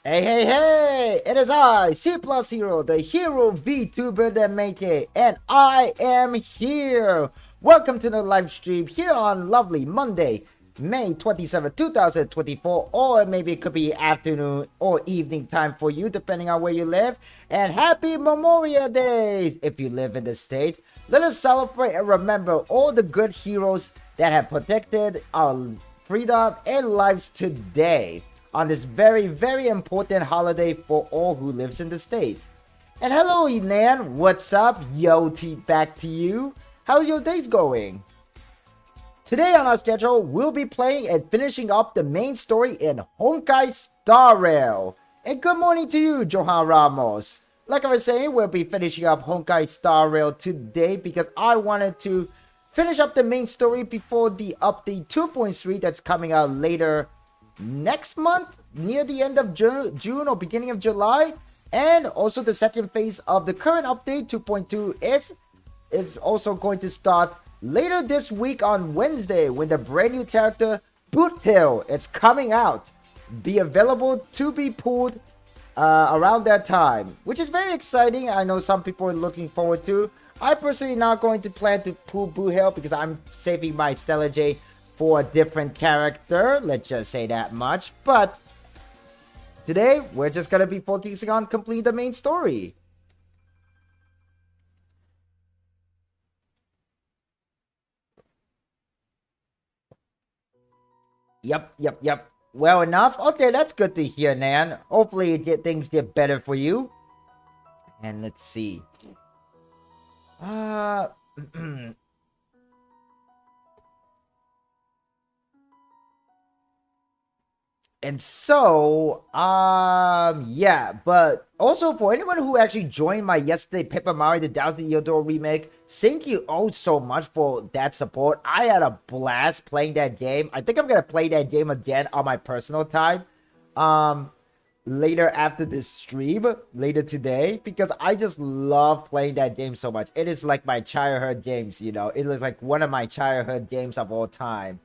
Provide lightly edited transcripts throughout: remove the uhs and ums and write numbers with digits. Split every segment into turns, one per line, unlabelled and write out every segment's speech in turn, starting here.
Hey, hey, hey! It is I, C+Hero, the hero Vtuber that make it, and I am here! Welcome to the live stream here on lovely Monday, May 27, 2024, or maybe it could be afternoon or evening time for you, depending on where you live. And happy Memorial Days if you live in the state. Let us celebrate and remember all the good heroes that have protected our freedom and lives today, on this very, very important holiday for all who lives in the state. And hello, Nan, what's up? Yo, back to you. How's your days going? Today on our schedule, we'll be playing and finishing up the main story in Honkai Star Rail. And good morning to you, Johan Ramos. Like I was saying, we'll be finishing up Honkai Star Rail today because I wanted to finish up the main story before the update 2.3 that's coming out later next month, near the end of June or beginning of July. And also the second phase of the current update 2.2 is also going to start later this week on Wednesday, when the brand new character Boot Hill is coming out, be available to be pulled around that time, which is very exciting. I know some people are looking forward to. I personally not going to plan to pull Boot Hill because I'm saving my Stella J for a different character, let's just say that much. But today, we're just gonna be focusing on completing the main story. Yep. Well enough. Okay, that's good to hear, Nan. Hopefully things get better for you. And let's see. And so, yeah, but also for anyone who actually joined my yesterday Paper Mario the Thousand Year Door remake, thank you all so much for that support. I had a blast playing that game. I think I'm gonna play that game again on my personal time, later after this stream, later today, because I just love playing that game so much. It is like my childhood games, you know. It is like one of my childhood games of all time,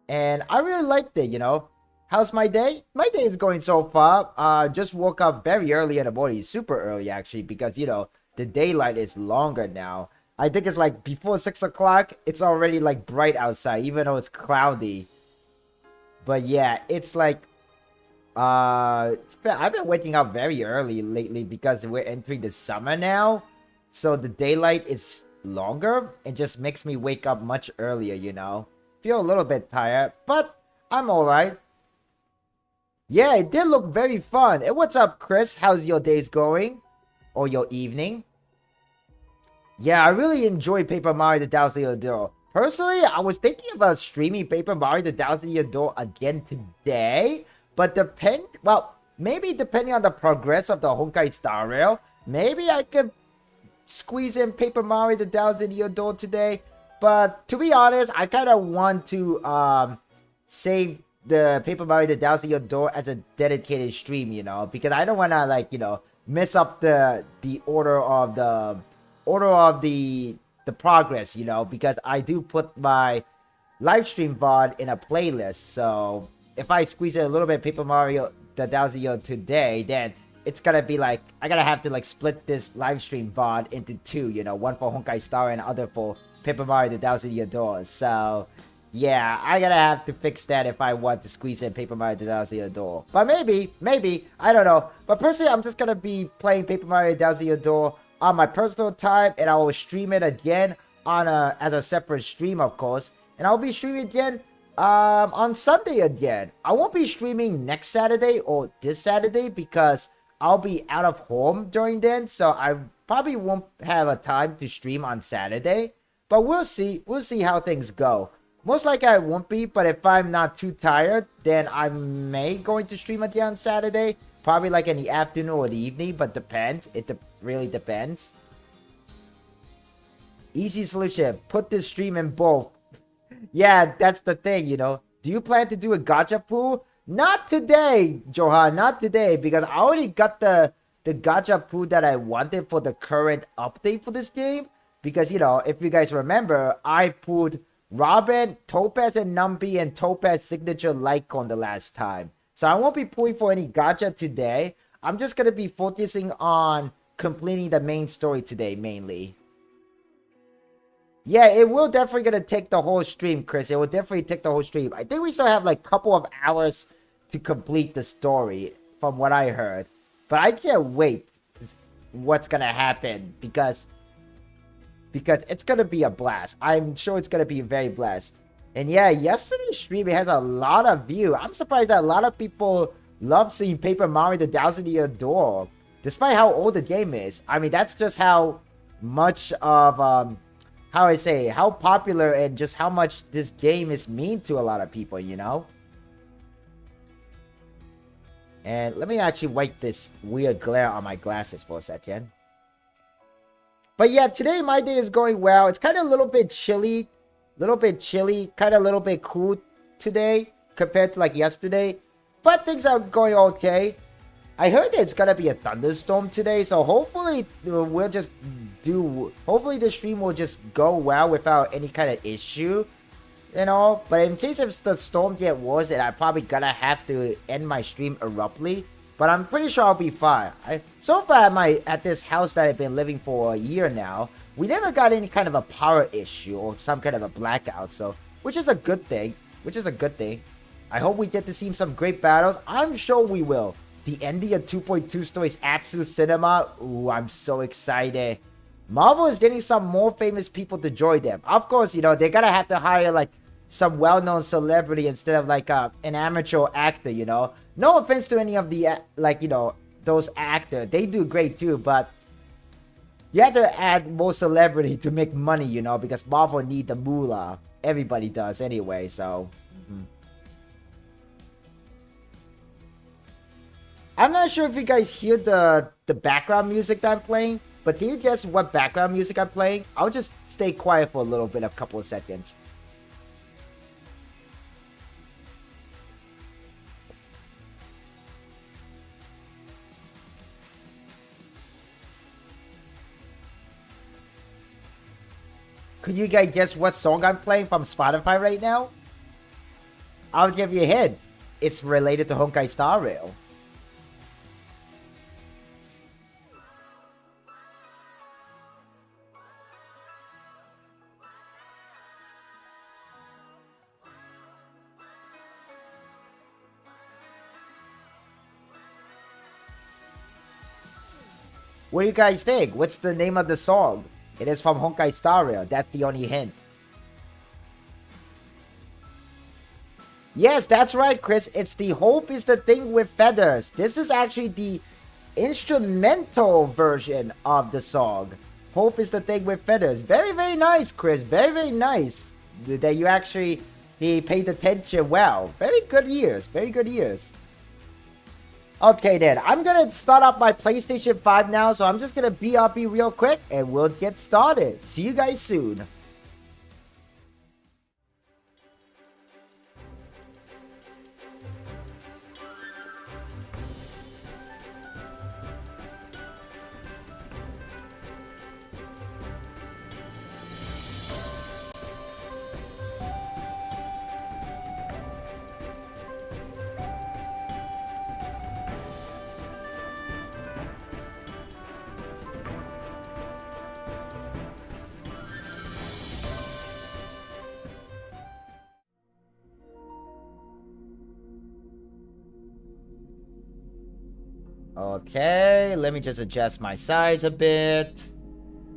and I really liked it, you know. How's my day? My day is going so far. Just woke up very early in the morning, super early actually, because you know the daylight is longer now. I think it's like before 6 o'clock, it's already like bright outside, even though it's cloudy. But yeah, it's like I've been waking up very early lately because we're entering the summer now, so the daylight is longer. It just makes me wake up much earlier, you know. Feel a little bit tired, but I'm all right. Yeah, it did look very fun. And what's up, Chris? How's your days going? Or your evening? Yeah, I really enjoy Paper Mario the Thousand Year Door. Personally, I was thinking about streaming Paper Mario the Thousand Year Door again today. But maybe depending on the progress of the Honkai Star Rail, maybe I could squeeze in Paper Mario the Thousand Year Door today. But to be honest, I kind of want to save the Paper Mario the Thousand Year Door as a dedicated stream, you know, because I don't want to, like, you know, mess up the order of the progress, you know, because I do put my live stream VOD in a playlist. So if I squeeze in a little bit of Paper Mario the Thousand Year today, then it's gonna be like I gotta have to like split this live stream VOD into two, you know, one for Honkai Star and other for Paper Mario the Thousand Year Door. So yeah, I gotta have to fix that if I want to squeeze in Paper Mario the Thousand Year Door. But maybe, I don't know. But personally, I'm just gonna be playing Paper Mario the Thousand Year Door on my personal time, and I will stream it again as a separate stream, of course. And I'll be streaming again on Sunday again. I won't be streaming next Saturday or this Saturday because I'll be out of home during then, so I probably won't have a time to stream on Saturday. But we'll see. We'll see how things go. Most likely I won't be, but if I'm not too tired, then I may going to stream again on Saturday. Probably like in the afternoon or the evening, but depends. It really depends. Easy solution. Put this stream in both. Yeah, that's the thing, you know. Do you plan to do a gacha pool? Not today, Johan. Not today, because I already got the gacha pool that I wanted for the current update for this game. Because, you know, if you guys remember, I pulled Robin, Topaz and Numby, and Topaz signature Lycon the last time. So So I won't be pulling for any gacha today. I'm just going to be focusing on completing the main story today, mainly. Yeah, it will definitely going to take the whole stream, Chris. It will definitely take the whole stream. I think we still have like a couple of hours to complete the story, from what I heard. But I can't wait to see what's going to happen, because it's going to be a blast. I'm sure it's going to be very blessed. And yeah, yesterday's stream, it has a lot of view. I'm surprised that a lot of people love seeing Paper Mario the Thousand Year Door, despite how old the game is. I mean, that's just how much of, how popular and just how much this game is mean to a lot of people, you know? And let me actually wipe this weird glare on my glasses for a second. But yeah, today my day is going well. It's kind of a little bit chilly, kind of a little bit cool today compared to like yesterday. But things are going okay. I heard that it's gonna be a thunderstorm today, so hopefully hopefully the stream will just go well without any kind of issue and all. But in case if the storm get worse, then I'm probably gonna have to end my stream abruptly. But I'm pretty sure I'll be fine. So far at this house that I've been living for a year now, we never got any kind of a power issue or some kind of a blackout, so which is a good thing. I hope we get to see some great battles. I'm sure we will. The ending of 2.2 stories Absolute Cinema. Ooh, I'm so excited. Marvel is getting some more famous people to join them. Of course, you know, they're gonna have to hire like some well-known celebrity instead of like an amateur actor, you know. No offense to any of the like, you know, those actors. They do great too, but you have to add more celebrity to make money, you know, because Marvel need the moolah. Everybody does anyway, so. I'm not sure if you guys hear the background music that I'm playing, but can you guess what background music I'm playing? I'll just stay quiet for a little bit, a couple of seconds. Could you guys guess what song I'm playing from Spotify right now? I'll give you a hint. It's related to Honkai Star Rail. What do you guys think? What's the name of the song? It is from Honkai Star Rail. That's the only hint. Yes, that's right, Chris. It's the Hope is the Thing with Feathers. This is actually the instrumental version of the song. Hope is the Thing with Feathers. Very, very nice, Chris. Very, very nice that you actually paid attention well. Very good ears. Very good ears. Okay then, I'm gonna start up my PlayStation 5 now, so I'm just gonna BRB real quick and we'll get started. See you guys soon. Okay, let me just adjust my size a bit.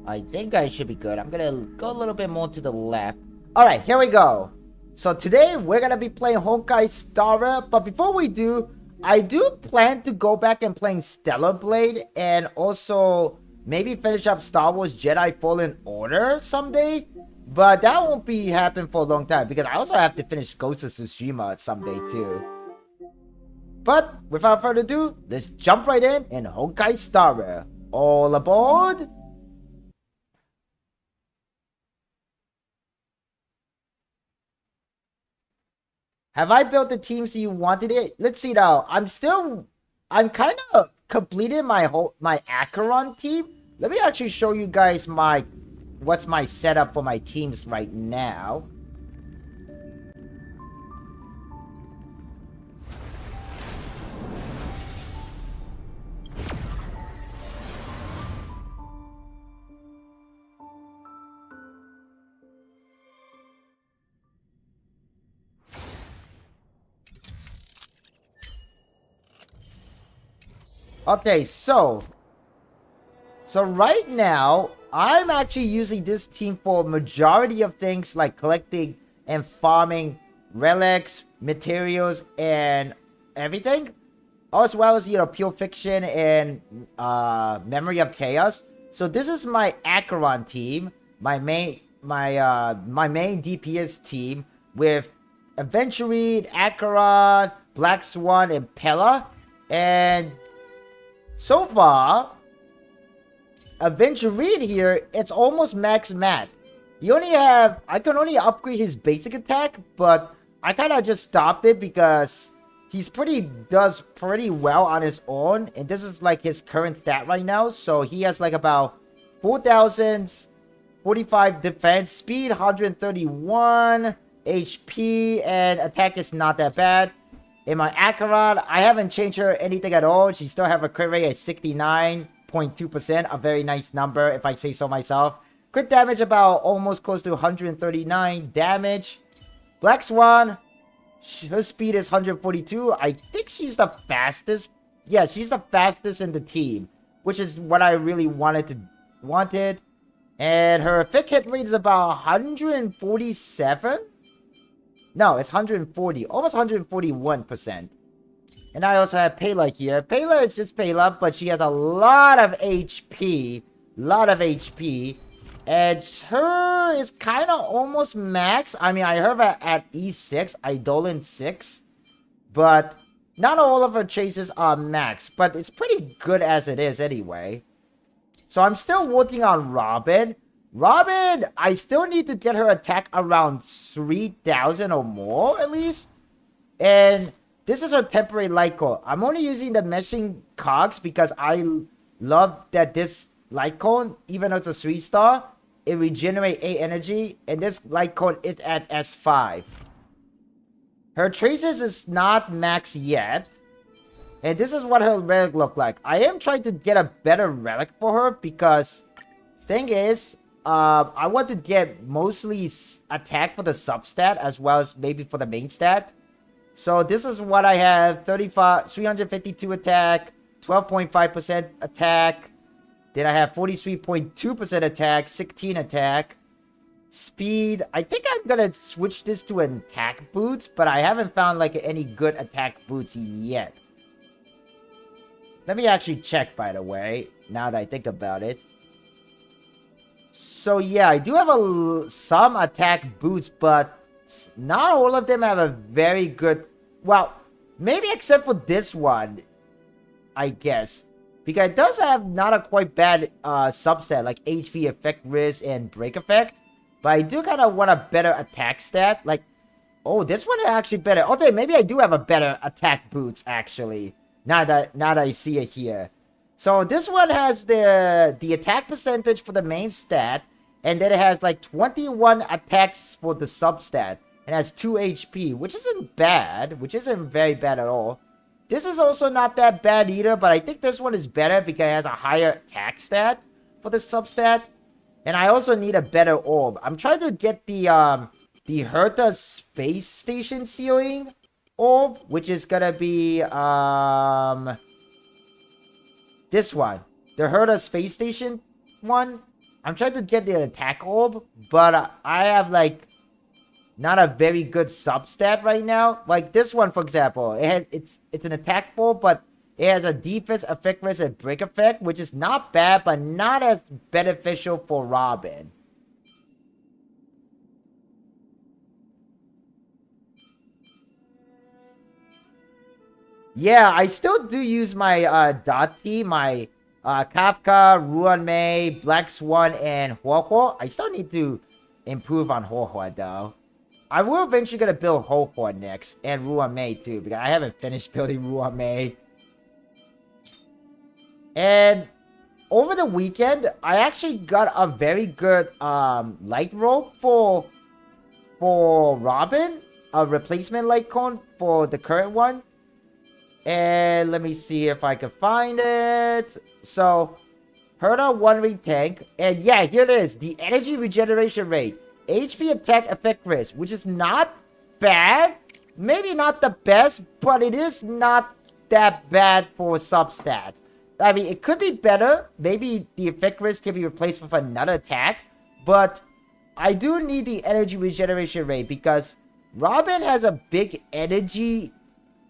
I think I should be good. I'm gonna go a little bit more to the left. Alright, here we go. So today, we're gonna be playing Honkai Star Rail. But before we do, I do plan to go back and playing Stellar Blade. And also, maybe finish up Star Wars Jedi Fallen Order someday. But that won't be happening for a long time, because I also have to finish Ghost of Tsushima someday too. But without further ado, let's jump right in Honkai Star Rail. All aboard! Have I built the teams you wanted it? Let's see now. I'm kind of completed my Acheron team. Let me actually show you guys what's my setup for my teams right now. Okay, so right now, I'm actually using this team for majority of things like collecting and farming relics, materials, and everything. As well as, pure fiction and memory of chaos. So this is my Acheron team, my main DPS team with Aventurine, Acheron, Black Swan, and Pella. And so far, Aventurine here, it's almost max mat. I can only upgrade his basic attack, but I kind of just stopped it because does pretty well on his own, and this is like his current stat right now. So he has like about 4,045 defense, speed 131, HP, and attack is not that bad. In my Acheron, I haven't changed her anything at all. She still have a crit rate at 69.2%, a very nice number if I say so myself. Crit damage about almost close to 139 damage. Black Swan, her speed is 142. I think she's the fastest. Yeah, she's the fastest in the team, which is what I really wanted. And her thick hit rate is about 147. No, it's 140, almost 141%. And I also have Pela here. Pela is just Pela, but she has a lot of HP. And her is kind of almost max. I mean, I have her at E6, Eidolon 6. But not all of her traces are max. But it's pretty good as it is anyway. So I'm still working on Robin. Robin, I still need to get her attack around 3,000 or more at least. And this is her temporary light cone. I'm only using the meshing cogs because I love that this light cone, even though it's a 3-star, it regenerates 8 energy. And this light cone is at S5. Her traces is not max yet. And this is what her relic look like. I am trying to get a better relic for her because thing is, I want to get mostly attack for the substat as well as maybe for the main stat. So this is what I have: 352 attack, 12.5% attack. Then I have 43.2% attack, 16 attack. Speed, I think I'm gonna switch this to an attack boots, but I haven't found like any good attack boots yet. Let me actually check, by the way, now that I think about it. So yeah, I do have some attack boots, but not all of them have a very good... Well, maybe except for this one, I guess. Because it does have not a quite bad substat, like HP, effect risk, and break effect. But I do kind of want a better attack stat. Like, oh, this one is actually better. Okay, maybe I do have a better attack boots, actually. Now that I see it here. So this one has the attack percentage for the main stat, and then it has like 21 attacks for the substat. It has 2 HP, which isn't bad, which isn't very bad at all. This is also not that bad either, but I think this one is better because it has a higher attack stat for the substat. And I also need a better orb. I'm trying to get the Hertha Space Station Ceiling orb, which is gonna be this one, the Hertha Space Station one. I'm trying to get the attack orb, but I have like not a very good substat right now. Like this one, for example, it's an attack orb, but it has a defense, effect risk, and break effect, which is not bad, but not as beneficial for Robin. Yeah, I still do use my dot team, my Kafka, Ruan Mei, Black Swan, and Huohuo. I still need to improve on Huohuo though. I will eventually gonna build Huohuo next, and Ruan Mei too, because I haven't finished building Ruan Mei. And over the weekend, I actually got a very good light rope for Robin, a replacement light cone for the current one. And let me see if I can find it. So, Hertha 1-ring tank. And yeah, here it is. The energy regeneration rate. HP attack effect risk, which is not bad. Maybe not the best, but it is not that bad for substat. I mean, it could be better. Maybe the effect risk can be replaced with another attack. But I do need the energy regeneration rate because Robin has a big energy,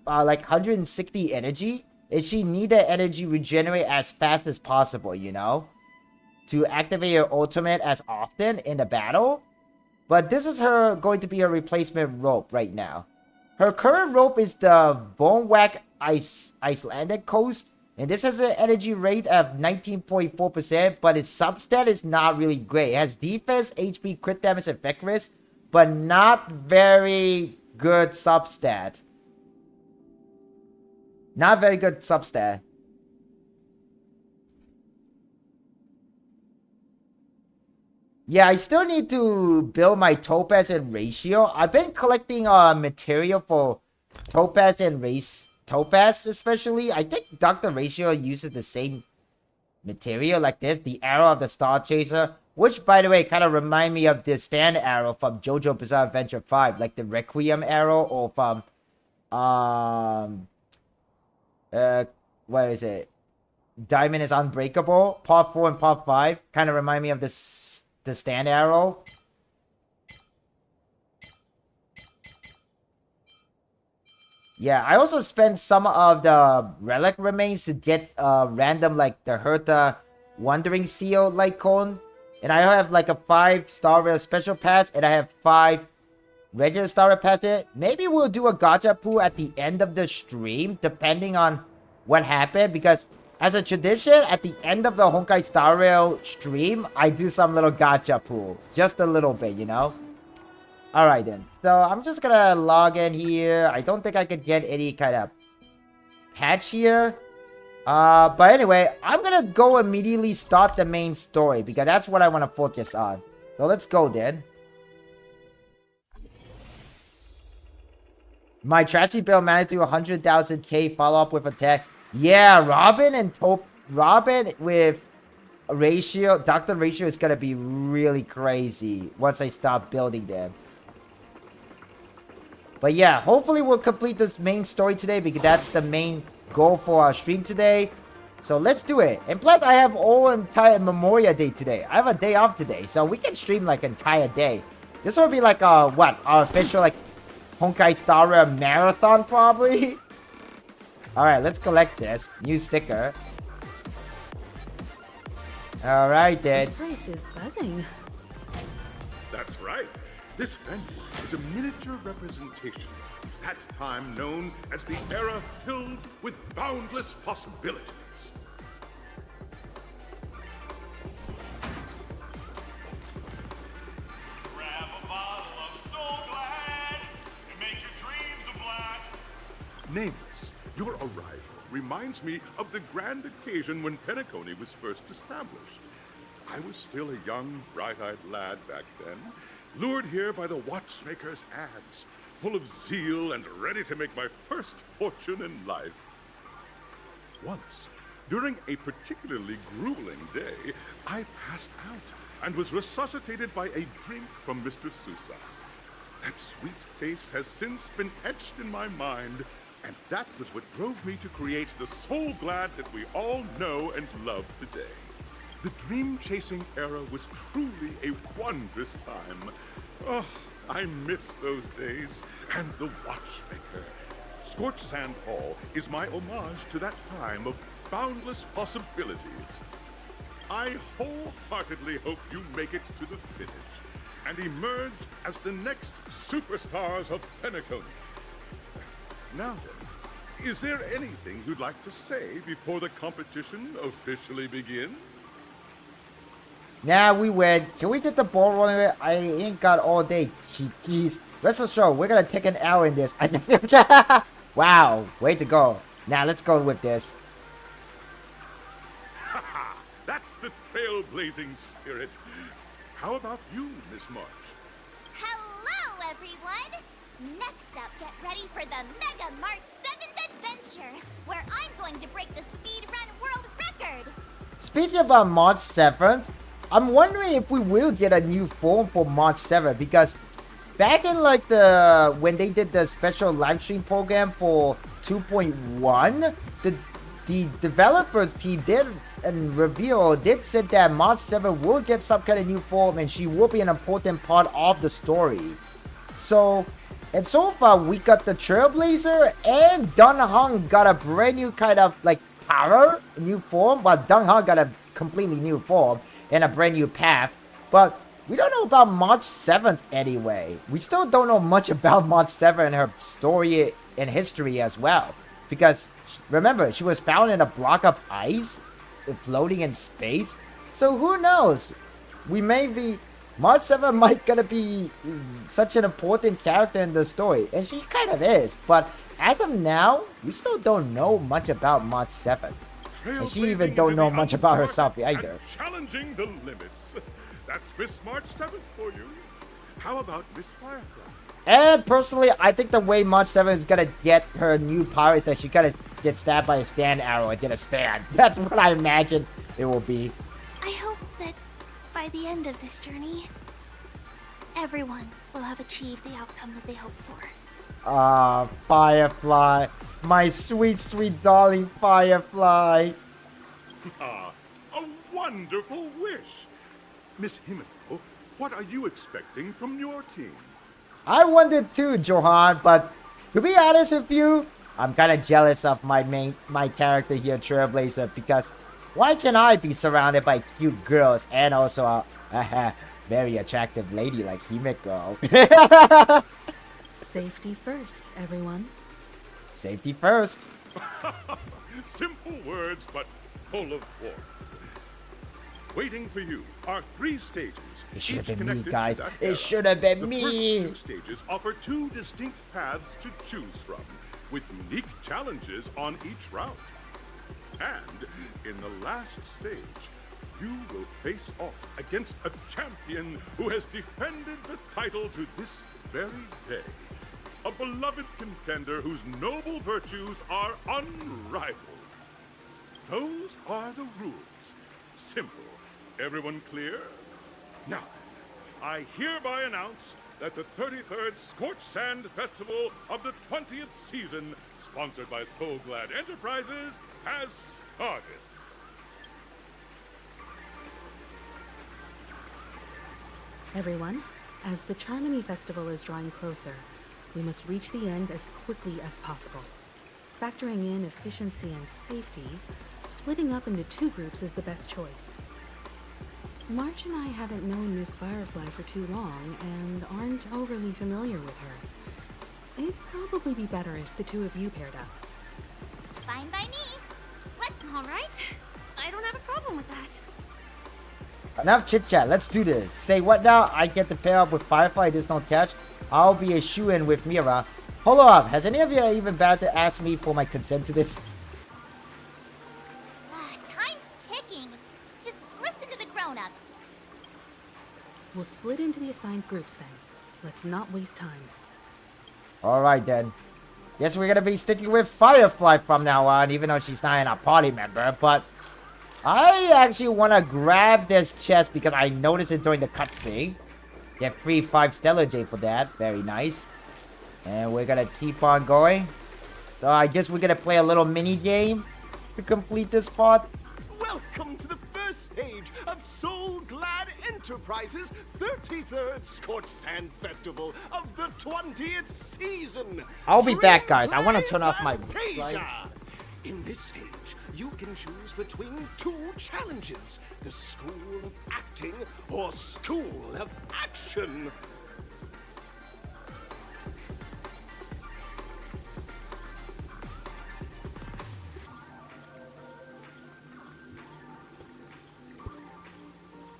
like 160 energy. And she need that energy regenerate as fast as possible, you know? To activate her ultimate as often in the battle. But this is going to be her replacement rope right now. Her current rope is the Bonewhack Icelandic Coast. And this has an energy rate of 19.4%, but its substat is not really great. It has defense, HP, crit damage, and effect risk, but not very good substat. Not very good substat. Yeah, I still need to build my Topaz and Ratio. I've been collecting material for Topaz and Topaz especially. I think Dr. Ratio uses the same material like this, the arrow of the Star Chaser, which by the way kind of remind me of the stand arrow from JoJo Bizarre Adventure 5, like the Requiem arrow, or from what is it? Diamond is Unbreakable, part 4 and part 5 kind of remind me of the stand arrow. Yeah, I also spent some of the relic remains to get random, like the Hertha Wandering Seal light cone. And I have like a 5 Star Rail special pass, and I have 5 regular Star Rail passes. Maybe we'll do a gacha pool at the end of the stream, depending on what happened. Because as a tradition, at the end of the Honkai Star Rail stream, I do some little gacha pool. Just a little bit, you know? Alright then, so I'm just gonna log in here. I don't think I could get any kind of patch here. But anyway, I'm gonna go immediately start the main story because that's what I want to focus on. So let's go then. My trashy build managed to do 100,000k follow up with attack. Yeah, Robin with Ratio, Dr. Ratio is gonna be really crazy once I stop building them. But yeah, hopefully we'll complete this main story today because that's the main goal for our stream today. So let's do it. And plus, I have all entire Memorial Day today. I have a day off today, so we can stream like entire day. This will be like what? Our official like Honkai Star Rail marathon probably. All right, let's collect this new sticker. All right then.
This place is buzzing.
That's right. This venue is a miniature representation of that time known as the era filled with boundless possibilities.
Grab a bottle of Soul Glad and make your dreams a blast.
Nameless, your arrival reminds me of the grand occasion when Penacony was first established. I was still a young, bright-eyed lad back then, lured here by the watchmaker's ads, full of zeal and ready to make my first fortune in life. Once, during a particularly grueling day, I passed out and was resuscitated by a drink from Mr. Sousa. That sweet taste has since been etched in my mind, and that was what drove me to create the Soul Glad that we all know and love today. The dream-chasing era was truly a wondrous time. Oh, I miss those days, and the watchmaker. Scorched Sand Hall is my homage to that time of boundless possibilities. I wholeheartedly hope you make it to the finish and emerge as the next superstars of Penacony. Now then, is there anything you'd like to say before the competition officially begins?
Nah, we win. Can we get the ball rolling? I ain't got all day. Jeez. Rest assured, we're gonna take an hour in this. Wow, way to go. Now let's go with this.
Haha, that's the trailblazing spirit. How about you, Miss March?
Hello, everyone! Next up, get ready for the Mega March 7th adventure, where I'm going to break the speedrun world record!
Speaking about March 7th, I'm wondering if we will get a new form for March 7th because back in like when they did the special live stream program for 2.1, the developers team did said that March 7 will get some kind of new form and she will be an important part of the story. So, and so far we got the Trailblazer and Dun Hong got a brand new kind of like power, new form, while Dun Hong got a completely new form and a brand new path. But we don't know about March 7th anyway. We still don't know much about March 7 and her story and history as well. Because, remember, she was found in a block of ice, floating in space. So who knows? We may be... March 7 might gonna be such an important character in the story. And she kind of is. But as of now, we still don't know much about March 7. And she even don't know much about herself either.
Challenging the limits. That's Miss March 7th for you. How about Miss Firefly?
And personally, I think the way March 7 is gonna get her new power is that she's gonna get stabbed by a stand arrow and get a stand. That's what I imagine it will be.
I hope that by the end of this journey, everyone will have achieved the outcome that they hoped for.
Ah, Firefly. My sweet, sweet darling Firefly.
Ah, a wonderful wish. Miss Himiko, what are you expecting from your team?
I wondered too, Johan, but to be honest with you, I'm kind of jealous of my character here, Trailblazer, because why can't I be surrounded by cute girls and also a very attractive lady like Himiko?
Safety first, everyone.
Safety first.
Simple words, but full of warmth. Waiting for you are 3 stages.
It should have
each
been me,
connected to
guys.
that
It
arrow.
should have been
The
me.
first 2 stages offer 2 distinct paths to choose from, with unique challenges on each route. And in the last stage, you will face off against a champion who has defended the title to this very day. A beloved contender whose noble virtues are unrivaled. Those are the rules. Simple. Everyone clear? Now, I hereby announce that the 33rd Scorched Sand Festival of the 20th season, sponsored by So Glad Enterprises, has started.
Everyone, as the Charmony Festival is drawing closer, we must reach the end as quickly as possible. Factoring in efficiency and safety, splitting up into 2 groups is the best choice. March and I haven't known Miss Firefly for too long and aren't overly familiar with her. It'd probably be better if the 2 of you paired up.
Fine by me. Let's... Alright. I don't have a problem with that.
Enough chit chat. Let's do this. Say what now? I get to pair up with Firefly. There's no catch. I'll be a shoo-in with Mira. Hold up. Has any of you even bothered to ask me for my consent to this?
Time's ticking. Just listen to the grown-ups.
We'll split into the assigned groups then. Let's not waste time.
Alright then. Guess we're gonna be sticking with Firefly from now on, even though she's not a party member, but I actually want to grab this chest because I noticed it during the cutscene. Get free 5 Stellar Jade for that. Very nice. And we're gonna keep on going. So I guess we're gonna play a little mini game to complete this part.
Welcome to the first stage of So Glad Enterprises' 33rd Scorched Sand Festival of the 20th season.
I'll be back, guys. I want to turn off my
Fantasia.
lights.
In this stage, you can choose between 2 challenges: the School of Acting or School of Action.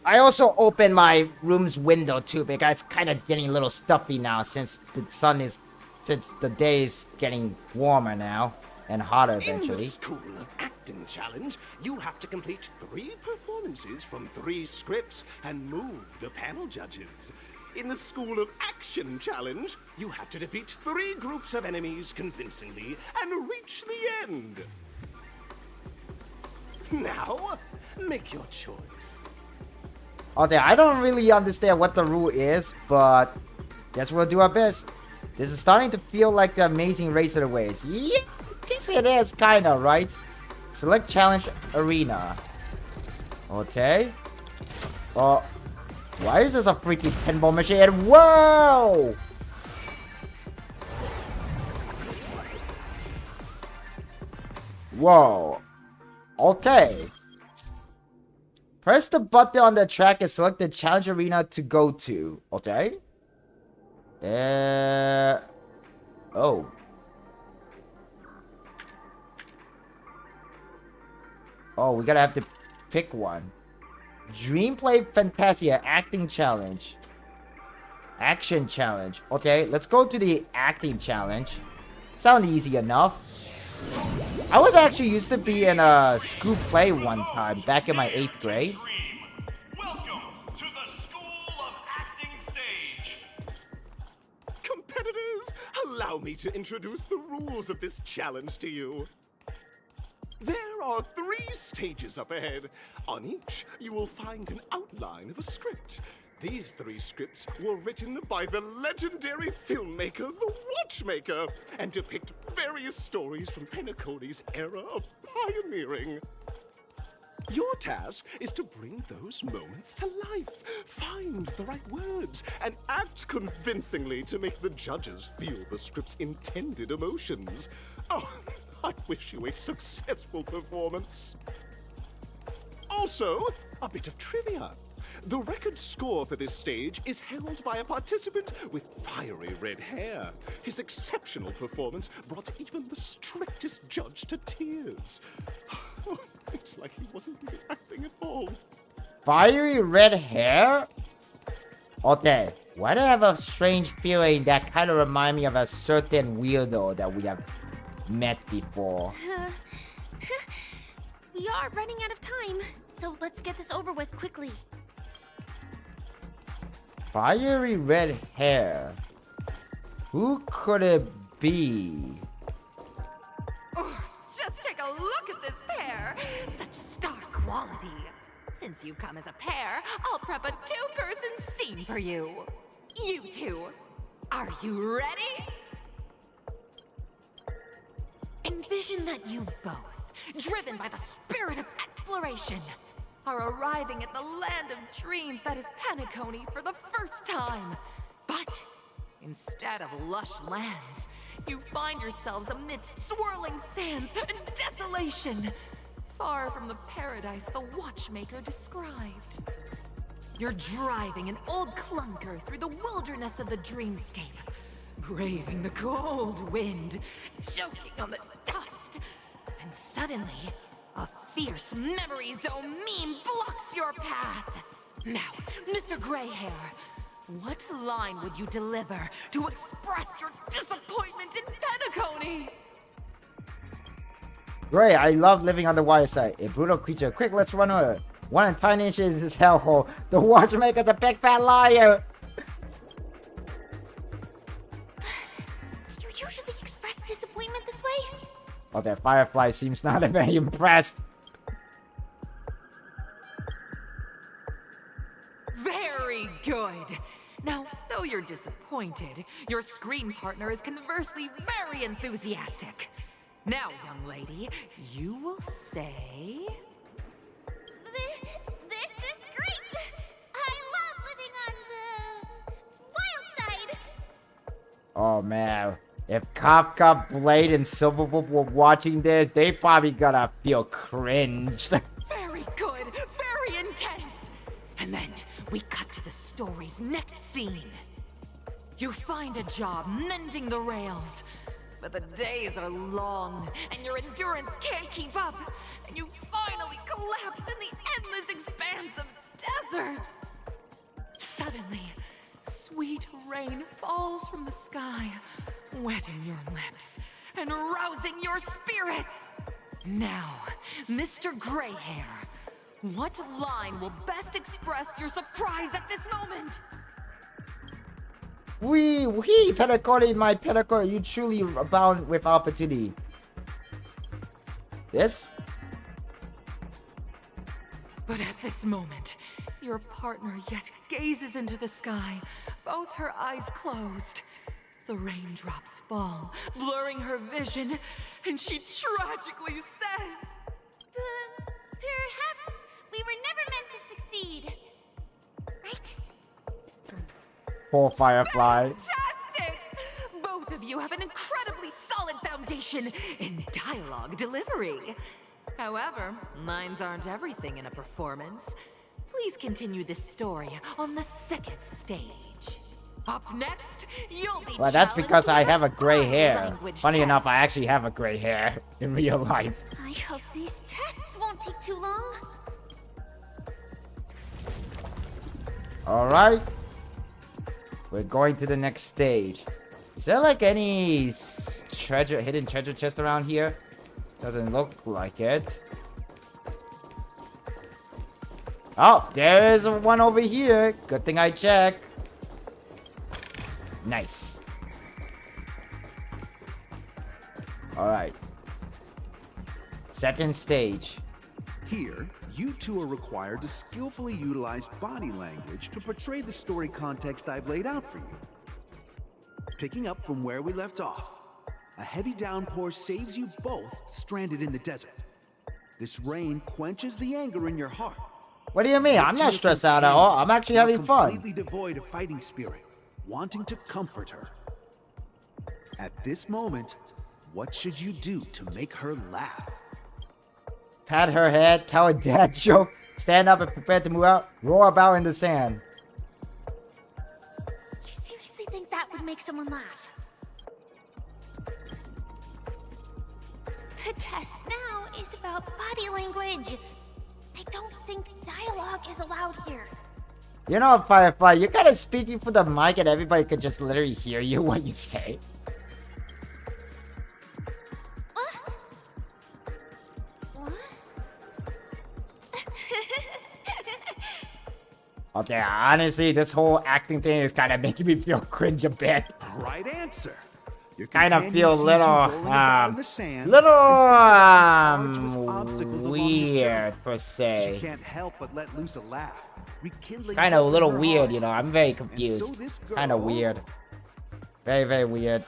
I also opened my room's window too because it's kind of getting a little stuffy now since the day is getting warmer now and hotter
In the
eventually.
School of Acting Challenge, you have to complete 3 performances from 3 scripts and move the panel judges. In the School of Action Challenge, you have to defeat 3 groups of enemies convincingly and reach the end. Now, make your choice.
Okay, I don't really understand what the rule is, but guess we'll do our best. This is starting to feel like the Amazing Race of the Ways. Yeah, I guess it is, kinda, right? Select challenge arena. Okay. Why is this a freaking pinball machine? Whoa! Whoa. Okay. Press the button on the track and select the challenge arena to go to. Okay. Oh. Oh, we gotta have to pick one. Dreamplay Fantasia acting challenge. Action challenge. Okay, let's go to the acting challenge. Sound easy enough. I was actually used to be in a school play one time back in my 8th grade.
Welcome to the School of Acting Stage.
Competitors, allow me to introduce the rules of this challenge to you. There are 3 stages up ahead. On each, you will find an outline of a script. These 3 scripts were written by the legendary filmmaker, The Watchmaker, and depict various stories from Penacony's era of pioneering. Your task is to bring those moments to life, find the right words, and act convincingly to make the judges feel the script's intended emotions. Oh, I wish you a successful performance. Also, a bit of trivia. The record score for this stage is held by a participant with fiery red hair. His exceptional performance brought even the strictest judge to tears. It's like he wasn't even acting at all.
Fiery red hair? Okay, why do I have a strange feeling that kind of reminds me of a certain weirdo that we have met before?
We are running out of time, so let's get this over with quickly.
Fiery red hair. Who could it be?
Just take a look at this pair! Such star quality. Since you come as a pair, I'll prep a 2-person scene for you. You two, are you ready? Envision that you both, driven by the spirit of exploration, are arriving at the land of dreams that is Penacony for the first time. But instead of lush lands, you find yourselves amidst swirling sands and desolation, far from the paradise the Watchmaker described. You're driving an old clunker through the wilderness of the dreamscape, braving the cold wind, choking on the dust, and suddenly, a fierce memory zone meme blocks your path. Now, Mr. Greyhair, what line would you deliver to express your disappointment in Penacony?
Great, I love living on the water side. A brutal creature. Quick, let's run her. 1 in 10 inches is hellhole. The Watchmaker's a big fat liar.
Do you usually express disappointment this way?
Oh, that Firefly seems not very impressed.
Very good. Now, though you're disappointed, your screen partner is conversely very enthusiastic. Now, young lady, you will say...
This is great! I love living on the wild side!
Oh man, if Kafka, Blade, and Silverwolf were watching this, they probably gonna feel cringed.
Very good, very intense. And then we cut to the story's next scene. You find a job mending the rails, but the days are long and your endurance can't keep up, and you finally collapse in the endless expanse of desert. Suddenly, sweet rain falls from the sky, wetting your lips and rousing your spirits. Now, Mr. Greyhair, what line will best express your surprise at this moment?
Wee, Penacony, my Penacony, you truly abound with opportunity. This?
But at this moment, your partner yet gazes into the sky, both her eyes closed. The raindrops fall, blurring her vision, and she tragically says,
Poor Firefly.
Fantastic! Both of you have an incredibly solid foundation in dialogue delivery. However, lines aren't everything in a performance. Please continue this story on the second stage. Up next, you'll be
Well, that's because
challenged
I
with
have a gray
body
hair.
language
Funny enough, I
test.
actually have a gray hair in real life.
I hope these tests won't take too long.
Alright. We're going to the next stage. Is there like any hidden treasure chest around here? Doesn't look like it. Oh, there is one over here. Good thing I checked. Nice. Alright. Second stage.
Here, you two are required to skillfully utilize body language to portray the story context I've laid out for you. Picking up from where we left off, a heavy downpour saves you both stranded in the desert. This rain quenches the anger in your heart.
What do you mean? I'm not stressed out at all. I'm actually having fun.
Completely devoid of fighting spirit, wanting to comfort her. At this moment, what should you do to make her laugh?
Pat her head, tell a dad joke, stand up and prepare to move out, roll about in the sand.
You seriously think that would make someone laugh? The test now is about body language. I don't think dialogue is allowed here.
You know, Firefly, you're kind of speaking for the mic and everybody could just literally hear you what you say.
What?
Okay, honestly, this whole acting thing is kind of making me feel cringe a bit.
Right answer. Your
Kind of
companion
feel
sees you
little,
rolling about in the sand
little,
and thinks of the arduous obstacles along this journey.
weird, per
She
se.
can't help but let loose a laugh, rekindling
Kind of a
hope in
little
her
weird,
heart.
you know, I'm very
And so
confused.
this
Kind of
girl-
weird. Very, very weird.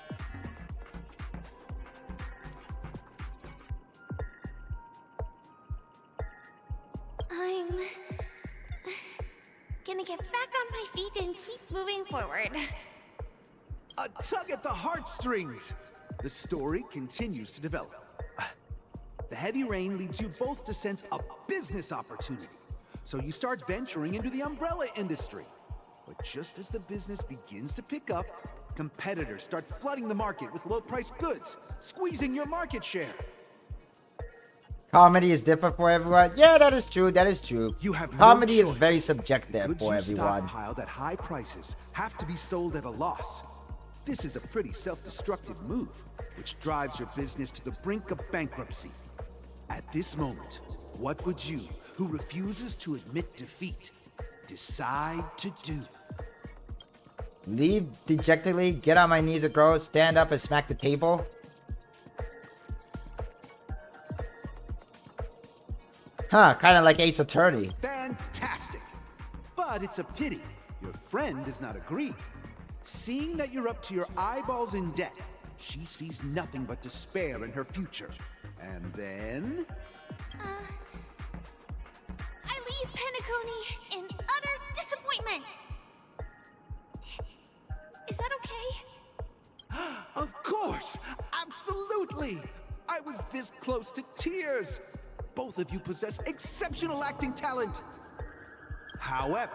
I'm gonna get back on my feet and keep moving forward.
A tug at the heartstrings. The story continues to develop. The heavy rain leads you both to sense a business opportunity. So you start venturing into the umbrella industry. But just as the business begins to pick up, competitors start flooding the market with low-priced goods, squeezing your market share.
Comedy is different for everyone. Yeah, that is true. That is true.
You have no
Comedy is
choice.
very subjective
Goods
for
you
everyone.
stockpiled at high prices have to be sold at a loss. This is a pretty self-destructive move, which drives your business to the brink of bankruptcy. At this moment, what would you, who refuses to admit defeat, decide to do?
Leave dejectedly, get on my knees and grow, stand up and smack the table. Huh, kind of like Ace Attorney.
Fantastic! But it's a pity your friend does not agree. Seeing that you're up to your eyeballs in debt, she sees nothing but despair in her future. And then...
I leave Penacony in utter disappointment. Is that okay?
Of course! Absolutely! I was this close to tears! Both of you possess exceptional acting talent! However,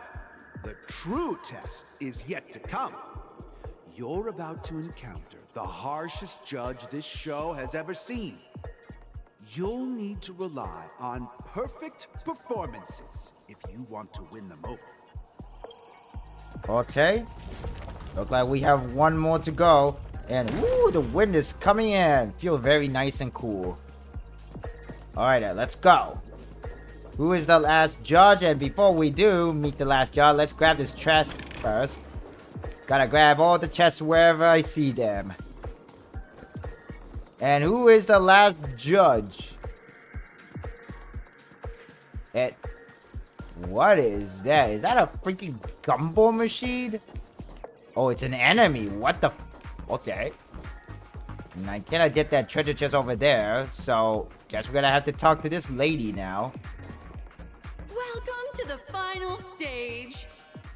the true test is yet to come. You're about to encounter the harshest judge this show has ever seen. You'll need to rely on perfect performances if you want to win them over.
Okay. Look like we have one more to go. And woo, the wind is coming in. Feel very nice and cool. Alright then, let's go. Who is the last judge? And before we do meet the last judge, let's grab this chest first. Gotta grab all the chests wherever I see them. And who is the last judge? What is that? Is that a freaking gumball machine? Oh, it's an enemy. What the? Okay. And I cannot get that treasure chest over there. So, guess we're gonna have to talk to this lady now.
Welcome to the final stage.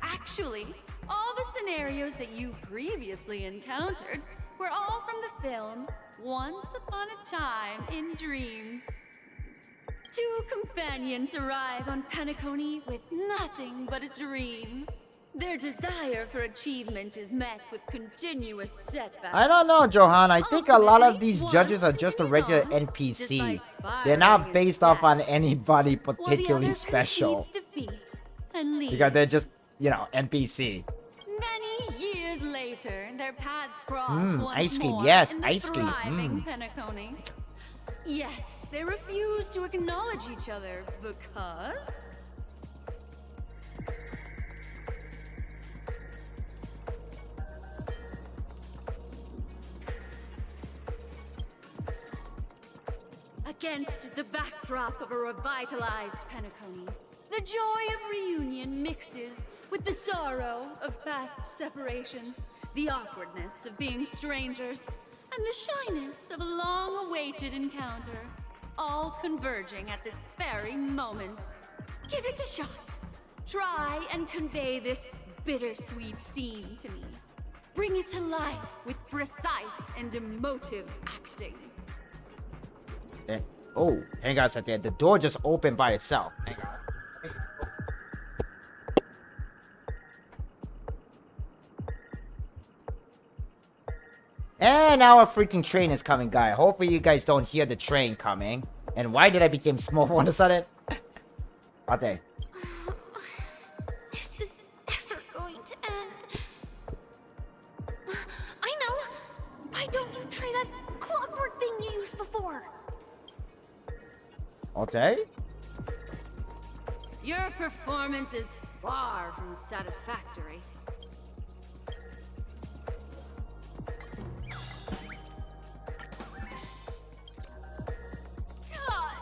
Actually,
All the scenarios that you previously encountered were all from the film Once Upon a Time in Dreams. Two companions arrive on Penacony with nothing but a dream. Their desire for achievement is met with continuous setbacks.
I don't know, Johan. I think a lot of these
Ultimately,
judges are
one
just a
continues
regular
on,
NPC.
despite
They're not
spiraling
based
into
off on
death,
anybody
while the
particularly
other
special.
concedes defeat and leaves.
Because they're just, you know, NPC.
Many years later, their paths cross once
ice cream,
more
yes,
in the
ice cream,
thriving Penacony. Yet they refuse to acknowledge each other because against the backdrop of a revitalized Penacony, the joy of reunion mixes with the sorrow of past separation, the awkwardness of being strangers, and the shyness of a long-awaited encounter, all converging at this very moment. Give it a shot. Try and convey this bittersweet scene to me. Bring it to life with precise and emotive acting.
Oh, hang on a second. The door just opened by itself. Hang on. And now a freaking train is coming, guy. Hopefully you guys don't hear the train coming. And why did I become small all of a sudden? Okay.
Is this ever going to end? I know! Why don't you try that clockwork thing you used before?
Okay.
Your performance is far from satisfactory. Todd!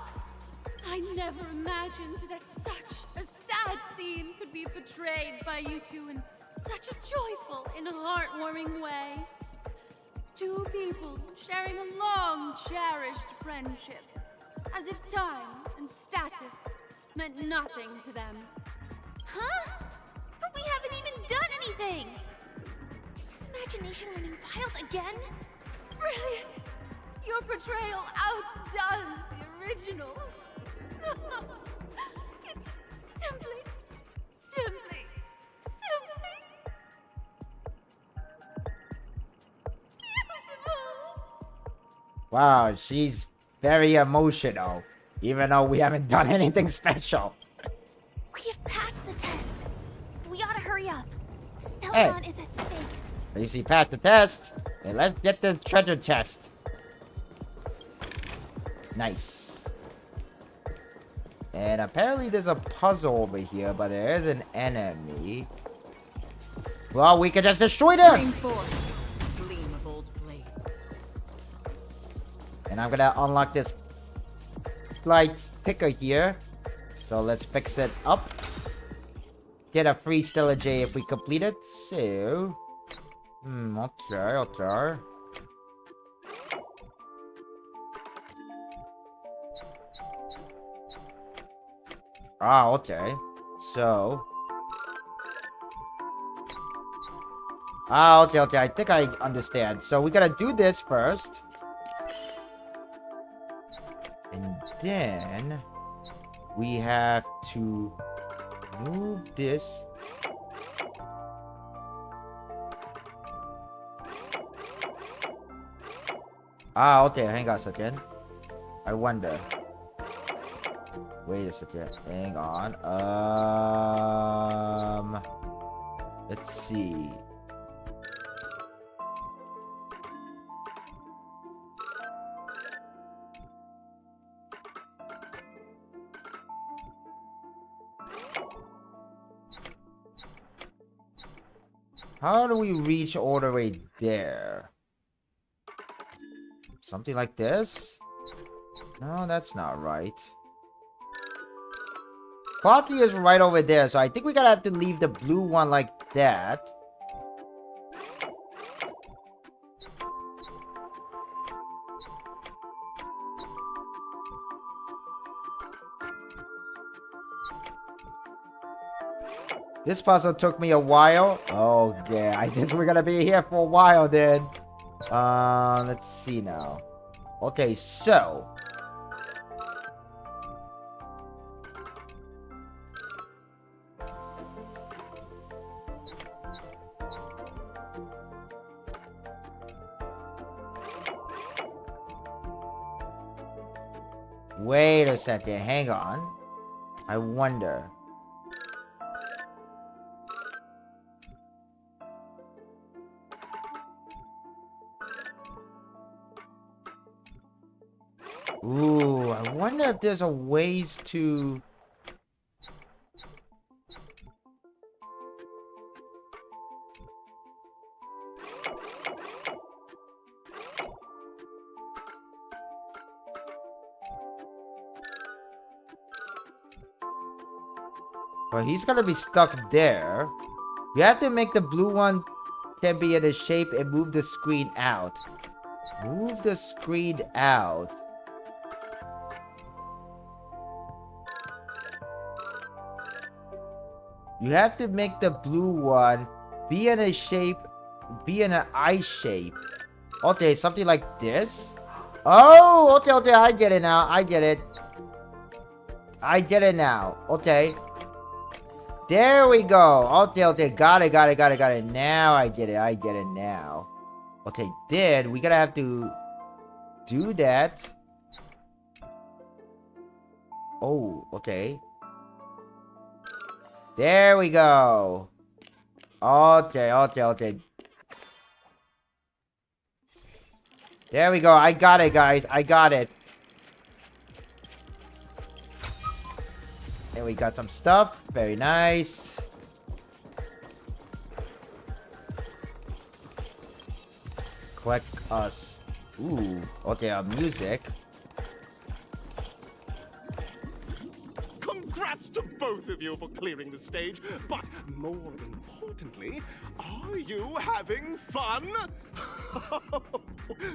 I never imagined that such a sad scene could be portrayed by you two in such a joyful and heartwarming way. Two people sharing a long cherished friendship, as if time and status meant nothing to them.
Huh? But we haven't even done anything! Is his imagination running wild again?
Brilliant! Your portrayal outdoes the original. It's simply beautiful.
Wow, she's very emotional. Even though we haven't done anything special.
We have passed the test. We ought to hurry up. Stellaron is at stake.
At least he passed the test. Okay, let's get the treasure chest. Nice. And apparently there's a puzzle over here, but there is an enemy. Well, we can just destroy them.
Stream forth, gleam of old blades.
And I'm gonna unlock this light picker here. So let's fix it up. Get a free Stella J if we complete it. So, okay. Ah, okay. So. Ah, okay. I think I understand. So we gotta do this first. And then we have to move this. Ah, okay. Hang on a second. I wonder. Wait a second. Hang on. Let's see. How do we reach all the way there? Something like this? No, that's not right. Party is right over there, so I think we gotta have to leave the blue one like that. This puzzle took me a while. Okay, I guess we're gonna be here for a while then. Let's see now. Okay, so wait a second, hang on. I wonder. Ooh, I wonder if there's a ways to... But he's gonna be stuck there. You have to make the blue one can be in a shape and move the screen out. Move the screen out. You have to make the blue one be in a shape, be in an eye shape. Okay, something like this. Oh, okay, okay, I get it now. I get it. I get it now. Okay. There we go. Okay, okay, got it, got it, got it, got it. Now I get it. I get it now. Okay, then we gotta have to do that. Oh, okay. There we go. Okay, okay, okay. There we go. I got it, guys. I got it. And we got some stuff. Very nice. Collect us. Ooh. Okay, music.
Congrats to both of you for clearing the stage, but more importantly, are you having fun?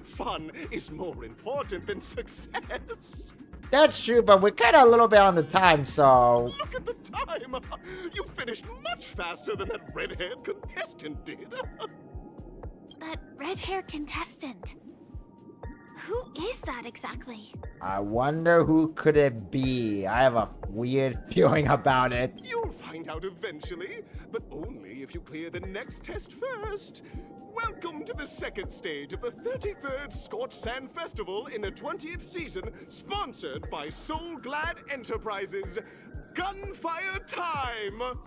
Fun is more important than success.
That's true, but we're kind of a little bit on the time, so...
Look at the time! You finished much faster than that red-haired contestant did.
That red-haired contestant. Who is that exactly?
I wonder who could it be. I have a weird feeling about it.
You'll find out eventually, but only if you clear the next test first. Welcome to the second stage of the 33rd Scorched Sand Festival in the 20th season, sponsored by Soul Glad Enterprises. Gunfire time!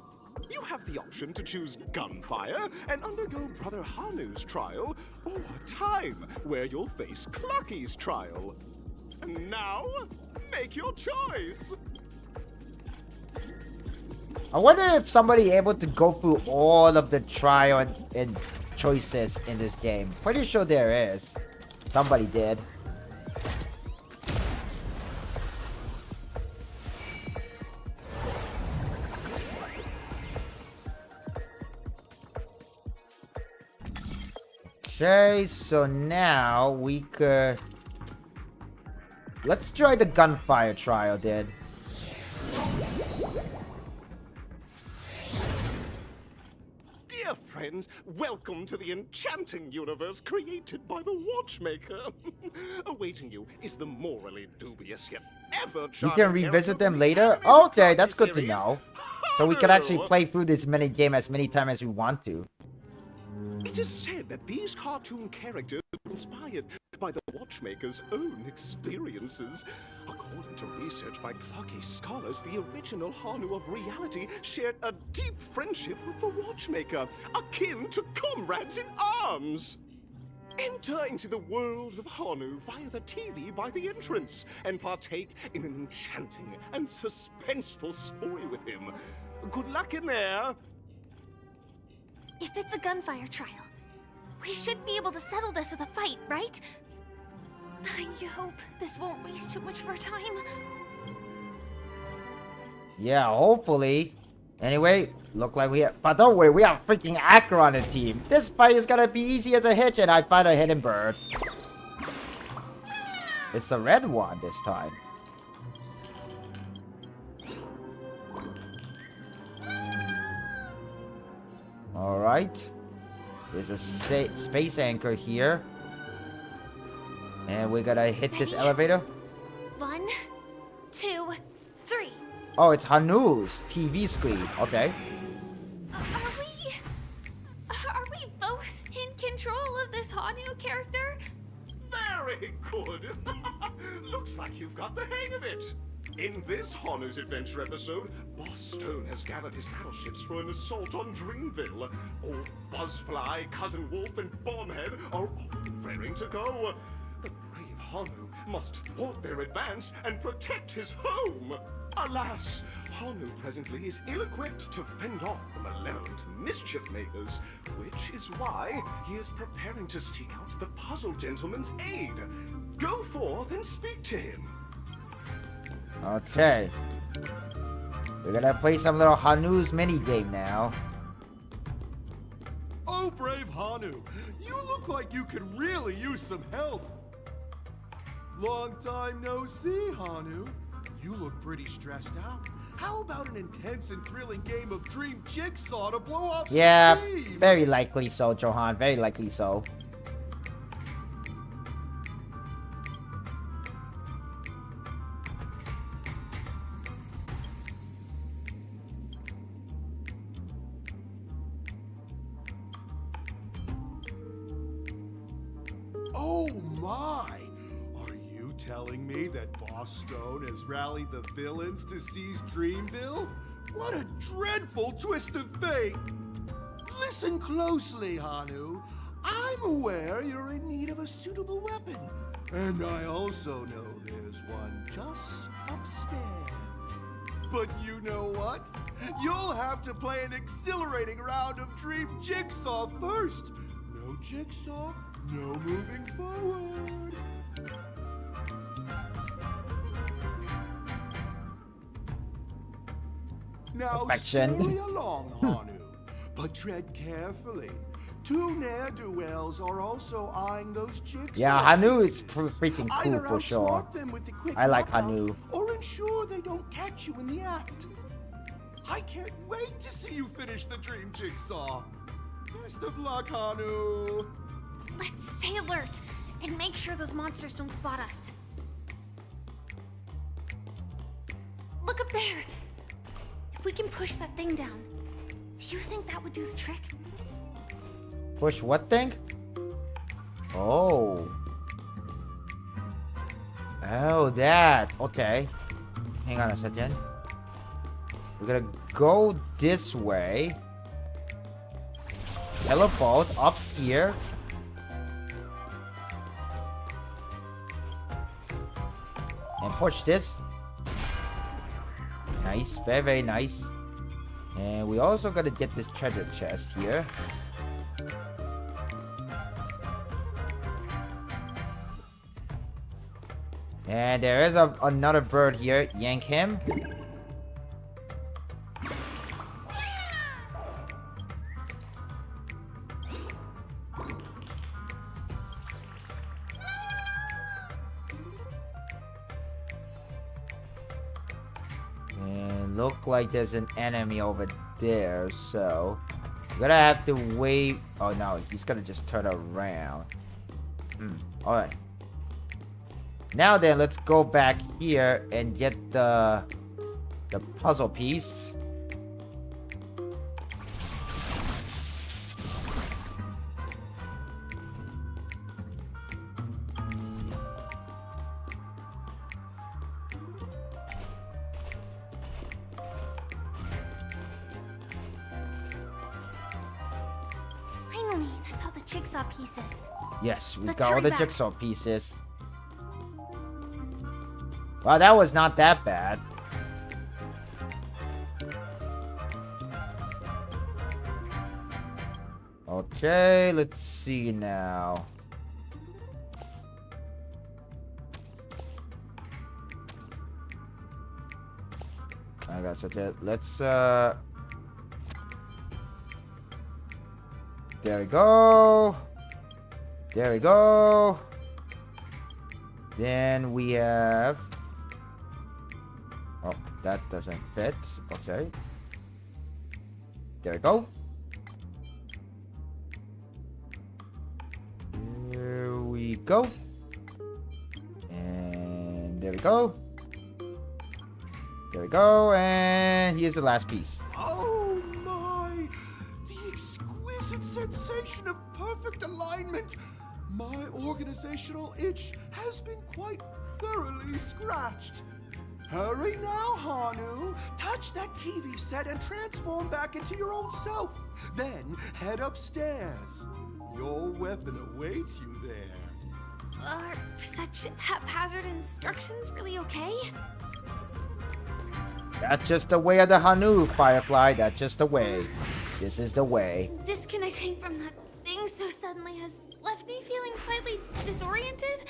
You have the option to choose gunfire and undergo Brother Hanu's trial, or time, where you'll face Clucky's trial. And now, make your choice!
I wonder if somebody able to go through all of the trial and choices in this game. Pretty sure there is. Somebody did. Okay, so now we could... Let's try the gunfire trial, then.
Dear friends, welcome to the enchanting universe created by the Watchmaker. Awaiting you is the morally dubious yet ever
We
charming
can revisit
character
them
from the
later?
animated
Okay,
comedy
that's good to
series,
know. So we could actually
Hanu.
play through this mini game as many times as we want to.
It is said that these cartoon characters were inspired by the Watchmaker's own experiences. According to research by Clucky scholars, the original Hanu of reality shared a deep friendship with the Watchmaker, akin to comrades in arms. Enter into the world of Hanu via the TV by the entrance and partake in an enchanting and suspenseful story with him. Good luck in there.
If it's a gunfire trial, we should be able to settle this with a fight, right? I hope this won't waste too much of our time.
Yeah, hopefully. Anyway, look like we have... But don't worry, we have freaking Acro on the team. This fight is gonna be easy as a hitch, and I find a hidden bird. It's the red one this time. Alright. There's a space anchor here. And we gotta hit this elevator.
1, 2, 3.
Oh, it's Hanu's TV screen. Okay.
Are we both in control of this Hanu character?
Very good. Looks like you've got the hang of it. In this Hanu's Adventure episode, Boss Stone has gathered his battleships for an assault on Dreamville. Old Buzzfly, Cousin Wolf, and Bombhead are all raring to go. The brave Hanu must thwart their advance and protect his home. Alas, Hanu presently is ill-equipped to fend off the malevolent mischief makers, which is why he is preparing to seek out the Puzzle Gentleman's aid. Go forth and speak to him.
Okay. We're gonna play some little Hanu's mini game now.
Oh, brave Hanu, you look like you could really use some help. Long time no see, Hanu. You look pretty stressed out. How about an intense and thrilling game of Dream Jigsaw to blow off some
Yeah,
steam?
very likely so, Johan. Very likely so.
Oh my! Are you telling me that Boss Stone has rallied the villains to seize Dreamville? What a dreadful twist of fate! Listen closely, Hanu. I'm aware you're in need of a suitable weapon. And I also know there's one just upstairs. But you know what? You'll have to play an exhilarating round of Dream Jigsaw first. No Jigsaw, no moving forward. Now
Perfection.
scurry along, Hanu, but tread carefully. Two ne'er-do-wells are also eyeing those jigsaw
Yeah, Hanu is
pieces.
freaking cool
Either
for sure.
outsmart them with the quick
I like
knockout,
Hanu.
or ensure they don't catch you in the act. I can't wait to see you finish the dream jigsaw. Best of luck, Hanu.
Let's stay alert and make sure those monsters don't spot us. Look up there. If we can push that thing down, do you think that would do the trick?
Push what thing? Oh. Oh, that. Okay. Hang on a second. We're gonna go this way. Teleport up here. And push this. Nice. Very, very nice. And we also gotta get this treasure chest here. And there is another bird here. Yank him. And look like there's an enemy over there, so we're gonna have to wait. Oh no, he's gonna just turn around. Alright. Now then, let's go back here and get the puzzle piece.
Finally, that's all the jigsaw pieces.
Yes, we've
Let's
got all
hurry
the
back.
jigsaw pieces. Wow, that was not that bad. Okay, let's see now. I got such a let's there we go. There we go. Then we have oh, that doesn't fit. Okay. There we go. go. And there we go. There we go. And here's the last piece.
Oh my! The exquisite sensation of perfect alignment! My organizational itch has been quite thoroughly scratched. Hurry now, Hanu! Touch that TV set and transform back into your old self. Then head upstairs. Your weapon awaits you there.
Are such haphazard instructions really okay?
That's just the way of the Hanu, Firefly. That's just the way. This is the way.
Disconnecting from that thing so suddenly has left me feeling slightly disoriented.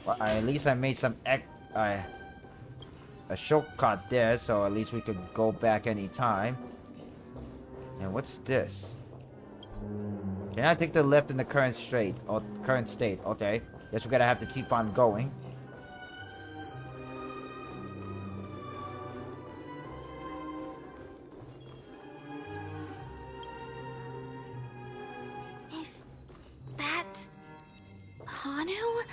Well, at least I made some a shortcut there, so at least we could go back anytime. And what's this? Can I take the left in the current state? Or current state? Okay. Guess we're gonna have to keep on going.
Is that Hanu?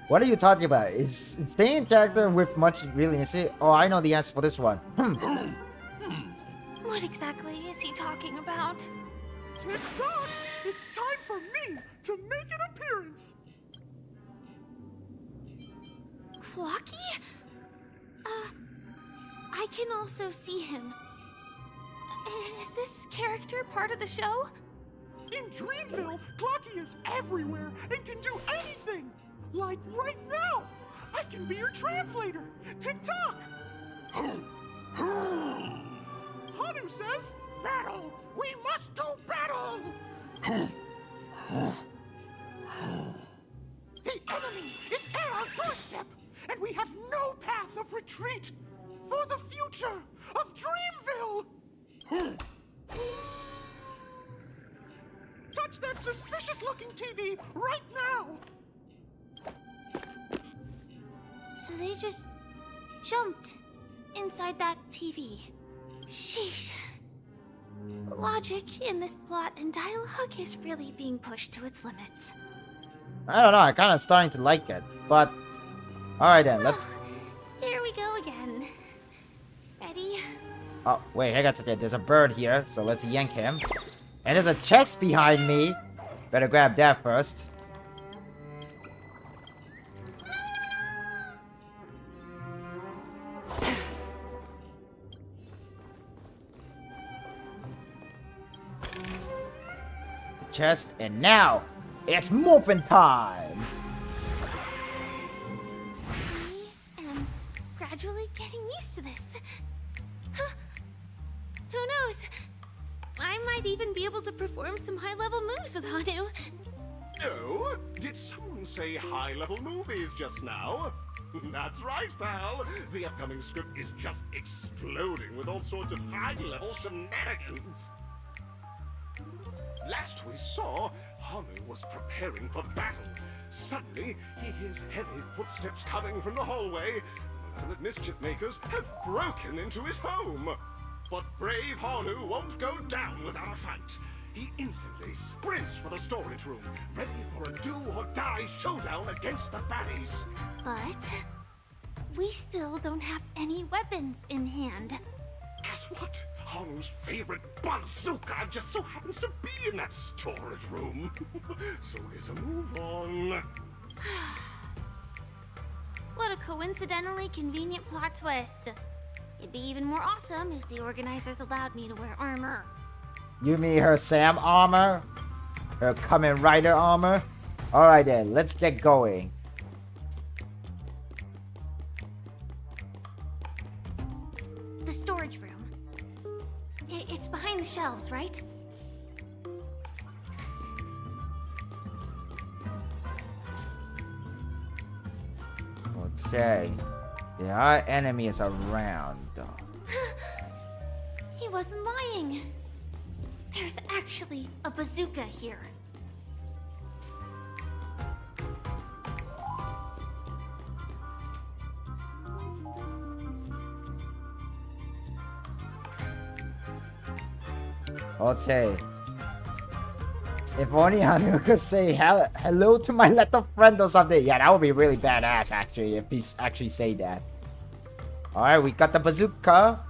What are you talking about? Is staying in character with much resiliency? Oh, I know the answer for this one.
What exactly is he talking about?
Tick-tock! It's time for me to make an appearance!
Clocky? I can also see him. Is this character part of the show?
In Dreamville, Clocky is everywhere and can do anything! Like right now! I can be your translator! Tick-tock! Hanu says, battle! We must do battle! The enemy is at our doorstep, and we have no path of retreat for the future of Dreamville! Touch that suspicious-looking TV right now!
So they just jumped inside that TV. Sheesh. Logic in this plot and dialogue is really being pushed to its limits.
I don't know. I'm kind of starting to like it, but all right then. Let's.
Here we go again. Ready?
Oh wait, hang on a second. There's a bird here, so let's yank him. And there's a chest behind me. Better grab that first. Chest, and now it's morphin' time.
I am gradually getting used to this. Huh. Who knows? I might even be able to perform some high-level moves with Hanu.
Oh, did someone say high-level movies just now? That's right, pal. The upcoming script is just exploding with all sorts of high-level shenanigans. Last we saw, Hanu was preparing for battle. Suddenly, he hears heavy footsteps coming from the hallway. The mischief makers have broken into his home. But brave Hanu won't go down without a fight. He instantly sprints for the storage room, ready for a do-or-die showdown against the baddies.
But we still don't have any weapons in hand.
Guess what? Hanu's favorite bazooka just so happens to be in that storage room. So get a move on.
What a coincidentally convenient plot twist. It'd be even more awesome if the organizers allowed me to wear armor.
You mean her Sam armor? Her Kamen Rider armor? Alright then, let's get going.
The storage room. It's behind the shelves, right?
Okay. There are enemies around though.
He wasn't lying. There's actually a bazooka here.
Okay. If only Hanu could say hello to my little friend or something. Yeah, that would be really badass, actually, if he's actually say that. Alright, we got the bazooka.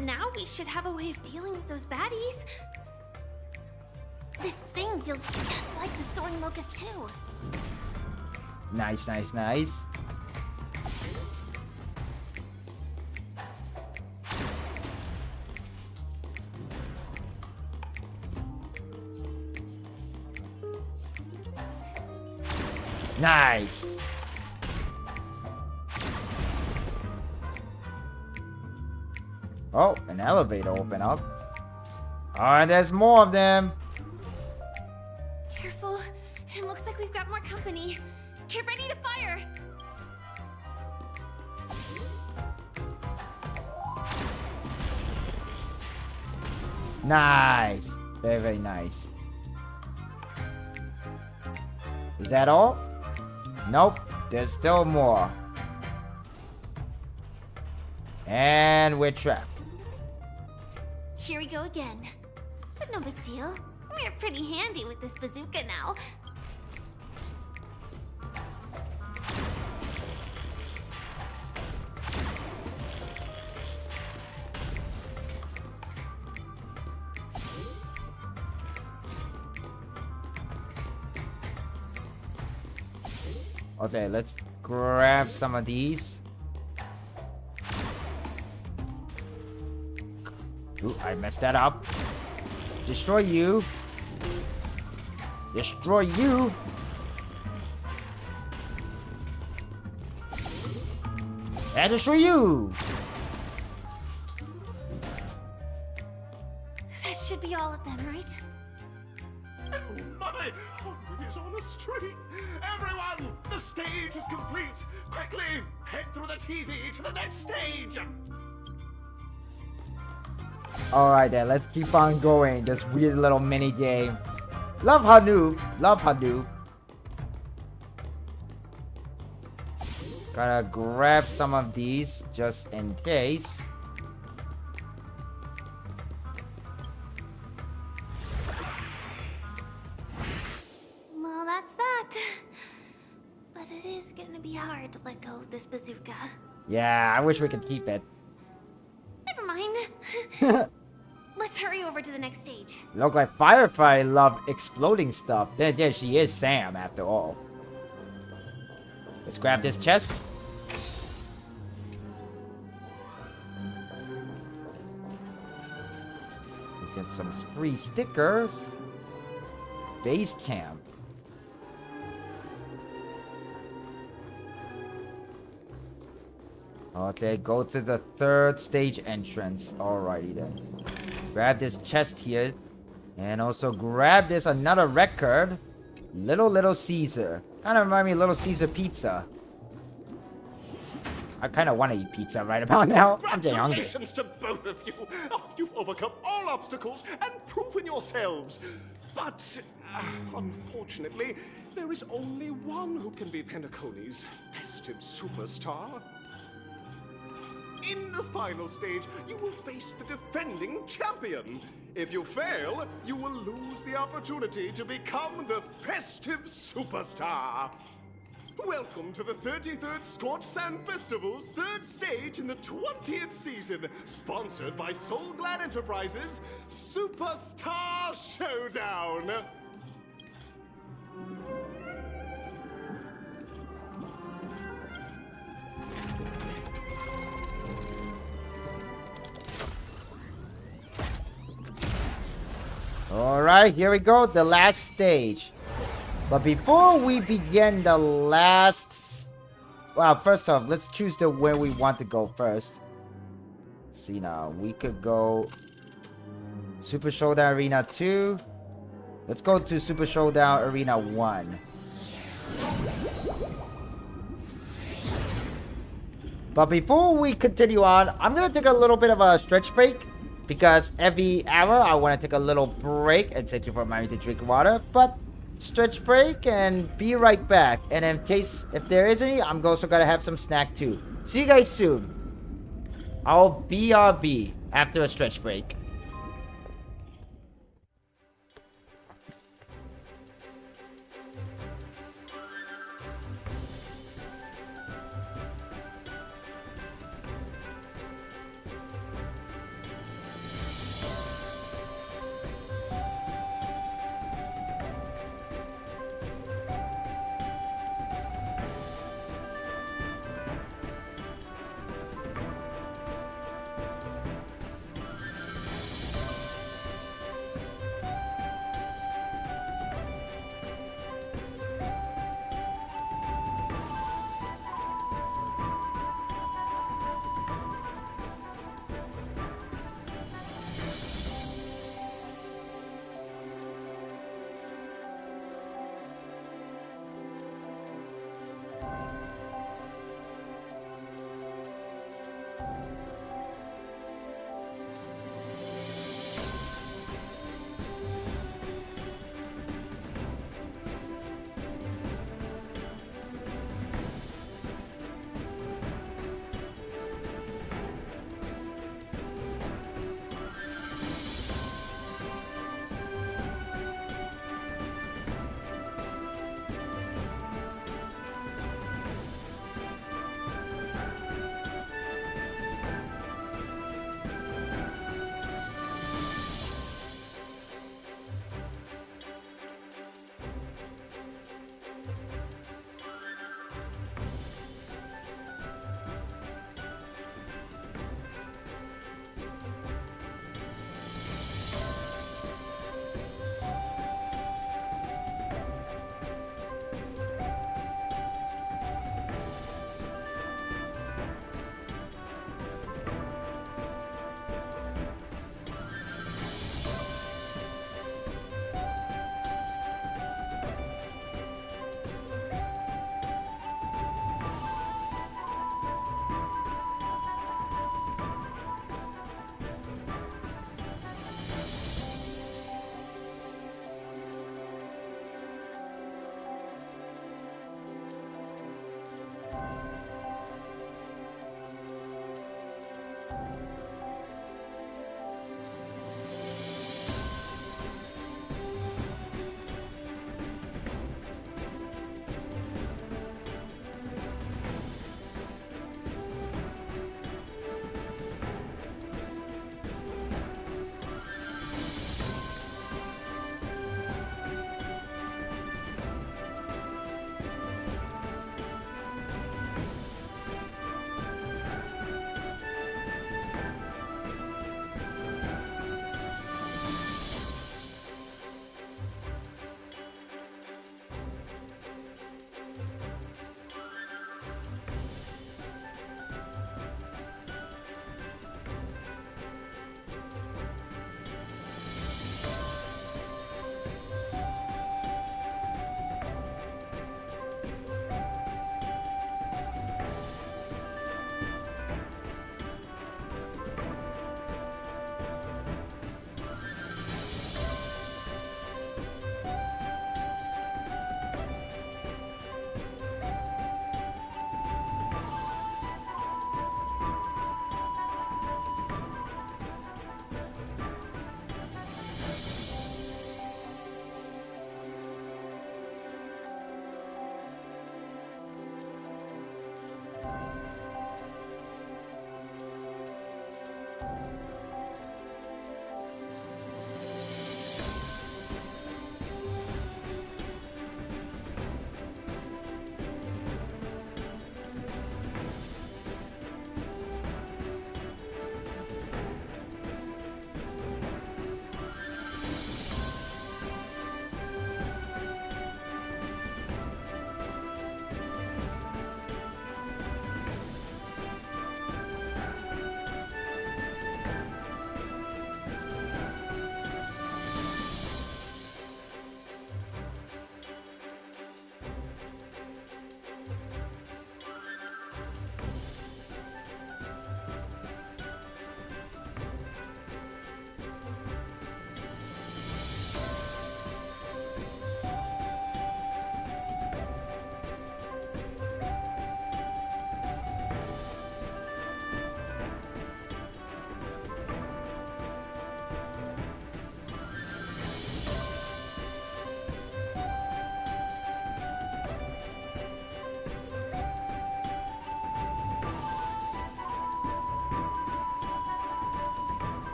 Now we should have a way of dealing with those baddies. This thing feels just like the soaring locust too.
Nice, nice, nice. Nice. Oh, an elevator open up. Oh, and there's more of them.
Careful. It looks like we've got more company. Get ready to fire.
Nice. Very, very nice. Is that all? Nope. There's still more. And we're trapped.
Here we go again. But no big deal. We're pretty handy with this bazooka now.
Okay, let's grab some of these. Ooh, I messed that up. Destroy you. Destroy you. And destroy you.
That should be all of them, right?
Oh my! Henry is on the street! Everyone! The stage is complete! Quickly! Head through the TV to the next stage!
Alright then, let's keep on going. This weird little mini game. Love Hanu. Love Hanu. Gotta grab some of these just in case.
Well, that's that. But it is gonna be hard to let go of this bazooka.
Yeah, I wish we could keep it.
Never mind. Let's hurry over to the next stage.
Look like Firefly love exploding stuff. There she is, Sam, after all. Let's grab this chest. We get some free stickers. Base camp. Okay, go to the third stage entrance. Alrighty then. Grab this chest here. And also grab this another record. Little Caesar. Kind of remind me of Little Caesar pizza. I kind of want to eat pizza right about now. I'm getting hungry.
Congratulations to both of you! Oh, you've overcome all obstacles and proven yourselves! But, unfortunately, there is only one who can be Penacony's festive superstar. In the final stage, you will face the defending champion. If you fail, you will lose the opportunity to become the festive superstar. Welcome to the 33rd Scorched Sand Festival's third stage in the 20th season, sponsored by Soul Glad Enterprises, Superstar Showdown.
Alright, here we go. The last stage. But before we begin the last... Well, first off, let's choose where we want to go first. Let's see now. We could go... Super Showdown Arena 2. Let's go to Super Showdown Arena 1. But before we continue on, I'm going to take a little bit of a stretch break. Because every hour, I want to take a little break. And thank you for reminding me to drink water. But stretch break and be right back. And in case, if there is any, I'm also going to have some snack too. See you guys soon. I'll BRB after a stretch break.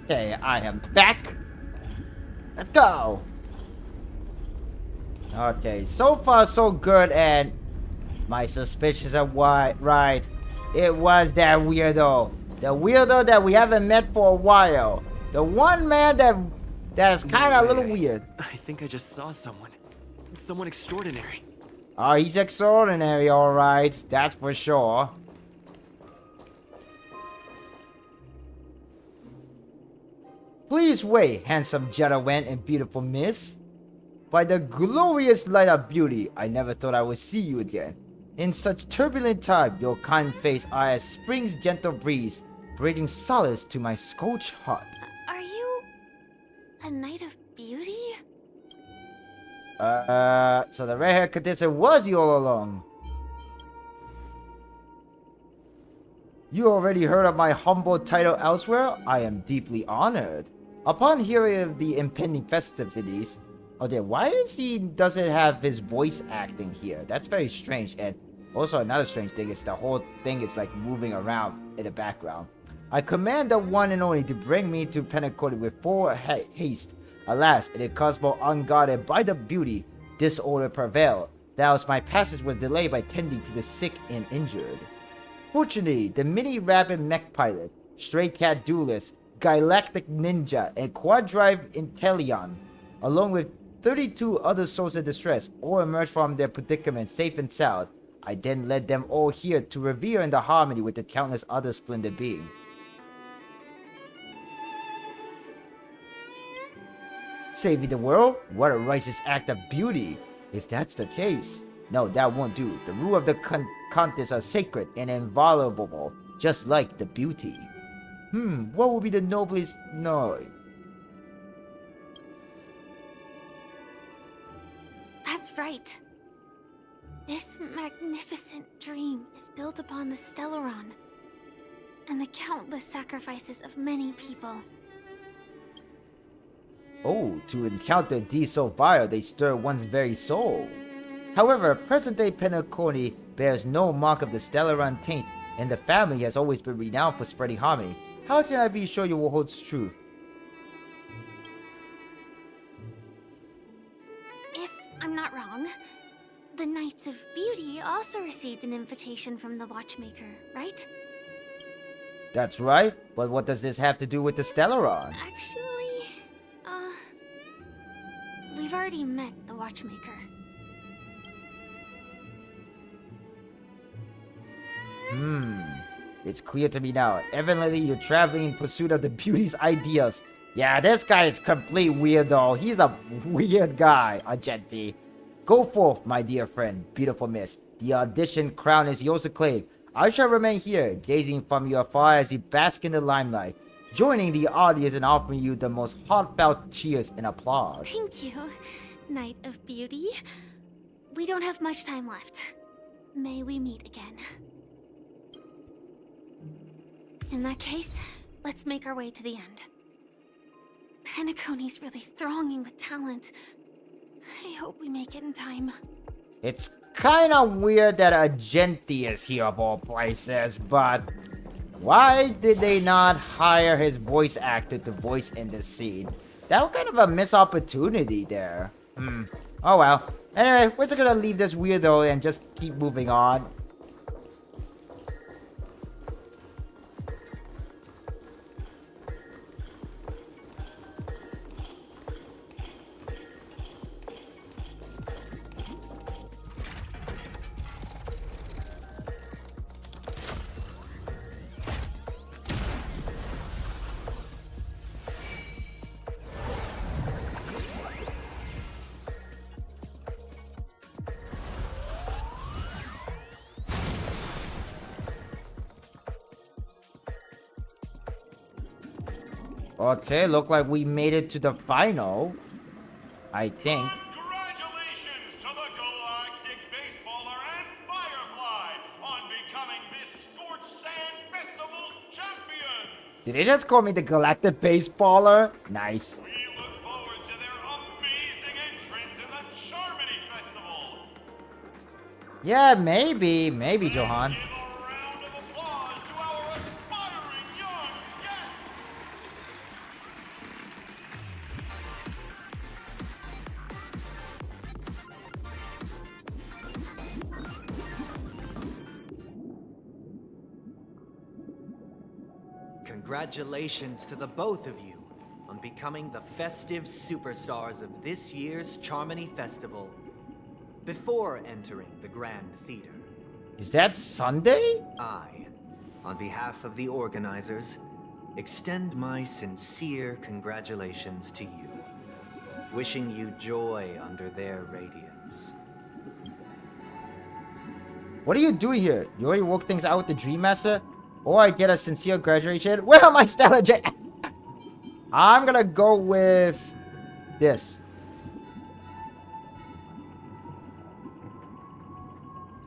Okay, I am back. Let's go. Okay, so far so good, and my suspicions are right. It was that weirdo. The weirdo that we haven't met for a while. The one man that's kind of a little weird.
I think I just saw someone. Someone extraordinary.
Oh, he's extraordinary, alright. That's for sure. Please wait, handsome gentleman and beautiful miss. By the glorious light of beauty, I never thought I would see you again. In such turbulent time, your kind face are as spring's gentle breeze, bringing solace to my scorched heart.
Are you a knight of beauty?
So the red-haired contestant was you all along. You already heard of my humble title elsewhere? I am deeply honored. Upon hearing of the impending festivities, okay, why doesn't have his voice acting here? That's very strange. And also another strange thing is the whole thing is like moving around in the background. I command the one and only to bring me to Penacony with full haste. Alas, in a cosmos unguarded by the beauty, disorder prevailed. Thus my passage was delayed by tending to the sick and injured. Fortunately, the mini-rapid mech pilot, stray cat duelist, galactic ninja, and quadrive intellion, along with 32 other souls in distress, all emerged from their predicament safe and sound. I then led them all here to revere in the harmony with the countless other splendid beings. Saving the world? What a righteous act of beauty! If that's the case. No, that won't do. The rule of the contest are sacred and inviolable, just like the beauty. What would be the noblest? No.
That's right. This magnificent dream is built upon the Stellaron and the countless sacrifices of many people.
Oh, to encounter these so vile, they stir one's very soul. However, present-day Penacony bears no mark of the Stellaron taint, and the family has always been renowned for spreading harmony. How can I be sure you will hold true?
If I'm not wrong, the Knights of Beauty also received an invitation from the Watchmaker, right?
That's right, but what does this have to do with the Stellaron?
Actually, we've already met the Watchmaker.
It's clear to me now. Evidently, you're traveling in pursuit of the beauty's ideas. Yeah, this guy is complete weirdo. He's a weird guy, Argenti. Go forth, my dear friend, beautiful miss. The audition crown is yours to claim. I shall remain here, gazing from you afar as you bask in the limelight, joining the audience and offering you the most heartfelt cheers and applause.
Thank you, Knight of Beauty. We don't have much time left. May we meet again. In that case, let's make our way to the end. Penacony's really thronging with talent. I hope we make it in time.
It's kind of weird that Argenti is here of all places, but why did they not hire his voice actor to voice in this scene? That was kind of a missed opportunity there. Oh well. Anyway, we're just gonna leave this weirdo and just keep moving on. Okay, look like we made it to the final. I think.
Congratulations to the Galactic Baseballer and Firefly on becoming this Scorched Sand Festival champion.
Did they just call me the Galactic Baseballer? Nice.
We look forward to their amazing entrance in the Charmony Festival.
Yeah, maybe, Johan.
Give a round of applause to our aspiring young guests.
congratulations to the both of you on becoming the festive superstars of this year's Charmony Festival. Before entering the Grand Theater,
Is that Sunday?
I, on behalf of the organizers, extend my sincere congratulations to you, wishing you joy under their radiance.
What are you doing here? You already worked things out with the Dream Master? Or I get a sincere graduation? Where are my Stellar J? I'm gonna go with this.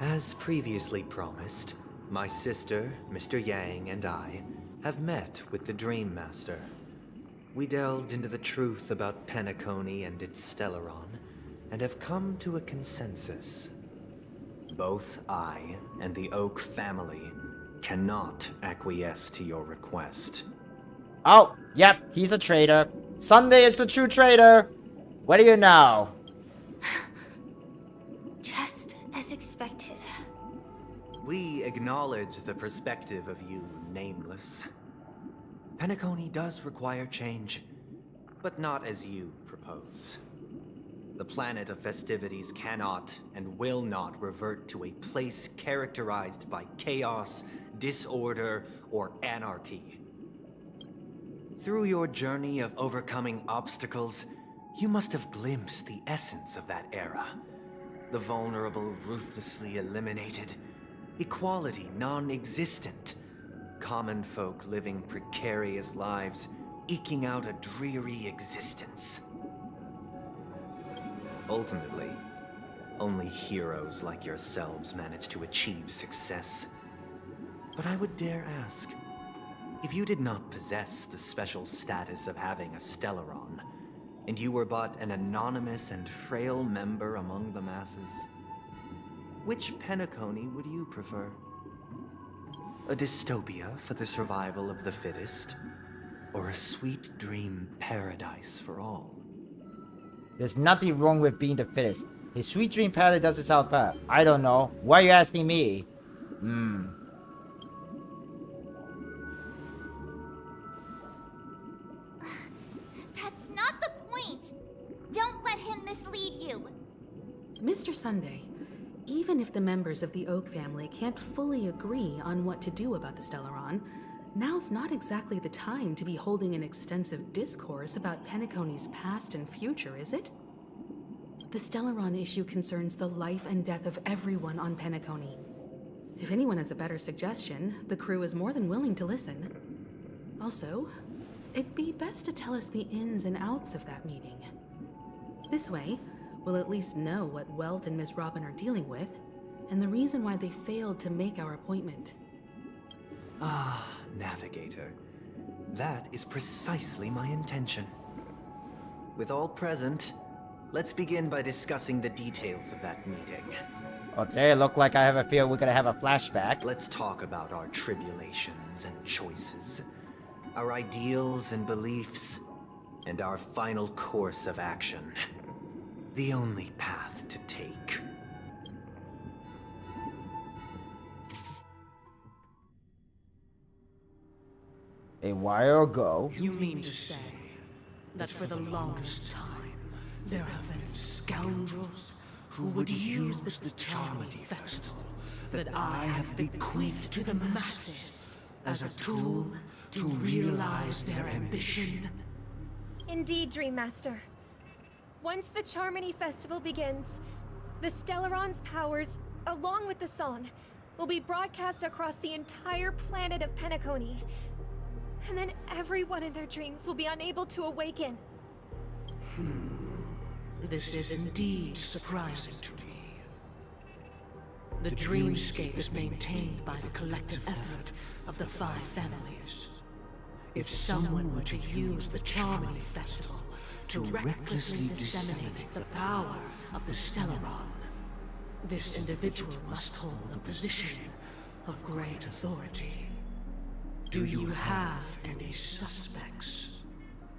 As previously promised, my sister, Mr. Yang, and I have met with the Dream Master. We delved into the truth about Penacony and its Stellaron, and have come to a consensus. Both I and the Oak family cannot acquiesce to your request.
Oh, yep, he's a traitor. Sunday is the true traitor. What do you know?
Just as expected.
We acknowledge the perspective of you, Nameless. Penacony does require change, but not as you propose. The planet of festivities cannot and will not revert to a place characterized by chaos, disorder, or anarchy. Through your journey of overcoming obstacles, you must have glimpsed the essence of that era. The vulnerable ruthlessly eliminated, equality non-existent, common folk living precarious lives, eking out a dreary existence. Ultimately, only heroes like yourselves manage to achieve success. But I would dare ask, if you did not possess the special status of having a Stellaron, and you were but an anonymous and frail member among the masses, which Penacony would you prefer? A dystopia for the survival of the fittest, or a sweet dream paradise for all?
There's nothing wrong with being the fittest. His sweet dream paradise doesn't sound bad. I don't know. Why are you asking me?
That's not the point. Don't let him mislead you.
Mr. Sunday, even if the members of the Oak family can't fully agree on what to do about the Stellaron, now's not exactly the time to be holding an extensive discourse about Penacony's past and future, is it? The Stellaron issue concerns the life and death of everyone on Penacony. If anyone has a better suggestion, the crew is more than willing to listen. Also, it'd be best to tell us the ins and outs of that meeting. This way, we'll at least know what Welt and Ms. Robin are dealing with, and the reason why they failed to make our appointment.
Ah, Navigator. That is precisely my intention. With all present, let's begin by discussing the details of that meeting.
Okay, look like I have a fear we're gonna have a flashback.
Let's talk about our tribulations and choices, our ideals and beliefs, and our final course of action. The only path to take.
A while ago.
You mean to say that for the longest time, there have been scoundrels who would use the Charmony Festival that I have bequeathed to the masses as a tool to realize their ambition?
Indeed, Dream Master. Once the Charmony Festival begins, the Stellaron's powers, along with the song, will be broadcast across the entire planet of Penacony. And then everyone in their dreams will be unable to awaken.
This is indeed surprising to me. The dreamscape is maintained by the collective effort of the 5 families. If someone were to use the Charmony Festival to recklessly disseminate the power of the Stellaron, this individual must hold a position of great authority. Do you have any suspects?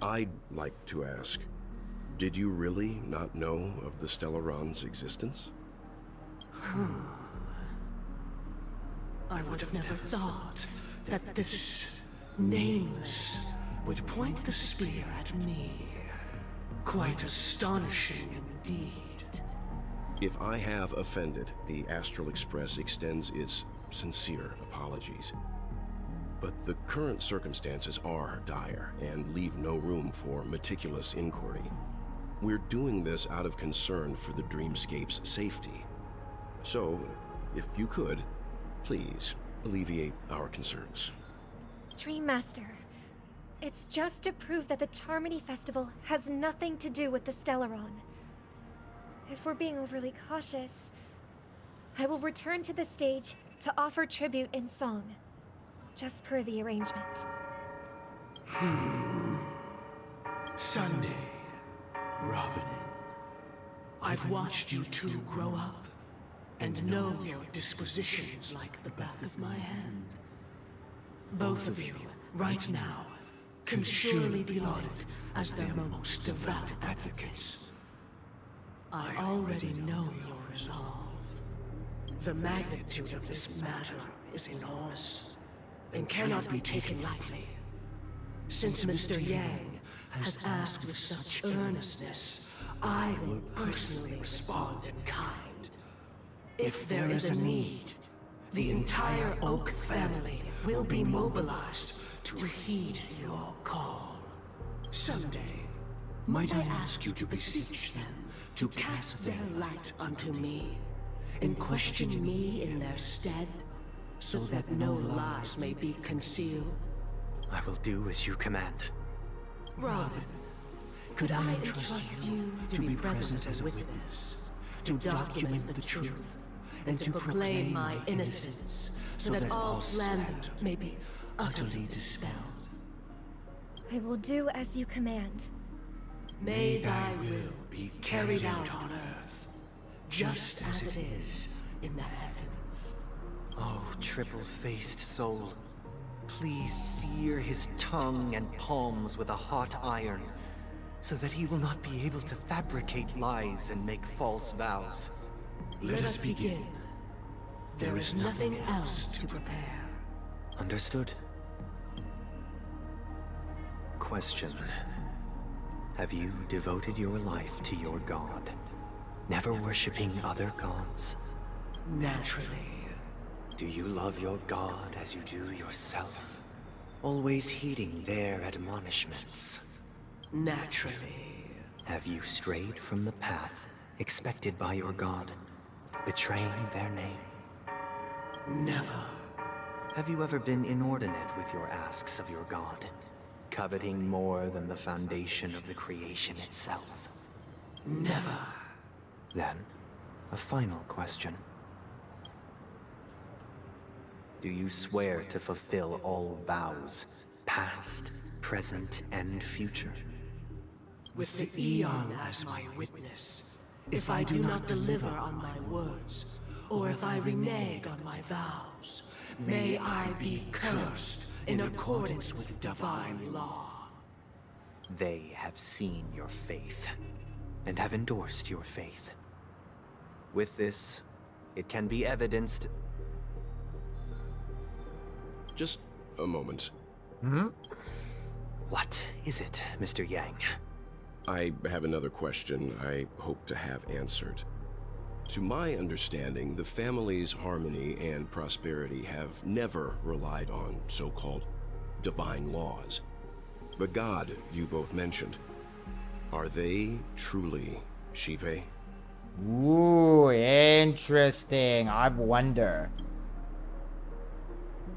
I'd like to ask, did you really not know of the Stellaron's existence?
I would have never thought that this Nameless would point the spear at me. Quite astonishing indeed.
If I have offended, the Astral Express extends its sincere apologies. But the current circumstances are dire and leave no room for meticulous inquiry. We're doing this out of concern for the Dreamscape's safety. So, if you could, please alleviate our concerns.
Dream Master, it's just to prove that the Charmony Festival has nothing to do with the Stellaron. If we're being overly cautious, I will return to the stage to offer tribute in song, just per the arrangement.
Sunday, Robin. I've watched you two grow up, and know your dispositions like the back of my hand. Both of you, right now, can surely be lauded as their most devout advocates. I already know your resolve. The magnitude of this matter is enormous, and cannot be taken lightly. Since Mr. Yang has asked with such earnestness, I will personally respond in kind. If there is a need, the entire Oak family will be mobilized to heed your call. Someday, might I ask you to beseech them to cast their light unto me, and question me in their stead, so that no lies may be concealed?
I will do as you command.
Robin, could I entrust you to be present as a witness, to document the truth, and to proclaim my innocence, so that all slander may be utterly dispelled?
I will do as you command.
May thy will be carried out on earth, just as it is in the heavens.
Oh, triple-faced soul, please sear his tongue and palms with a hot iron, so that he will not be able to fabricate lies and make false vows.
Let us begin. There is nothing else to prepare.
Understood. Question. Have you devoted your life to your god, never worshipping other gods?
Naturally.
Do you love your god as you do yourself, always heeding their admonishments?
Naturally.
Have you strayed from the path expected by your god, betraying their name?
Never.
Have you ever been inordinate with your asks of your god, coveting more than the foundation of the creation itself?
Never.
Then, a final question. Do you swear to fulfill all vows, past, present, and future?
With the Eon as my witness, if I do not deliver on my words, or if I renege on my vows, may I be cursed in accordance with divine law.
They have seen your faith, and have endorsed your faith. With this, it can be evidenced...
Just a moment.
What is it, Mr. Yang?
I have another question I hope to have answered. To my understanding, the family's harmony and prosperity have never relied on so-called divine laws. The god you both mentioned, are they truly Shipe?
Ooh, interesting. I wonder.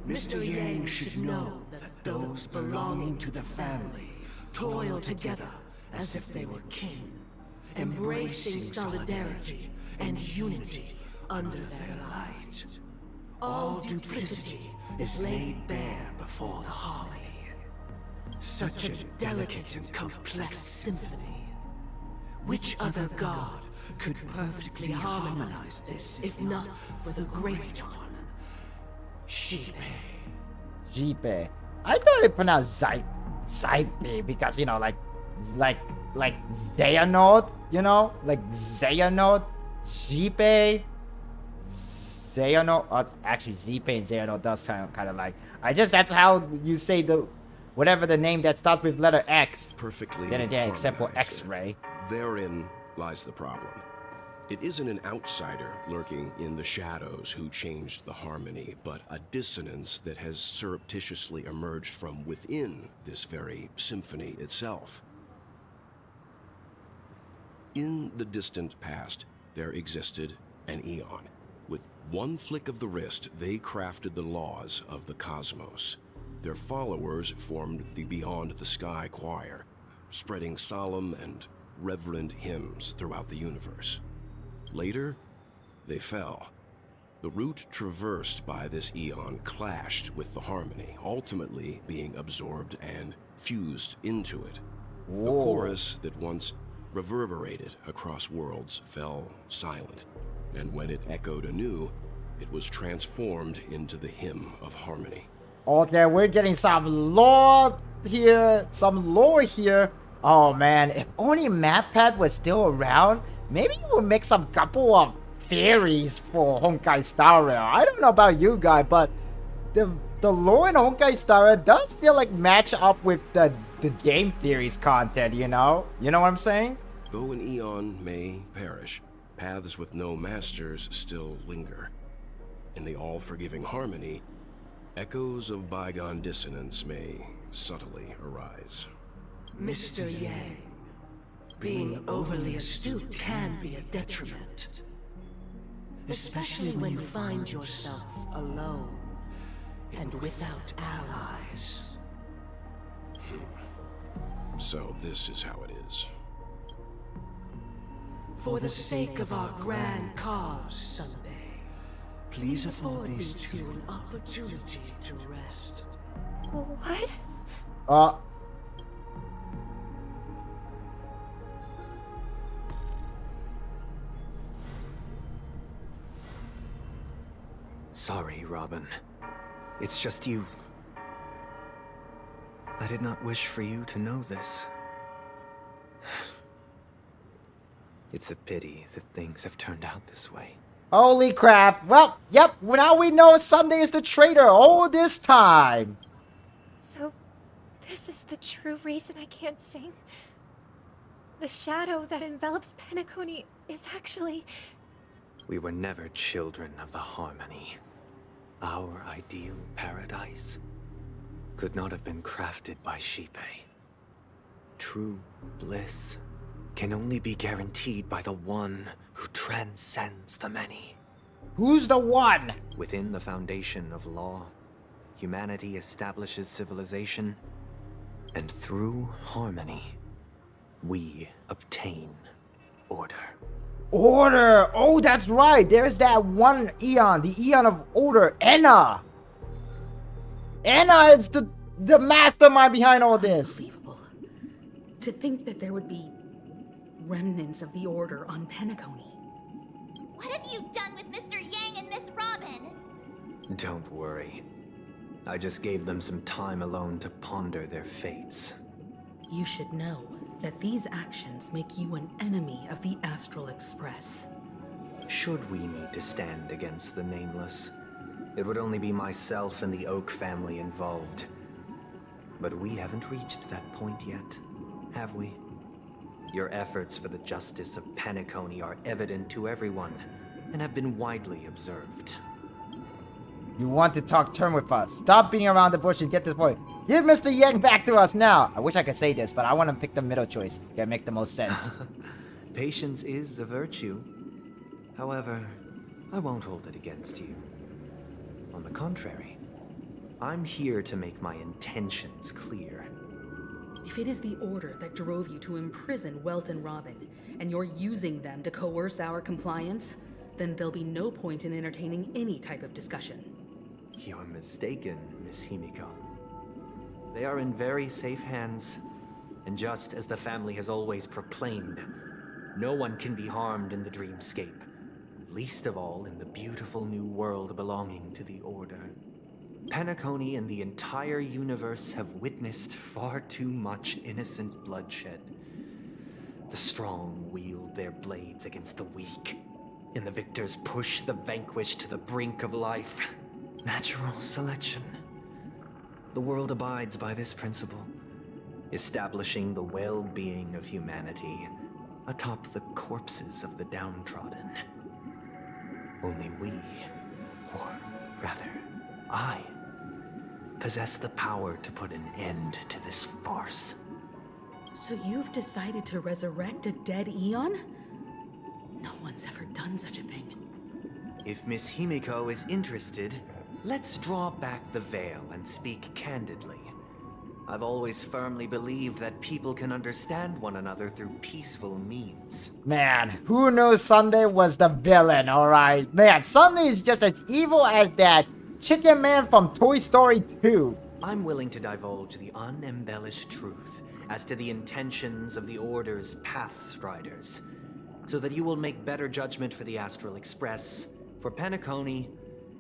Mr. Yang should know that those belonging to the family toil together as if they were kin, embracing solidarity and unity under their light. All duplicity is laid bare before the harmony. Such a delicate and complex symphony. Which other god could perfectly harmonize this, if not for the great one? Shipe.
Jipe. I thought it pronounced Zipe because, you know, like Xehanort, you know? Like Xehanort, Jipe, Xehanort. Actually, Z-Pain Xehanort does sound kind of like. I guess that's how you say the whatever the name that starts with letter X.
Perfectly.
Then again, except for
harmonized.
X-ray.
Therein lies the problem. It isn't an outsider lurking in the shadows who changed the harmony, but a dissonance that has surreptitiously emerged from within this very symphony itself. In the distant past, there existed an eon. With one flick of the wrist, they crafted the laws of the cosmos. Their followers formed the Beyond the Sky Choir, spreading solemn and reverent hymns throughout the universe. Later, they fell. The route traversed by this eon clashed with the harmony, ultimately being absorbed and fused into it.
Whoa.
The chorus that once reverberated across worlds fell silent, and when it echoed anew, it was transformed into the hymn of harmony.
Okay, we're getting some lore here. Oh man, if only MatPat was still around, maybe you would make some couple of theories for Honkai Star Rail. I don't know about you guys, but the lore in Honkai Star Rail does feel like match up with the game theories content, you know? You know what I'm saying?
Though an eon may perish, paths with no masters still linger. In the all-forgiving harmony, echoes of bygone dissonance may subtly arise.
Mr. Yang, being overly astute can be a detriment. Especially when you find yourself alone and without allies.
So this is how it is.
For the sake of our grand cause someday, please afford these two an opportunity to rest.
What?
Sorry, Robin. It's just you. I did not wish for you to know this. It's a pity that things have turned out this way.
Holy crap. Well, yep, now we know Sunday is the traitor all this time.
So, this is the true reason I can't sing? The shadow that envelops Penacony is actually...
We were never children of the harmony. Our ideal paradise could not have been crafted by Xipe. True bliss can only be guaranteed by the one who transcends the many.
Who's the one?
Within the foundation of law, humanity establishes civilization, and through harmony, we obtain order.
Order! Oh, that's right. There's that one Eon, the Eon of Order, Enna. Enna is the mastermind behind all this.
Unbelievable. To think that there would be remnants of the Order on Penacony.
What have you done with Mr. Yang and Miss Robin?
Don't worry. I just gave them some time alone to ponder their fates.
You should know that these actions make you an enemy of the Astral Express.
Should we need to stand against the Nameless, it would only be myself and the Oak family involved. But we haven't reached that point yet, have we? Your efforts for the justice of Penacony are evident to everyone, and have been widely observed.
You want to talk turn with us. Stop beating around the bush and get this boy. Give Mr. Yang back to us now. I wish I could say this, but I want to pick the middle choice. That make the most sense.
Patience is a virtue. However, I won't hold it against you. On the contrary, I'm here to make my intentions clear.
If it is the Order that drove you to imprison Welt and Robin, and you're using them to coerce our compliance, then there'll be no point in entertaining any type of discussion.
You're mistaken, Miss Himiko. They are in very safe hands, and just as the family has always proclaimed, no one can be harmed in the dreamscape, least of all in the beautiful new world belonging to the Order. Penacony and the entire universe have witnessed far too much innocent bloodshed. The strong wield their blades against the weak, and the victors push the vanquished to the brink of life. Natural selection. The world abides by this principle, establishing the well-being of humanity atop the corpses of the downtrodden. Only we, or rather, I, possess the power to put an end to this farce.
So you've decided to resurrect a dead Eon? No one's ever done such a thing.
If Miss Himiko is interested, let's draw back the veil and speak candidly. I've always firmly believed that people can understand one another through peaceful means.
Man, who knew Sunday was the villain, alright? Man, Sunday is just as evil as that chicken man from Toy Story 2.
I'm willing to divulge the unembellished truth as to the intentions of the Order's Pathstriders, so that you will make better judgment for the Astral Express, for Penacony,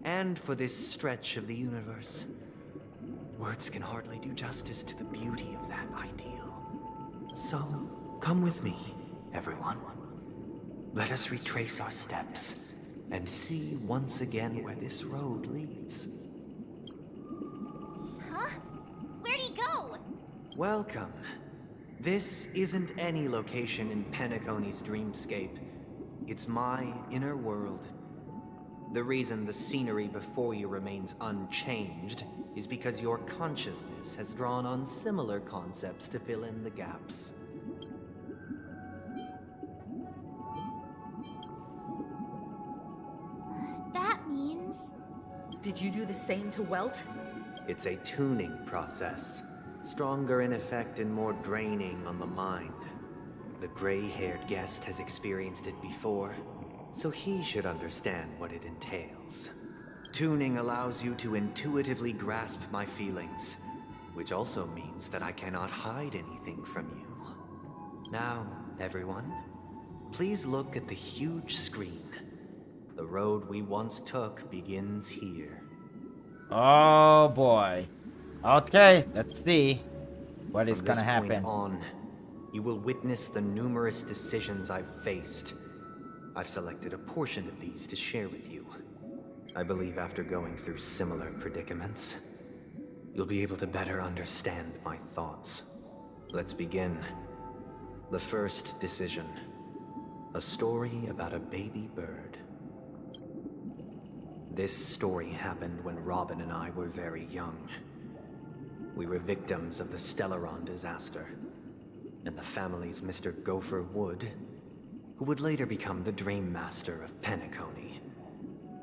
and for this stretch of the universe. Words can hardly do justice to the beauty of that ideal. So, come with me, everyone. Let us retrace our steps and see once again where this road leads.
Huh? Where'd he go?
Welcome. This isn't any location in Penacony's dreamscape. It's my inner world. The reason the scenery before you remains unchanged is because your consciousness has drawn on similar concepts to fill in the gaps.
That means...
Did you do the same to Welt?
It's a tuning process. Stronger in effect and more draining on the mind. The gray-haired guest has experienced it before, so he should understand what it entails. Tuning allows you to intuitively grasp my feelings, which also means that I cannot hide anything from you. Now, everyone, please look at the huge screen. The road we once took begins here.
Oh boy. Okay, let's see what is gonna happen.
From this point on, you will witness the numerous decisions I've faced. I've selected a portion of these to share with you. I believe after going through similar predicaments, you'll be able to better understand my thoughts. Let's begin. The first decision. A story about a baby bird. This story happened when Robin and I were very young. We were victims of the Stellaron disaster, and the family's Mr. Gopher Wood, who would later become the Dream Master of Penacony,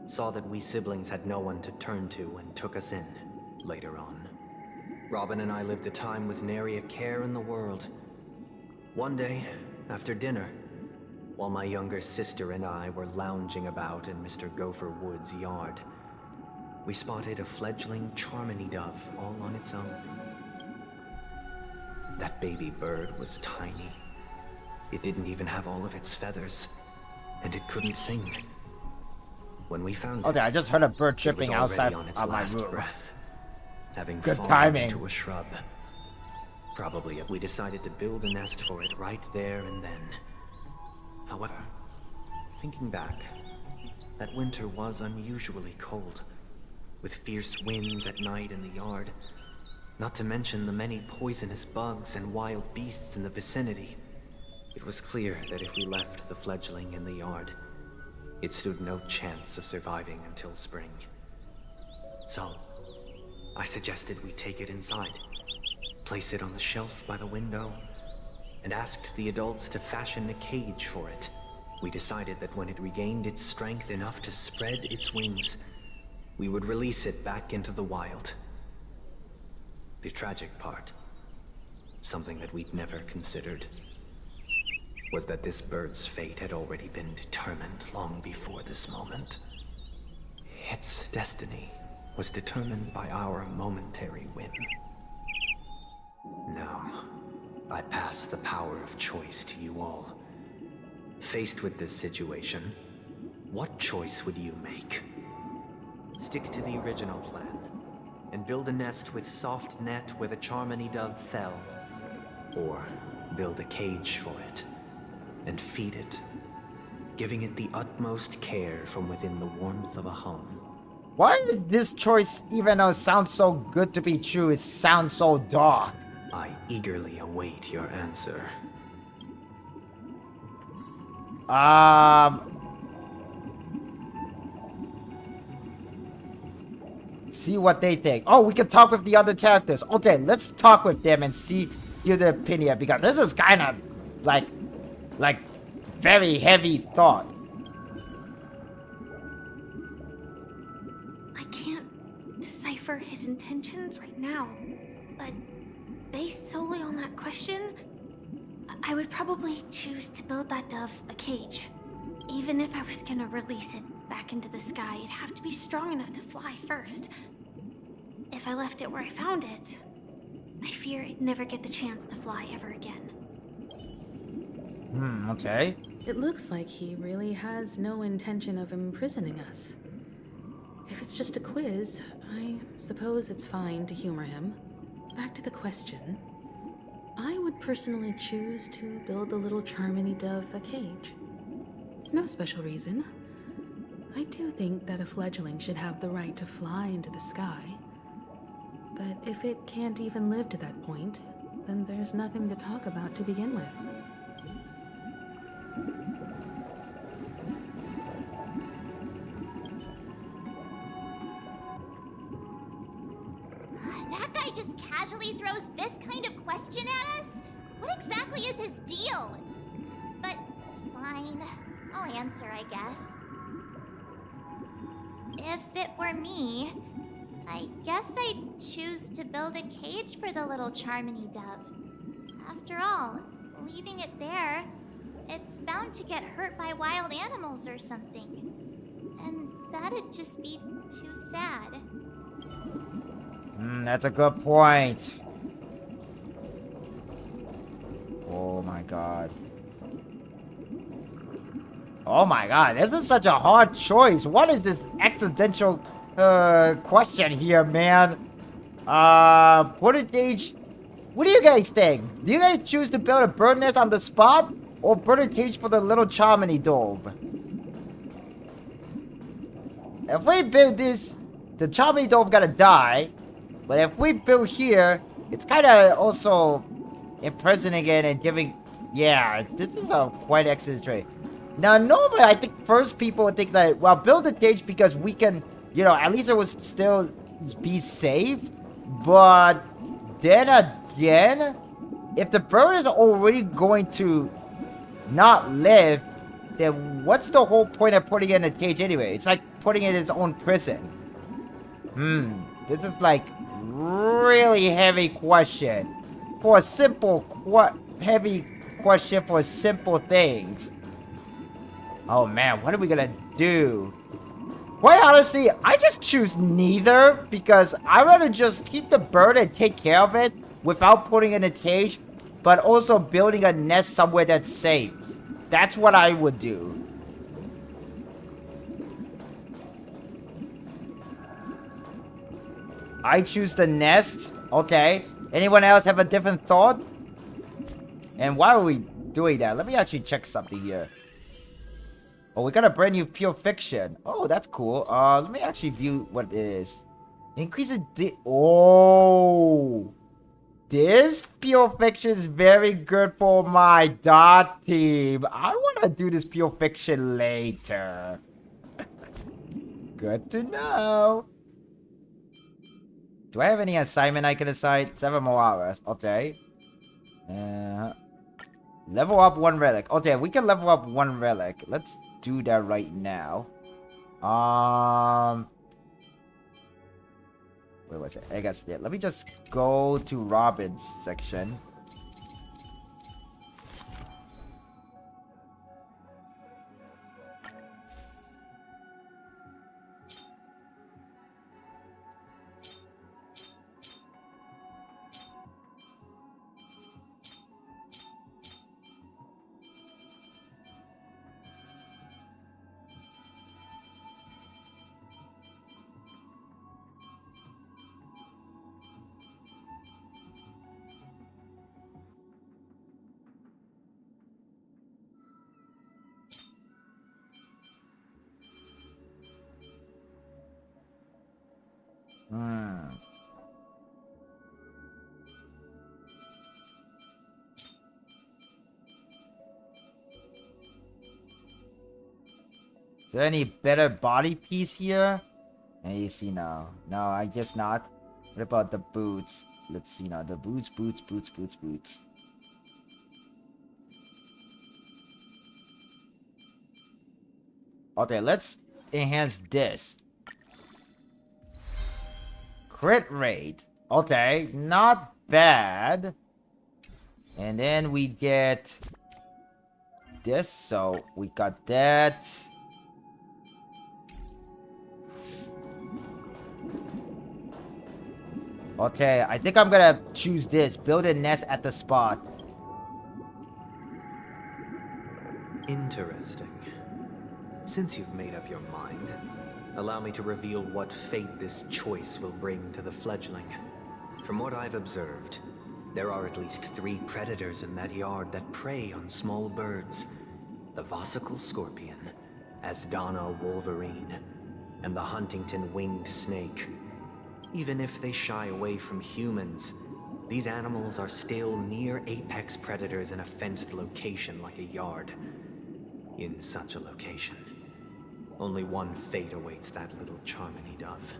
saw that we siblings had no one to turn to and took us in later on. Robin and I lived a time with nary a care in the world. One day, after dinner, while my younger sister and I were lounging about in Mr. Gopher Wood's yard, we spotted a fledgling Charmony dove all on its own. That baby bird was tiny. It didn't even have all of its feathers, and it couldn't sing. When we found
Okay,
it,
I just heard a bird
it was
chirping outside
already on its
of my
last
room.
breath, having
Good
fallen
timing.
into a shrub. Probably we decided to build a nest for it right there and then. However, thinking back, that winter was unusually cold, with fierce winds at night in the yard, not to mention the many poisonous bugs and wild beasts in the vicinity. It was clear that if we left the fledgling in the yard, it stood no chance of surviving until spring. So, I suggested we take it inside, place it on the shelf by the window, and asked the adults to fashion a cage for it. We decided that when it regained its strength enough to spread its wings, we would release it back into the wild. The tragic part, something that we'd never considered, was that this bird's fate had already been determined long before this moment. Its destiny was determined by our momentary whim. Now, I pass the power of choice to you all. Faced with this situation, what choice would you make? Stick to the original plan, and build a nest with soft net where the Charmony dove fell. Or build a cage for it, and feed it giving it the utmost care from within the warmth of a home.
Why does this choice, even though it sounds so good to be true, it sounds so dark?
I eagerly await your answer.
See what they think. Oh, we can talk with the other characters. Okay, let's talk with them and see their opinion, because this is kind of like very heavy thought.
I can't decipher his intentions right now, but based solely on that question, I would probably choose to build that dove a cage. Even if I was gonna release it back into the sky, it'd have to be strong enough to fly first. If I left it where I found it, I fear it'd never get the chance to fly ever again.
Okay.
It looks like he really has no intention of imprisoning us. If it's just a quiz, I suppose it's fine to humor him. Back to the question. I would personally choose to build the little Charmony dove a cage. No special reason. I do think that a fledgling should have the right to fly into the sky. But if it can't even live to that point, then there's nothing to talk about to begin with.
That guy just casually throws this kind of question at us? What exactly is his deal? But fine, I'll answer, I guess. If it were me, I guess I'd choose to build a cage for the little Charmony dove. After all, leaving it there, it's bound to get hurt by wild animals or something. And that'd just be too sad.
That's a good point. Oh my god. Oh my god, this is such a hard choice. What is this existential question here, man? Put a cage. What do you guys think? Do you guys choose to build a bird nest on the spot, or put a cage for the little Charmony dove? If we build this, the Charmony dove gotta die. But if we build here, it's kind of also imprisoning it and giving... Yeah, this is a quite existential. Now, normally, I think first people would think that, well, build a cage because we can, you know, at least it would still be safe. But then again, if the bird is already going to not live, then what's the whole point of putting it in a cage anyway? It's like putting it in its own prison. This is like really heavy question for a simple heavy question for simple things. Oh man, what are we gonna do? Quite honestly, I just choose neither, because I'd rather just keep the bird and take care of it without putting it in a cage, but also building a nest somewhere that's safe. That's what I would do. I choose the nest. Okay. Anyone else have a different thought? And why are we doing that? Let me actually check something here. Oh, we got a brand new pure fiction. Oh, that's cool. Let me actually view what it is. Increases the... Oh! This pure fiction is very good for my dot team. I want to do this pure fiction later. Good to know. Do I have any assignment I can assign? 7 more hours. Okay. Level up 1 relic. Okay, we can level up 1 relic. Let's do that right now. Where was it? I guess, yeah. Let me just go to Robin's section. Is there any better body piece here? And you see now. No, I guess not. What about the boots? Let's see now. The boots. Okay, let's enhance this. Crit rate. Okay, not bad. And then we get this, so we got that. Okay, I think I'm gonna choose this. Build a nest at the spot.
Interesting. Since you've made up your mind, allow me to reveal what fate this choice will bring to the fledgling. From what I've observed, there are at least 3 predators in that yard that prey on small birds. The Vosicle Scorpion, Asdana Wolverine, and the Huntington Winged Snake. Even if they shy away from humans, these animals are still near apex predators in a fenced location like a yard. In such a location, only one fate awaits that little Charmony dove.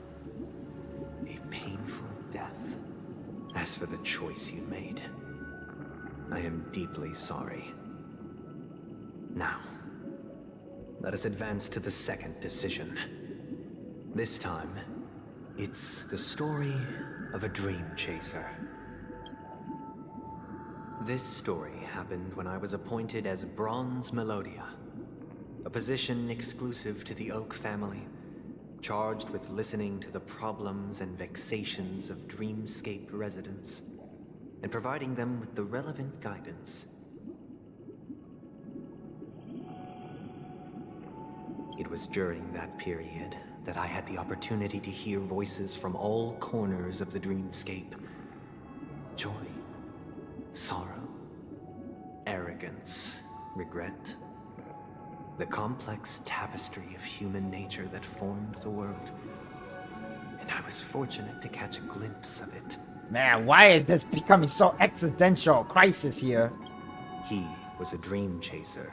A painful death. As for the choice you made, I am deeply sorry. Now, let us advance to the second decision. This time, it's the story of a dream chaser. This story happened when I was appointed as Bronze Melodia, a position exclusive to the Oak family, charged with listening to the problems and vexations of Dreamscape residents, and providing them with the relevant guidance. It was during that period that I had the opportunity to hear voices from all corners of the Dreamscape. Joy, sorrow, arrogance, regret. The complex tapestry of human nature that formed the world. And I was fortunate to catch a glimpse of it.
Man, why is this becoming so existential crisis here?
He was a dream chaser.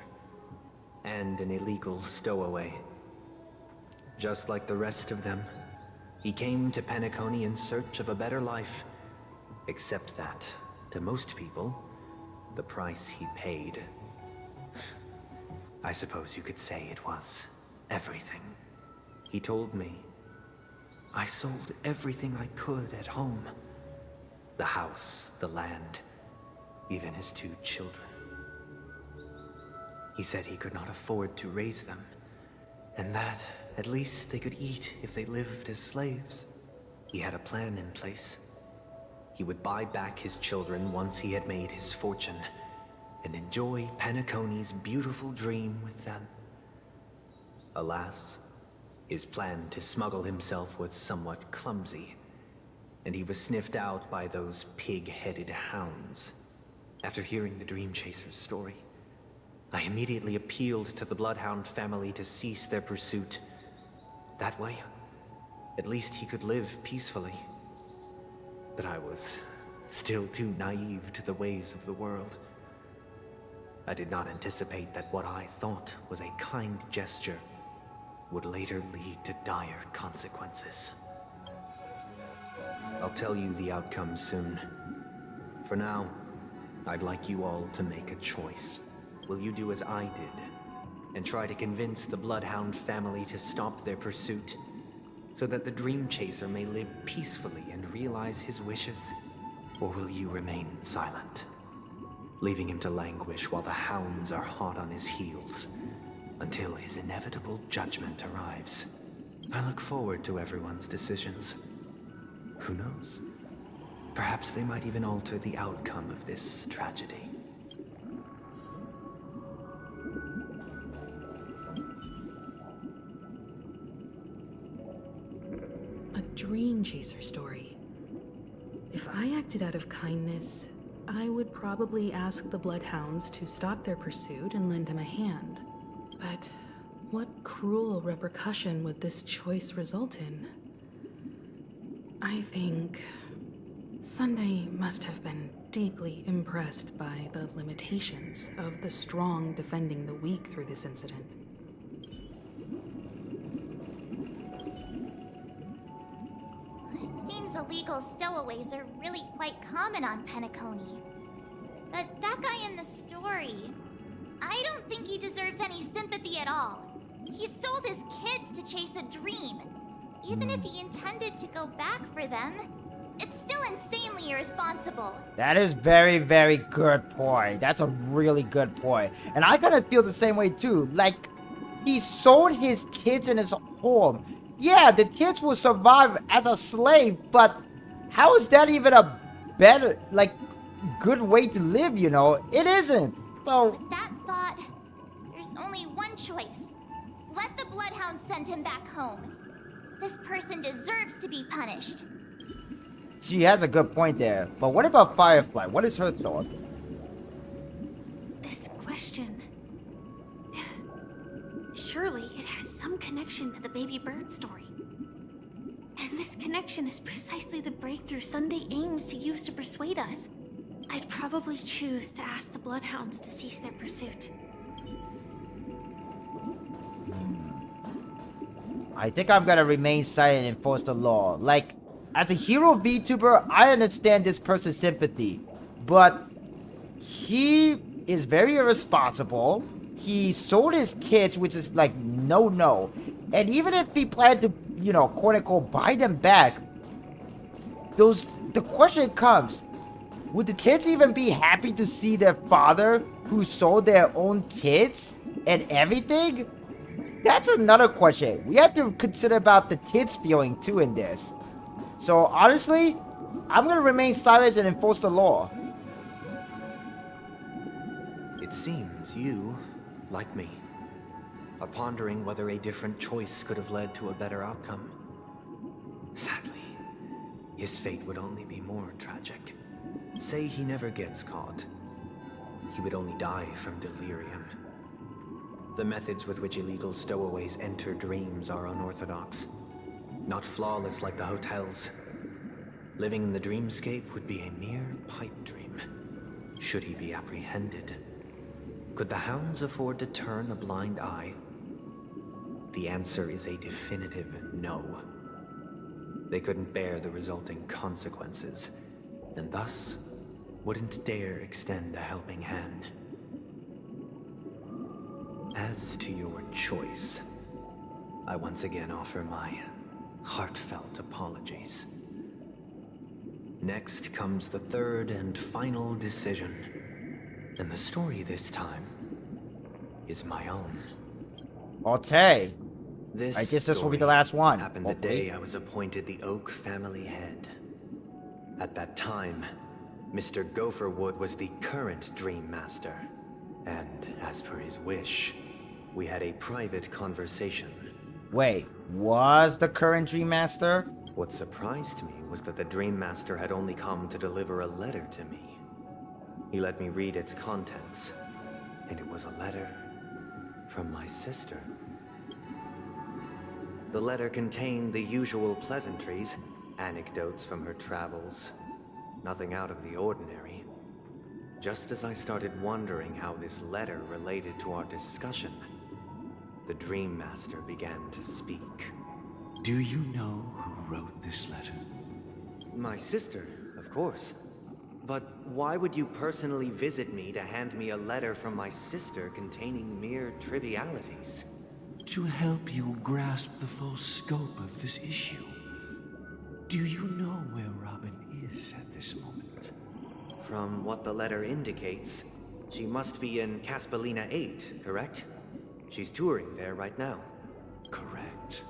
And an illegal stowaway. Just like the rest of them, he came to Penacony in search of a better life. Except that, to most people, the price he paid, I suppose you could say it was everything. He told me, I sold everything I could at home. The house, the land, even his 2 children. He said he could not afford to raise them, and that at least they could eat if they lived as slaves. He had a plan in place. He would buy back his children once he had made his fortune, and enjoy Penacony's beautiful dream with them. Alas, his plan to smuggle himself was somewhat clumsy, and he was sniffed out by those pig-headed hounds. After hearing the Dream Chaser's story, I immediately appealed to the Bloodhound family to cease their pursuit. That way, at least he could live peacefully. But I was still too naive to the ways of the world. I did not anticipate that what I thought was a kind gesture would later lead to dire consequences. I'll tell you the outcome soon. For now, I'd like you all to make a choice. Will you do as I did, and try to convince the Bloodhound family to stop their pursuit, so that the Dream Chaser may live peacefully and realize his wishes? Or will you remain silent, leaving him to languish while the hounds are hot on his heels, until his inevitable judgment arrives? I look forward to everyone's decisions. Who knows? Perhaps they might even alter the outcome of this tragedy.
A dream chaser story. If I acted out of kindness, I would probably ask the Bloodhounds to stop their pursuit and lend him a hand. But what cruel repercussion would this choice result in? I think Sunday must have been deeply impressed by the limitations of the strong defending the weak through this incident.
seems illegal stowaways are really quite common on Penacony. But that guy in the story, I don't think he deserves any sympathy at all. He sold his kids to chase a dream. Even if he intended to go back for them, it's still insanely irresponsible.
That is very, very good point. That's a really good point. And I kind of feel the same way too. Like, he sold his kids in his home. Yeah, the kids will survive as a slave, but how is that even a better, like, good way to live, you know? It isn't. So...
With that thought, there's only one choice. Let the Bloodhound send him back home. This person deserves to be punished.
She has a good point there. But what about Firefly? What is her thought?
This question... Surely it has some connection to the baby bird story. And this connection is precisely the breakthrough Sunday aims to use to persuade us. I'd probably choose to ask the Bloodhounds to cease their pursuit.
I think I'm gonna remain silent and enforce the law. Like, as a hero VTuber, I understand this person's sympathy. But he is very irresponsible. He sold his kids, which is like, no. And even if he planned to, you know, quote unquote, buy them back, the question comes, would the kids even be happy to see their father who sold their own kids and everything? That's another question. We have to consider about the kids' feeling too in this. So honestly, I'm gonna remain silent and enforce the law.
It seems you, like me, are pondering whether a different choice could have led to a better outcome. Sadly, his fate would only be more tragic. Say he never gets caught. He would only die from delirium. The methods with which illegal stowaways enter dreams are unorthodox. Not flawless like the hotels. Living in the dreamscape would be a mere pipe dream. Should he be apprehended? Could the hounds afford to turn a blind eye? The answer is a definitive no. They couldn't bear the resulting consequences, and thus wouldn't dare extend a helping hand. As to your choice, I once again offer my heartfelt apologies. Next comes the third and final decision, and the story this time is my own.
Okay.
This
I guess this will be the last one.
Happened the day I was appointed the Oak family head. At that time, Mr. Gopherwood was the current Dream Master, and as per his wish, we had a private conversation.
Wait, was the current Dream Master?
What surprised me was that the Dream Master had only come to deliver a letter to me. He let me read its contents, and it was a letter from my sister. The letter contained the usual pleasantries, anecdotes from her travels. Nothing out of the ordinary. Just as I started wondering how this letter related to our discussion, the Dream Master began to speak.
Do you know who wrote this letter?
My sister, of course. But why would you personally visit me to hand me a letter from my sister containing mere trivialities?
To help you grasp the full scope of this issue. Do you know where Robin is at this moment?
From what the letter indicates, she must be in Caspelina 8, correct? She's touring there right now.
Correct.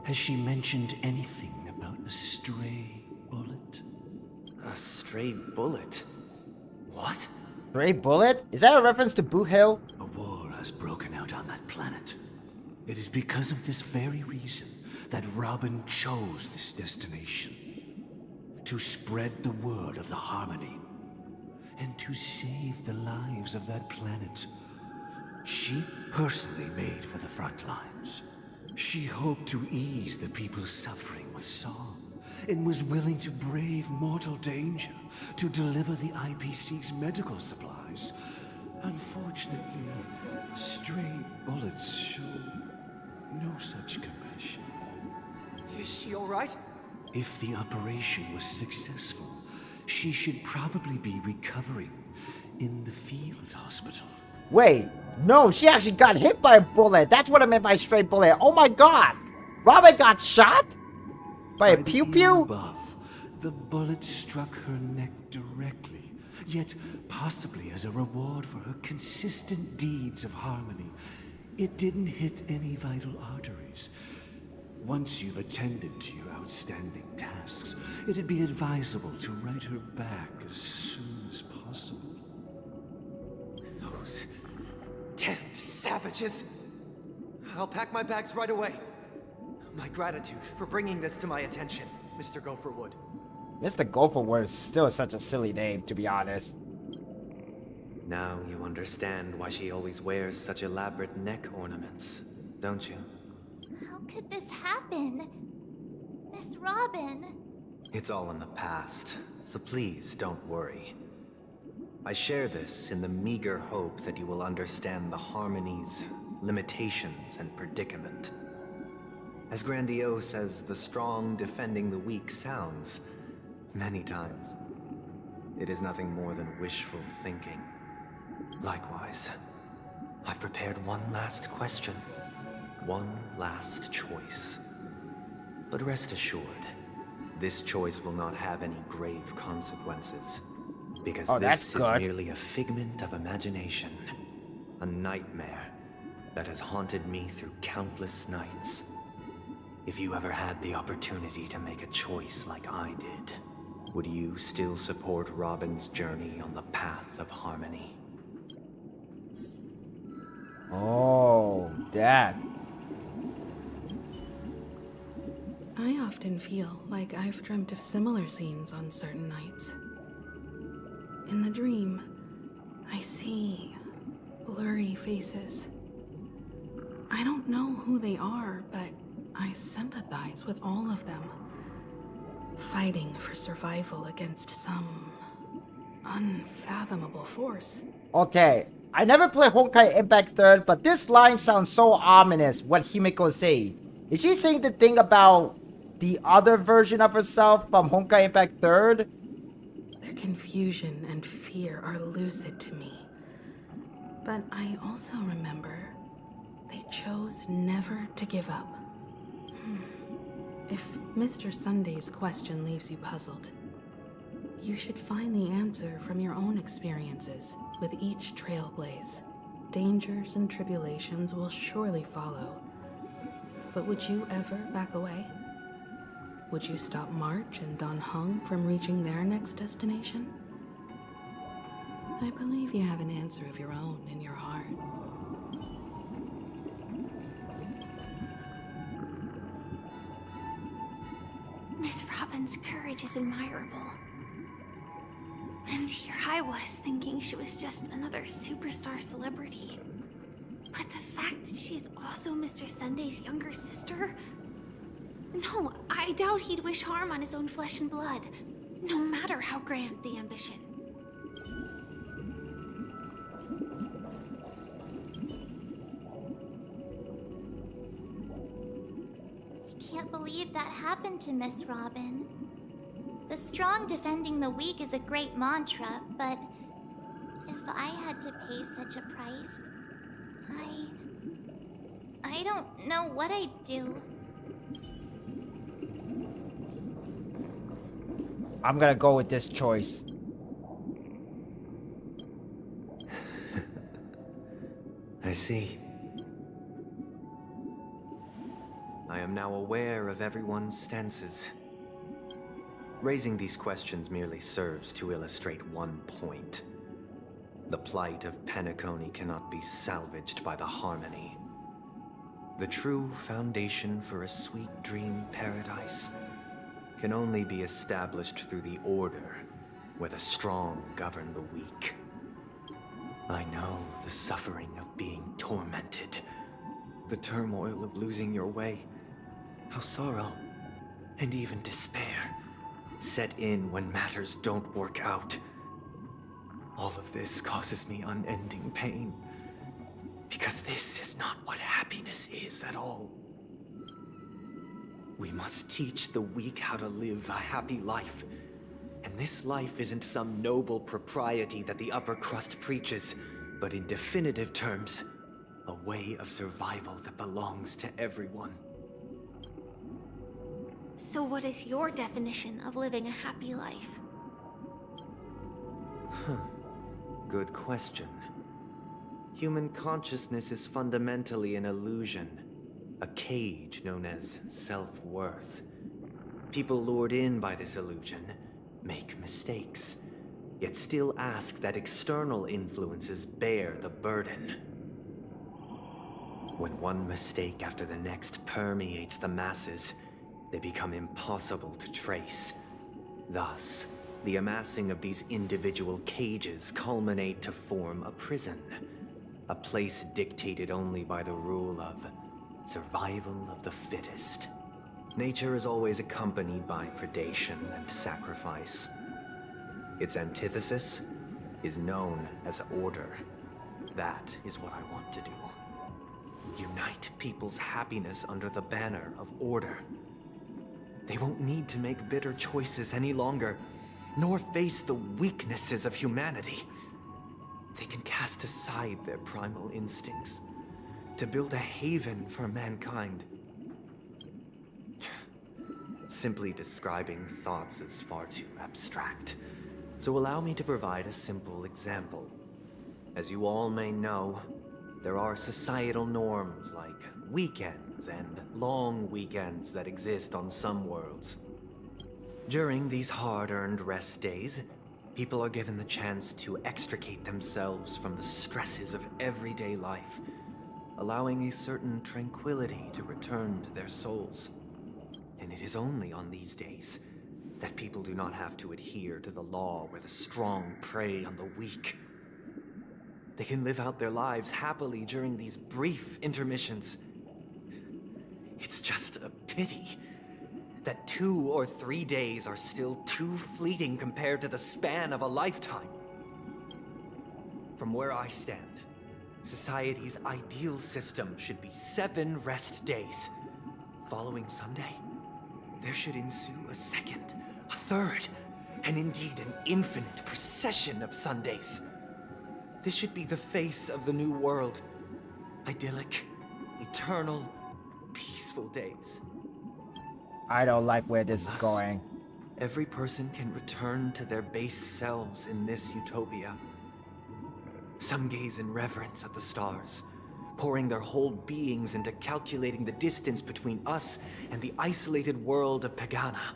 Has she mentioned anything about a stray bullet?
A stray bullet? What?
Stray bullet? Is that a reference to Boot Hill?
A war has broken out on that planet. It is because of this very reason that Robin chose this destination. To spread the word of the Harmony. And to save the lives of that planet. She personally made for the front lines. She hoped to ease the people's suffering with song, and was willing to brave mortal danger to deliver the IPC's medical supplies. Unfortunately, stray bullets show no such compassion.
Is she all right?
If the operation was successful, she should probably be recovering in the field hospital.
Wait, no, she actually got hit by a bullet. That's what I meant by straight bullet. Oh my god! Robin got shot? By a
the
pew-pew?
ear above, the bullet struck her neck directly, yet possibly as a reward for her consistent deeds of harmony. It didn't hit any vital arteries. Once you've attended to your outstanding tasks, it'd be advisable to write her back as soon as possible.
Those damned savages! I'll pack my bags right away. My gratitude for bringing this to my attention, Mr. Gopherwood.
Mr. Gopherwood is still such a silly name, to be honest.
Now you understand why she always wears such elaborate neck ornaments, don't you?
How could this happen? Miss Robin.
It's all in the past, so please don't worry. I share this in the meager hope that you will understand the harmony's limitations and predicament. As grandiose as the strong defending the weak sounds, many times, it is nothing more than wishful thinking. Likewise, I've prepared one last question, one last choice. But rest assured, this choice will not have any grave consequences, because this is merely a figment of imagination, a nightmare that has haunted me through countless nights. If you ever had the opportunity to make a choice like I did, would you still support Robin's journey on the path of harmony?
Oh, that.
I often feel like I've dreamt of similar scenes on certain nights. In the dream, I see blurry faces. I don't know who they are, but I sympathize with all of them, fighting for survival against some unfathomable force.
Okay, I never played Honkai Impact 3rd, but this line sounds so ominous, what Himiko say. Is she saying the thing about the other version of herself from Honkai Impact 3rd?
Their confusion and fear are lucid to me. But I also remember they chose never to give up. If Mr. Sunday's question leaves you puzzled, you should find the answer from your own experiences with each trailblaze. Dangers and tribulations will surely follow. But would you ever back away? Would you stop March and Don Hung from reaching their next destination? I believe you have an answer of your own in your heart.
Miss Robin's courage is admirable. And here I was thinking she was just another superstar celebrity. But the fact that she's also Mr. Sunday's younger sister? No, I doubt he'd wish harm on his own flesh and blood, no matter how grand the ambition.
I can't believe that happened to Miss Robin. The strong defending the weak is a great mantra, but if I had to pay such a price, I don't know what I'd do.
I'm gonna go with this choice.
I see. I am now aware of everyone's stances. Raising these questions merely serves to illustrate one point. The plight of Penacony cannot be salvaged by the harmony. The true foundation for a sweet dream paradise can only be established through the order where the strong govern the weak. I know the suffering of being tormented, the turmoil of losing your way, how sorrow and even despair set in when matters don't work out. All of this causes me unending pain, because this is not what happiness is at all. We must teach the weak how to live a happy life. And this life isn't some noble propriety that the upper crust preaches, but in definitive terms, a way of survival that belongs to everyone.
So what is your definition of living a happy life?
Good question. Human consciousness is fundamentally an illusion, a cage known as self-worth. People lured in by this illusion make mistakes, yet still ask that external influences bear the burden. When one mistake after the next permeates the masses, they become impossible to trace. Thus, the amassing of these individual cages culminate to form a prison, a place dictated only by the rule of survival of the fittest. Nature is always accompanied by predation and sacrifice. Its antithesis is known as order. That is what I want to do. Unite people's happiness under the banner of order. They won't need to make bitter choices any longer, nor face the weaknesses of humanity. They can cast aside their primal instincts to build a haven for mankind. Simply describing thoughts is far too abstract, so allow me to provide a simple example. As you all may know, there are societal norms like weekends and long weekends that exist on some worlds. During these hard-earned rest days, people are given the chance to extricate themselves from the stresses of everyday life, allowing a certain tranquility to return to their souls. And it is only on these days that people do not have to adhere to the law where the strong prey on the weak. They can live out their lives happily during these brief intermissions. It's just a pity that 2 or 3 days are still too fleeting compared to the span of a lifetime. From where I stand, society's ideal system should be 7 rest days. Following Sunday, there should ensue a second, a third, and indeed an infinite procession of Sundays. This should be the face of the new world. Idyllic, eternal, peaceful days.
I don't like where this is going.
Every person can return to their base selves in this utopia. Some gaze in reverence at the stars, pouring their whole beings into calculating the distance between us and the isolated world of Pagana.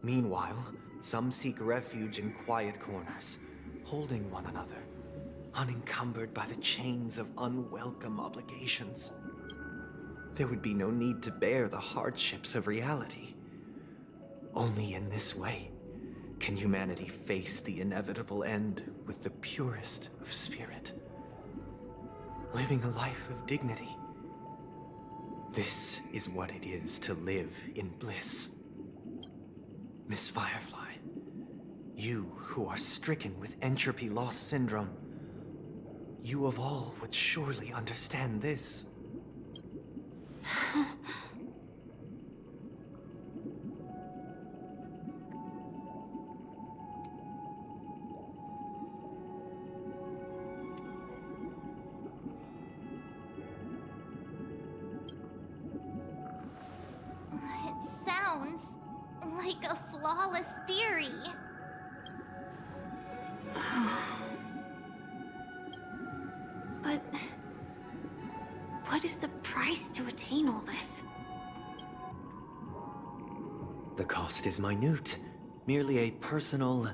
Meanwhile, some seek refuge in quiet corners, holding one another, unencumbered by the chains of unwelcome obligations. There would be no need to bear the hardships of reality. Only in this way can humanity face the inevitable end with the purest of spirit. Living a life of dignity. This is what it is to live in bliss. Miss Firefly, you who are stricken with entropy loss syndrome, you of all would surely understand this.
It sounds like a flawless theory.
But what is the price to attain all this?
The cost is minute, merely a personal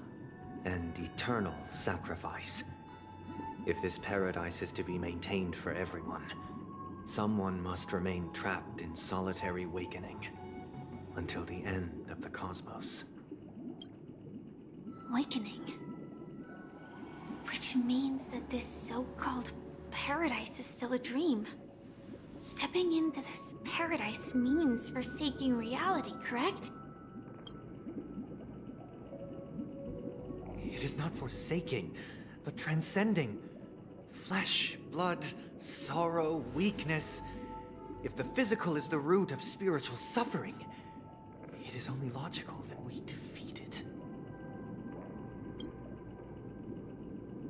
and eternal sacrifice. If this paradise is to be maintained for everyone, someone must remain trapped in solitary wakening until the end of the cosmos.
Awakening. Which means that this so-called paradise is still a dream. Stepping into this paradise means forsaking reality, correct?
It is not forsaking, but transcending. Flesh, blood, sorrow, weakness. If the physical is the root of spiritual suffering, it is only logical that we defeat it.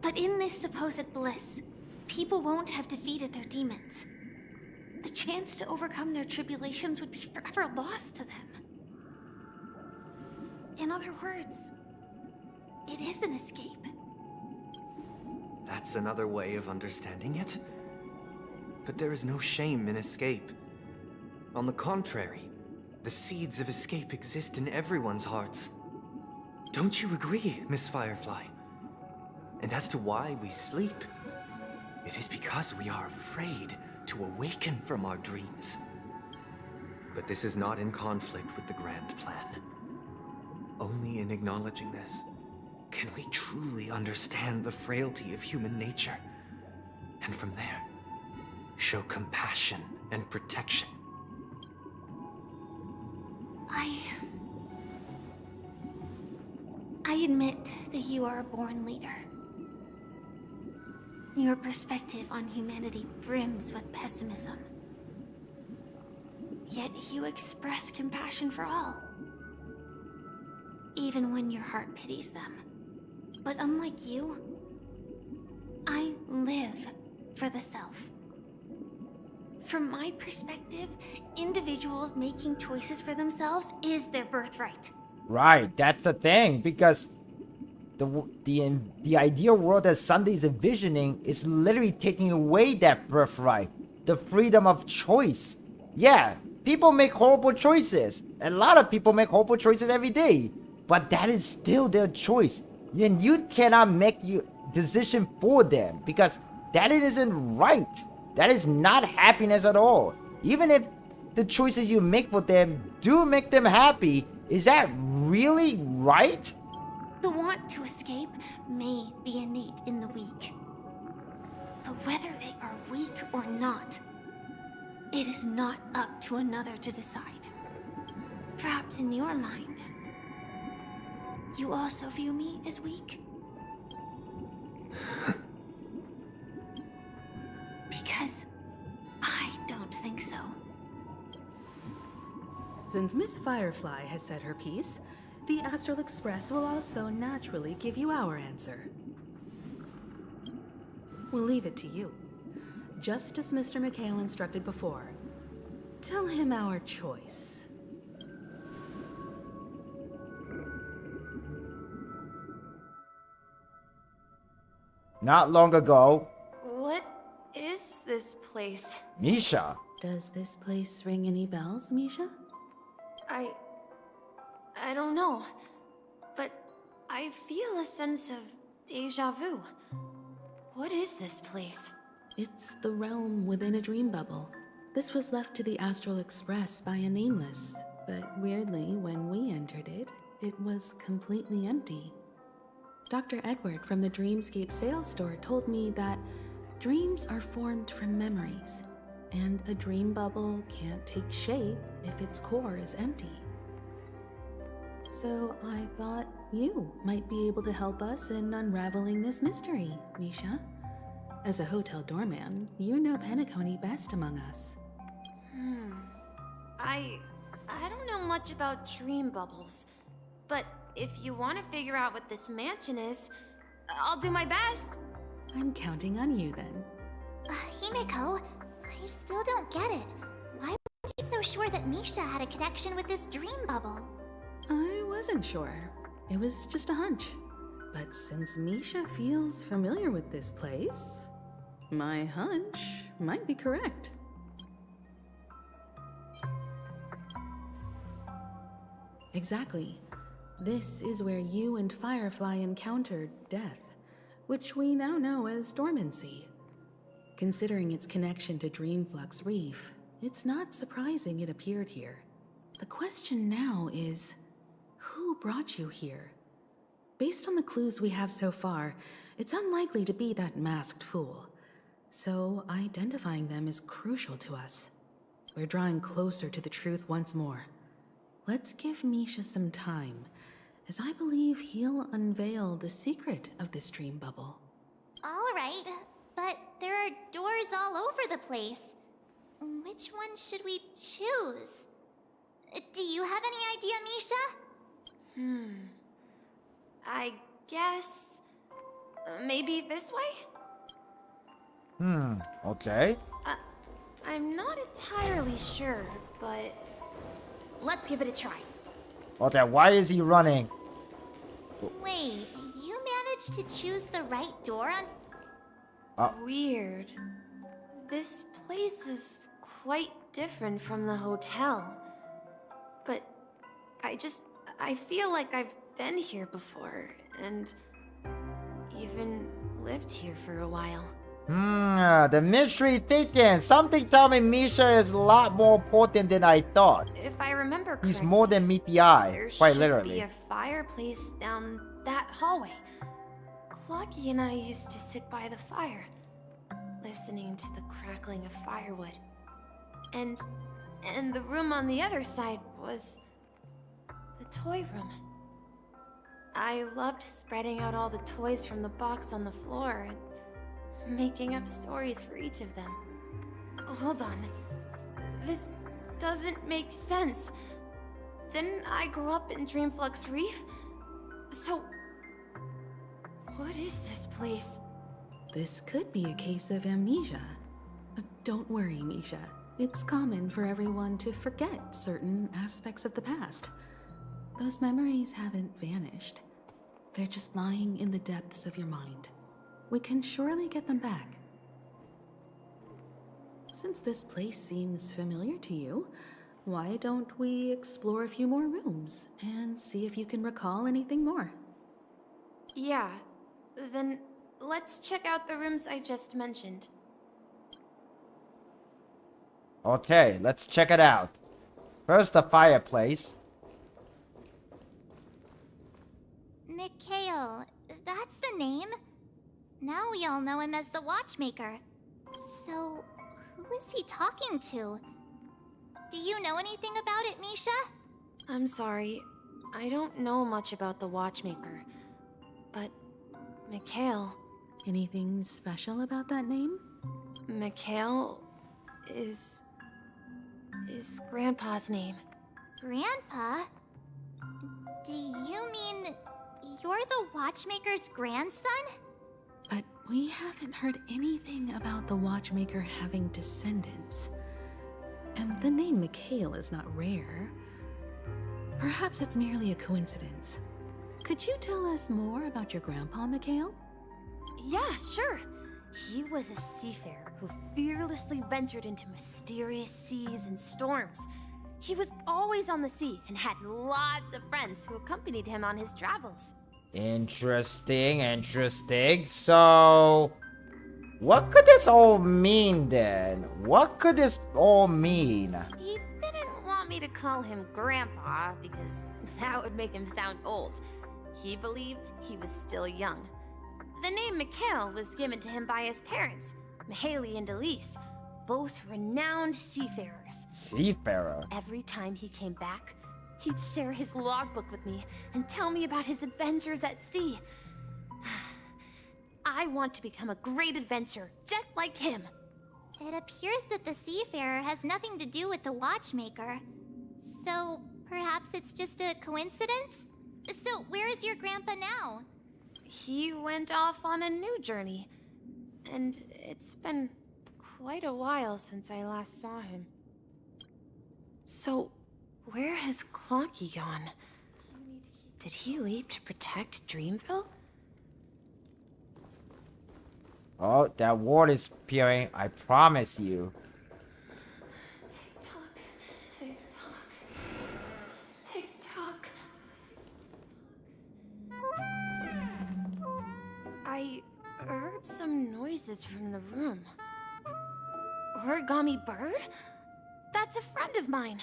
But in this supposed bliss, people won't have defeated their demons. The chance to overcome their tribulations would be forever lost to them. In other words, it is an escape.
That's another way of understanding it. But there is no shame in escape. On the contrary, the seeds of escape exist in everyone's hearts. Don't you agree, Miss Firefly? And as to why we sleep, it is because we are afraid to awaken from our dreams. But this is not in conflict with the grand plan. Only in acknowledging this can we truly understand the frailty of human nature, and from there, show compassion and protection.
I admit that you are a born leader. Your perspective on humanity brims with pessimism. Yet you express compassion for all, even when your heart pities them. But unlike you, I live for the self. From my perspective, individuals making choices for themselves is their birthright.
Right, that's the thing, because the ideal world that Sunday's envisioning is literally taking away that birthright, the freedom of choice. Yeah, people make horrible choices. A lot of people make horrible choices every day, but that is still their choice. And you cannot make your decision for them, because that isn't right. That is not happiness at all. Even if the choices you make for them do make them happy, is that really right?
The want to escape may be innate in the weak. But whether they are weak or not, it is not up to another to decide. Perhaps in your mind, you also view me as weak? Because I don't think so.
Since Miss Firefly has said her piece, the Astral Express will also naturally give you our answer. We'll leave it to you. Just as Mr. McHale instructed before. Tell him our choice.
Not long ago,
What is this place?
Misha.
Does this place ring any bells, Misha?
I don't know, but I feel a sense of deja vu. What is this place?
It's the realm within a dream bubble. This was left to the Astral Express by a nameless, but weirdly, when we entered it, it was completely empty. Dr. Edward from the Dreamscape sales store told me that dreams are formed from memories, and a dream bubble can't take shape if its core is empty. So I thought you might be able to help us in unraveling this mystery, Misha. As a hotel doorman, you know Penacony best among us.
I don't know much about dream bubbles, but if you want to figure out what this mansion is, I'll do my best.
I'm counting on you then.
Himeko, I still don't get it. Why were you so sure that Misha had a connection with this dream bubble?
I wasn't sure. It was just a hunch. But since Misha feels familiar with this place, my hunch might be correct. Exactly. This is where you and Firefly encountered death, which we now know as dormancy. Considering its connection to Dreamflux Reef, it's not surprising it appeared here. The question now is, who brought you here? Based on the clues we have so far, it's unlikely to be that masked fool. So identifying them is crucial to us. We're drawing closer to the truth once more. Let's give Misha some time, as I believe he'll unveil the secret of this dream bubble.
All right, but there are doors all over the place. Which one should we choose? Do you have any idea, Misha?
I guess... maybe this way?
Okay.
I'm not entirely sure, but... let's give it a try.
Okay, why is he running?
Wait, you managed to choose the right door on...
Weird. This place is quite different from the hotel. But I feel like I've been here before, and even lived here for a while.
The mystery thinking. Something tell me Misha is a lot more important than I thought.
If I remember correctly,
He's more than meet the eye,
there
quite
should
literally.
be a fireplace down that hallway. Clocky and I used to sit by the fire, listening to the crackling of firewood. And the room on the other side was the toy room. I loved spreading out all the toys from the box on the floor and making up stories for each of them. Hold on. This doesn't make sense. Didn't I grow up in Dreamflux Reef? So, what is this place?
This could be a case of amnesia. But don't worry, Misha. It's common for everyone to forget certain aspects of the past. Those memories haven't vanished. They're just lying in the depths of your mind. We can surely get them back. Since this place seems familiar to you, why don't we explore a few more rooms and see if you can recall anything more?
Yeah, then let's check out the rooms I just mentioned.
Okay, let's check it out. First, the fireplace.
Mikhail, that's the name. Now we all know him as the Watchmaker. So, who is he talking to? Do you know anything about it, Misha?
I'm sorry, I don't know much about the Watchmaker. But, Mikhail...
Anything special about that name?
Mikhail is Grandpa's name.
Grandpa? Do you mean you're the Watchmaker's grandson?
But we haven't heard anything about the Watchmaker having descendants. And the name Mikhail is not rare. Perhaps it's merely a coincidence. Could you tell us more about your grandpa, Mikhail?
Yeah, sure. He was a seafarer who fearlessly ventured into mysterious seas and storms. He was always on the sea and had lots of friends who accompanied him on his travels.
Interesting. So, what could this all mean then? What could this all mean?
He didn't want me to call him Grandpa because that would make him sound old. He believed he was still young. The name Mikhail was given to him by his parents, Mihaly and Elise, both renowned seafarers.
Seafarer?
Every time he came back, he'd share his logbook with me and tell me about his adventures at sea. I want to become a great adventurer, just like him.
It appears that the Seafarer has nothing to do with the Watchmaker. So, perhaps it's just a coincidence? So, where is your grandpa now?
He went off on a new journey, and it's been quite a while since I last saw him. So, where has Clocky gone? Did he leave to protect Dreamville?
Oh, that ward is appearing, I promise you.
Tick-tock. I heard some noises from the room. Origami Bird? That's a friend of mine.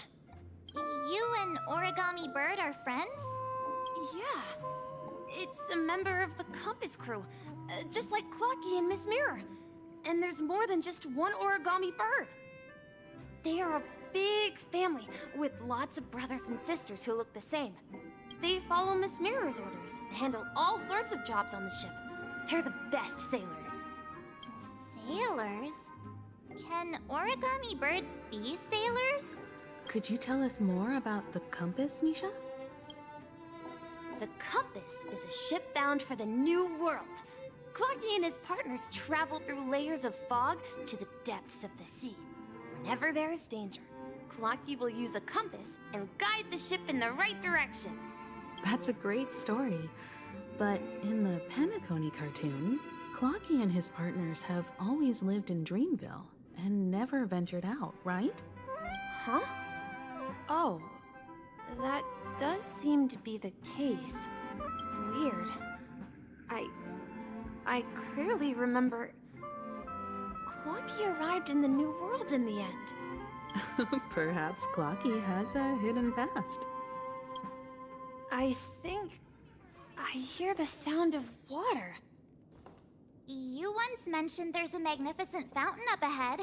You and Origami Bird are friends?
Yeah. It's a member of the Compass crew, just like Clocky and Miss Mirror. And there's more than just one Origami Bird. They are a big family with lots of brothers and sisters who look the same. They follow Miss Mirror's orders and handle all sorts of jobs on the ship. They're the best sailors.
Sailors? Can Origami Birds be sailors?
Could you tell us more about the compass, Misha?
The compass is a ship bound for the new world. Clocky and his partners travel through layers of fog to the depths of the sea. Whenever there is danger, Clocky will use a compass and guide the ship in the right direction.
That's a great story. But in the Penacony cartoon, Clocky and his partners have always lived in Dreamville and never ventured out, right?
Huh? Oh, that does seem to be the case. Weird. I clearly remember Clocky arrived in the New World in the end.
Perhaps Clocky has a hidden past.
I think I hear the sound of water.
You once mentioned there's a magnificent fountain up ahead.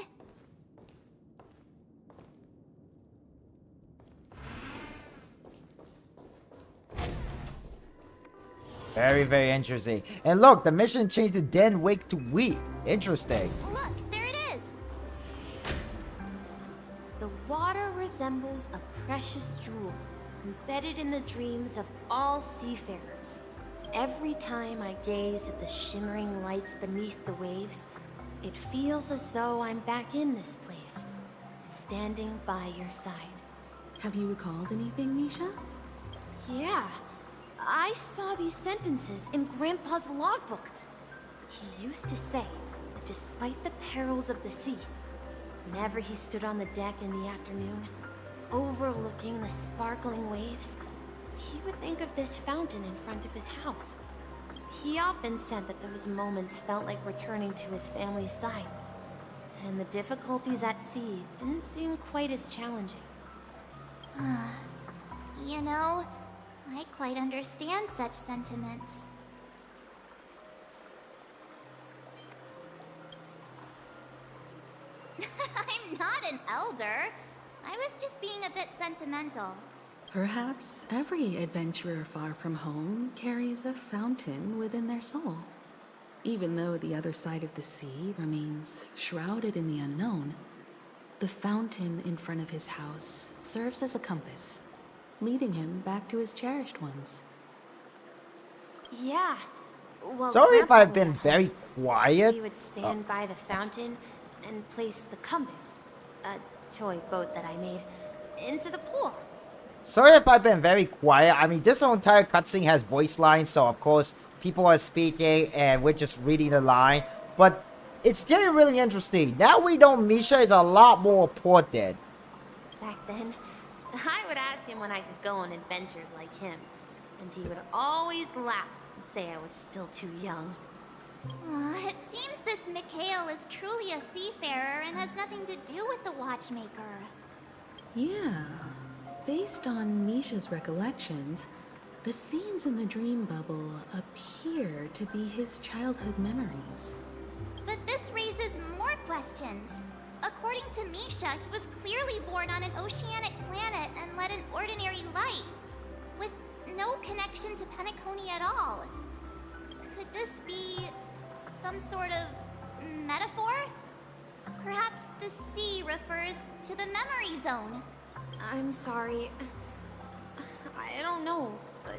Very, very interesting. And look, the mission changed the Den Wake to Wheat. Interesting.
Look, there it is.
The water resembles a precious jewel, embedded in the dreams of all seafarers. Every time I gaze at the shimmering lights beneath the waves, it feels as though I'm back in this place, standing by your side.
Have you recalled anything, Misha?
Yeah. I saw these sentences in Grandpa's logbook. He used to say that despite the perils of the sea, whenever he stood on the deck in the afternoon, overlooking the sparkling waves, he would think of this fountain in front of his house. He often said that those moments felt like returning to his family's side, and the difficulties at sea didn't seem quite as challenging.
You know, I quite understand such sentiments. I'm not an elder. I was just being a bit sentimental.
Perhaps every adventurer far from home carries a fountain within their soul. Even though the other side of the sea remains shrouded in the unknown, the fountain in front of his house serves as a compass, leading him back to his cherished ones.
Yeah. Well,
Sorry if
Grandpa
I've
was
been
at home.
very quiet.
He would stand by the fountain and place the compass, a toy boat that I made, into the pool.
Sorry if I've been very quiet. I mean, this whole entire cutscene has voice lines, so of course people are speaking and we're just reading the line. But it's getting really interesting. Now we know Misha is a lot more important.
Back then, I would ask him when I could go on adventures like him, and he would always laugh and say I was still too young.
It seems this Mikhail is truly a seafarer and has nothing to do with the watchmaker.
Yeah. Based on Misha's recollections, the scenes in the dream bubble appear to be his childhood memories.
But this raises more questions. According to Misha, he was clearly born on an oceanic planet and led an ordinary life, with no connection to Penacony at all. Could this be some sort of metaphor? Perhaps the sea refers to the memory zone.
I'm sorry. I don't know, but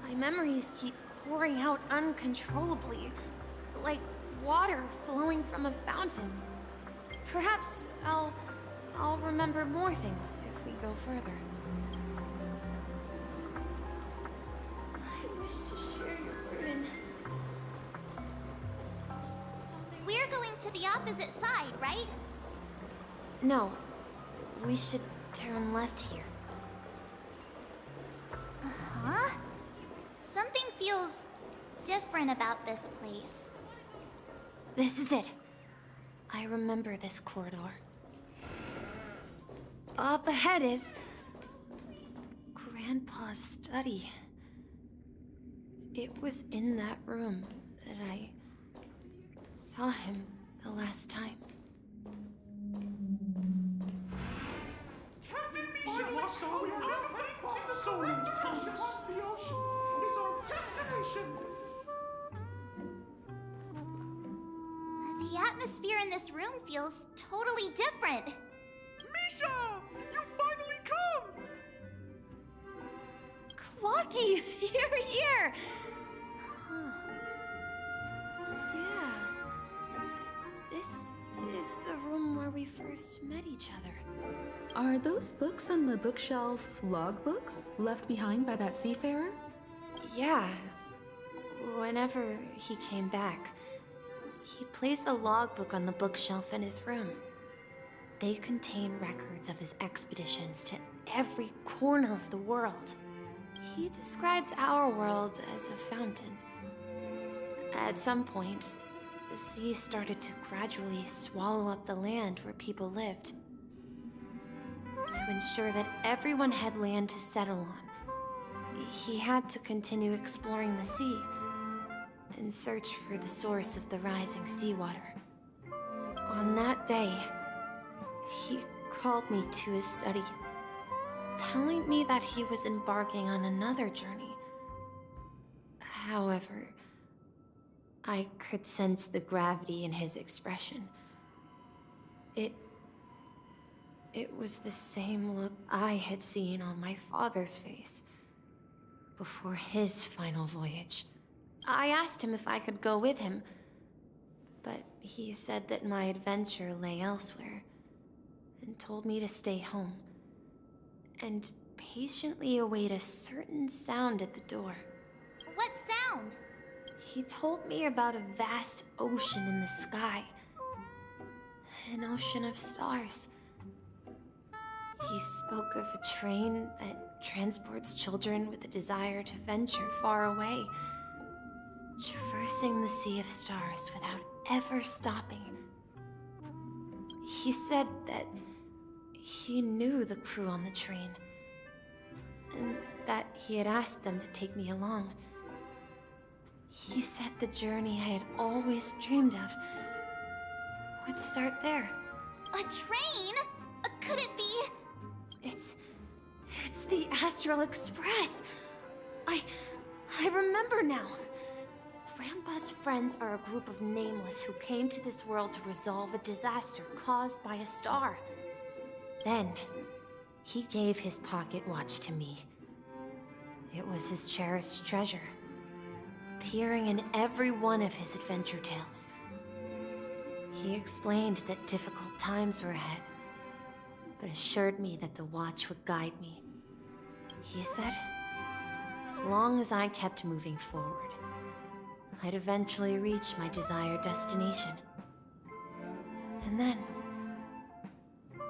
my memories keep pouring out uncontrollably, like water flowing from a fountain. Perhaps I'll remember more things if we go further. I wish to share your burden.
We're going to the opposite side, right?
No, we should turn left here.
Huh? Something feels different about this place.
This is it. I remember this corridor. Up ahead is Grandpa's study. It was in that room that I saw him the last time.
The atmosphere in this room feels totally different.
Misha! You
Clocky! Here! Huh. Yeah. This is the room where we first met each other.
Are those books on the bookshelf logbooks left behind by that seafarer?
Yeah. Whenever he came back, he placed a logbook on the bookshelf in his room. They contain records of his expeditions to every corner of the world. He described our world as a fountain. At some point, the sea started to gradually swallow up the land where people lived. To ensure that everyone had land to settle on, he had to continue exploring the sea and search for the source of the rising seawater. On that day, he called me to his study, telling me that he was embarking on another journey. However, I could sense the gravity in his expression. It was the same look I had seen on my father's face before his final voyage. I asked him if I could go with him, but he said that my adventure lay elsewhere and told me to stay home and patiently await a certain sound at the door.
What sound?
He told me about a vast ocean in the sky. An ocean of stars. He spoke of a train that transports children with a desire to venture far away, traversing the sea of stars without ever stopping. He said that he knew the crew on the train, and that he had asked them to take me along. He said the journey I had always dreamed of would start there.
A train? Could it be?
It's the Astral Express. I remember now. Grandpa's friends are a group of nameless who came to this world to resolve a disaster caused by a star. Then, he gave his pocket watch to me. It was his cherished treasure, appearing in every one of his adventure tales. He explained that difficult times were ahead, but assured me that the watch would guide me. He said, as long as I kept moving forward, I'd eventually reach my desired destination. And then,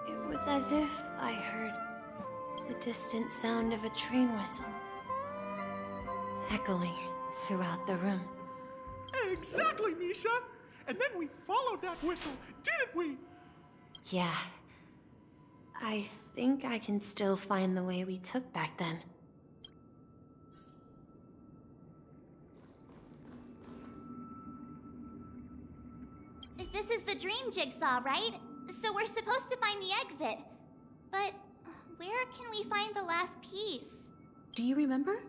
it was as if I heard the distant sound of a train whistle, echoing throughout the room.
Exactly, Misha! And then we followed that whistle, didn't we?
Yeah. I think I can still find the way we took back then.
This is the dream jigsaw, right? So we're supposed to find the exit. But where can we find the last piece?
Do you remember?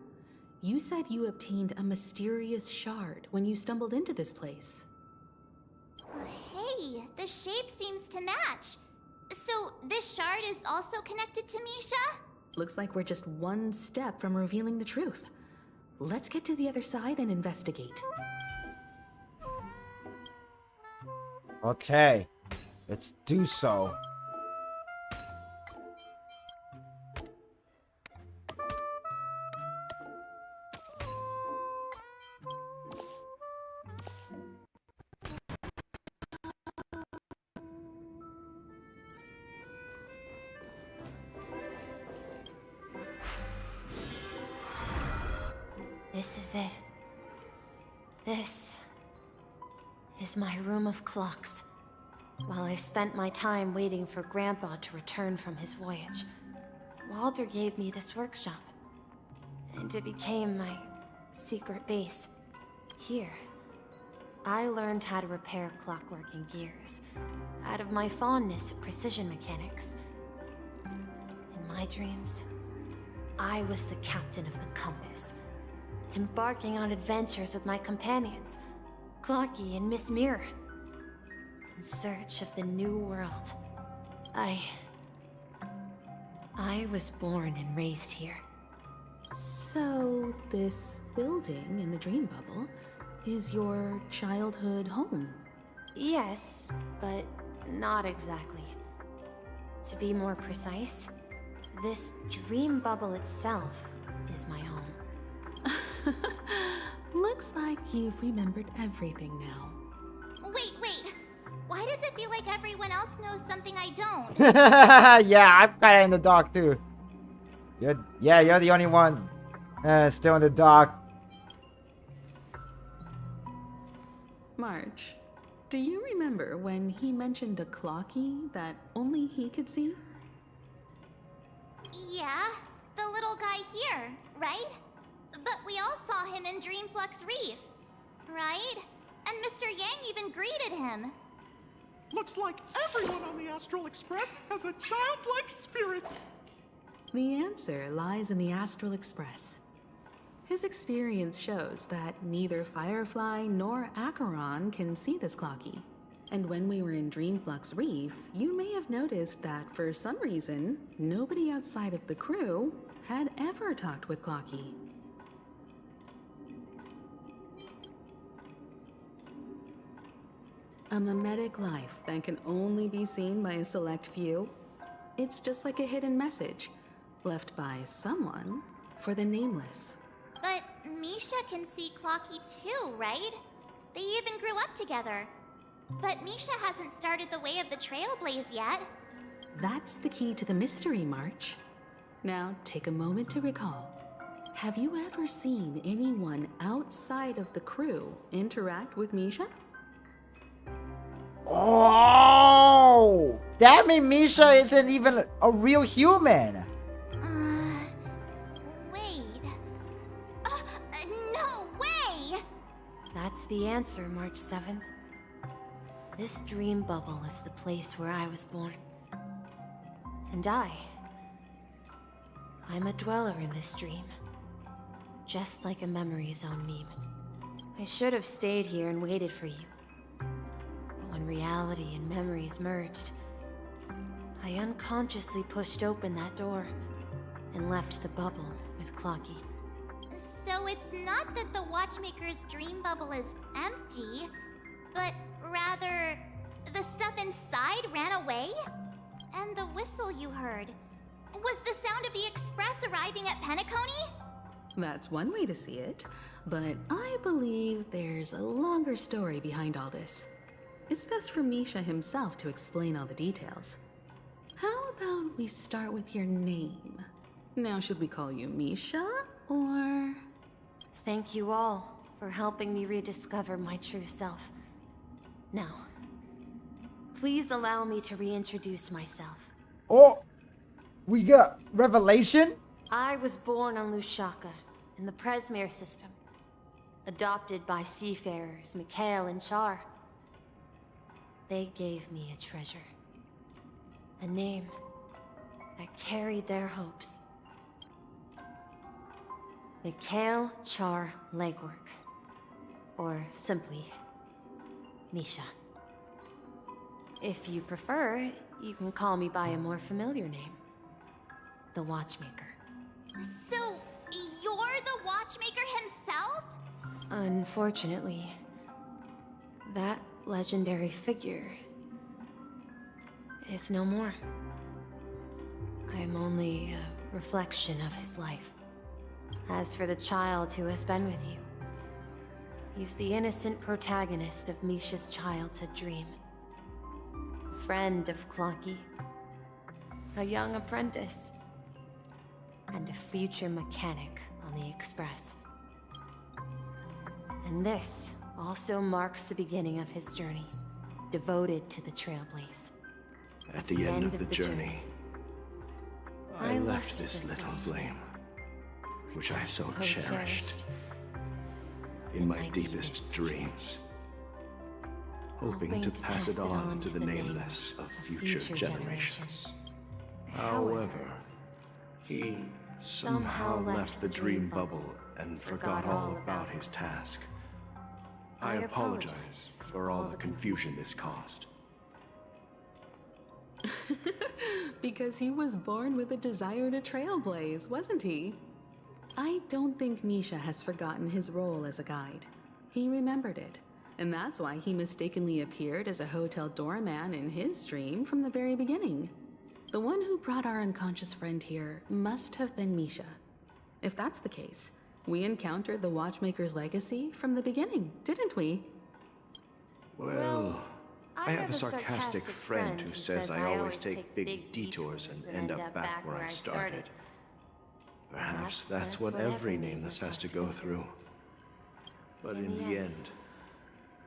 You said you obtained a mysterious shard when you stumbled into this place.
Hey, the shape seems to match. So this shard is also connected to Misha?
Looks like we're just one step from revealing the truth. Let's get to the other side and investigate.
Okay, let's do so.
This is it. This is my room of clocks. While I spent my time waiting for Grandpa to return from his voyage, Walter gave me this workshop, and it became my secret base. Here, I learned how to repair clockwork and gears, out of my fondness of precision mechanics. In my dreams, I was the captain of the compass, embarking on adventures with my companions, Clocky and Miss Mirror, in search of the new world. I was born and raised here.
So, this building in the dream bubble is your childhood home.
Yes, but not exactly. To be more precise, this dream bubble itself is my home.
Looks like you've remembered everything now.
Wait. Why does it feel like everyone else knows something I don't?
Yeah, I'm kinda in the dark too. You're the only one still in the dark.
March, do you remember when he mentioned a clocky that only he could see?
Yeah, the little guy here, right? But we all saw him in Dreamflux Reef, right? And Mr. Yang even greeted him.
Looks like everyone on the Astral Express has a childlike spirit.
The answer lies in the Astral Express. His experience shows that neither Firefly nor Acheron can see this clocky. And when we were in Dreamflux Reef, you may have noticed that for some reason, nobody outside of the crew had ever talked with Clocky. A mimetic life that can only be seen by a select few. It's just like a hidden message left by someone for the nameless.
But Misha can see Clocky too, right? They even grew up together. But Misha hasn't started the way of the Trailblaze yet.
That's the key to the mystery, March. Now, take a moment to recall. Have you ever seen anyone outside of the crew interact with Misha?
Oh! That means Misha isn't even a real human!
Wait. No way!
That's the answer, March 7th. This dream bubble is the place where I was born. And I'm a dweller in this dream. Just like a memory zone meme. I should have stayed here and waited for you. But when reality and memories merged, I unconsciously pushed open that door and left the bubble with Clocky.
So it's not that the Watchmaker's dream bubble is empty, but rather the stuff inside ran away? And the whistle you heard was the sound of the express arriving at Penacony?
That's one way to see it, but I believe there's a longer story behind all this. It's best for Misha himself to explain all the details. How about we start with your name? Now, should we call you Misha, or...?
Thank you all for helping me rediscover my true self. Now, please allow me to reintroduce myself.
Oh! We got revelation?
I was born on Lushaka, in the Presmere system. Adopted by seafarers Mikhail and Char. They gave me a treasure. A name that carried their hopes. Mikhail Char Legwork. Or simply, Misha. If you prefer, you can call me by a more familiar name. The Watchmaker.
So, you're the Watchmaker himself?
Unfortunately, that legendary figure is no more. I am only a reflection of his life. As for the child who has been with you, he's the innocent protagonist of Misha's childhood dream. A friend of Clocky, a young apprentice, and a future mechanic on the Express. And this also marks the beginning of his journey, devoted to the Trailblaze.
At the end of the journey, I left this little flame, which I so cherished, in my deepest dreams, hoping to pass it on to the nameless of future generations. However, he somehow left the dream bubble and forgot all about his task. I apologize for all the confusion this caused.
Because he was born with a desire to trailblaze, wasn't he? I don't think Misha has forgotten his role as a guide. He remembered it, and that's why he mistakenly appeared as a hotel doorman in his dream from the very beginning. The one who brought our unconscious friend here must have been Misha. If that's the case, we encountered the Watchmaker's legacy from the beginning, didn't we?
Well, I have a sarcastic friend who says I always take big detours and end up back where I started. Perhaps that's what every nameless has to go through. But in the end,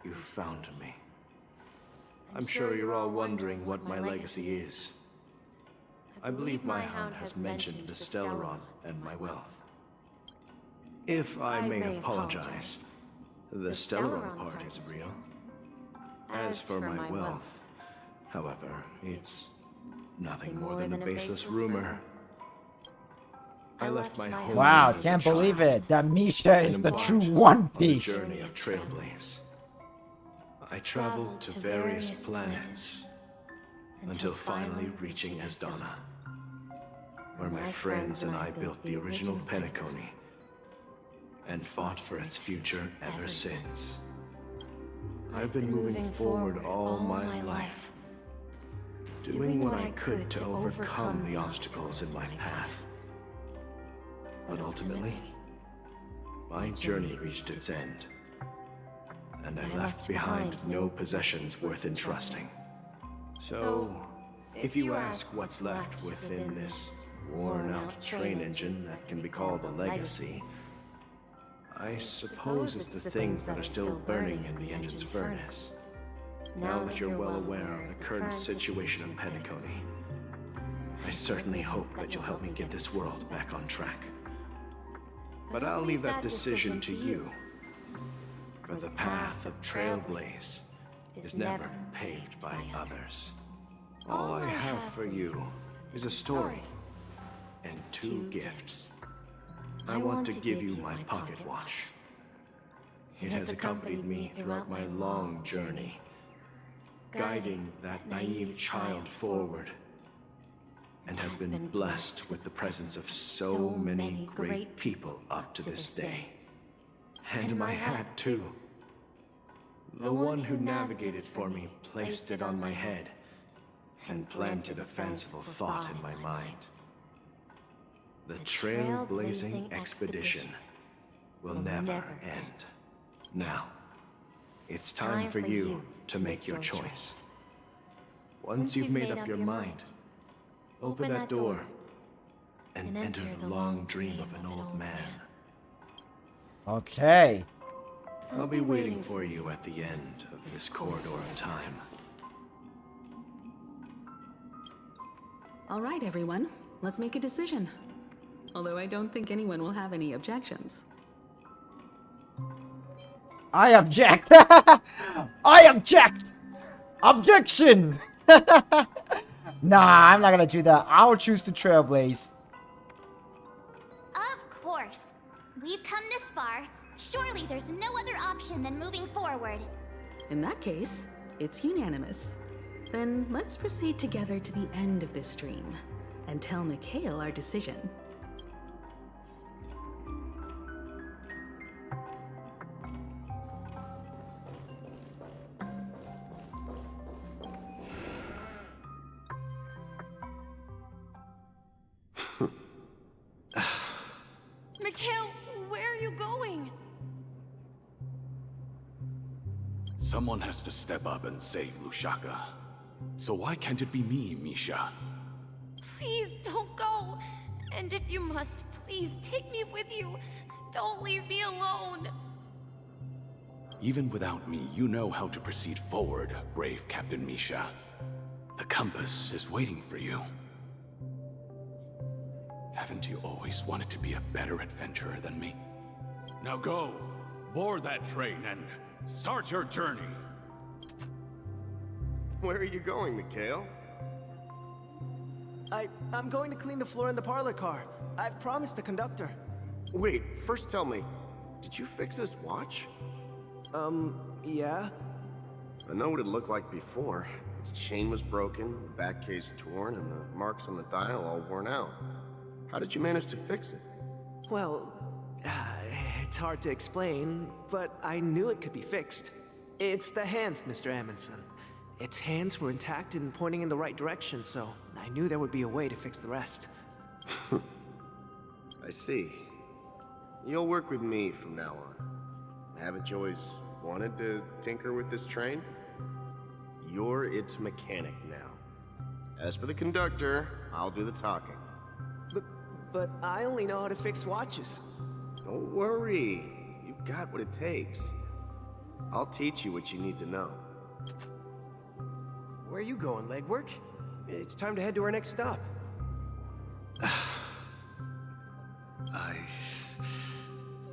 you found me. I'm sure you're all wondering what my legacy is. I believe my hound has mentioned the Stellaron and my wealth. If I may apologize, the Stellaron part is real. As for my wealth, however, it's nothing more than a baseless rumor. I left my home.
Wow, can't believe it. That Misha is the true One Piece.
On the journey of Trailblaze. I traveled to various planets until finally reaching Asdana, where my friends and I built the original Penacony and fought for its future ever since. I've been moving forward all my life, doing what I could to overcome the obstacles in my path. But ultimately, my journey reached its end, and I left behind no possessions worth entrusting. So, if you ask what's left within this worn-out train engine that can be called a legacy, I suppose it's the things that are still burning in the engine's furnace. Now that you're well aware of the current situation of Penacony, I certainly hope that you'll help me get this world back on track. But I'll leave that decision to you, for the path of Trailblaze is never paved by others. All I have for you is a story and 2 gifts. I want to give you my pocket watch. It has accompanied me throughout my long journey, guiding that naive child forward, and has been blessed with the presence of so many great people up to this day. And my hat, too. The one who navigated for me placed it on my head and planted a fanciful thought in my mind. The trailblazing expedition will never end. Now, it's time for you to make your choice. Once you've made up your mind, open that door and enter the long dream of an old man.
Okay.
I'll be waiting for you at the end of this corridor of time.
All right, everyone. Let's make a decision. Although I don't think anyone will have any objections.
I object. I object. Objection. Nah, I'm not gonna do that. I'll choose to Trailblaze.
Of course. We've come this far. Surely there's no other option than moving forward.
In that case, it's unanimous. Then let's proceed together to the end of this dream and tell Mikhail our decision.
Mikhail, where are you going?
Someone has to step up and save Lushaka. So why can't it be me, Misha?
Please don't go. And if you must, please take me with you. Don't leave me alone.
Even without me, you know how to proceed forward, brave Captain Misha. The compass is waiting for you. Haven't you always wanted to be a better adventurer than me? Now go, board that train and start your journey.
Where are you going, Mikhail?
I'm going to clean the floor in the parlor car. I've promised the conductor.
Wait, first tell me, did you fix this watch?
Yeah?
I know what it looked like before. Its chain was broken, the back case torn, and the marks on the dial all worn out. How did you manage to fix it?
Well, hard to explain, but I knew it could be fixed. It's the hands, Mr. Amundsen. Its hands were intact and pointing in the right direction, so I knew there would be a way to fix the rest.
I see. You'll work with me from now on. Haven't you always wanted to tinker with this train? You're its mechanic now. As for the conductor, I'll do the talking.
But I only know how to fix watches.
Don't worry. You've got what it takes. I'll teach you what you need to know.
Where are you going, legwork? It's time to head to our next stop.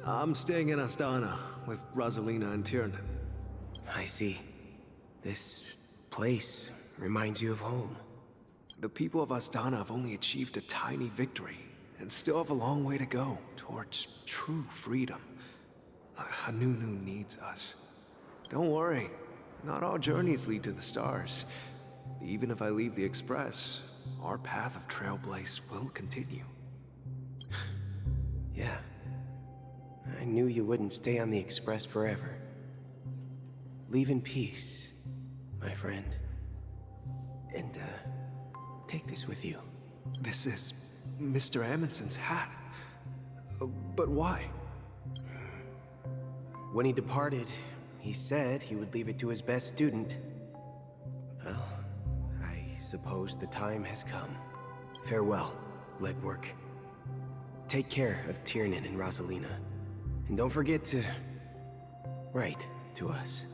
I'm staying in Astana with Rosalina and Tiernan.
I see. This place reminds you of home.
The people of Astana have only achieved a tiny victory, and still have a long way to go towards true freedom. Hanunu needs us. Don't worry, not all journeys lead to the stars. Even if I leave the Express, our path of trailblaze will continue.
Yeah. I knew you wouldn't stay on the Express forever. Leave in peace, my friend. And, take this with you.
This is Mr. Amundsen's hat. But why?
When he departed, he said he would leave it to his best student. Well, I suppose the time has come. Farewell, legwork. Take care of Tiernan and Rosalina. And don't forget to write to us.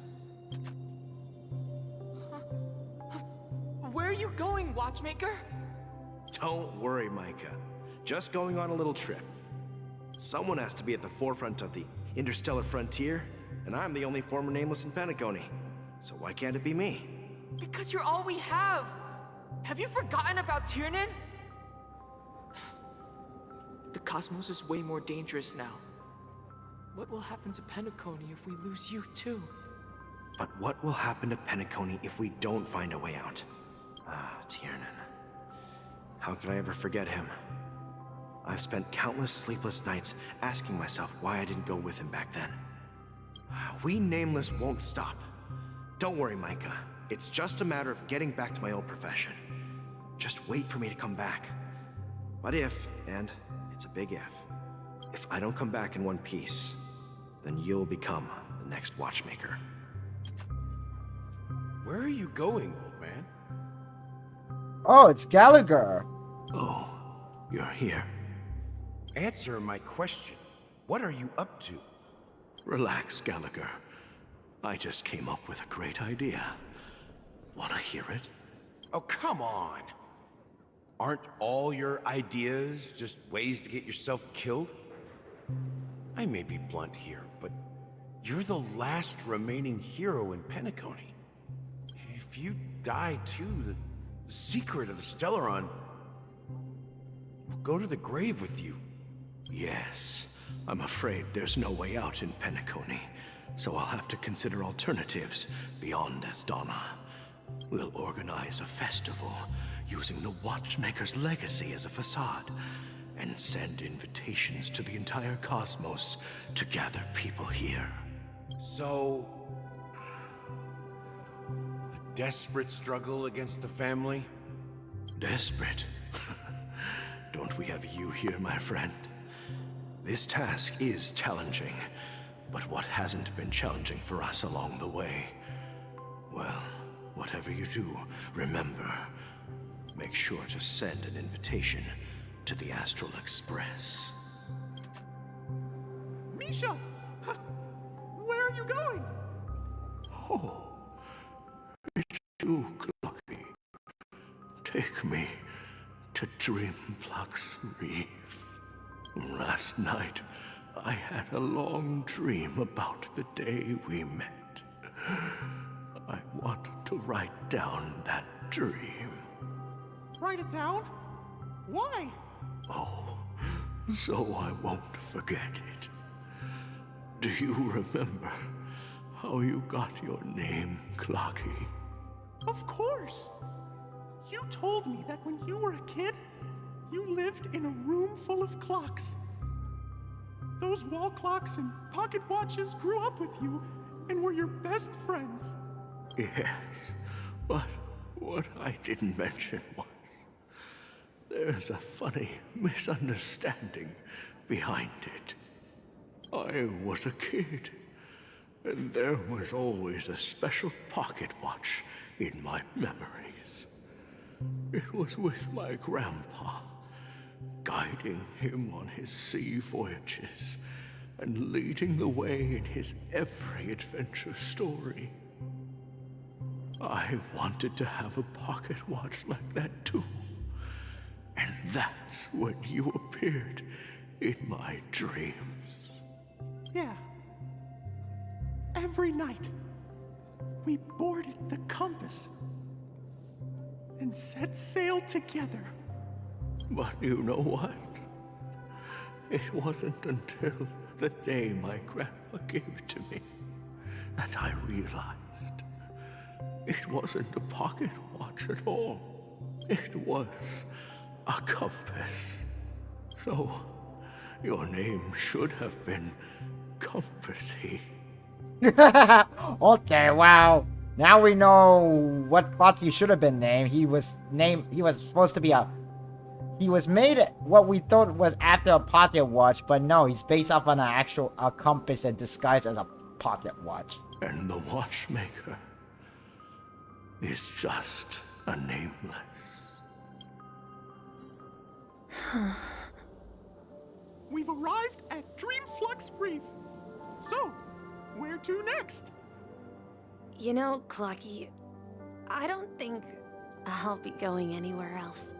Where are you going, Watchmaker?
Don't worry, Micah. Just going on a little trip. Someone has to be at the forefront of the interstellar frontier, and I'm the only former Nameless in Penacony. So why can't it be me?
Because you're all we have! Have you forgotten about Tiernan? The cosmos is way more dangerous now. What will happen to Penacony if we lose you too?
But what will happen to Penacony if we don't find a way out?
Tiernan. How could I ever forget him? I've spent countless sleepless nights asking myself why I didn't go with him back then. We Nameless won't stop. Don't worry, Micah. It's just a matter of getting back to my old profession. Just wait for me to come back. But if, and it's a big if I don't come back in one piece, then you'll become the next Watchmaker.
Where are you going, old man?
Oh, it's Gallagher.
Oh, you're here.
Answer my question. What are you up to?
Relax, Gallagher. I just came up with a great idea. Wanna hear it?
Oh, come on. Aren't all your ideas just ways to get yourself killed? I may be blunt here, but you're the last remaining hero in Penacony. If you die too, the secret of the Stellaron will go to the grave with you.
Yes, I'm afraid there's no way out in Penacony, so I'll have to consider alternatives beyond Astana. We'll organize a festival using the Watchmaker's legacy as a facade, and send invitations to the entire cosmos to gather people here.
So, a desperate struggle against the family?
Desperate? Don't we have you here, my friend? This task is challenging, but what hasn't been challenging for us along the way? Well, whatever you do, remember, make sure to send an invitation to the Astral Express.
Misha! Where are you going?
Oh, it's you, Clocky. Take me to Dreamflux Reef. Last night, I had a long dream about the day we met. I want to write down that dream.
Write it down? Why?
Oh, so I won't forget it. Do you remember how you got your name, Clocky?
Of course! You told me that when you were a kid, you lived in a room full of clocks. those wall clocks and pocket watches grew up with you and were your best friends.
Yes, but what I didn't mention was there's a funny misunderstanding behind it. I was a kid, and there was always a special pocket watch in my memories. It was with my grandpa, guiding him on his sea voyages and leading the way in his every adventure story. I wanted to have a pocket watch like that too. And that's when you appeared in my dreams.
Yeah. Every night, we boarded the compass and set sail together.
But you know what? It wasn't until the day my grandpa gave it to me that I realized it wasn't a pocket watch at all. It was a compass. So, your name should have been Compassy.
Okay, wow. Now we know what Clocky should have been named. He was supposed to be he was made what we thought was after a pocket watch, but no, he's based off on a compass and disguised as a pocket watch.
And the watchmaker is just a nameless.
We've arrived at Dreamflux Reef. So, where to next?
You know, Clocky, I don't think I'll be going anywhere else.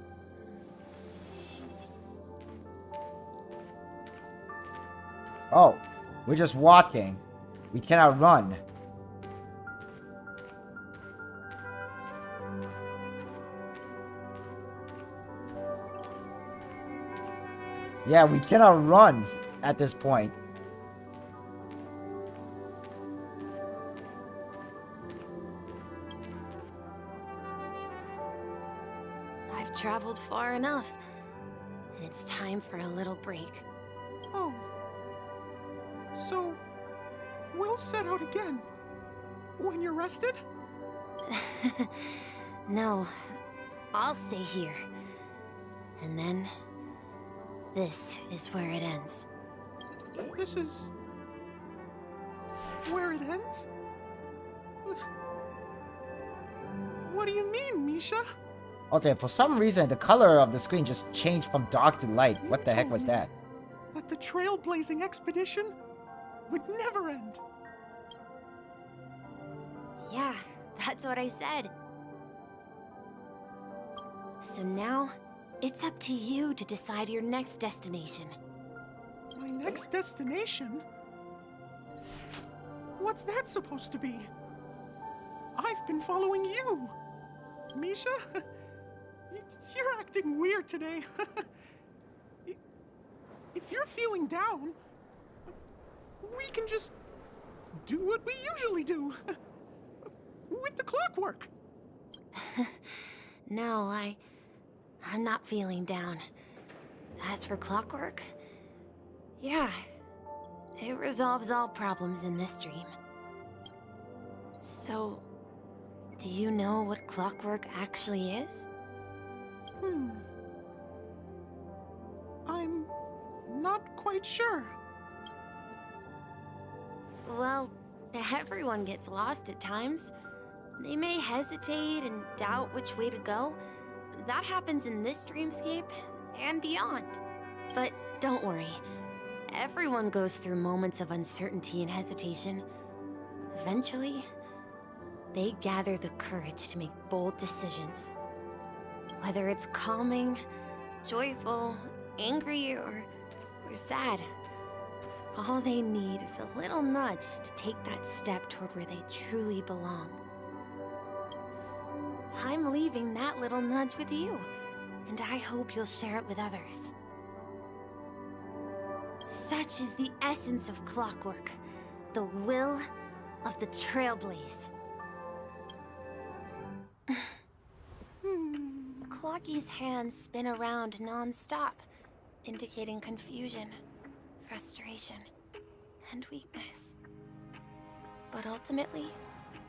Oh, we're just walking. We cannot run. Yeah, we cannot run at this point.
I've traveled far enough, and it's time for a little break.
Oh. So, we'll set out again. When you're rested?
No, I'll stay here. And then, this is where it ends.
This is... where it ends? What do you mean, Misha?
Okay, for some reason, the color of the screen just changed from dark to light. What the heck was that?
That the trailblazing expedition would never end.
Yeah, that's what I said. So now, it's up to you to decide your next destination.
My next destination? What's that supposed to be? I've been following you. Misha? You're acting weird today. If you're feeling down, we can just do what we usually do. With the clockwork.
No, I'm not feeling down. As for clockwork, yeah, it resolves all problems in this dream. So, do you know what clockwork actually is?
I'm not quite sure.
Well, everyone gets lost at times. They may hesitate and doubt which way to go. That happens in this dreamscape and beyond. But don't worry. Everyone goes through moments of uncertainty and hesitation. Eventually, they gather the courage to make bold decisions. Whether it's calming, joyful, angry, or sad, all they need is a little nudge to take that step toward where they truly belong. I'm leaving that little nudge with you, and I hope you'll share it with others. Such is the essence of clockwork, the will of the Trailblaze. Clocky's hands spin around non-stop, indicating confusion,
frustration, and weakness. But ultimately,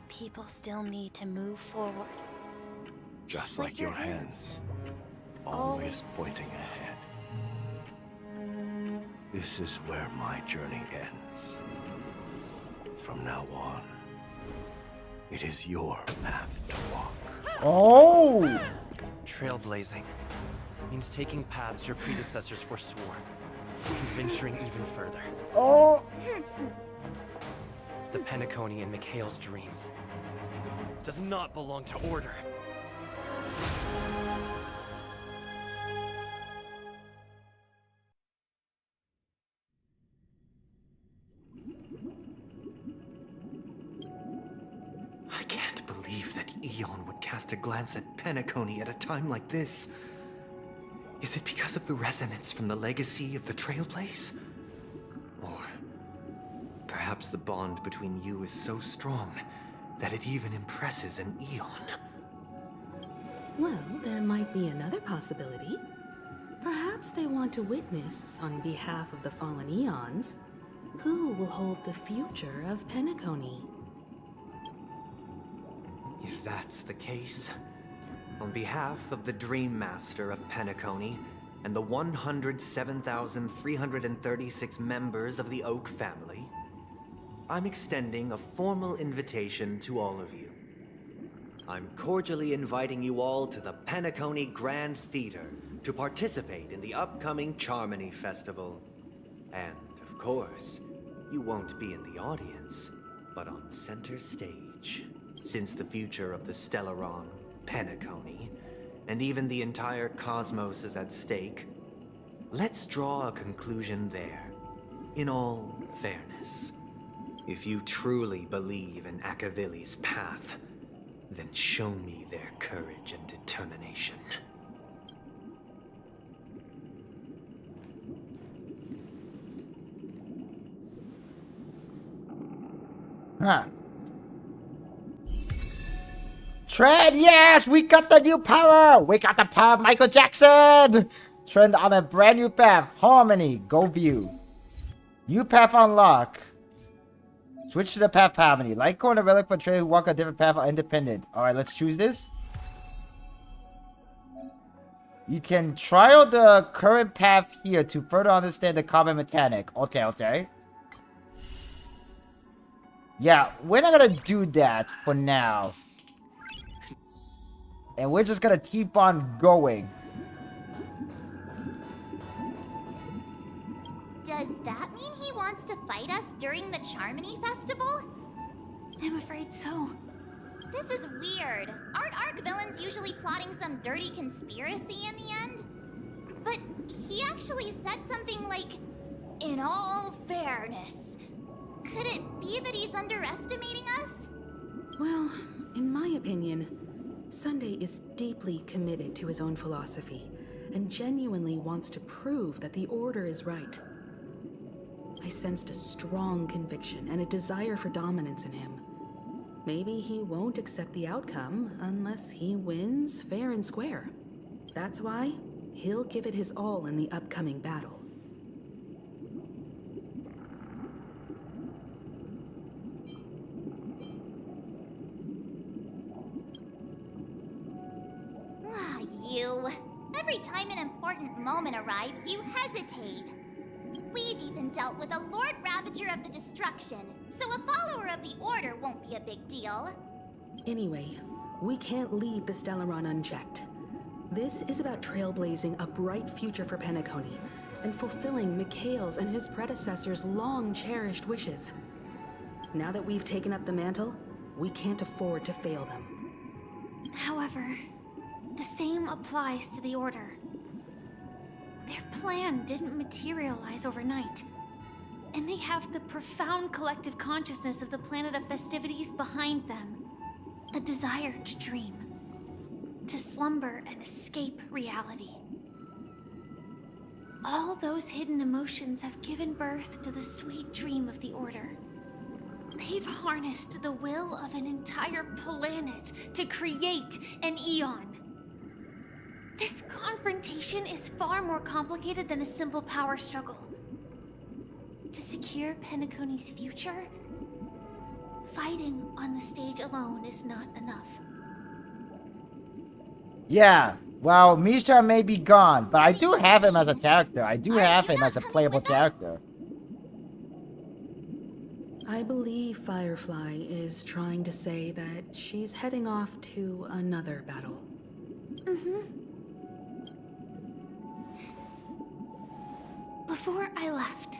people still need to move forward.
Just like your hands, always pointing ahead. This is where my journey ends. From now on, it is your path to walk.
Oh!
Trailblazing means taking paths your predecessors forswore, and venturing even further.
Oh!
The Penacony and Mikhail's dreams does not belong to Order.
I can't believe that Eon would cast a glance at Penacony at a time like this. Is it because of the resonance from the legacy of the Trailblaze? Or perhaps the bond between you is so strong that it even impresses an Eon?
Well, there might be another possibility. Perhaps they want to witness, on behalf of the fallen Eons, who will hold the future of Penacony.
If that's the case, on behalf of the Dream Master of Penacony and the 107,336 members of the Oak family, I'm extending a formal invitation to all of you. I'm cordially inviting you all to the Penacony Grand Theater to participate in the upcoming Charmony Festival. And, of course, you won't be in the audience, but on center stage. Since the future of the Stellaron, Penacony, and even the entire cosmos is at stake, let's draw a conclusion there, in all fairness. If you truly believe in Akavili's path, then show me their courage and determination.
Huh. Trend, yes! We got the new power! We got the power of Michael Jackson! Trend on a brand new path. Harmony. Go view. New path unlock. Switch to the path Harmony. Litecoin and a relic portray who walk a different path are independent. Alright, let's choose this. You can trial the current path here to further understand the combat mechanic. Okay, okay. Yeah, we're not gonna do that for now. And we're just gonna keep on going.
Does that mean he wants to fight us during the Charmony Festival?
I'm afraid so.
This is weird. Aren't Arc villains usually plotting some dirty conspiracy in the end? But he actually said something like, "In all fairness." Could it be that he's underestimating us?
Well, in my opinion, Sunday is deeply committed to his own philosophy and genuinely wants to prove that the Order is right. I sensed a strong conviction and a desire for dominance in him. Maybe he won't accept the outcome unless he wins fair and square. That's why he'll give it his all in the upcoming battle.
You. Every time an important moment arrives, you hesitate. We've even dealt with a Lord Ravager of the Destruction, so a follower of the Order won't be a big deal.
Anyway, we can't leave the Stellaron unchecked. This is about trailblazing a bright future for Penacony and fulfilling Mikhail's and his predecessors' long-cherished wishes. Now that we've taken up the mantle, we can't afford to fail them.
However, the same applies to the Order. Their plan didn't materialize overnight, and they have the profound collective consciousness of the planet of festivities behind them. A desire to dream, to slumber and escape reality. All those hidden emotions have given birth to the sweet dream of the Order. They've harnessed the will of an entire planet to create an Eon. This confrontation is far more complicated than a simple power struggle. To secure Penacony's future, fighting on the stage alone is not enough.
Yeah, well, Misha may be gone, but I do have him as a character. I do have him as a playable character.
I believe Firefly is trying to say that she's heading off to another battle.
Before I left,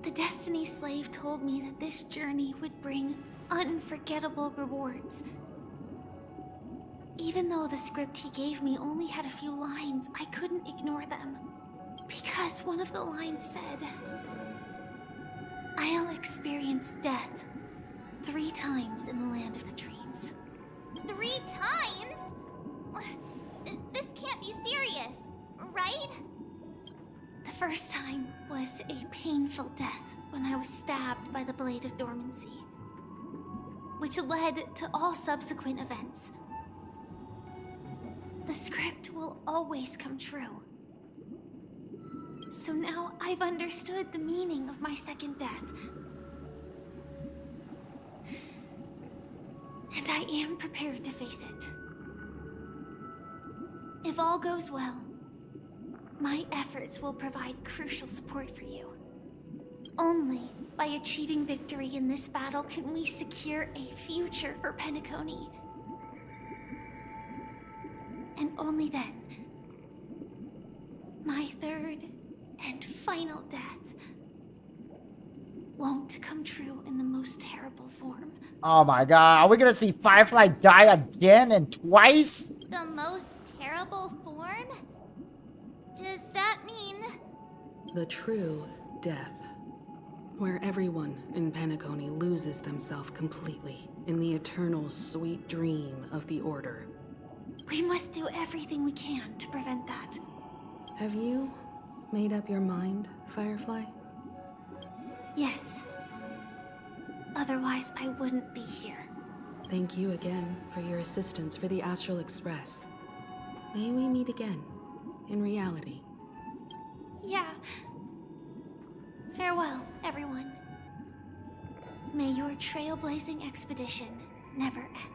the Destiny Slave told me that this journey would bring unforgettable rewards. Even though the script he gave me only had a few lines, I couldn't ignore them. Because one of the lines said, "I'll experience death 3 times in the land of the dreams."
3 times? This can't be serious, right?
The first time was a painful death when I was stabbed by the Blade of Dormancy, which led to all subsequent events. The script will always come true. So now I've understood the meaning of my second death. And I am prepared to face it. If all goes well, my efforts will provide crucial support for you. Only by achieving victory in this battle can we secure a future for Penacony. And only then, my third and final death won't come true in the most terrible form.
Oh my god, are we gonna see Firefly die again and twice?
The most terrible form? Does that mean...
The true death, where everyone in Penacony loses themselves completely in the eternal sweet dream of the Order.
We must do everything we can to prevent that.
Have you made up your mind, Firefly?
Yes. Otherwise, I wouldn't be here.
Thank you again for your assistance for the Astral Express. May we meet again, in reality.
Yeah. Farewell, everyone. May your trailblazing expedition never end.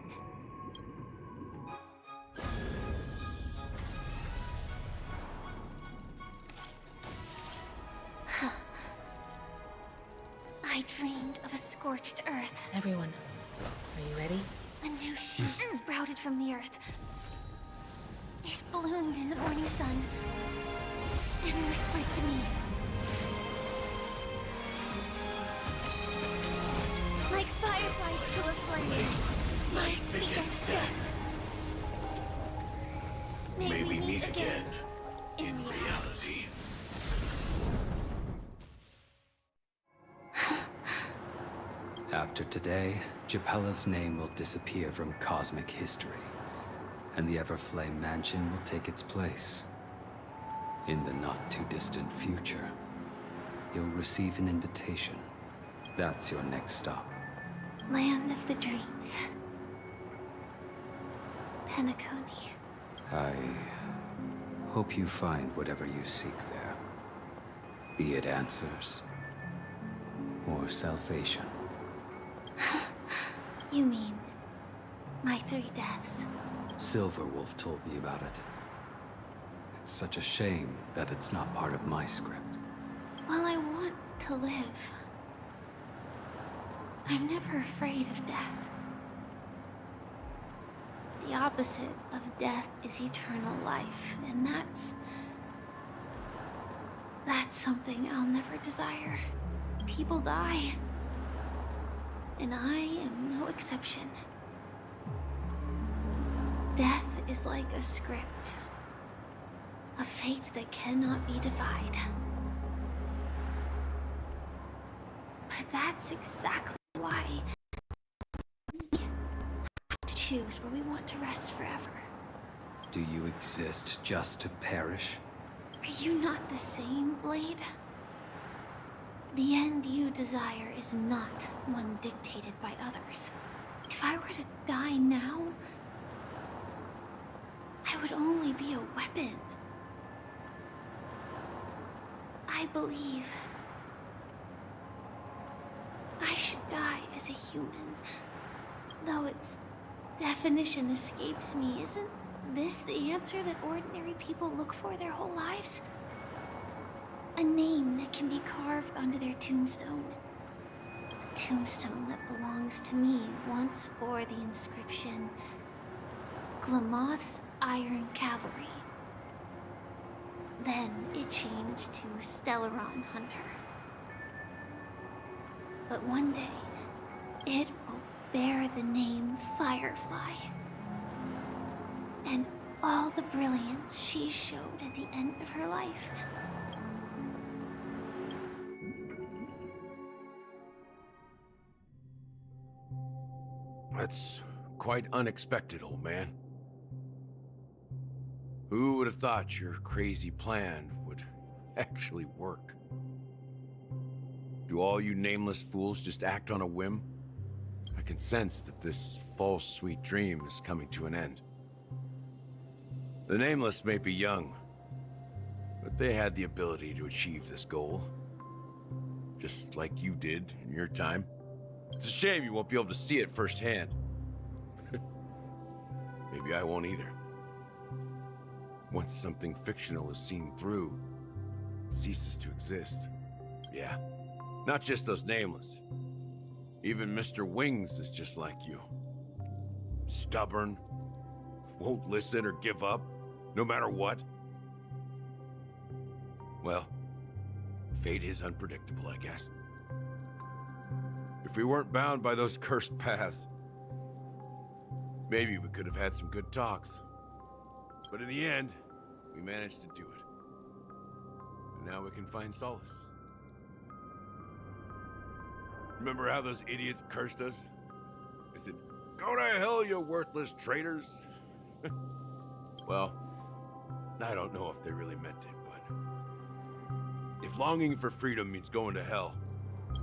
I dreamed of a scorched earth.
Everyone, are you ready?
A new shoot sprouted from the earth. It bloomed in the morning sun and whispered to me. Like fireflies to a flame, life begets death. May we meet again in reality.
After today, Japella's name will disappear from cosmic history, and the Everflame Mansion will take its place. In the not-too-distant future, you'll receive an invitation. That's your next stop.
Land of the dreams. Penacony.
I hope you find whatever you seek there. Be it answers or salvation.
You mean my 3 deaths?
Silverwolf told me about it. It's such a shame that it's not part of my script.
Well, I want to live. I'm never afraid of death. The opposite of death is eternal life, and that's something I'll never desire. People die, and I am no exception. Death is like a script, a fate that cannot be defied. But that's exactly why we have to choose where we want to rest forever.
Do you exist just to perish?
Are you not the same, Blade? The end you desire is not one dictated by others. If I were to die now, I would only be a weapon. I believe die as a human. Though its definition escapes me, isn't this the answer that ordinary people look for their whole lives? A name that can be carved onto their tombstone. A tombstone that belongs to me once bore the inscription, Glamoth's Iron Cavalry. Then it changed to Stellaron Hunter. But one day, it will bear the name Firefly. And all the brilliance she showed at the end of her life.
That's quite unexpected, old man. Who would have thought your crazy plan would actually work? Do all you nameless fools just act on a whim? I can sense that this false sweet dream is coming to an end. The nameless may be young, but they had the ability to achieve this goal. Just like you did in your time. It's a shame you won't be able to see it firsthand. Maybe I won't either. Once something fictional is seen through, it ceases to exist. Yeah, not just those nameless. Even Mr. Wings is just like you. Stubborn, won't listen or give up, no matter what. Well, fate is unpredictable, I guess. If we weren't bound by those cursed paths, maybe we could have had some good talks. But in the end, we managed to do it. And now we can find solace. Remember how those idiots cursed us? They said, "Go to hell, you worthless traitors." Well, I don't know if they really meant it, but if longing for freedom means going to hell,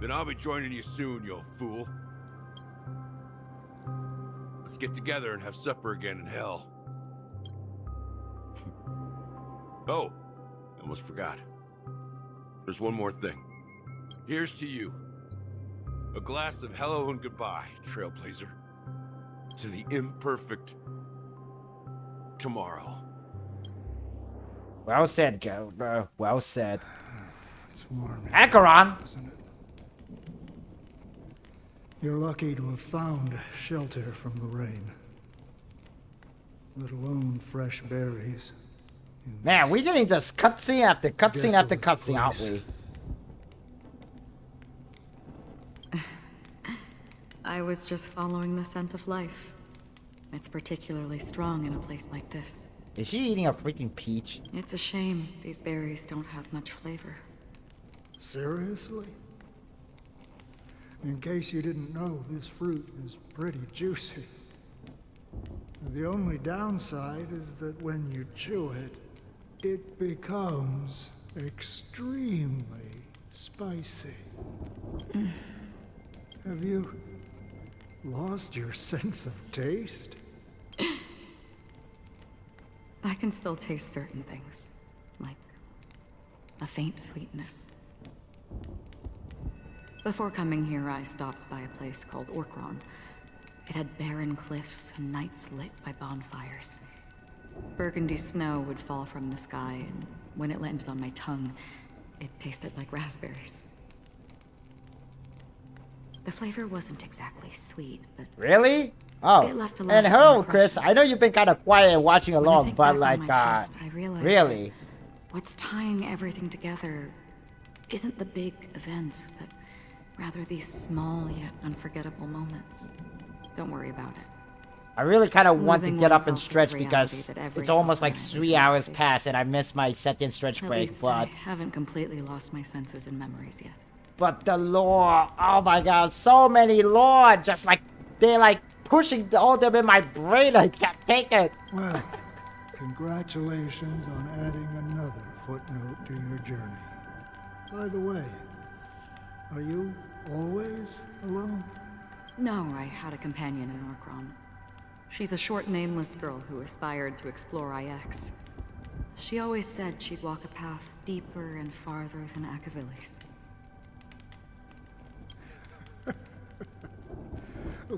then I'll be joining you soon, you fool. Let's get together and have supper again in hell. Oh, I almost forgot. There's one more thing. Here's to you. A glass of hello and goodbye, Trailblazer. To the imperfect tomorrow.
Well said, Go. Well said.
It's warm.
Acheron!
Isn't it? You're lucky to have found shelter from the rain. Let alone fresh berries.
Man, we're getting just cutscene after cutscene after cutscene, aren't we?
I was just following the scent of life. It's particularly strong in a place like this.
Is she eating a freaking peach?
It's a shame these berries don't have much flavor.
Seriously? In case you didn't know, this fruit is pretty juicy. The only downside is that when you chew it, it becomes extremely spicy. Have you lost your sense of taste?
I can still taste certain things, like a faint sweetness. Before coming here, I stopped by a place called Orkron. It had barren cliffs and nights lit by bonfires. Burgundy snow would fall from the sky, and when it landed on my tongue, it tasted like raspberries. The flavor wasn't exactly sweet, but...
Really? Oh,
it left a
and
lasting
hello,
impression.
Chris. I know you've been kind of quiet and watching
When I
along,
think
but
back
like,
on my past, I realized
really?
that what's tying everything together isn't the big events, but rather these small yet unforgettable moments. Don't worry about it.
I really kind of want to
Losing
get up and
oneself is a
stretch
reality
because
that every
it's almost like
software
3
needs
hours
to face.
past and I missed my second stretch
At
break,
least I
but...
haven't completely lost my senses and memories yet.
But the lore, oh my god, so many lore, just like, they're like pushing all them in my brain, I can't take it.
Well, congratulations on adding another footnote to your journey. By the way, are you always alone?
No, I had a companion in Orkron. She's a short, nameless girl who aspired to explore IX. She always said she'd walk a path deeper and farther than Akavilis.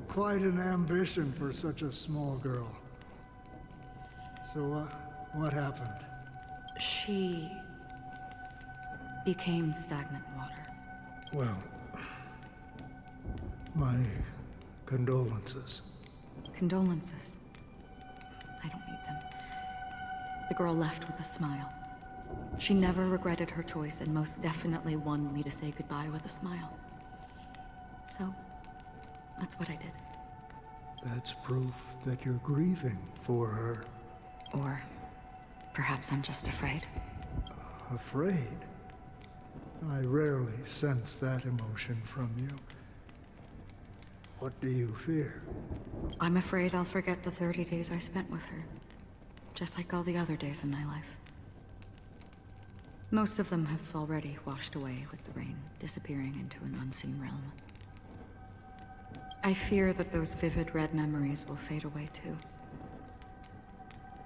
Quite an ambition for such a small girl. So, what happened?
She became stagnant water.
Well, my condolences.
Condolences. I don't need them. The girl left with a smile. She never regretted her choice and most definitely wanted me to say goodbye with a smile. So, that's what I did.
That's proof that you're grieving for her.
Or perhaps I'm just afraid.
Afraid? I rarely sense that emotion from you. What do you fear?
I'm afraid I'll forget the 30 days I spent with her. Just like all the other days in my life. Most of them have already washed away with the rain, disappearing into an unseen realm. I fear that those vivid red memories will fade away too.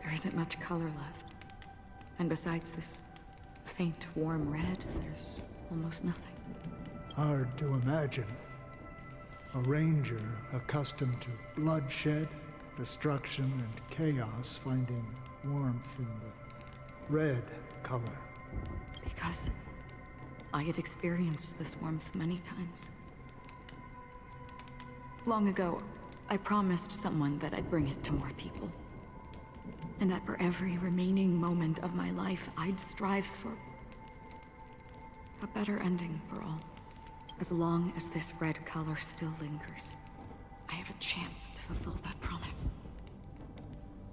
There isn't much color left. And besides this faint, warm red, there's almost nothing.
Hard to imagine. A ranger accustomed to bloodshed, destruction, and chaos finding warmth in the red color.
Because I have experienced this warmth many times. Long ago, I promised someone that I'd bring it to more people. And that for every remaining moment of my life, I'd strive for a better ending for all. As long as this red color still lingers, I have a chance to fulfill that promise.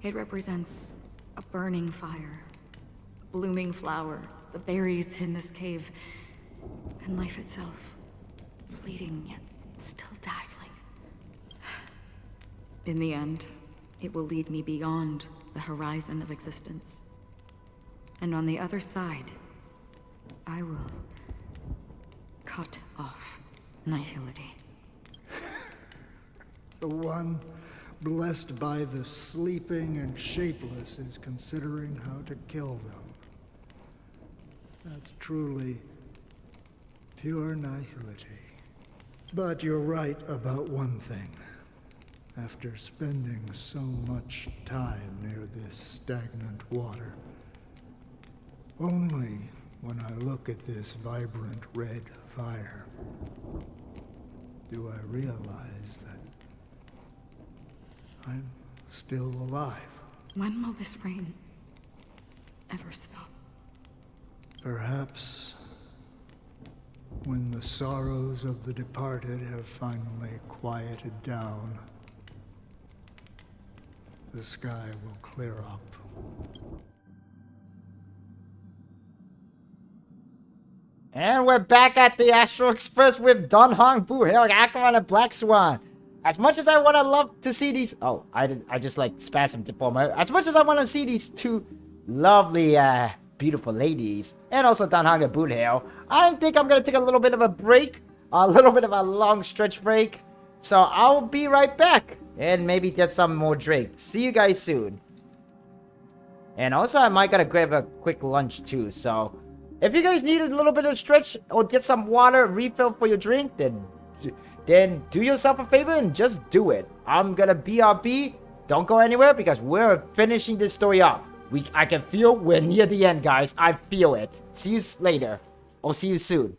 It represents a burning fire, a blooming flower, the berries in this cave, and life itself, fleeting yet still dazzling. In the end, it will lead me beyond the horizon of existence. And on the other side, I will cut off nihility.
The one blessed by the sleeping and shapeless is considering how to kill them. That's truly pure nihility. But you're right about one thing. After spending so much time near this stagnant water, only when I look at this vibrant red fire do I realize that I'm still alive.
When will this rain ever stop?
Perhaps when the sorrows of the departed have finally quieted down, the sky will clear up.
And we're back at the Astral Express with Dunhong, Boo Hill, Acheron, and Black Swan. As much as I want to love to see these... Oh, I just like spasmed for my... As much as I want to see these two lovely, beautiful ladies, and also Dunhong and Boo Hill, I think I'm going to take a little bit of a break. A little bit of a long stretch break. So I'll be right back. And maybe get some more drink. See you guys soon. And also, I might gotta grab a quick lunch too, so... If you guys need a little bit of stretch or get some water refill for your drink, then do yourself a favor and just do it. I'm gonna BRB. Don't go anywhere because we're finishing this story up. I can feel we're near the end, guys. I feel it. See you later. Or see you soon.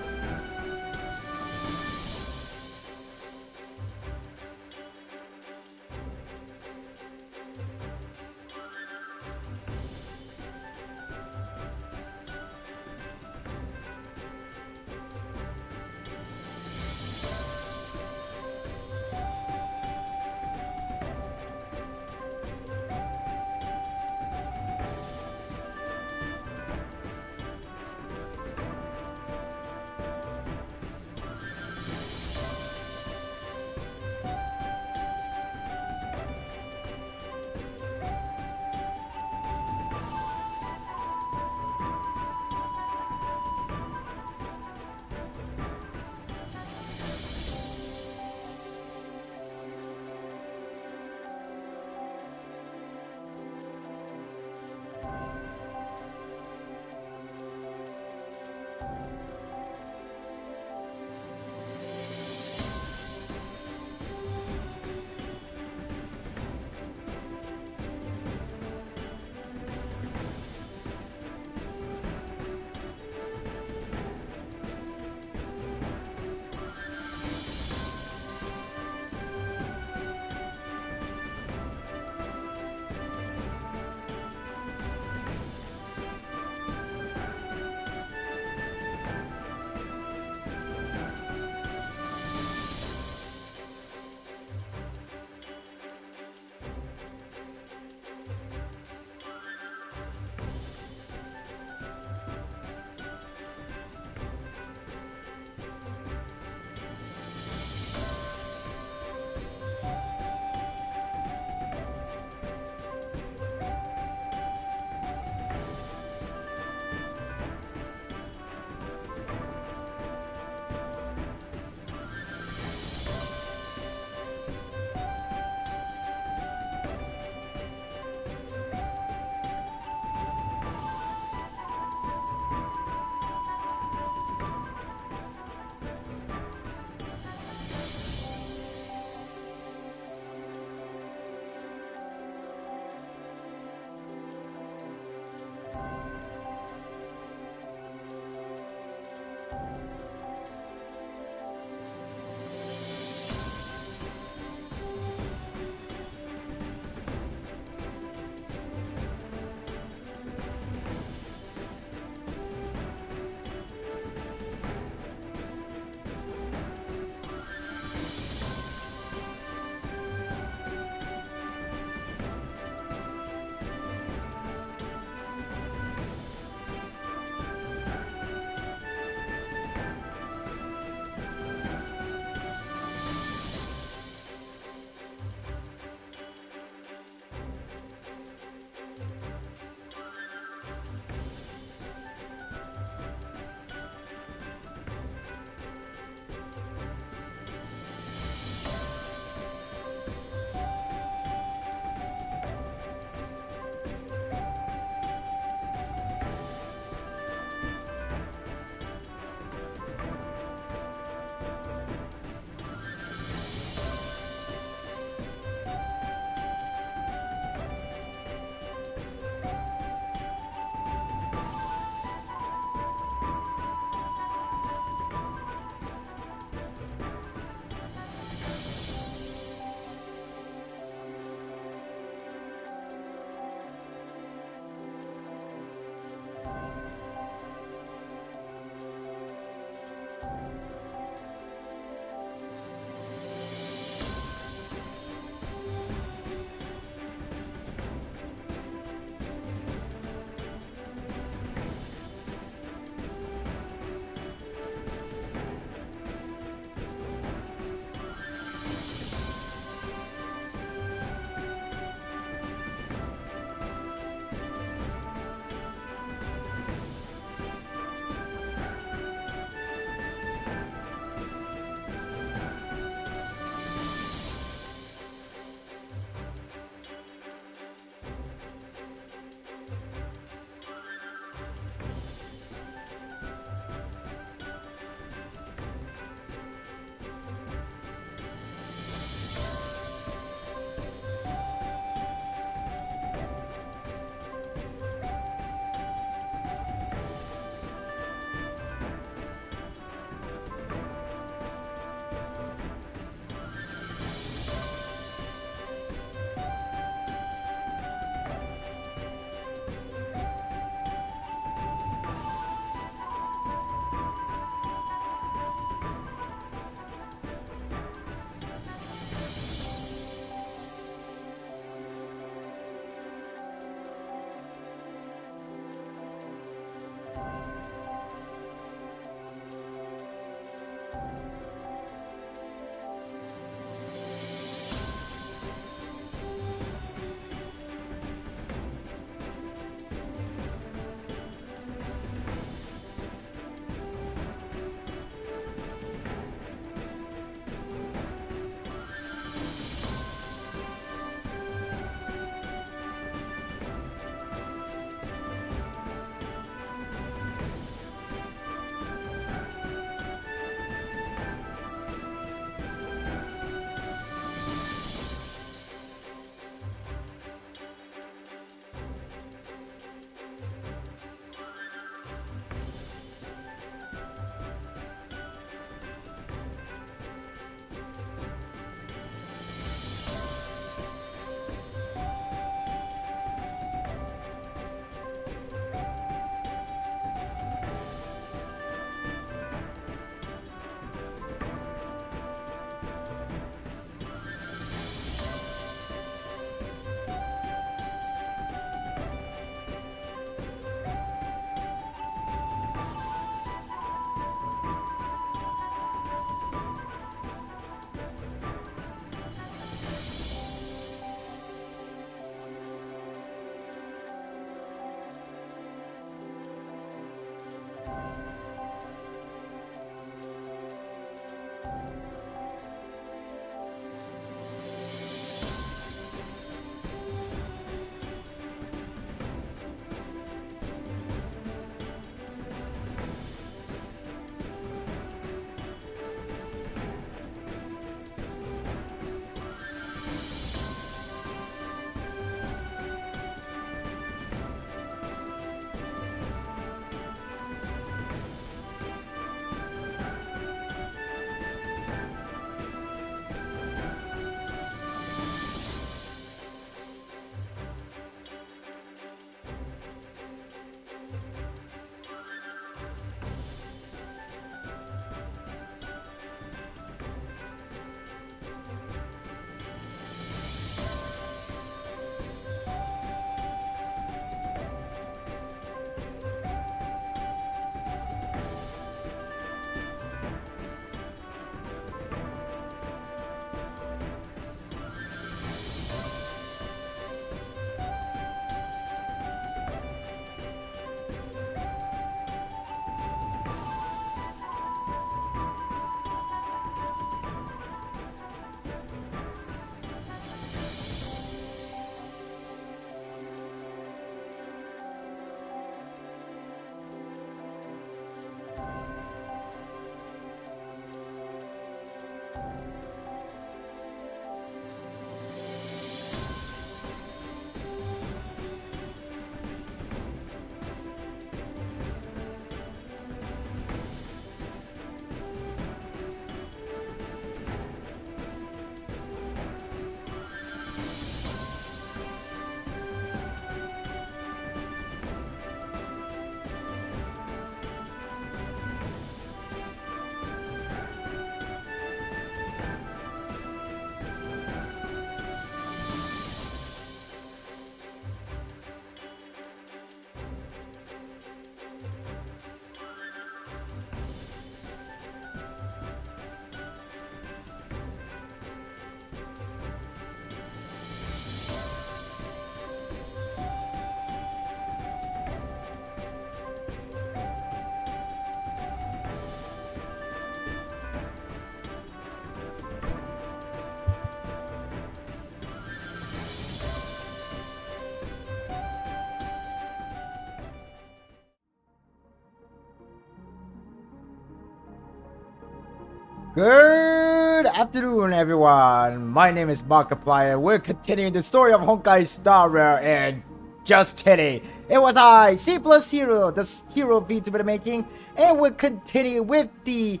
Good afternoon, everyone. My name is Markiplier. We're continuing the story of Honkai Star Rail, and just kidding. It was I, C+Hero, the hero Vtuber making, and we're continuing with the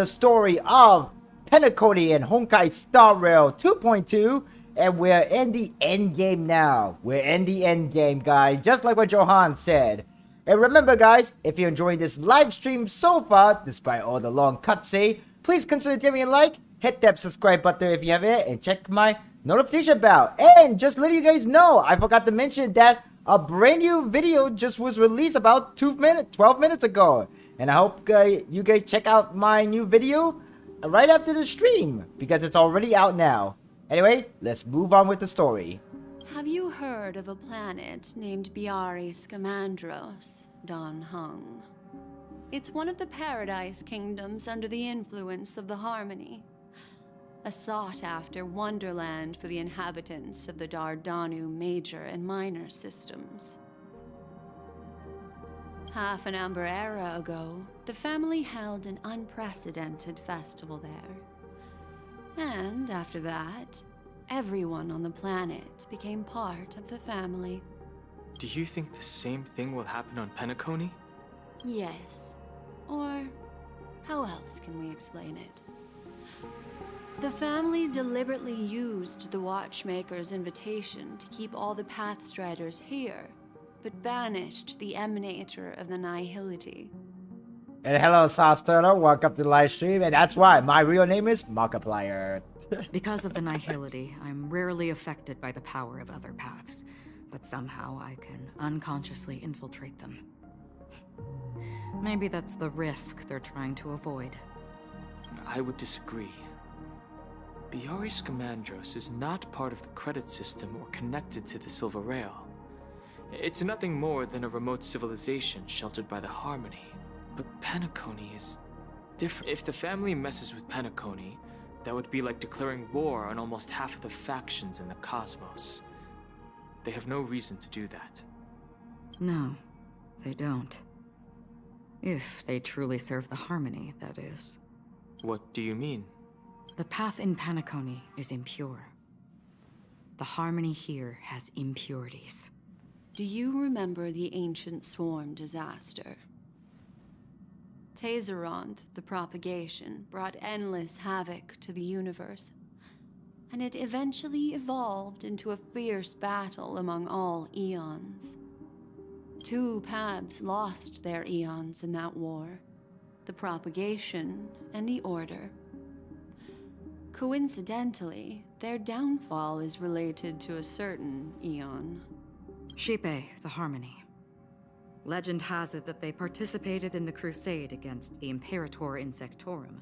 story of Penacony and Honkai Star Rail 2.2, and we're in the end game now. We're in the end game, guys, just like what Johan said. And remember, guys, if you're enjoying this live stream so far, despite all the long cutscene, please consider giving a like, hit that subscribe button if you haven't, and check my notification bell. And just letting you guys know, I forgot to mention that a brand new video just was released about 12 minutes ago. And I hope you guys check out my new video right after the stream, because it's already out now. Anyway, let's move on with the story.
Have you heard of a planet named Biaris Scamandros, Don Hung? It's one of the Paradise Kingdoms under the influence of the Harmony. A sought-after wonderland for the inhabitants of the Dardanu major and minor systems. Half an Amber era ago, the family held an unprecedented festival there. And after that, everyone on the planet became part of the family.
Do you think the same thing will happen on Penacony?
Yes. Or how else can we explain it? The family deliberately used the Watchmaker's invitation to keep all the Pathstriders here, but banished the Emanator of the Nihility.
And hello, Sauce-Turtle. Welcome to the live stream, and that's why my real name is Markiplier.
Because of the Nihility, I'm rarely affected by the power of other paths, but somehow I can unconsciously infiltrate them. Maybe that's the risk they're trying to avoid.
I would disagree. Biaris Scamandros is not part of the credit system or connected to the Silver Rail. It's nothing more than a remote civilization sheltered by the Harmony. But Penacony is different. If the family messes with Penacony, that would be like declaring war on almost half of the factions in the cosmos. They have no reason to do that.
No, they don't. If they truly serve the Harmony, that is.
What do you mean?
The path in Penacony is impure. The Harmony here has impurities.
Do you remember the ancient swarm disaster? Tazerond, the propagation, brought endless havoc to the universe, and it eventually evolved into a fierce battle among all eons. 2 paths lost their eons in that war, the propagation and the order. Coincidentally, their downfall is related to a certain eon.
Shipe, the Harmony. Legend has it that they participated in the crusade against the Imperator Insectorum,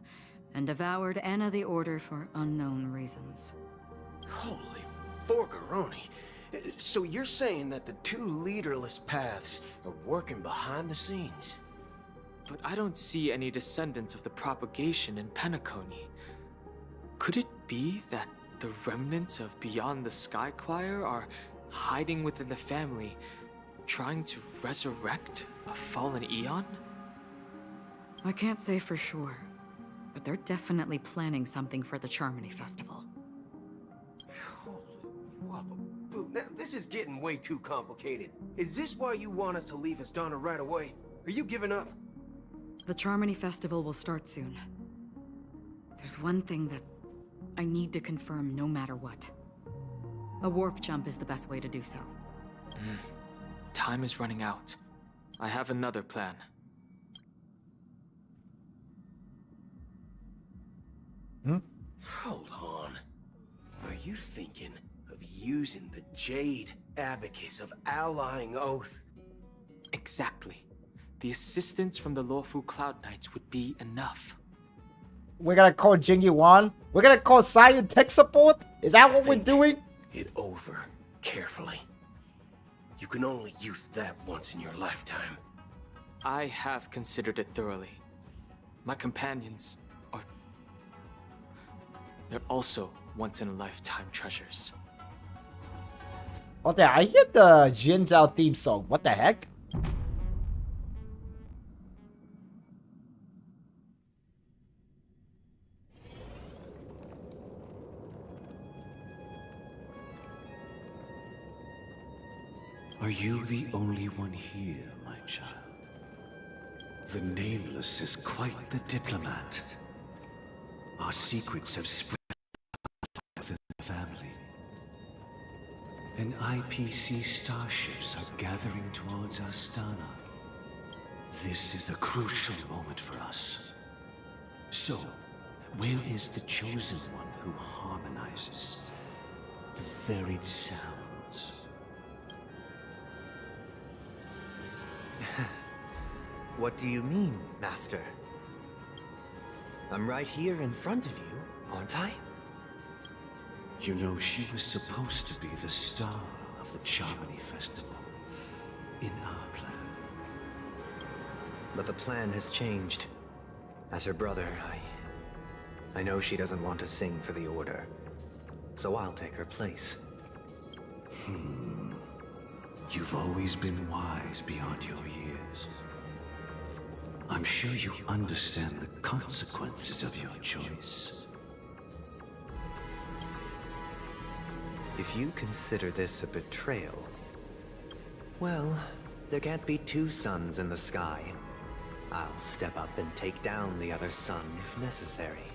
and devoured Anna the Order for unknown reasons.
Holy forgaroni. So you're saying that the 2 leaderless paths are working behind the scenes?
But I don't see any descendants of the propagation in Penacony. Could it be that the remnants of Beyond the Sky Choir are hiding within the family, trying to resurrect a fallen eon?
I can't say for sure, but they're definitely planning something for the Charmony Festival.
Holy whoop. Now, this is getting way too complicated. Is this why you want us to leave Astana right away? Are you giving up?
The Charmony Festival will start soon. There's one thing that I need to confirm no matter what. A warp jump is the best way to do so.
Time is running out. I have another plan.
Hold on. Are you thinking of using the Jade Abacus of Allying Oath?
Exactly. The assistance from the lawful Cloud Knights would be enough.
We're gonna call Jingy Wan? We're gonna call Scion tech support? Is that what we're doing?
It over carefully. You can only use that once in your lifetime.
I have considered it thoroughly. My companions are... they're also once-in-a-lifetime treasures.
Oh, there, I hear the Jin Zhao theme song. What the heck?
Are you the only one here, my child? The Nameless is quite the diplomat. Our secrets have spread within the family. And IPC starships are gathering towards Astana. This is a crucial moment for us. So, where is the chosen one who harmonizes the varied sounds?
What do you mean, Master? I'm right here in front of you, aren't I?
You know, she was supposed to be the star of the Charmony Festival in our plan.
But the plan has changed. As her brother, I know she doesn't want to sing for the Order. So I'll take her place.
You've always been wise beyond your years. I'm sure you understand the consequences of your choice.
If you consider this a betrayal, well, there can't be two suns in the sky. I'll step up and take down the other sun if necessary.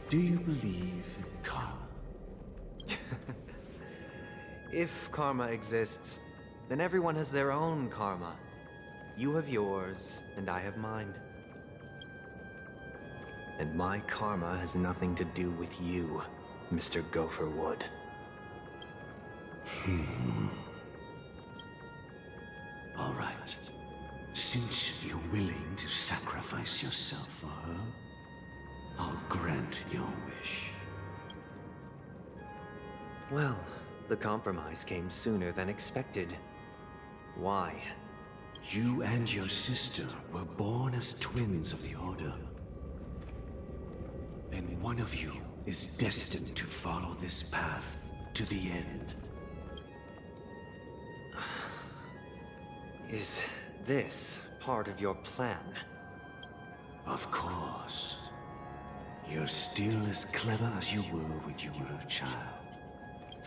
Do you believe in karma?
If karma exists, then everyone has their own karma. You have yours, and I have mine. And my karma has nothing to do with you, Mr. Gopherwood.
All right. Since you're willing to sacrifice yourself for her, I'll grant your wish.
Well, the compromise came sooner than expected. Why?
You and your sister were born as twins of the Order. And one of you is destined to follow this path to the end.
Is this part of your plan?
Of course. You're still as clever as you were when you were a child.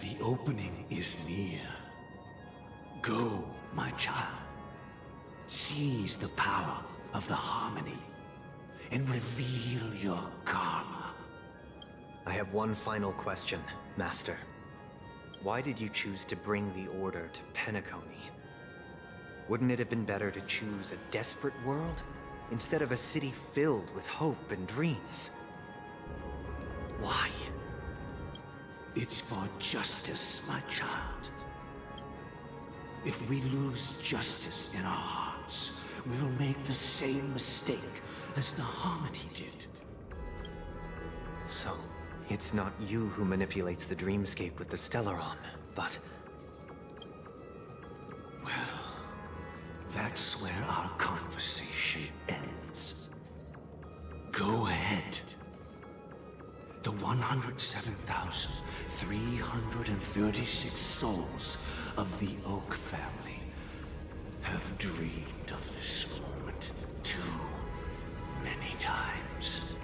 The opening is near. Go, my child. Seize the power of the Harmony and reveal your karma.
I have one final question, Master. Why did you choose to bring the Order to Penacony? Wouldn't it have been better to choose a desperate world instead of a city filled with hope and dreams? Why?
It's for justice, my child. If we lose justice in our hearts, we'll make the same mistake as the Harmony did.
So, it's not you who manipulates the dreamscape with the Stellaron, but...
Well, that's where our conversation ends. Go ahead. The 107,336 souls of the Oak family have dreamed of this moment too many times.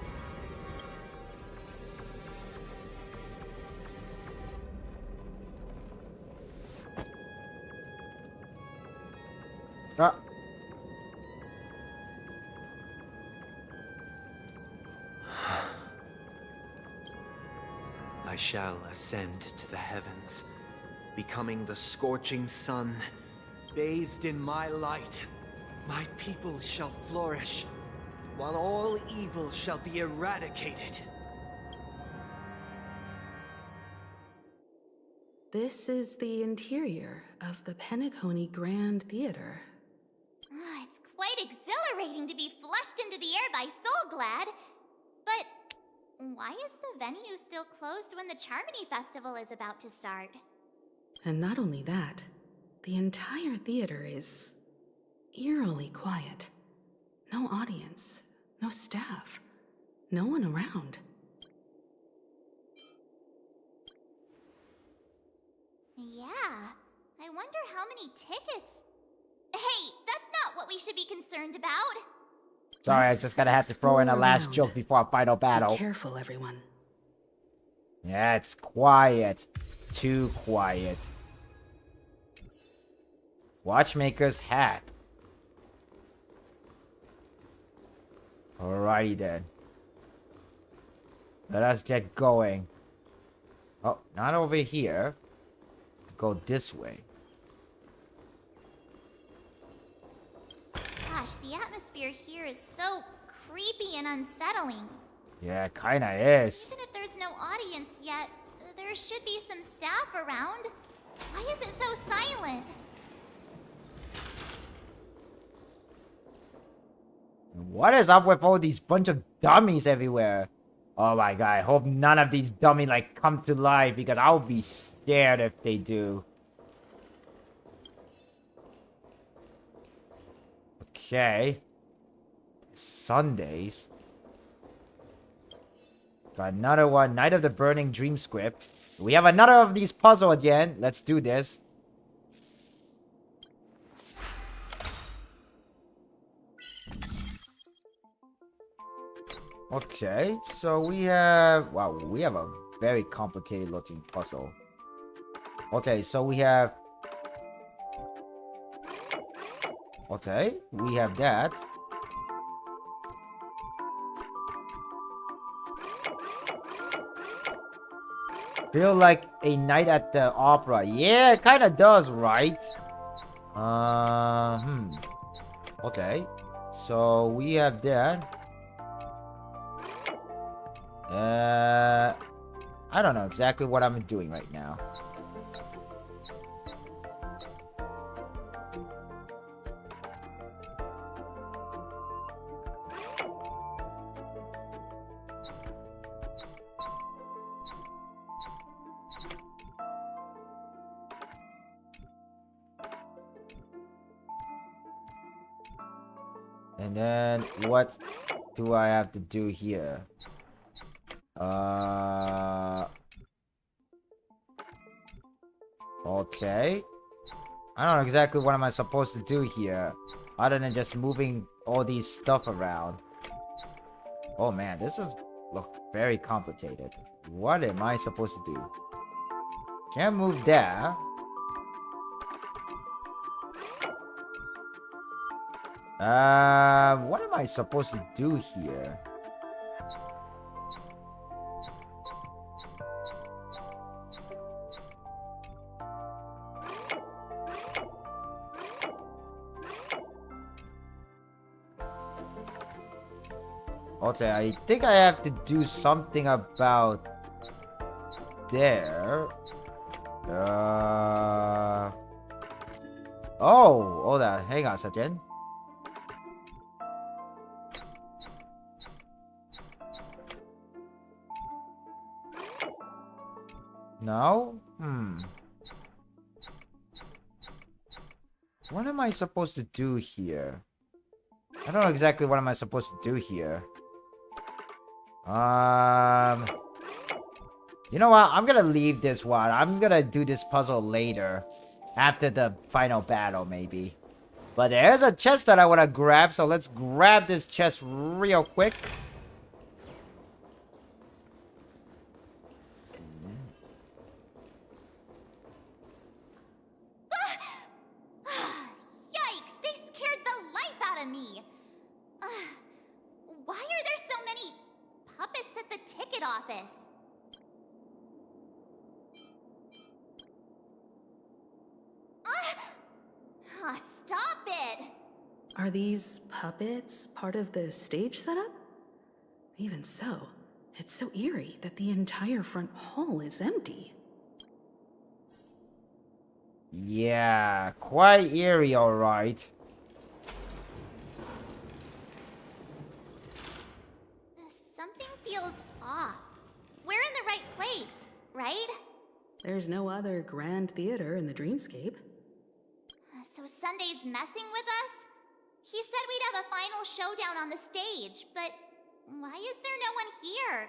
I shall ascend to the heavens, becoming the scorching sun, bathed in my light. My people shall flourish, while all evil shall be eradicated.
This is the interior of the Penacony Grand Theater.
It's quite exhilarating to be flushed into the air by Soulglad. But why is the venue still closed when the Charmony Festival is about to start?
And not only that, the entire theater is eerily quiet. No audience, no staff, no one around.
Yeah, I wonder how many tickets... Hey, that's not what we should be concerned about!
Sorry, I just gotta have to throw in a last joke before our final battle.
Be careful, everyone.
Yeah, it's quiet. Too quiet. Watchmaker's hat. Alrighty then. Let us get going. Oh, not over here. Go this way.
Gosh, the atmosphere here is so creepy and unsettling.
Yeah, kinda is.
Even if there's no audience yet, there should be some staff around. Why is it so silent?
What is up with all these bunch of dummies everywhere? Oh my god, I hope none of these dummies like come to life because I'll be scared if they do. Okay. Sundays. Got another one. Night of the Burning Dream script. We have another of these puzzle again. Let's do this. Okay, so we have... Wow, we have a very complicated looking puzzle. Okay, so we have... Okay, we have that. Feel like a night at the opera. Yeah, it kind of does, right? Okay, so we have that. I don't know exactly what I'm doing right now. And then what do I have to do here? Okay. I don't know exactly what am I supposed to do here. Other than just moving all these stuff around. Oh man, this is look very complicated. What am I supposed to do? Can't move that. What am I supposed to do here? Okay, I think I have to do something about there. Oh, hold on. Hang on a second. No? What am I supposed to do here? I don't know exactly what am I supposed to do here. You know what? I'm gonna leave this one. I'm gonna do this puzzle later. After the final battle, maybe. But there's a chest that I want to grab, so let's grab this chest real quick.
Yikes! They scared the life out of me! Why are there so many puppets at the ticket office? Stop it!
Are these puppets part of the stage setup? Even so, it's so eerie that the entire front hall is empty.
Yeah, quite eerie, alright.
Something feels off. We're in the right place, right?
There's no other grand theater in the dreamscape.
So Sunday's messing with us? He said we'd have a final showdown on the stage, but why is there no one here?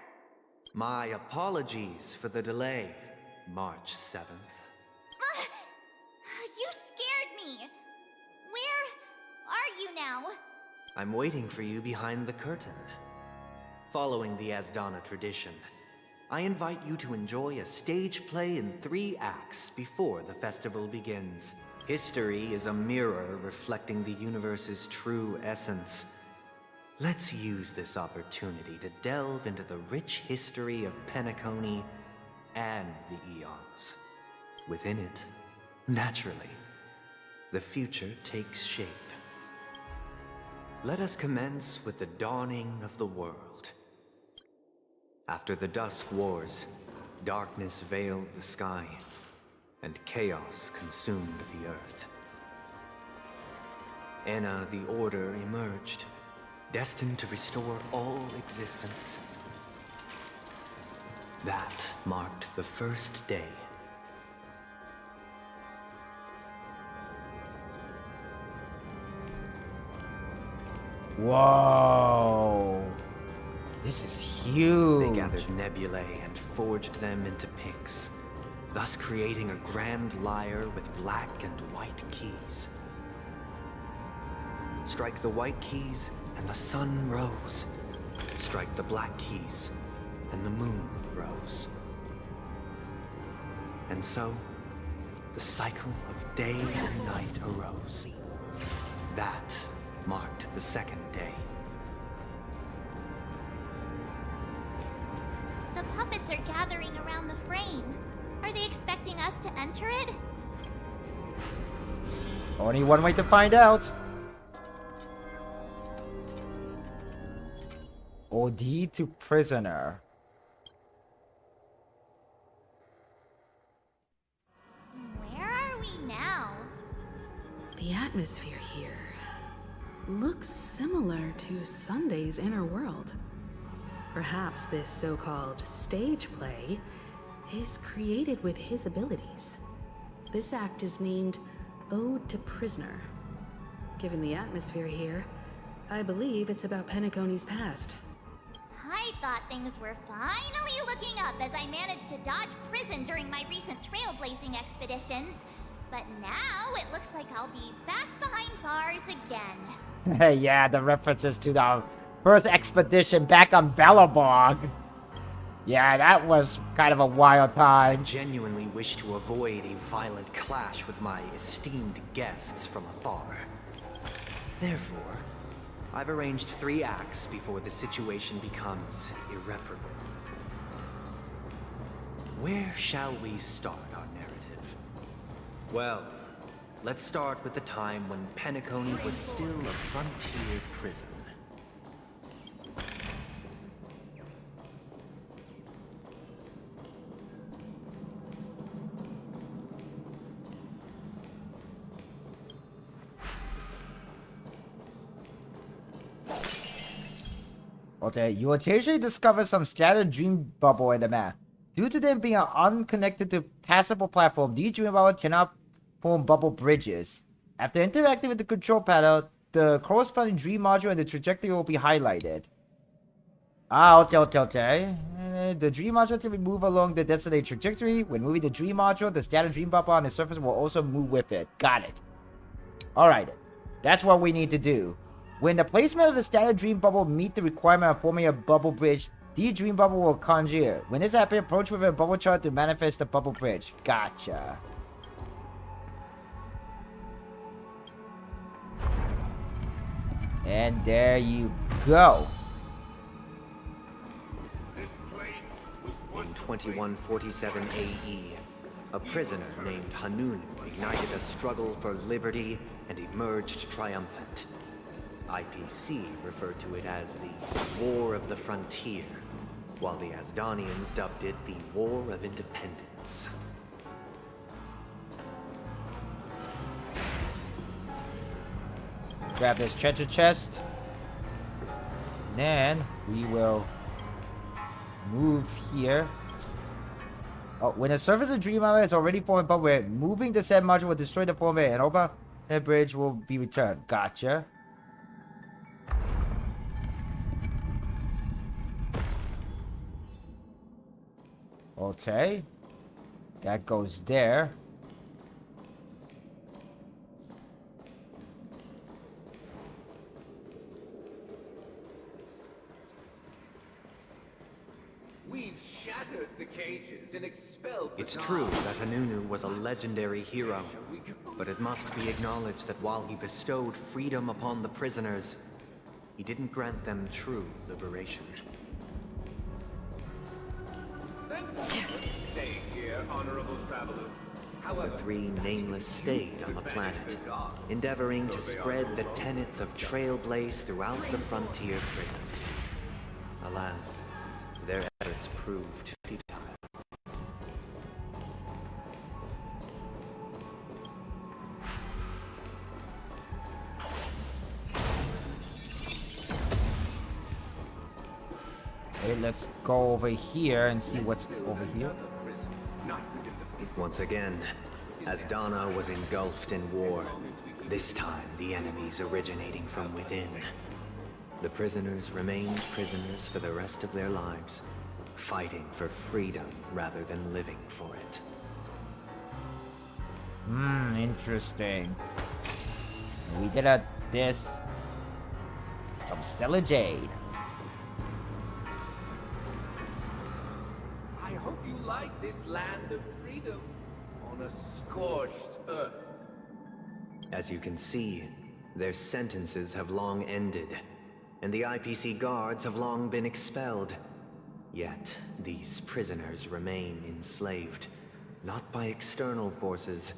My apologies for the delay, March 7th.
You scared me! Where are you now?
I'm waiting for you behind the curtain. Following the Asdana tradition, I invite you to enjoy a stage play in 3 acts before the festival begins. History is a mirror reflecting the universe's true essence. Let's use this opportunity to delve into the rich history of Penacony and the eons. Within it, naturally, the future takes shape. Let us commence with the dawning of the world. After the Dusk Wars, darkness veiled the sky, and chaos consumed the earth. Enna the Order emerged, destined to restore all existence. That marked the first day.
Whoa. This is huge.
They gathered nebulae and forged them into picks, thus creating a grand lyre with black and white keys. Strike the white keys, and the sun rose. Strike the black keys, and the moon rose. And so, the cycle of day and night arose. That marked the second day.
The puppets are gathering around the frame. Are they expecting us to enter it?
Only one way to find out. OD to prisoner.
Where are we now?
The atmosphere here looks similar to Sunday's inner world. Perhaps this so-called stage play is created with his abilities. This act is named Ode to Prisoner. Given the atmosphere here, I believe it's about Penacony's past.
I thought things were finally looking up as I managed to dodge prison during my recent trailblazing expeditions. But now it looks like I'll be back behind bars again.
Yeah, the references to the first expedition back on Bellabog. Yeah, that was kind of a wild time.
I genuinely wish to avoid a violent clash with my esteemed guests from afar. Therefore, I've arranged 3 acts before the situation becomes irreparable. Where shall we start our narrative? Well, let's start with the time when Penacony was still a frontier prison.
Okay, you will occasionally discover some scattered dream bubble in the map. Due to them being unconnected to passable platform, these dream bubbles cannot form bubble bridges. After interacting with the control panel, the corresponding dream module and the trajectory will be highlighted. Okay. The dream module can be moved along the designated trajectory. When moving the dream module, the scattered dream bubble on the surface will also move with it. Got it. Alright, that's what we need to do. When the placement of the scattered dream bubble meet the requirement of forming a bubble bridge, these dream bubble will conjure. When this happens, approach with a bubble chart to manifest the bubble bridge. Gotcha. And there you go.
In 2147 AE, a prisoner named Hanunu ignited a struggle for liberty and emerged triumphant. IPC referred to it as the War of the Frontier, while the Asdanians dubbed it the War of Independence.
Grab this treasure chest. Then we will move here. Oh, when the surface of Dream Island is already formed bubble, moving the said module will destroy the form and open the bridge will be returned. Gotcha. Okay. That goes there.
We've shattered the cages
and expelled. It's true that Hanunu was a legendary hero, but it must be acknowledged that while he bestowed freedom upon the prisoners, he didn't grant them true liberation.
Stay here, honorable travelers.
The three nameless stayed on the planet, endeavoring to spread the tenets of Trailblaze throughout the frontier prison. Alas, their efforts proved futile.
Okay, let's go over here and see what's over here.
Once again, as Donna was engulfed in war, this time the enemies originating from within. The prisoners remained prisoners for the rest of their lives, fighting for freedom rather than living for it.
Interesting. We did some Stellar Jade.
I hope you like this land of freedom on a scorched earth.
As you can see, their sentences have long ended, and the IPC guards have long been expelled. Yet, these prisoners remain enslaved, not by external forces,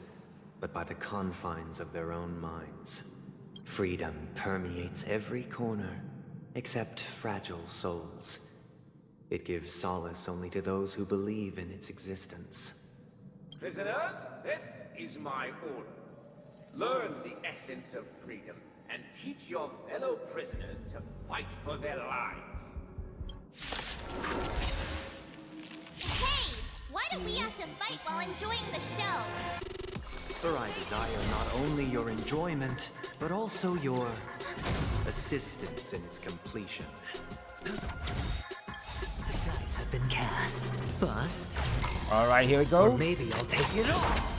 but by the confines of their own minds. Freedom permeates every corner, except fragile souls. It gives solace only to those who believe in its existence.
Prisoners, this is my order. Learn the essence of freedom and teach your fellow prisoners to fight for their lives.
Hey! Why don't we have to fight while enjoying the show?
For I desire not only your enjoyment, but also your assistance in its completion.
The dice have been cast. Bust.
Alright, here we go.
Or maybe I'll take it off.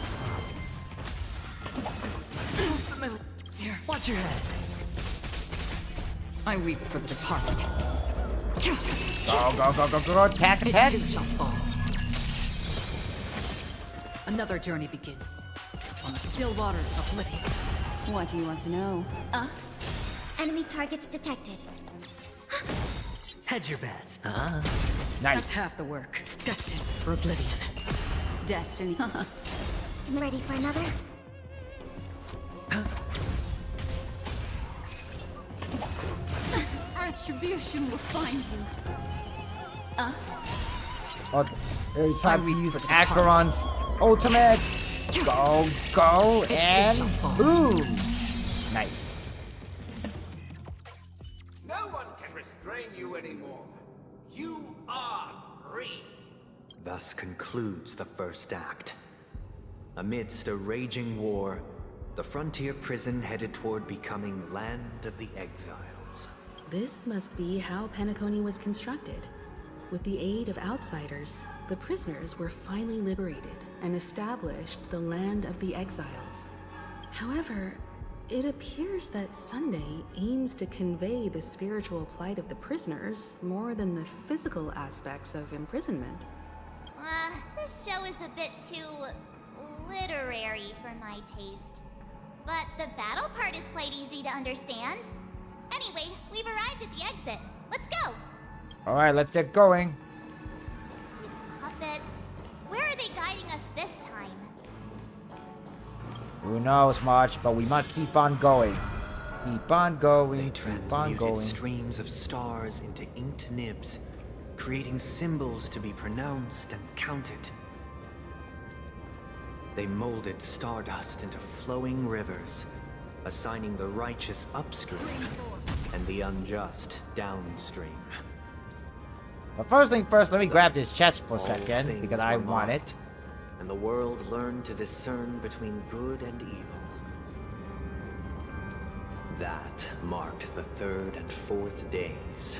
Here, watch your head.
I weep for the departed.
Go. Attack.
It too shall fall. Another journey begins. On the still waters of Oblivion.
What do you want to know?
Enemy targets detected.
Hedge your bets.
Nice.
That's half the work. Destined for Oblivion.
Destiny.
I'm ready for another.
Retribution will find you.
Okay. It's time to use Acheron's ultimate. Go, and boom! Nice.
No one can restrain you anymore. You are free.
Thus concludes the first act. Amidst a raging war, the frontier prison headed toward becoming Land of the Exiles.
This must be how Penacony was constructed. With the aid of outsiders, the prisoners were finally liberated and established the Land of the Exiles. However, it appears that Sunday aims to convey the spiritual plight of the prisoners more than the physical aspects of imprisonment.
This show is a bit too literary for my taste. But the battle part is quite easy to understand. Anyway, we've arrived at the exit. Let's go!
Alright, let's get going.
These puppets. Where are they guiding us this time?
Who knows much, but we must keep on going. Keep on going,
They
keep on
transmuted
going.
streams of stars into inked nibs, creating symbols to be pronounced and counted. They molded stardust into flowing rivers, assigning the righteous upstream and the unjust downstream.
But first thing first, let me grab this chest for a
All
second,
things
because I
were
want it.
marked, and the world learned to discern between good and evil. That marked the third and fourth days.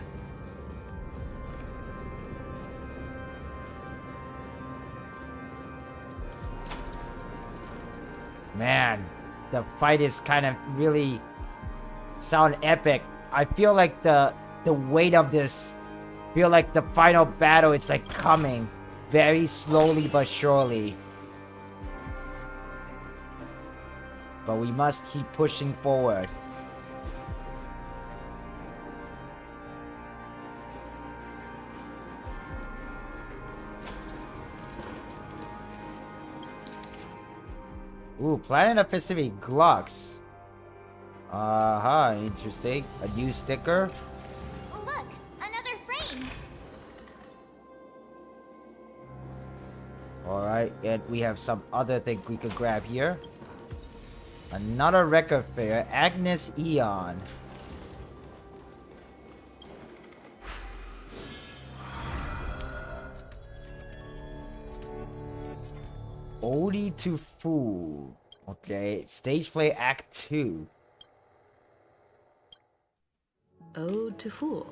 Man, the fight is kind of really sound epic. I feel like the weight of this, feel like the final battle, it's like coming. very slowly but surely. But we must keep pushing forward. Ooh, Planet of Festivity Glocks. Interesting. A new sticker.
Look, another frame.
Alright, and we have some other thing we could grab here. Another record fair, Agnes Eon. Ode to Fool. Okay, stage play act 2.
Ode to Fool.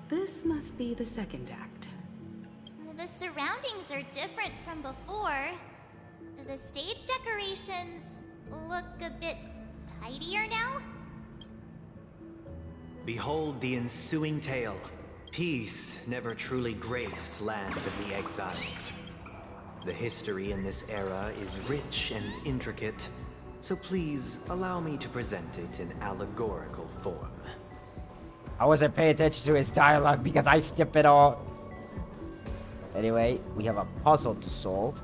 This must be the second act.
The surroundings are different from before. The stage decorations look a bit tidier now.
Behold the ensuing tale. Peace never truly graced land of the exiles. The history in this era is rich and intricate, so please allow me to present it in allegorical form.
I wasn't paying attention to his dialogue because I skip it all. Anyway, we have a puzzle to solve.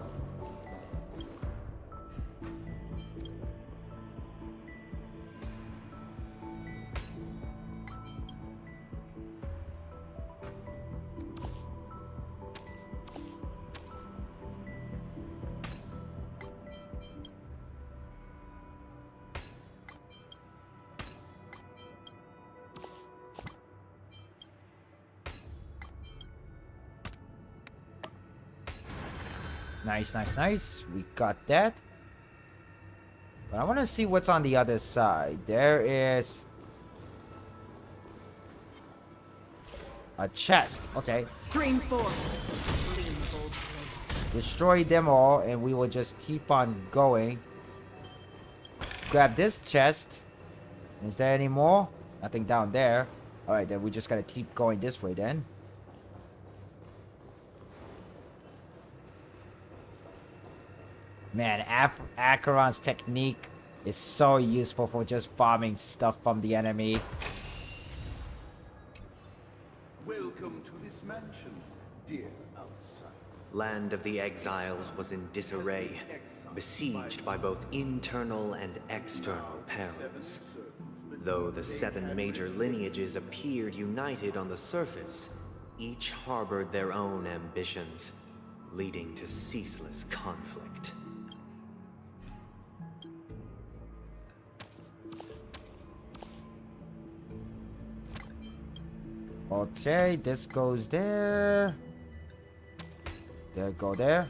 Nice, nice, nice. We got that. But I want to see what's on the other side. There is a chest. Okay.
Stream forward.
Destroy them all, and we will just keep on going. Grab this chest. Is there any more? Nothing down there. Alright, then we just gotta keep going this way then. Man, Acheron's technique is so useful for just farming stuff from the enemy.
Welcome to this mansion, dear outsider.
Land of the Exiles was in disarray, besieged by both internal and external perils. Though the 7 major lineages appeared united on the surface, each harbored their own ambitions, leading to ceaseless conflict.
Okay, this goes there. There, go there.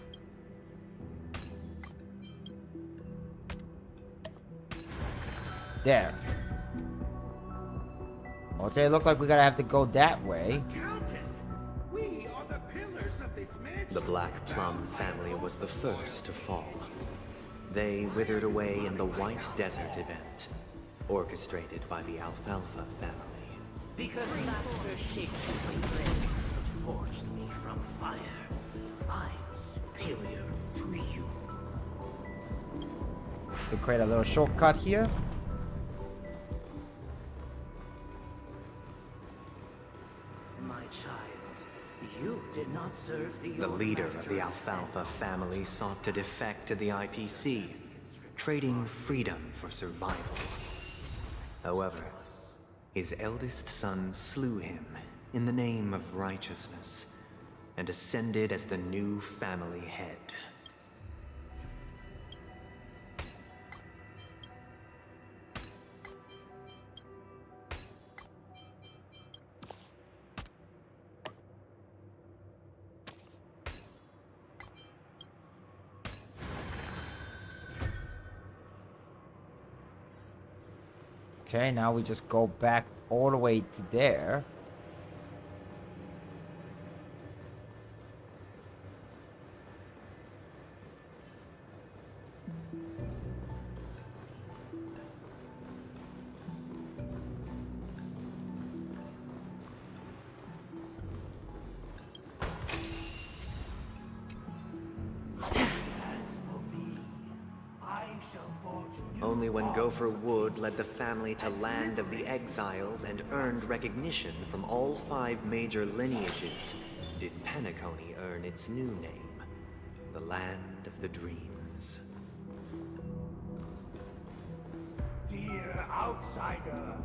There. Okay, look like we gotta have to go that way.
We are the pillars of this mansion.
The Black Plum family was the first to fall. They withered away in the White Desert event, orchestrated by the Alfalfa family.
Because Master shaped you from clay and forged me from fire, I'm superior to you.
We create a little shortcut here.
My child, you did not serve
The leader of the Alfalfa family sought to defect to the IPC, trading freedom for survival. However, his eldest son slew him in the name of righteousness and ascended as the new family head.
Okay, now we just go back all the way to there.
Only when Gopher Wood led the family to Land of the Exiles and earned recognition from all 5 major lineages did Penacony earn its new name, the Land of the Dreams.
Dear outsider,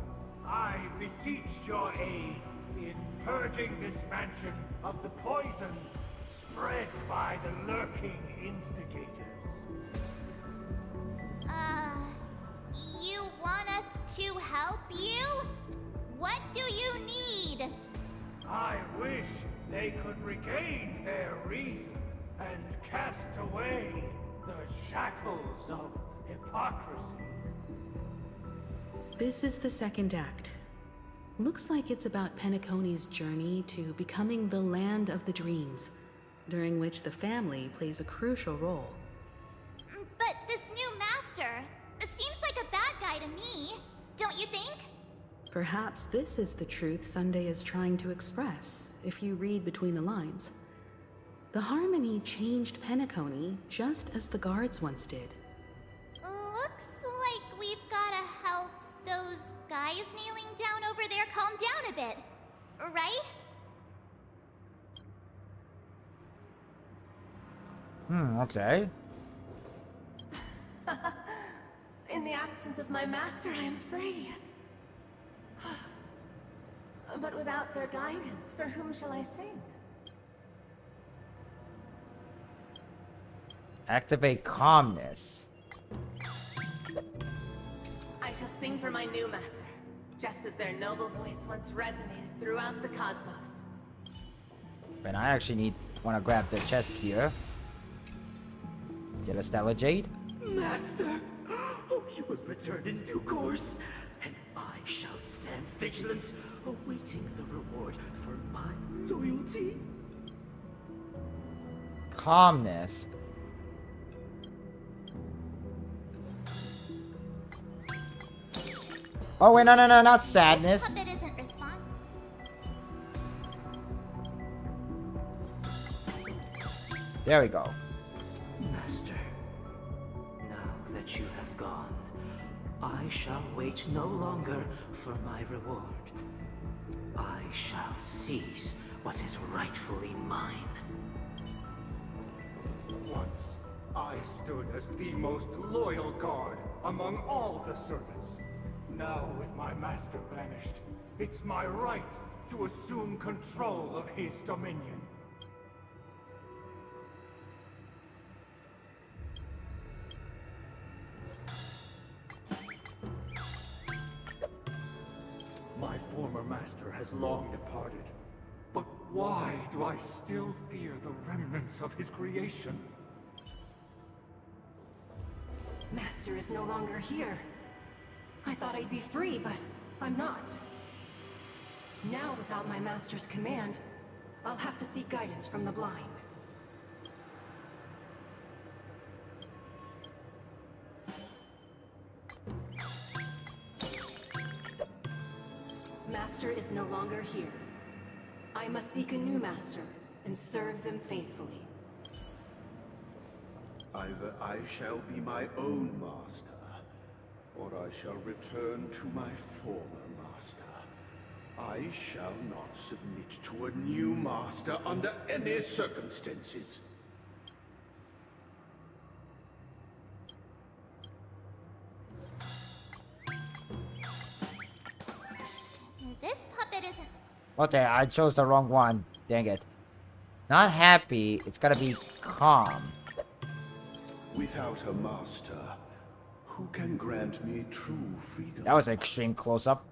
I beseech your aid in purging this mansion of the poison spread by the lurking instigators.
You want us to help you? What do you need?
I wish they could regain their reason and cast away the shackles of hypocrisy.
This is the second act. Looks like it's about Penacony's journey to becoming the Land of the Dreams, during which the family plays a crucial role.
But this new master seems like a bad guy to me, don't you think?
Perhaps this is the truth Sunday is trying to express, if you read between the lines. The Harmony changed Penacony just as the guards once did.
Looks like we've gotta help those guys kneeling down over there calm down a bit, right?
Okay.
In the absence of my master, I am free. But without their guidance, for whom shall I sing?
Activate calmness.
I shall sing for my new master, just as their noble voice once resonated throughout the cosmos.
And I actually want to grab the chest here. Get a Stellar Jade.
Master, oh, you will return in due course, and I shall stand vigilant, awaiting the reward for my loyalty.
Calmness. Oh wait, no, not sadness.
Puppet isn't responding.
There we go.
Master, now that you have gone, I shall wait no longer for my reward. I shall seize what is rightfully mine.
Once, I stood as the most loyal guard among all the servants. Now, with my master banished, it's my right to assume control of his dominion. My former master has long departed, but why do I still fear the remnants of his creation?
Master is no longer here. I thought I'd be free, but I'm not. Now, without my master's command, I'll have to seek guidance from the blind. Master is no longer here. I must seek a new master and serve them faithfully.
Either I shall be my own master, or I shall return to my former master. I shall not submit to a new master under any circumstances.
This puppet isn't...
Okay, I chose the wrong one. Dang it. Not happy. It's gotta be calm.
Without a master, who can grant me true freedom?
That was an extreme close-up.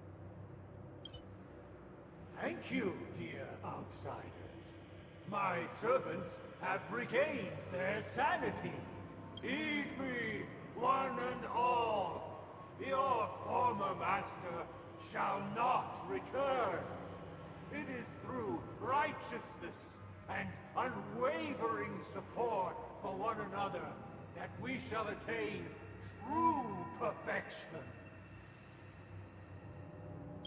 Thank you, dear outsiders. My servants have regained their sanity. Heed me, one and all. Your former master shall not return. It is through righteousness and unwavering support for one another that we shall attain true perfection.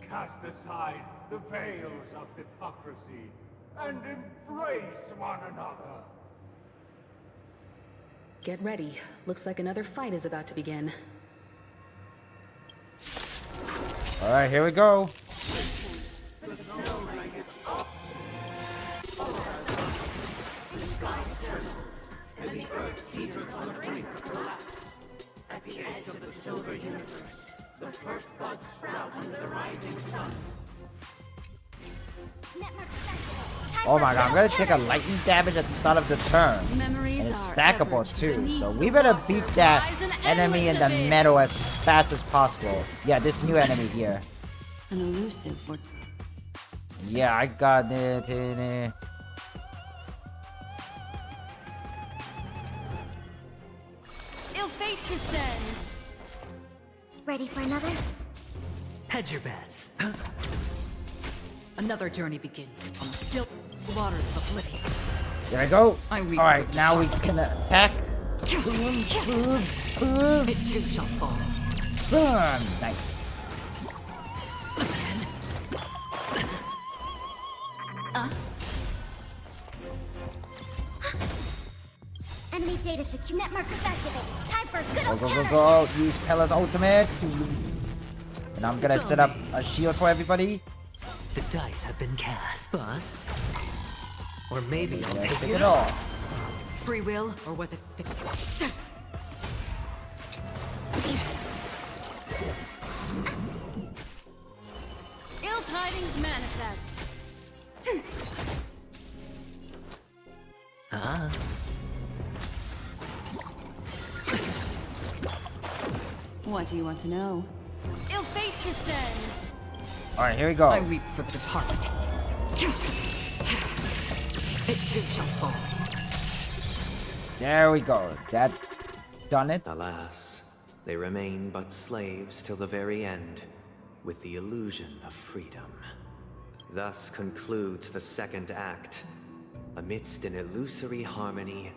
Cast aside the veils of hypocrisy and embrace one another.
Get ready. Looks like another fight is about to begin.
Alright, here we go.
And the earth teeters on the brink of collapse. At the edge of the silver universe, the first buds sprout under the rising sun.
Oh my god, I'm gonna take a lightning damage at the start of the turn.
Memories
And it's
are
stackable
ever
too.
beneath
So
the
we better
water,
beat that
rise an
enemy in the
endless
middle as fast as possible. Yeah, this new enemy here.
An elusive for
Yeah, I got it.
Ill fate descends.
Ready for another?
Hedge your bets.
another journey begins on the still waters of oblivion.
There we go.
I weep
Alright,
for
now we can attack.
It too shall fall.
Boom. Nice.
Enemy data secure. Net markers activated. Time for a good
Go,
old
go, go,
counter.
go. Use Pella's ultimate. And I'm gonna set up a shield for everybody.
The dice have been cast. Bust. Or maybe I'll
Let's
take
take
it
it all.
Free will, or was it fiction?
Ill tidings manifest.
Ah.
What do you want to know? Ill fate descends.
Alright, here we go.
I weep for the departed. It too shall fall.
There we go. That done it.
Alas, they remain but slaves till the very end, with the illusion of freedom. Thus concludes the second act. Amidst an illusory harmony,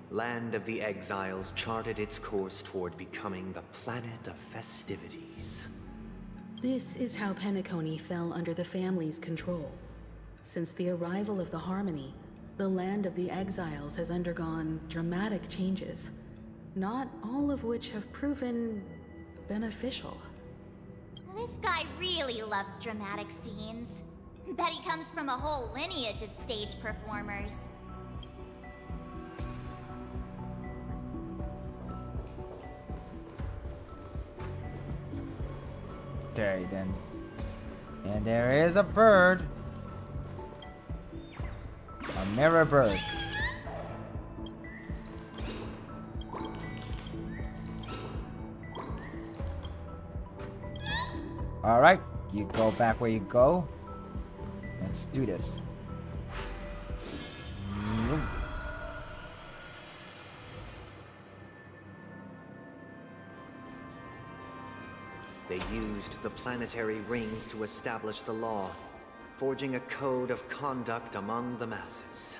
Land of the Exiles charted its course toward becoming the planet of festivities.
This is how Penacony fell under the family's control. Since the arrival of the Harmony, the Land of the Exiles has undergone dramatic changes, not all of which have proven beneficial.
This guy really loves dramatic scenes. Bet he comes from a whole lineage of stage performers.
Okay, then. And there is a bird. A mirror bird. Alright, you go back where you go. Let's do this.
They used the planetary rings to establish the law, forging a code of conduct among the masses.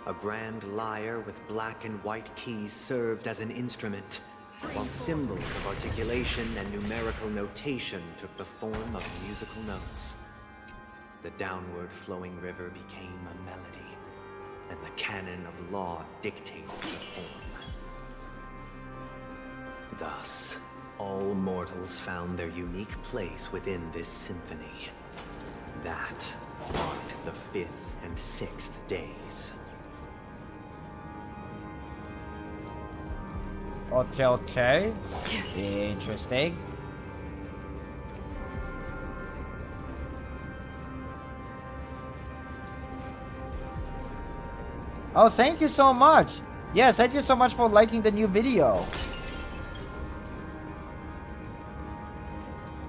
A grand lyre with black and white keys served as an instrument, while symbols of articulation and numerical notation took the form of musical notes. The downward flowing river became a melody, and the canon of law dictated the form. Thus, all mortals found their unique place within this symphony. That marked the 5th and 6th days.
Okay. Interesting. Oh, thank you so much. Yes, thank you so much for liking the new video.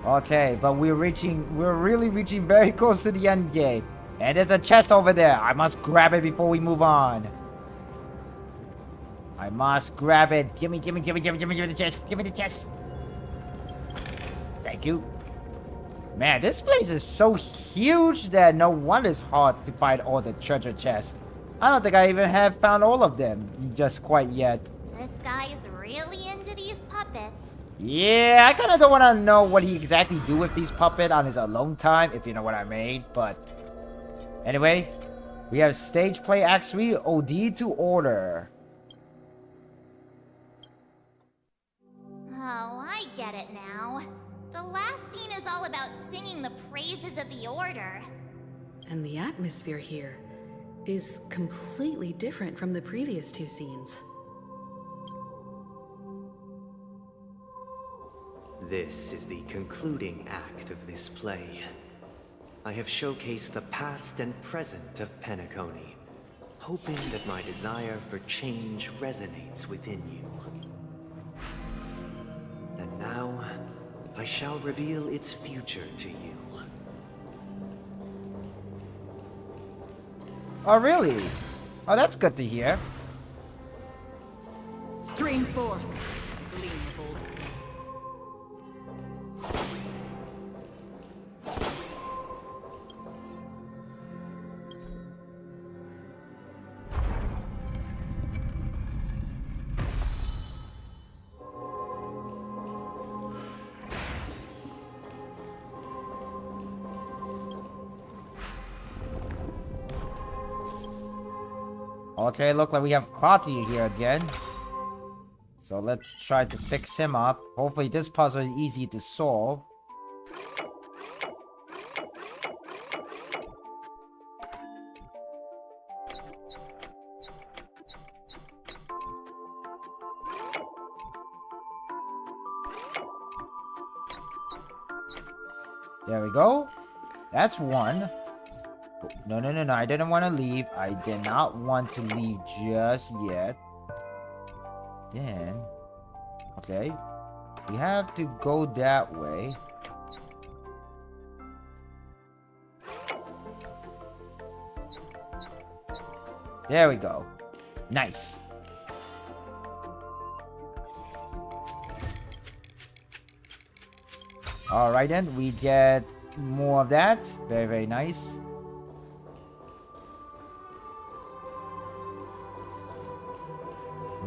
Okay, but we're really reaching very close to the end game. And there's a chest over there. I must grab it before we move on. I must grab it. Give me the chest. Give me the chest. Thank you. Man, this place is so huge that no wonder it's hard to find all the treasure chests. I don't think I even have found all of them just quite yet.
This guy is really into these puppets.
Yeah, I kind of don't want to know what he exactly do with these puppets on his alone time, if you know what I mean. But anyway, we have stage play Act 3, OD to order.
Oh, I get it now. The last scene is all about singing the praises of the Order.
And the atmosphere here is completely different from the previous two scenes.
This is the concluding act of this play. I have showcased the past and present of Penacony, hoping that my desire for change resonates within you. And now, I shall reveal its future to you.
Oh, really? Oh, that's good to hear.
Stream 4. Gleam of old lands.
Okay, look like we have Clothy here again. So let's try to fix him up. Hopefully this puzzle is easy to solve. There we go. That's one. No, no, no, no. I didn't want to leave. I did not want to leave just yet. Then... Okay. We have to go that way. There we go. Nice. Alright then. We get more of that. Very, very nice.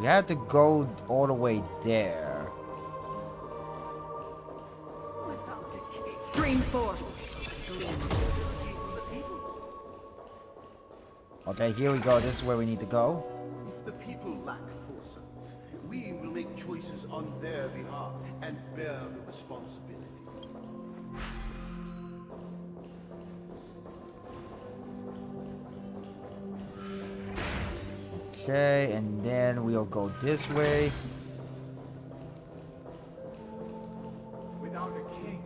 We have to go all the way there.
Stream 4.
Okay, here we go. This is where we need to go.
If the people lack foresight, we will make choices on their behalf and bear the responsibility.
Okay, and then we'll go this way.
Without a king,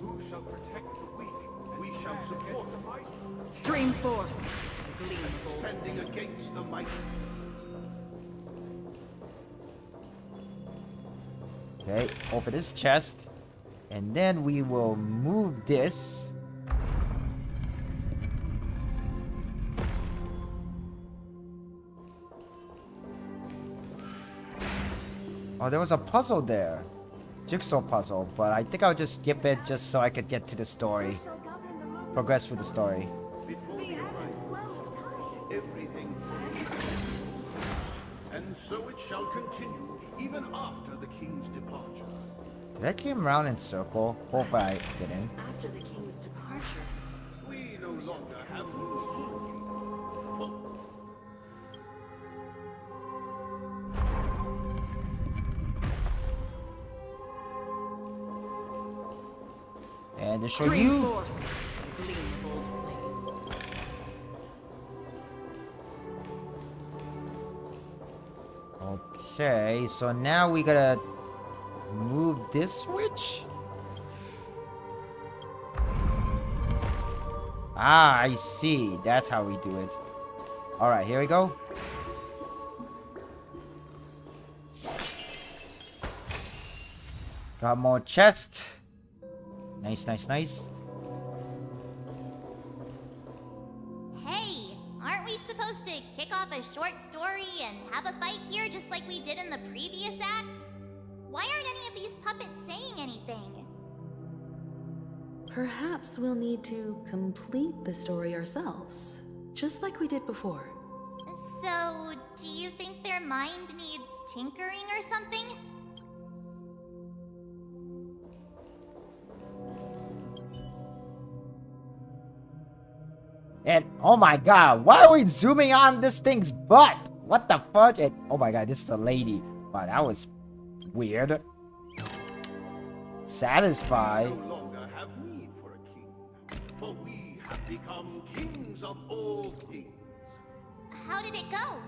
who shall protect the weak? We shall support the mighty.
Stream 4.
And standing against the mighty.
Okay, open this chest. And then we will move this. Oh, there was a puzzle there. Jigsaw puzzle, but I think I'll just skip it just so I could get to the story. Progress through the story.
Before the arrival, everything and so it shall continue even after the king's departure.
Did I came around in circle? Hopefully I didn't.
After the king's departure,
We no longer have
And to show
Stream
you.
4. Gleam of old lands.
Okay, so now we gotta move this switch? Ah, I see. That's how we do it. Alright, here we go. Got more chest. Nice, nice, nice.
Hey, aren't we supposed to kick off a short story and have a fight here just like we did in the previous acts? Why aren't any of these puppets saying anything?
Perhaps we'll need to complete the story ourselves, just like we did before.
So, do you think their mind needs tinkering or something?
And oh my god, why are we zooming on this thing's butt? What the fudge? And oh my god, this is a lady. Wow, that was weird. Satisfy?
We no longer have need for a king, for we have become kings of all things.
How did it go?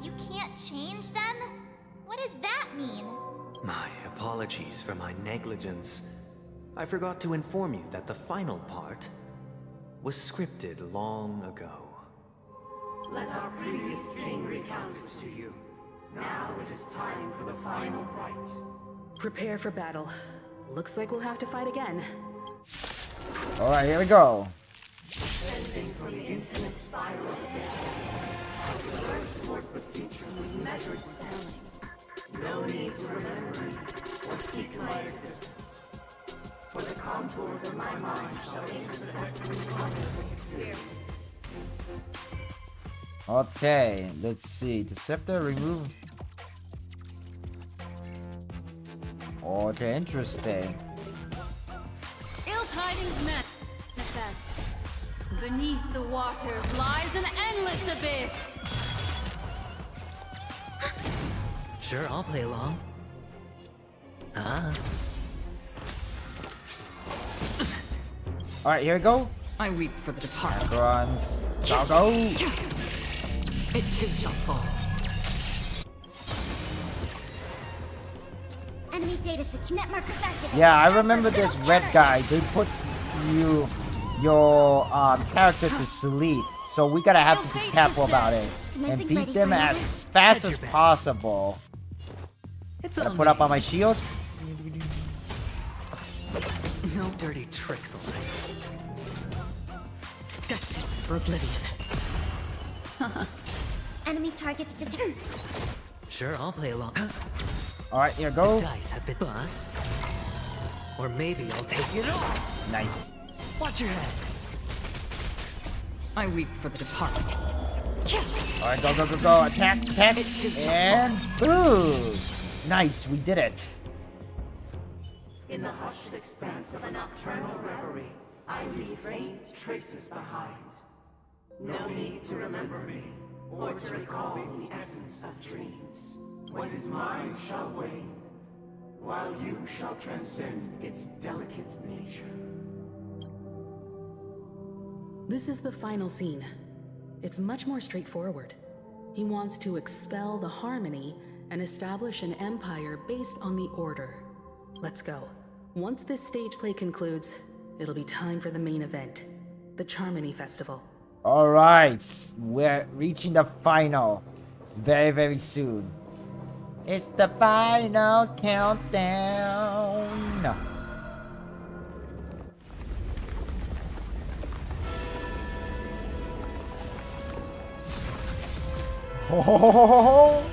You can't change them? What does that mean?
My apologies for my negligence. I forgot to inform you that the final part was scripted long ago.
Let our previous king recount it to you. Now it is time for the final rite.
Prepare for battle. Looks like we'll have to fight again.
Alright, here we go.
Ascending for the infinite spiral staircase. First towards the future with measured steps. No need to remember me or seek my existence. For the contours of my mind shall intersect with wonderful experiences.
Okay, let's see. The scepter remove. Okay, interesting.
Ill tidings manifest. Beneath the waters lies an endless abyss.
Sure, I'll play along.
Alright, here we go.
I weep for the departed.
Bronze. Go.
It too shall fall.
Enemy data net markers activated.
Yeah, I remember this red guy. They put your character to sleep, so we gotta have to be careful about it and beat them as fast as possible. Gotta put up on my shield.
No dirty tricks, alright. Destined for oblivion.
Enemy targets detected.
Sure, I'll play along.
Alright, here go.
The dice have been bust. Or maybe I'll take it all.
Nice.
Watch your head.
I weep for the departed.
Alright, go. Attack. And boom. Nice, we did it.
In the hushed expanse of a nocturnal reverie, I leave faint traces behind. No need to remember me, or to recall the essence of dreams. What is mine shall wane, while you shall transcend its delicate nature.
This is the final scene. It's much more straightforward. He wants to expel the Harmony and establish an empire based on the Order. Let's go. Once this stage play concludes, it'll be time for the main event, the Charmony Festival.
Alright, we're reaching the final very, very soon. It's the final countdown. Oh.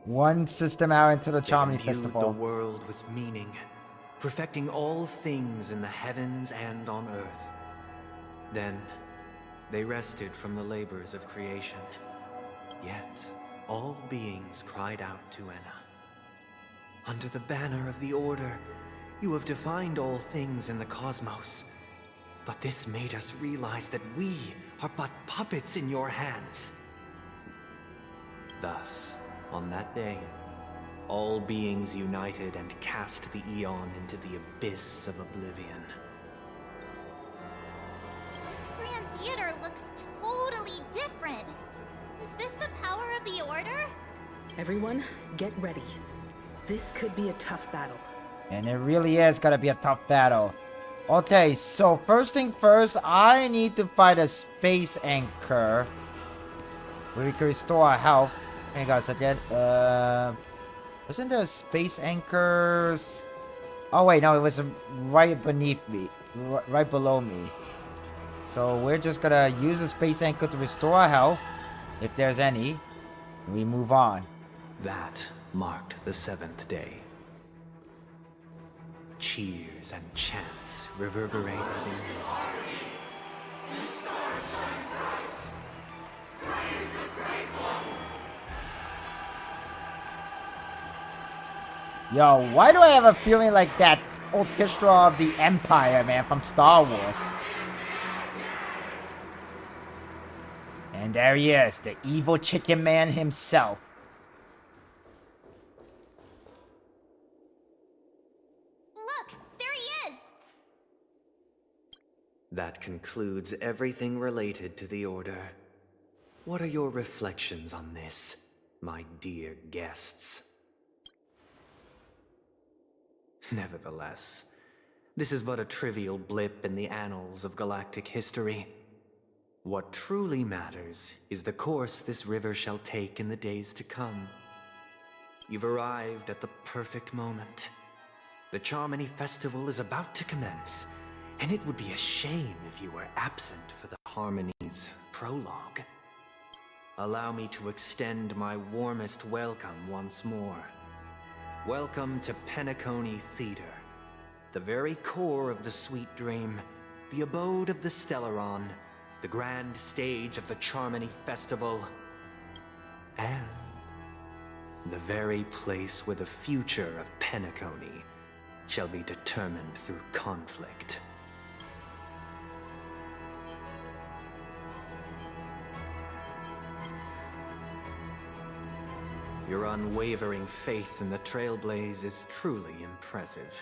One system hour into the Charmony Festival.
The world with meaning, perfecting all things in the heavens and on earth. Then, they rested from the labors of creation. Yet, all beings cried out to Enna. Under the banner of the Order, you have defined all things in the cosmos. But this made us realize that we are but puppets in your hands. Thus, on that day, all beings united and cast the Eon into the abyss of oblivion.
This Grand Theater looks totally different. Is this the power of the Order?
Everyone, get ready. This could be a tough battle.
And it really is gonna be a tough battle. Okay, so first thing first, I need to find a space anchor where we can restore our health. Hang on a second. Wasn't there space anchors? Oh wait, no, it was right beneath me, right below me. So we're just gonna use the space anchor to restore our health, if there's any. We move on.
That marked the 7th day. Cheers and chants reverberated in ears.
Yo, why do I have a feeling like that orchestra of the Empire, man, from Star Wars. And there he is, the evil chicken man himself.
Look, there he is!
That concludes everything related to the Order. What are your reflections on this, my dear guests? Nevertheless, this is but a trivial blip in the annals of galactic history. What truly matters is the course this river shall take in the days to come. You've arrived at the perfect moment. The Charmony Festival is about to commence, and it would be a shame if you were absent for the Harmony's prologue. Allow me to extend my warmest welcome once more. Welcome to Penacony Theater, the very core of the Sweet Dream, the abode of the Stellaron, the grand stage of the Charmony Festival, and the very place where the future of Penacony shall be determined through conflict. Your unwavering faith in the Trailblaze is truly impressive.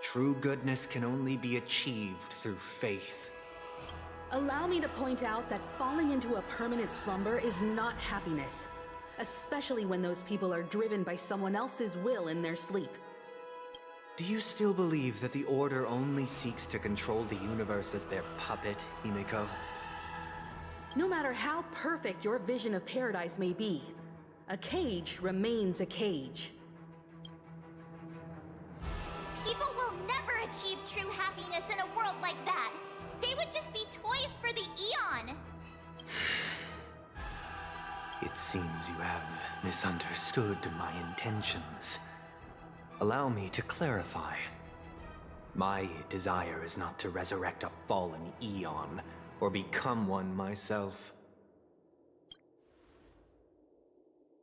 True goodness can only be achieved through faith.
Allow me to point out that falling into a permanent slumber is not happiness, especially when those people are driven by someone else's will in their sleep.
Do you still believe that the Order only seeks to control the universe as their puppet, Himiko?
No matter how perfect your vision of paradise may be, a cage remains a cage.
People will never achieve true happiness in a world like that. They would just be toys for the Eon.
It seems you have misunderstood my intentions. Allow me to clarify. My desire is not to resurrect a fallen Eon, or become one myself.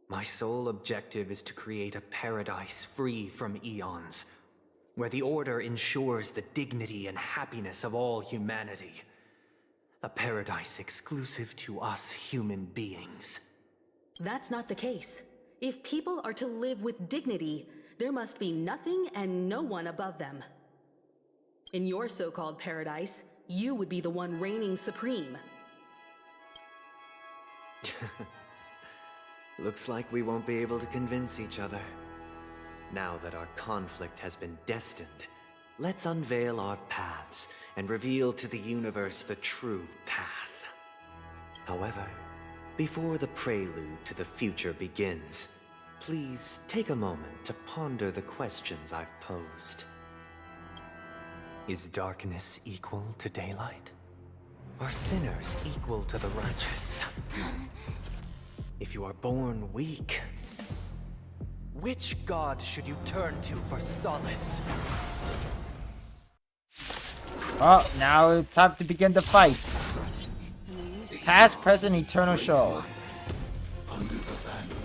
My sole objective is to create a paradise free from Eons, where the Order ensures the dignity and happiness of all humanity. A paradise exclusive to us human beings.
That's not the case. If people are to live with dignity, there must be nothing and no one above them. In your so-called paradise, you would be the one reigning supreme.
Looks like we won't be able to convince each other. Now that our conflict has been destined, let's unveil our paths and reveal to the universe the true path. However, before the prelude to the future begins, please take a moment to ponder the questions I've posed. Is darkness equal to daylight? Are sinners equal to the righteous? If you are born weak, which god should you turn to for solace?
Oh, now it's time to begin the fight. Past, present, eternal show.
Under the banner,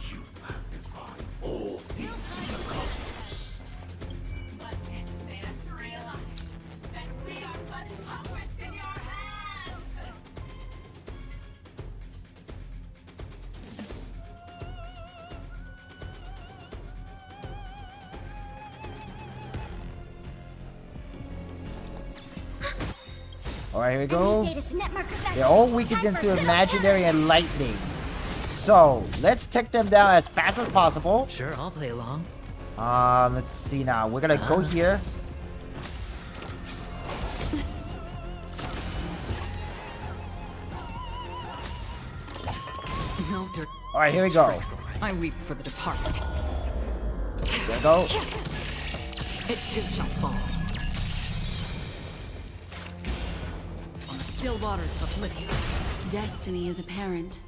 you have defied all things in the cosmos.
But this made us realize that we are but puppets in your hands!
Alright, here we go. They're all weak against the imaginary and lightning. So, let's take them down as fast as possible.
Sure, I'll play along.
Let's see now. We're gonna go here.
No dirt.
Alright, here we go.
I weep for the departed.
There we go.
It too shall fall. On the still waters of oblivion.
Destiny is apparent.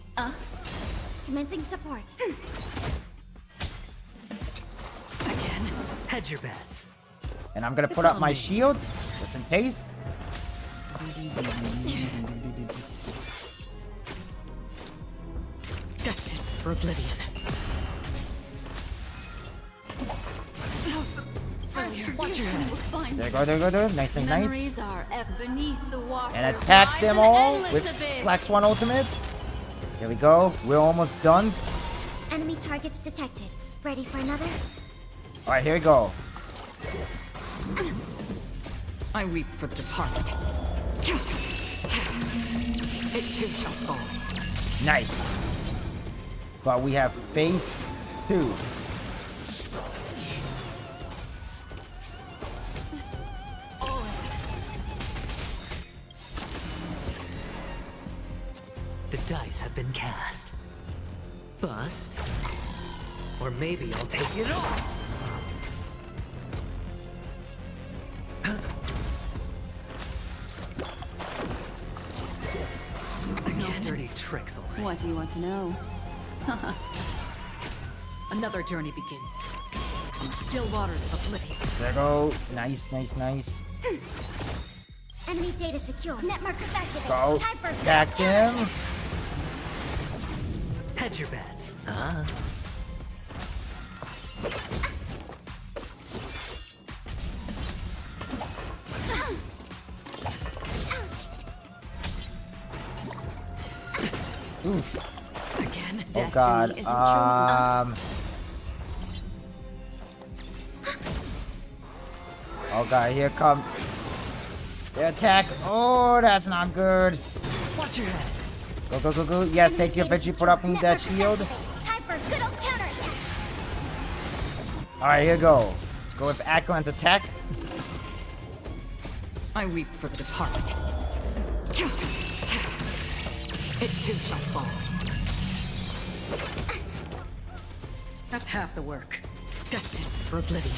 Commencing support.
Again, hedge your bets.
And I'm gonna put up my shield, just in case.
Destined for oblivion.
Watch your head.
There you go, there you go, there. Nice, nice, nice.
Memories are beneath the water.
And attack them all with Black Swan Ultimate. There we go. We're almost done.
Enemy targets detected. Ready for another?
Alright, here we go.
I weep for the departed. It too shall fall.
Nice. But we have phase 2.
The dice have been cast. Bust. Or maybe I'll take it all. No dirty tricks already.
What do you want to know?
Another journey begins. In still waters of oblivion.
There we go. Nice, nice, nice.
Enemy data secure. Net markers activated.
Go.
Time for
Attack him.
Hedge your bets.
Oof.
Again,
Oh god.
isn't chosen.
Oh god, here come the attack. Oh, that's not good.
Watch your head.
Go, go, go, go. Yes, take your Veggie, put up in that shield.
Time for good old counterattack.
Alright, here we go. Let's go with Acheron's attack.
I weep for the departed. It too shall fall. That's half the work. Destined for oblivion.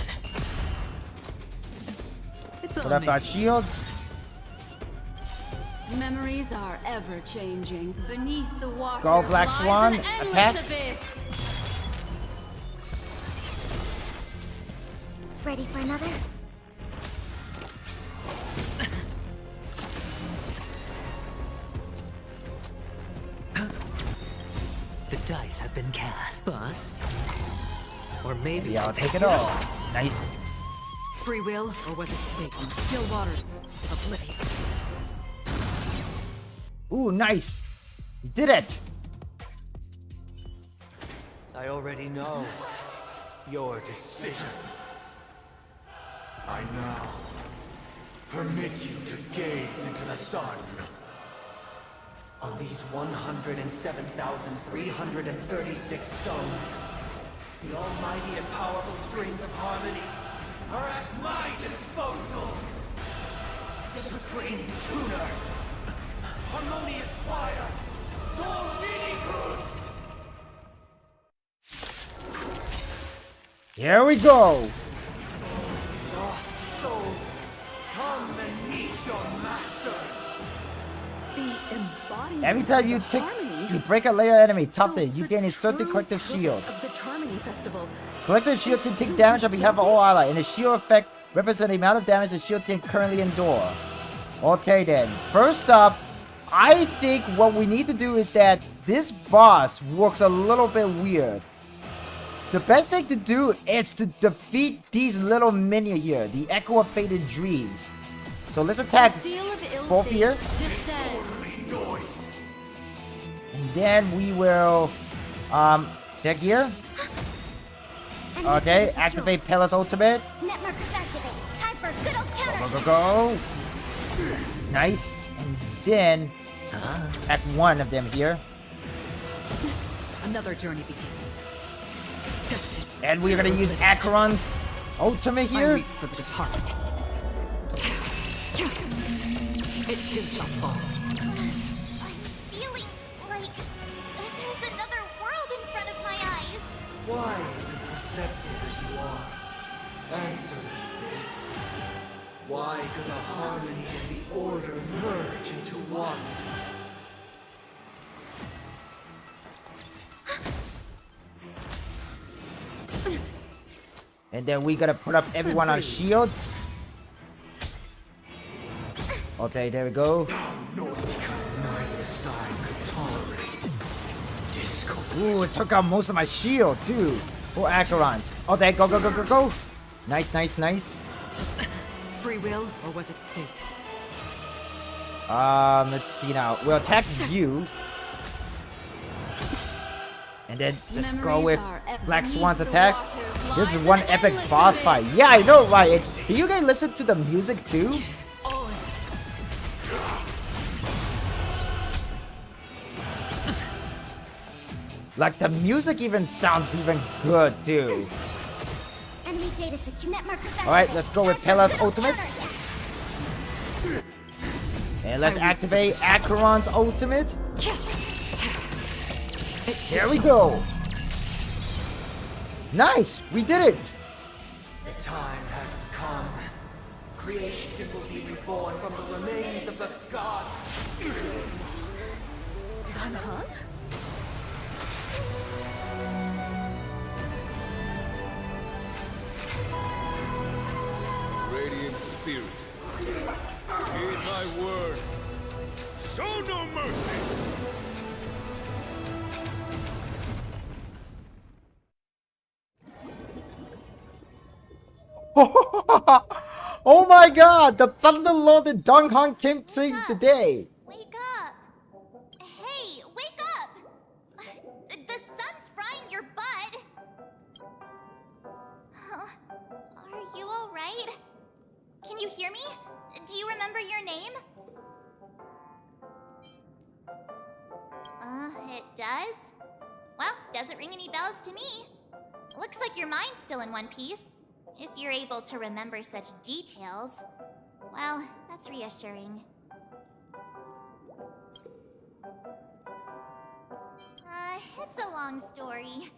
It's
Put
on
up
me.
that shield.
Memories are ever changing. Beneath the water.
Go, Black
lies
Swan.
an endless
Attack.
abyss.
Ready for another?
The dice have been cast. Bust. Or maybe
Yeah, I'll take it all. Nice.
Free will, or was it fate? In still waters of oblivion.
Ooh, nice. You did it.
I already know your decision.
I now permit you to gaze into the sun.
On these 107,336 stones, the almighty and powerful strings of harmony are at my disposal. The supreme tuner, harmonious choir, Dominicus!
Here we go.
Lost souls, come and meet your master.
The embodiment
Every time you
of
take,
harmony.
you break a layer enemy, top
So
it. You gain a certain
true
collective
purpose
shield.
of the Charmony Festival.
Collective shield can take damage on behalf of all ally, and the shield effect represents the amount of damage the shield can currently endure. Okay then. First up, I think what we need to do is that this boss works a little bit weird. The best thing to do is to defeat these little minions here, the Echo of Faded Dreams. So let's attack both here. And then we will check here. Okay, activate Palace Ultimate.
Net markers activated. Time for good old counter.
Go, go, go. Nice. And then attack one of them here.
Another journey begins. Destined.
And we're gonna use Acheron's ultimate
I
here.
weep for the departed. It too shall fall.
Feeling like there's another world in front of my eyes.
Why as imperceptive as you are? Answer me this. Why could the harmony and the order merge into one?
And then we gotta put up everyone on shield. Okay, there we go.
Neither side could tolerate discord.
Ooh, it took out most of my shield too. Oh, Acheron's. Okay, go, go, go, go, go. Nice, nice, nice.
Free will, or was it fate?
Let's see now. We'll attack you. And then let's go with Black Swan's attack. This is one epic boss fight. Yeah, I know, right? Do you guys listen to the music too? Like the music even sounds even good too.
Enemy data secure net markers.
Alright, let's go with Pela's ultimate. And let's activate Acheron's ultimate. There we go. Nice, we did it.
The time has come. Creation will be reborn from the remains of the gods.
Dan Heng?
Radiant spirit, heed my word. Show no mercy.
Oh my god, the Thunderlord and Dong Hong came to save the day.
Wake up! Hey, wake up! The sun's frying your butt. Huh? Are you alright? Can you hear me? Do you remember your name? It does? Well, doesn't ring any bells to me. Looks like your mind's still in one piece. If you're able to remember such details. Well, that's reassuring. It's a long story.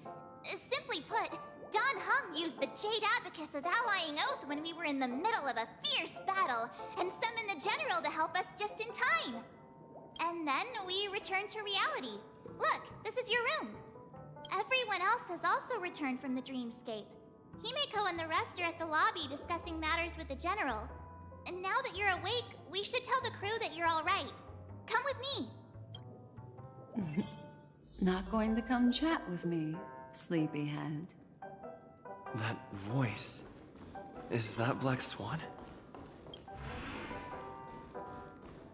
Simply put, Don Hung used the Jade Abacus of Allying Oath when we were in the middle of a fierce battle, and summoned the General to help us just in time. And then we returned to reality. Look, this is your room. Everyone else has also returned from the dreamscape. Himeko and the rest are at the lobby discussing matters with the General. And now that you're awake, we should tell the crew that you're alright. Come with me.
Not going to come chat with me, sleepyhead.
That voice. Is that Black Swan?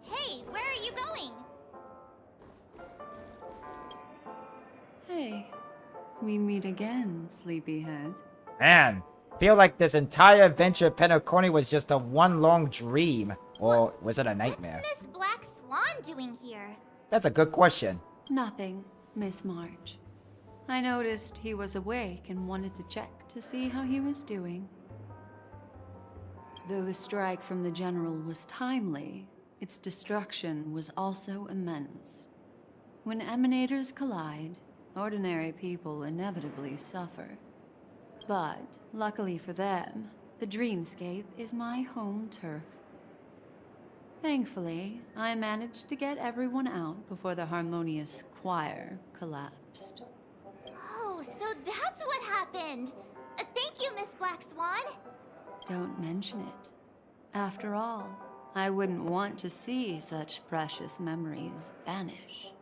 Hey, where are you going?
Hey, we meet again, sleepyhead.
Man, feel like this entire adventure at Penacony was just a one long dream. Or was it a nightmare?
What's Miss Black Swan doing here?
That's a good question.
Nothing, Miss March. I noticed he was awake and wanted to check to see how he was doing. Though the strike from the General was timely, its destruction was also immense. When emanators collide, ordinary people inevitably suffer. But, luckily for them, the dreamscape is my home turf. Thankfully, I managed to get everyone out before the harmonious choir collapsed.
Oh, so that's what happened! Thank you, Miss Black Swan!
Don't mention it. After all, I wouldn't want to see such precious memories vanish.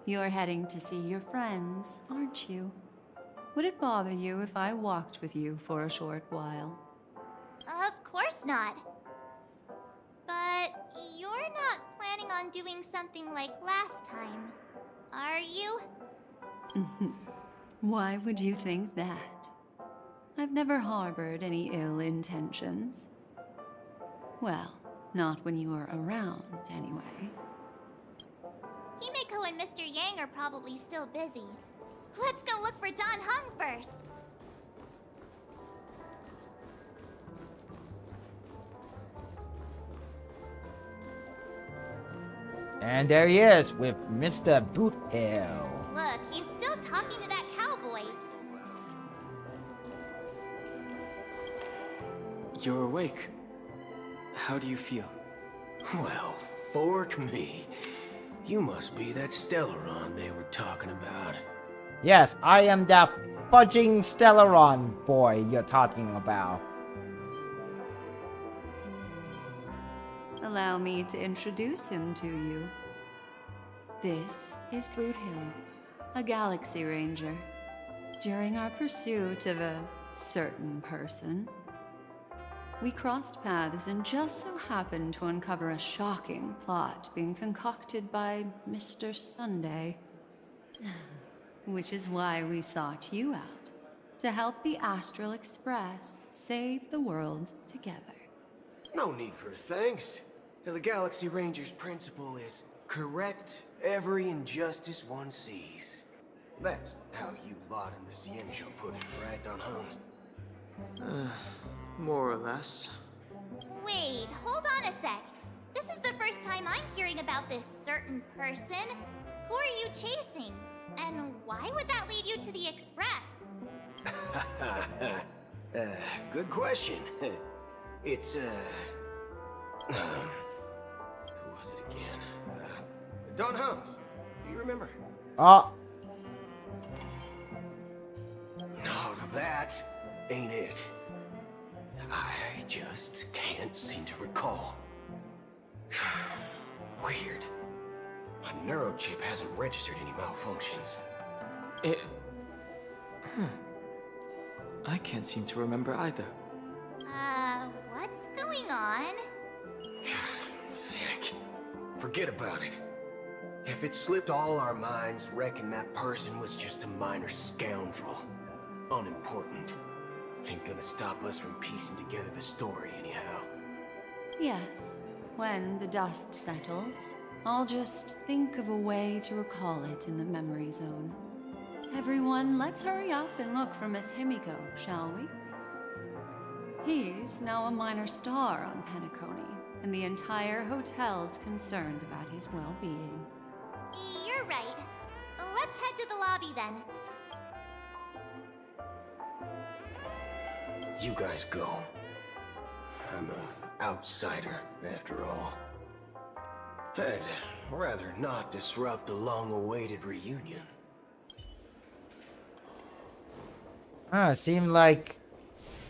You're heading to see your friends, aren't you? Would it bother you if I walked with you for a short while?
Of course not. But you're not planning on doing something like last time, are you?
Why would you think that? I've never harbored any ill intentions. Well, not when you are around, anyway.
Himeko and Mr. Yang are probably still busy. Let's go look for Don Hung first.
And there he is with Mr. Boothill.
Look, he's still talking to that cowboy.
You're awake. How do you feel?
Well, fork me. You must be that Stellaron they were talking about.
Yes, I am that fudging Stellaron boy you're talking about.
Allow me to introduce him to you. This is Boothill, a Galaxy Ranger. During our pursuit of a certain person, We crossed paths and just so happened to uncover a shocking plot being concocted by Mr. Sunday. Which is why we sought you out, to help the Astral Express save the world together.
No need for thanks. The Galaxy Ranger's principle is correct every injustice one sees. That's how you lot in the Cienjo put it, right, Don Hung?
More or less.
Wait, hold on a sec. This is the first time I'm hearing about this certain person. Who are you chasing? And why would that lead you to the Express?
Good question. It's, who was it again? Don Hung. Do you remember?
Oh.
No, that ain't it. I just can't seem to recall. Weird. My neurochip hasn't registered any malfunctions.
I can't seem to remember either.
What's going on?
Vic, forget about it. If it slipped all our minds, reckon that person was just a minor scoundrel. Unimportant. Ain't gonna stop us from piecing together the story anyhow.
Yes, when the dust settles, I'll just think of a way to recall it in the memory zone. Everyone, let's hurry up and look for Miss Himiko, shall we? He's now a minor star on Penacony, and the entire hotel's concerned about his well-being.
You're right. Let's head to the lobby then.
You guys go. I'm an outsider, after all. I'd rather not disrupt the long-awaited reunion.
Seemed like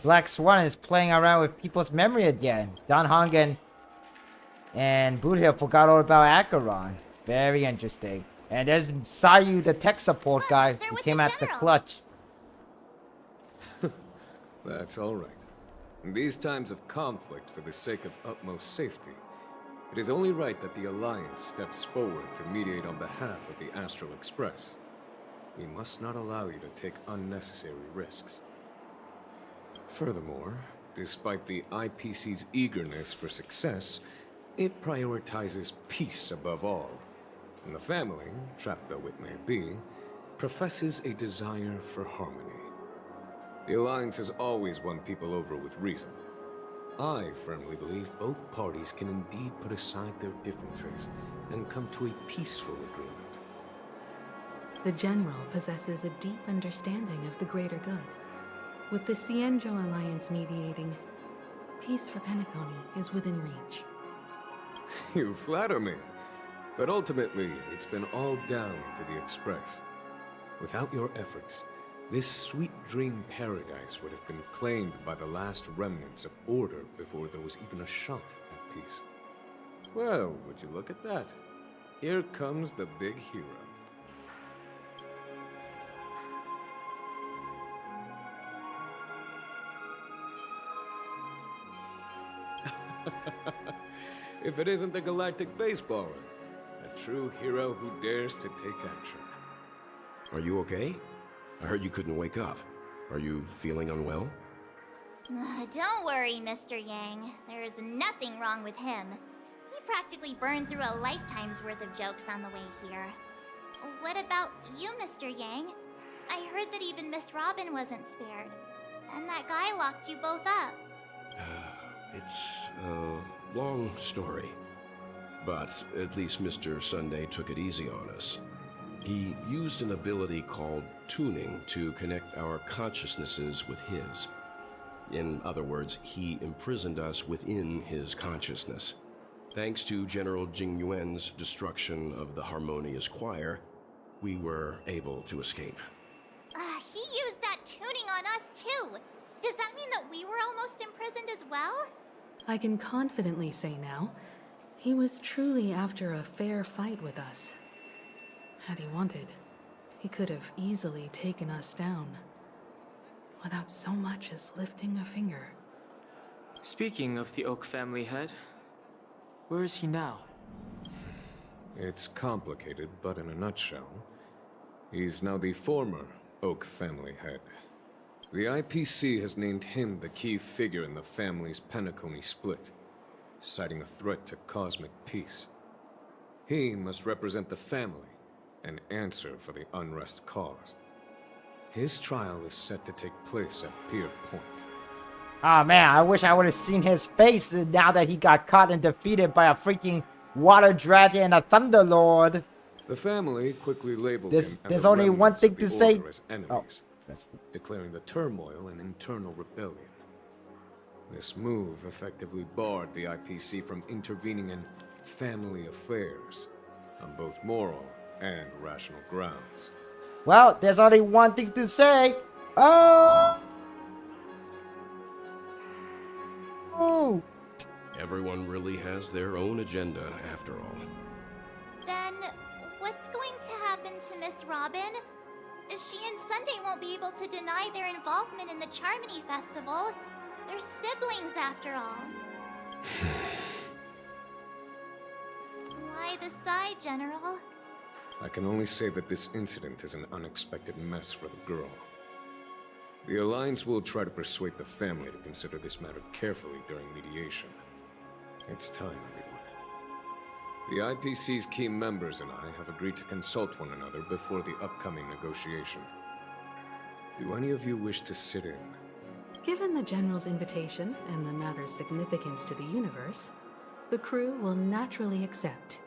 Black Swan is playing around with people's memory again. Don Hong and Boothill forgot all about Acheron. Very interesting. And there's Sayu, the tech support guy, who came at the clutch.
That's all right. In these times of conflict for the sake of utmost safety, it is only right that the Alliance steps forward to mediate on behalf of the Astral Express. We must not allow you to take unnecessary risks. Furthermore, despite the IPC's eagerness for success, it prioritizes peace above all. And the family, trapped though it may be, professes a desire for harmony. The Alliance has always won people over with reason. I firmly believe both parties can indeed put aside their differences and come to a peaceful agreement.
The General possesses a deep understanding of the greater good. With the Cienjo Alliance mediating, peace for Penacony is within reach.
You flatter me. But ultimately, it's been all down to the Express. Without your efforts, this sweet dream paradise would have been claimed by the last remnants of order before there was even a shot at peace. Well, would you look at that? Here comes the big hero. If it isn't the galactic baseballer, a true hero who dares to take action.
Are you okay? I heard you couldn't wake up. Are you feeling unwell?
Don't worry, Mr. Yang. There is nothing wrong with him. He practically burned through a lifetime's worth of jokes on the way here. What about you, Mr. Yang? I heard that even Miss Robin wasn't spared. And that guy locked you both up.
It's a long story. But at least Mr. Sunday took it easy on us. He used an ability called tuning to connect our consciousnesses with his. In other words, he imprisoned us within his consciousness. Thanks to General Jing Yuan's destruction of the Harmonious Choir, we were able to escape.
He used that tuning on us too. Does that mean that we were almost imprisoned as well?
I can confidently say now, he was truly after a fair fight with us. Had he wanted, he could have easily taken us down, without so much as lifting a finger.
Speaking of the Oak family head, where is he now?
It's complicated, but in a nutshell, he's now the former Oak family head. The IPC has named him the key figure in the family's Penacony split, citing a threat to cosmic peace. He must represent the family and answer for the unrest caused. His trial is set to take place at Pier Point.
Ah man, I wish I would have seen his face now that he got caught and defeated by a freaking water dragon and a thunder lord.
The family quickly labeled
There's
him and
there's
the
only one
remnants
thing
of
to
the
say.
Order as enemies, declaring the turmoil an internal rebellion. This move effectively barred the IPC from intervening in family affairs on both moral and rational grounds.
Well, there's only one thing to say. Oh!
Everyone really has their own agenda, after all.
Then, what's going to happen to Miss Robin? She and Sunday won't be able to deny their involvement in the Charmony Festival. They're siblings, after all. Why the sigh, General?
I can only say that this incident is an unexpected mess for the girl. The Alliance will try to persuade the family to consider this matter carefully during mediation. It's time, everyone. The IPC's key members and I have agreed to consult one another before the upcoming negotiation. Do any of you wish to sit in?
Given the General's invitation and the matter's significance to the universe, the crew will naturally accept.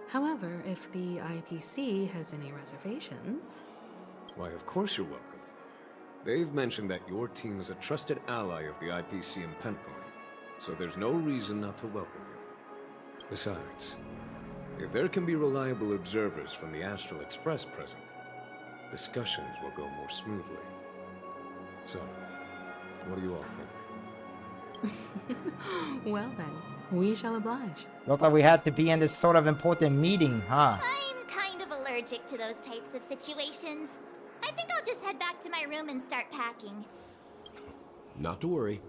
However, if the IPC has any reservations...
Why, of course you're welcome. They've mentioned that your team is a trusted ally of the IPC in Penacony, so there's no reason not to welcome you. Besides, if there can be reliable observers from the Astral Express present, discussions will go more smoothly. So, what do you all think?
Well then, we shall oblige.
Looked like we had to be in this sort of important meeting, huh?
I'm kind of allergic to those types of situations. I think I'll just head back to my room and start packing.
Not to worry.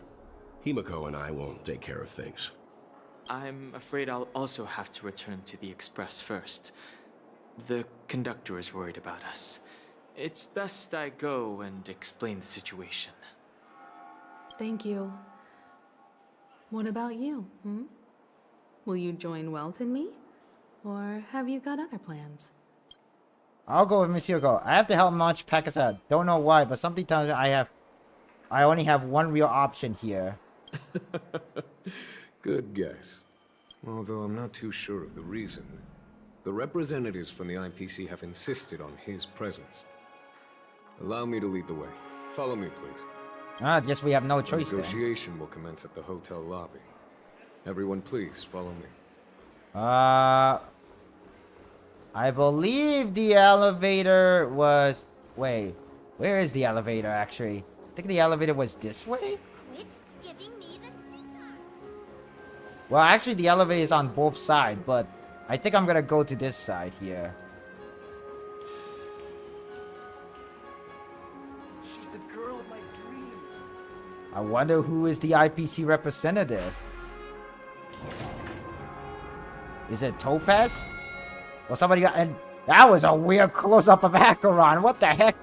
Himiko and I will take care of things.
I'm afraid I'll also have to return to the Express first. The conductor is worried about us. It's best I go and explain the situation.
Thank you. What about you, Will you join Welt and me? Or have you got other plans?
I'll go with Monsieur Go. I have to help launch Pakistan. Don't know why, but something tells me I only have one real option here.
Good guess. Although I'm not too sure of the reason. The representatives from the IPC have insisted on his presence. Allow me to lead the way. Follow me, please.
I guess we have no choice then.
Negotiation will commence at the hotel lobby. Everyone, please follow me.
I believe the elevator was... Wait, where is the elevator, actually? I think the elevator was this way?
Quit giving me the signal.
Well, actually, the elevator is on both sides, but I think I'm gonna go to this side here.
She's the girl of my dreams.
I wonder who is the IPC representative. Is it Topaz? Well, somebody got... And that was a weird close-up of Acheron. What the heck?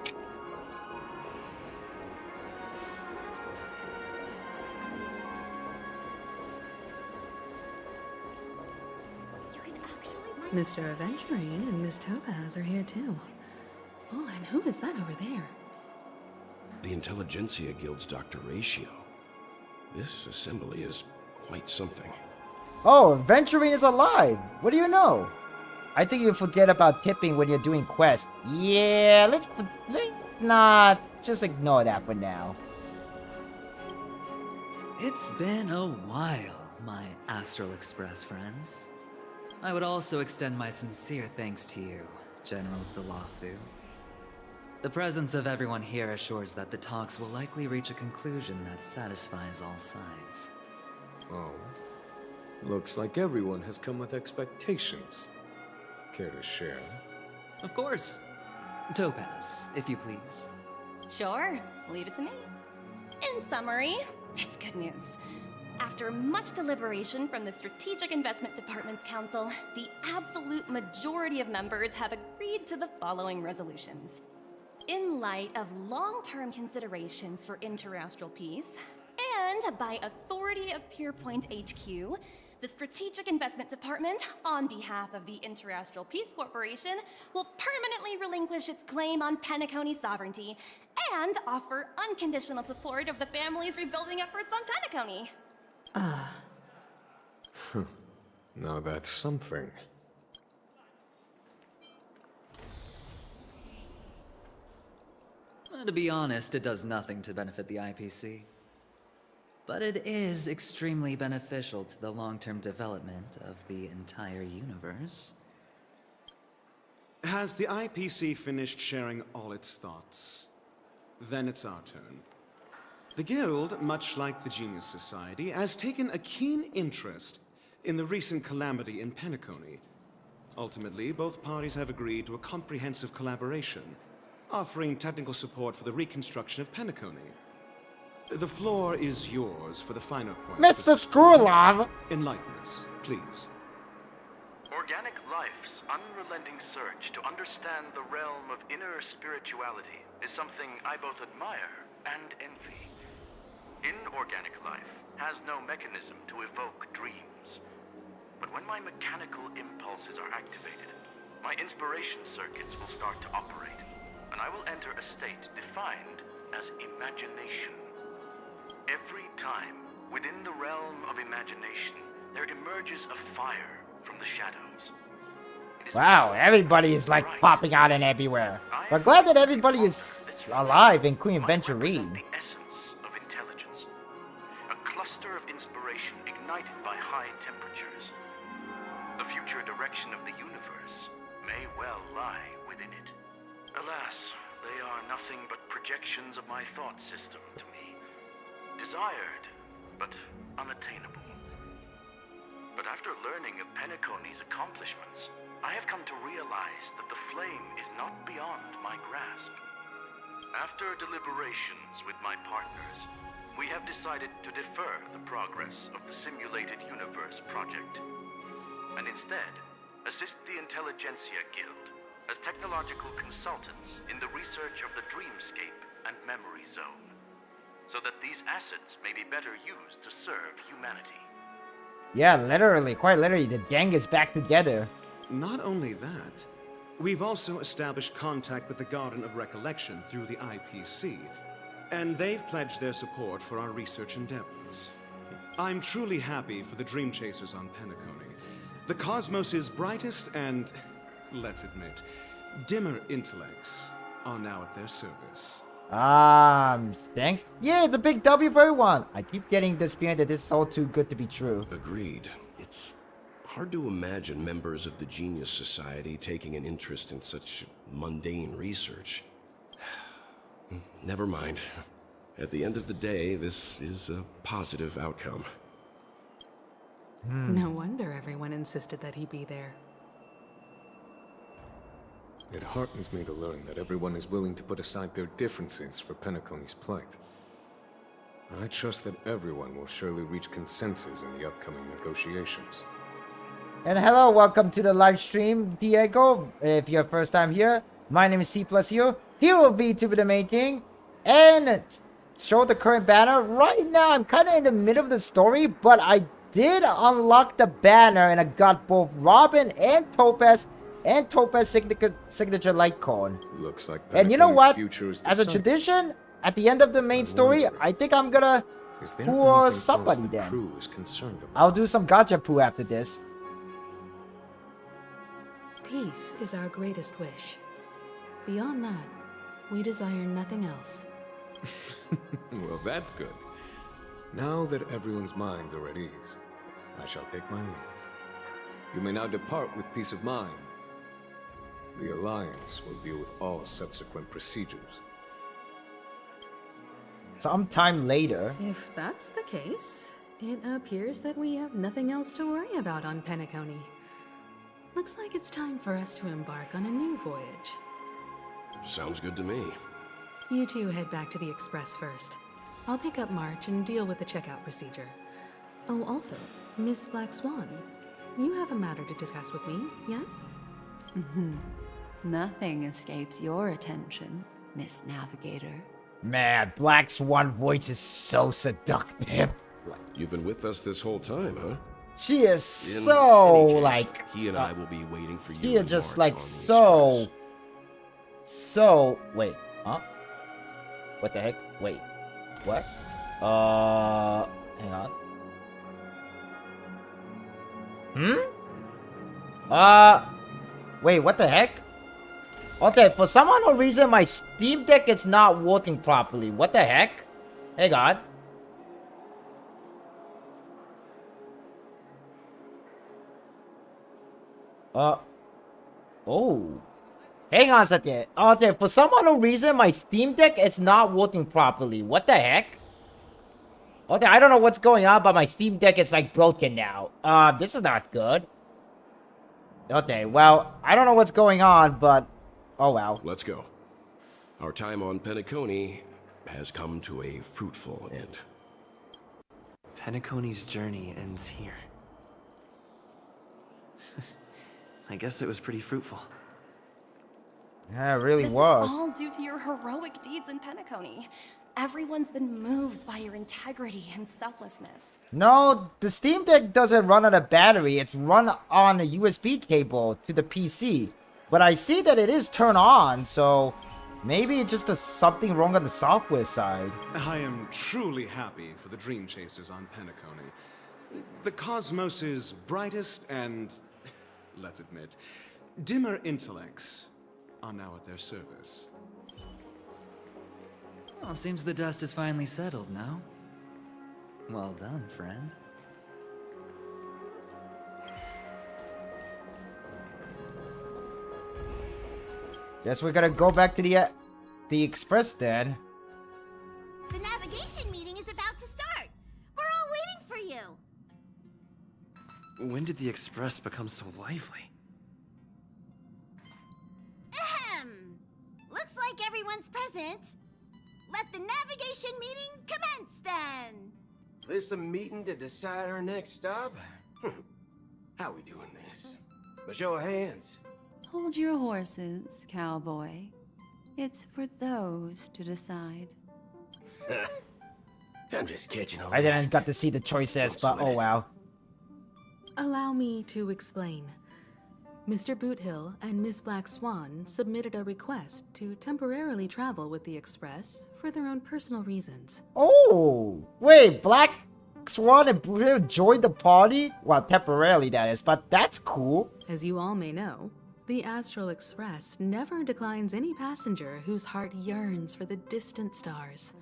Mr. Aventurine and Miss Topaz are here too. Oh, and who is that over there?
The Intelligentsia Guild's Dr. Ratio. This assembly is quite something.
Oh, Venturine is alive. What do you know? I think you forget about tipping when you're doing quests. Yeah, let's not... Just ignore that for now.
It's been a while, my Astral Express friends. I would also extend my sincere thanks to you, General of the Lafu. The presence of everyone here assures that the talks will likely reach a conclusion that satisfies all sides.
Oh. Looks like everyone has come with expectations. Care to share?
Of course. Topaz, if you please.
Sure, leave it to me. In summary, it's good news. After much deliberation from the Strategic Investment Department's council, the absolute majority of members have agreed to the following resolutions. In light of long-term considerations for interastral peace, and by authority of Pierpoint HQ, the Strategic Investment Department, on behalf of the Interastral Peace Corporation, will permanently relinquish its claim on Penacony sovereignty and offer unconditional support of the family's rebuilding efforts on Penacony.
Now that's something.
To be honest, it does nothing to benefit the IPC. But it is extremely beneficial to the long-term development of the entire universe.
Has the IPC finished sharing all its thoughts? Then it's our turn. The Guild, much like the Genius Society, has taken a keen interest in the recent calamity in Penacony. Ultimately, both parties have agreed to a comprehensive collaboration, offering technical support for the reconstruction of Penacony. The floor is yours for the finer points.
Mr. Screwlove!
Enlighten us, please.
Organic life's unrelenting search to understand the realm of inner spirituality is something I both admire and envy. Inorganic life has no mechanism to evoke dreams. But when my mechanical impulses are activated, my inspiration circuits will start to operate, and I will enter a state defined as imagination. Every time, within the realm of imagination, there emerges a fire from the shadows.
Wow, everybody is like popping out and everywhere. But glad that everybody is alive in Queen Venturine.
The essence of intelligence. A cluster of inspiration ignited by high temperatures. The future direction of the universe may well lie within it. Alas, they are nothing but projections of my thought system to me. Desired, but unattainable. But after learning of Penacony's accomplishments, I have come to realize that the flame is not beyond my grasp. After deliberations with my partners, we have decided to defer the progress of the Simulated Universe project, and instead assist the Intelligentsia Guild as technological consultants in the research of the Dreamscape and Memory Zone, so that these assets may be better used to serve humanity.
Yeah, literally, quite literally, the gang is back together.
Not only that, we've also established contact with the Garden of Recollection through the IPC, and they've pledged their support for our research endeavors. I'm truly happy for the Dream Chasers on Penacony. The cosmos' brightest and, let's admit, dimmer intellects are now at their service.
Thanks. Yeah, it's a big W for everyone. I keep getting this feeling that this is all too good to be true.
Agreed. It's hard to imagine members of the Genius Society taking an interest in such mundane research. Never mind. At the end of the day, this is a positive outcome.
No wonder everyone insisted that he be there.
It heartens me to learn that everyone is willing to put aside their differences for Penacony's plight. I trust that everyone will surely reach consensus in the upcoming negotiations.
And hello, welcome to the live stream, Diego. If you're first time here, my name is C+Hero. Here will be Vtuber the main king. And show the current banner. Right now, I'm kind of in the middle of the story, but I did unlock the banner and I got both Robin and Topaz signature light cone.
Looks like
and you know what?
Future is
As a tradition, at the end of the main story, I think I'm gonna poo somebody then.
Crew is concerned about?
I'll do some gacha poo after this.
Peace is our greatest wish. Beyond that, we desire nothing else.
Well, that's good. Now that everyone's minds are at ease, I shall take my leave. You may now depart with peace of mind. The Alliance will deal with all subsequent procedures.
Sometime later.
If that's the case, it appears that we have nothing else to worry about on Penacony. Looks like it's time for us to embark on a new voyage.
Sounds good to me.
You two head back to the Express first. I'll pick up March and deal with the checkout procedure. Oh, also, Miss Black Swan, you have a matter to discuss with me, yes?
Nothing escapes your attention, Miss Navigator.
Man, Black Swan voice is so seductive.
You've been with us this whole time, huh?
She is
In
so,
any case,
like...
he and I will be waiting for you.
She is
in
just,
March
like,
on the
so... So... Wait, huh? What the heck? Wait. What? Hang on. Wait, what the heck? Okay, for some unknown reason, my Steam Deck is not working properly. What the heck? Hang on. Oh. Hang on a second. Okay, for some unknown reason, my Steam Deck is not working properly. What the heck? Okay, I don't know what's going on, but my Steam Deck is, like, broken now. This is not good. Okay, well, I don't know what's going on, but... Oh, well.
Let's go. Our time on Penacony has come to a fruitful end.
Penacony's journey ends here. I guess it was pretty fruitful.
Yeah, it really
This
was.
is all due to your heroic deeds in Penacony. Everyone's been moved by your integrity and selflessness.
No, the Steam Deck doesn't run on a battery. It's run on a USB cable to the PC. But I see that it is turned on, so maybe it's just something wrong on the software side.
I am truly happy for the Dream Chasers on Penacony. The cosmos's brightest and, let's admit, dimmer intellects are now at their service.
Well, seems the dust is finally settled now. Well done, friend.
Guess we're gonna go back to the express then.
The navigation meeting is about to start. We're all waiting for you.
When did the Express become so lively?
Ahem. Looks like everyone's present. Let the navigation meeting commence then.
This a meeting to decide our next stop? How we doing this? A show of hands.
Hold your horses, cowboy. It's for those to decide.
I'm just catching a
I didn't get to see the choices, but oh wow.
Allow me to explain. Mr. Boothill and Miss Black Swan submitted a request to temporarily travel with the Express for their own personal reasons.
Oh, wait, Black Swan and Boothill joined the party? Well, temporarily that is, but that's cool.
As you all may know, the Astral Express never declines any passenger whose heart yearns for the distant stars.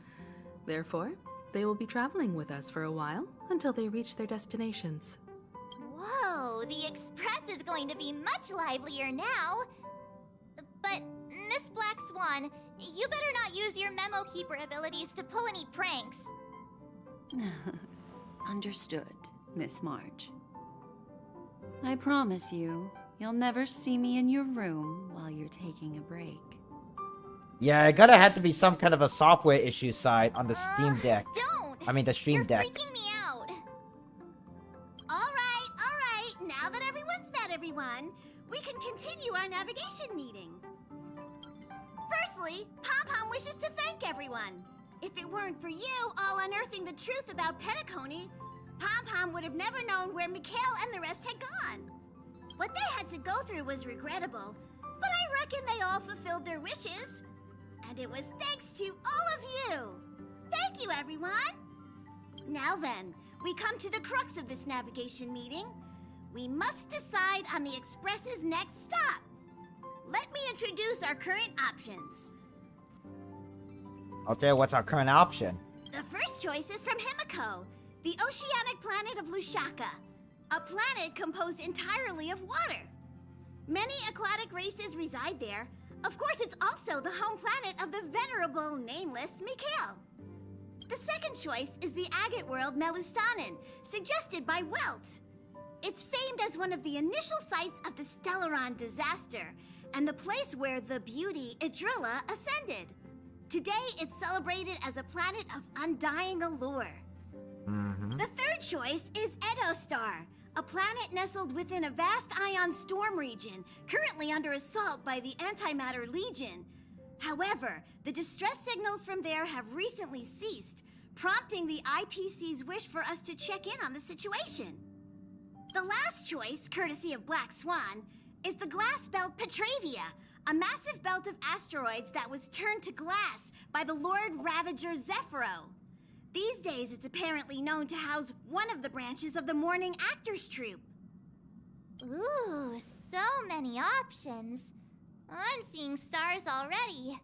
Therefore, they will be traveling with us for a while until they reach their destinations.
Whoa, the Express is going to be much livelier now. But, Miss Black Swan, you better not use your memo keeper abilities to pull any pranks.
Understood, Miss March. I promise you, you'll never see me in your room while you're taking a break.
Yeah, it gotta have to be some kind of a software issue side on the Steam Deck.
Don't!
I mean, the Stream Deck.
You're freaking me out. All right. Now that everyone's met everyone, we can continue our navigation meeting. Firstly, Pom-Pom wishes to thank everyone. If it weren't for you all unearthing the truth about Penacony, Pom-Pom would have never known where Mikhail and the rest had gone. What they had to go through was regrettable, but I reckon they all fulfilled their wishes. And it was thanks to all of you. Thank you, everyone. Now then, we come to the crux of this navigation meeting. We must decide on the Express's next stop. Let me introduce our current options.
Okay, what's our current option?
The first choice is from Himiko, the oceanic planet of Lushaka, a planet composed entirely of water. Many aquatic races reside there. Of course, it's also the home planet of the venerable, nameless Mikhail. The second choice is the agate world Melustanin, suggested by Welt. It's famed as one of the initial sites of the Stellaron disaster, and the place where the beauty Idrilla ascended. Today, it's celebrated as a planet of undying allure. The third
choice is Edostar, a planet nestled within a vast ion storm region, currently under assault by the Antimatter Legion. However, the distress signals from there have recently ceased, prompting the IPC's wish for us to check in on the situation. The last choice, courtesy of Black Swan, is the glass belt Petravia, a massive belt of asteroids that was turned to glass by the Lord Ravager Zephyro. These days, it's apparently known to house one of the branches of the Morning Actors Troupe.
Ooh, so many options. I'm seeing stars already.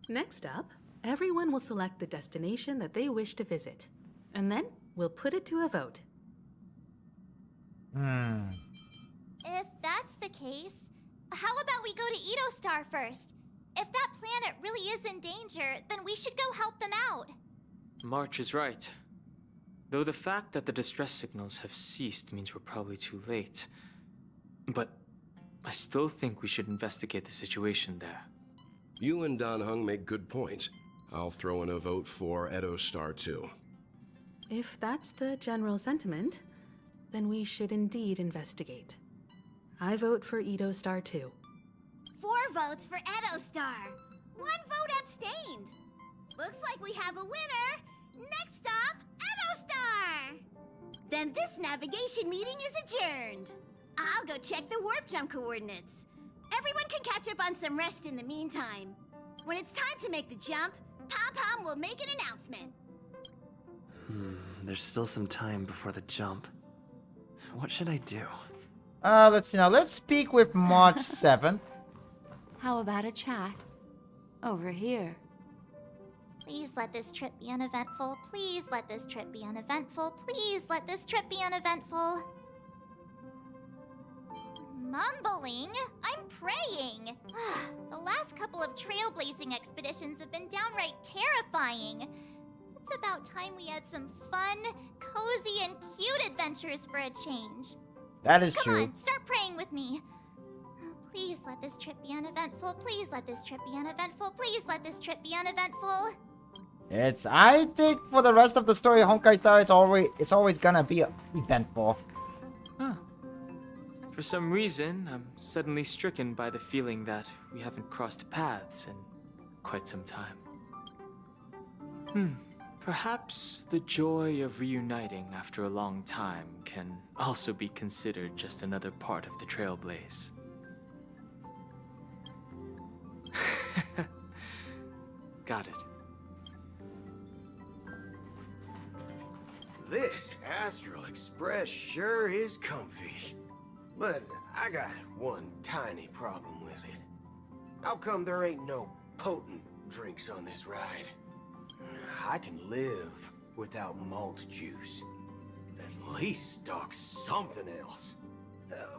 Next up, everyone will select the destination that they wish to visit. And then we'll put it to a vote.
If that's the case, how about we go to Edostar first? If that planet really is in danger, then we should go help them out.
March is right. Though the fact that the distress signals have ceased means we're probably too late. But I still think we should investigate the situation there.
You and Dan Heng make good points. I'll throw in a vote for Edostar too.
If that's the general sentiment, then we should indeed investigate. I vote for Edostar too.
4 votes for Edostar. 1 vote abstained. Looks like we have a winner. Next stop, Edostar! Then this navigation meeting is adjourned. I'll go check the warp jump coordinates. Everyone can catch up on some rest in the meantime. When it's time to make the jump, Pom-Pom will make an announcement.
There's still some time before the jump. What should I do?
Let's see now. Let's speak with March 7th.
How about a chat? Over here.
Please let this trip be uneventful. Please let this trip be uneventful. Please let this trip be uneventful. Mumbling? I'm praying. The last couple of trailblazing expeditions have been downright terrifying. It's about time we had some fun, cozy, and cute adventures for a change.
That is
Come
true.
on, start praying with me. Please let this trip be uneventful. Please let this trip be uneventful. Please let this trip be uneventful.
I think for the rest of the story, Honkai Star, it's always gonna be eventful.
For some reason, I'm suddenly stricken by the feeling that we haven't crossed paths in quite some time. Perhaps the joy of reuniting after a long time can also be considered just another part of the Trailblaze. Got it.
This Astral Express sure is comfy. But I got one tiny problem with it. How come there ain't no potent drinks on this ride? I can live without malt juice. At least stock something else.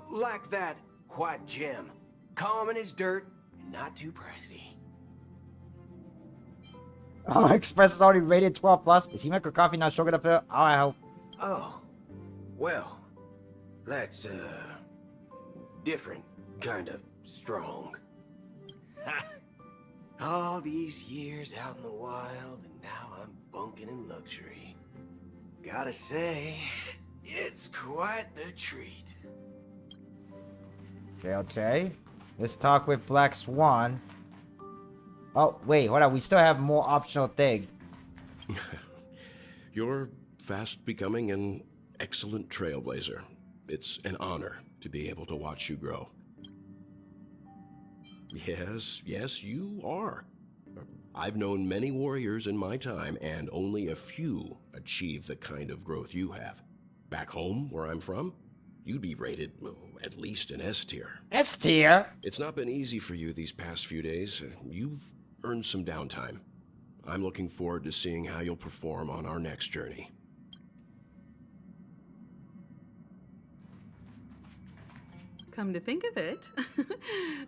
Like that white gem. Common as dirt and not too pricey.
Oh, Express is already rated 12+. Is Himeko Coffee not strong enough for it? Oh, I hope.
Oh. Well, that's, different kind of strong. All these years out in the wild, and now I'm bunking in luxury. Gotta say, it's quite the treat.
Okay. Let's talk with Black Swan. Oh, wait, hold on. We still have more optional thing.
You're fast becoming an excellent trailblazer. It's an honor to be able to watch you grow. Yes, you are. I've known many warriors in my time, and only a few achieve the kind of growth you have. Back home, where I'm from, you'd be rated at least an S tier.
S tier?
It's not been easy for you these past few days. You've earned some downtime. I'm looking forward to seeing how you'll perform on our next journey.
Come to think of it,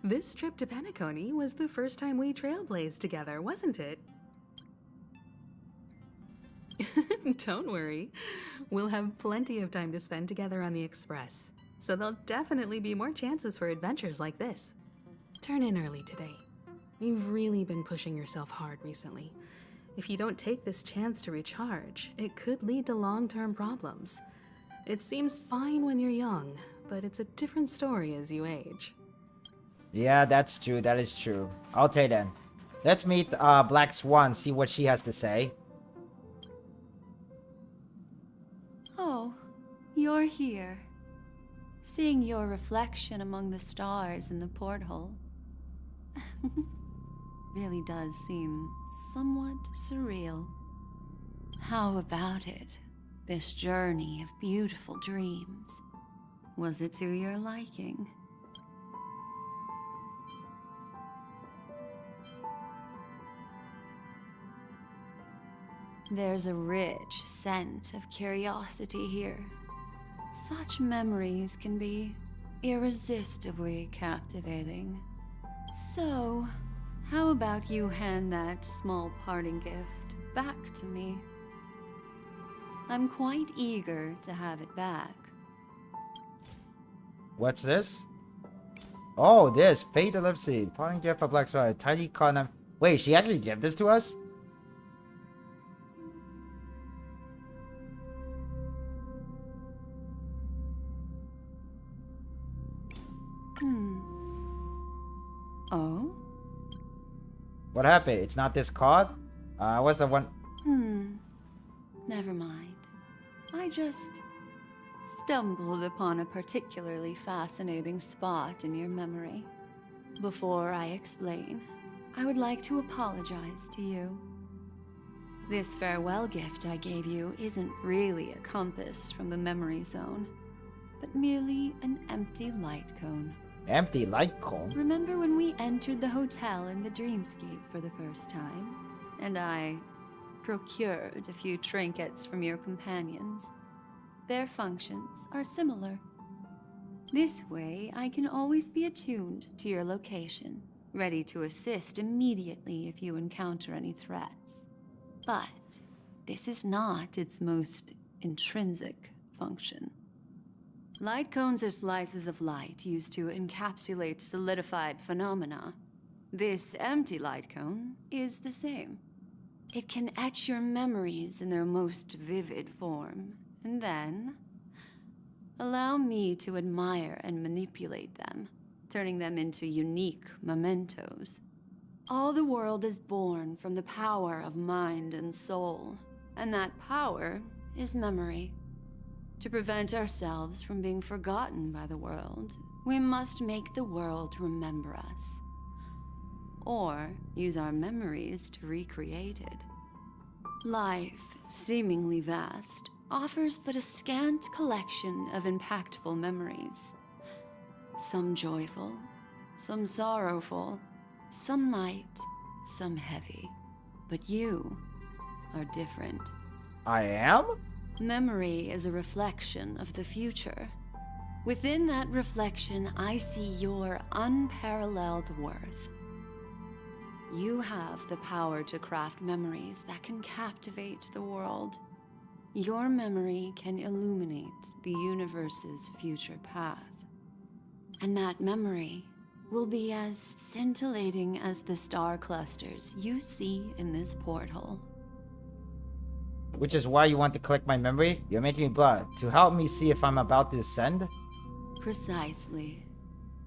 this trip to Penacony was the first time we trailblazed together, wasn't it? Don't worry. We'll have plenty of time to spend together on the Express, so there'll definitely be more chances for adventures like this. Turn in early today. You've really been pushing yourself hard recently. If you don't take this chance to recharge, it could lead to long-term problems. It seems fine when you're young, but it's a different story as you age.
Yeah, that's true. That is true. Okay then. Let's meet Black Swan, see what she has to say.
Oh, you're here. Seeing your reflection among the stars in the porthole really does seem somewhat surreal. How about it? This journey of beautiful dreams. Was it to your liking? There's a rich scent of curiosity here. Such memories can be irresistibly captivating. So, how about you hand that small parting gift back to me? I'm quite eager to have it back.
What's this? Oh, this. Fate the Lip Seed. Parting gift for Black Swan. Tiny condom. Wait, she actually gave this to us?
Oh?
What happened? It's not this card? What's the one?
Never mind. I just stumbled upon a particularly fascinating spot in your memory. Before I explain, I would like to apologize to you. This farewell gift I gave you isn't really a compass from the memory zone, but merely an empty light cone.
Empty light cone?
Remember when we entered the hotel in the dreamscape for the first time, and I procured a few trinkets from your companions? Their functions are similar. This way, I can always be attuned to your location, ready to assist immediately if you encounter any threats. But this is not its most intrinsic function. Light cones are slices of light used to encapsulate solidified phenomena. This empty light cone is the same. It can etch your memories in their most vivid form, and then allow me to admire and manipulate them, turning them into unique mementos. All the world is born from the power of mind and soul, and that power is memory. To prevent ourselves from being forgotten by the world, we must make the world remember us, or use our memories to recreate it. Life, seemingly vast, offers but a scant collection of impactful memories. Some joyful, some sorrowful, some light, some heavy. But you are different.
I am?
Memory is a reflection of the future. Within that reflection, I see your unparalleled worth. You have the power to craft memories that can captivate the world. Your memory can illuminate the universe's future path. And that memory will be as scintillating as the star clusters you see in this porthole.
Which is why you want to collect my memory? You're making me blood. To help me see if I'm about to ascend?
Precisely.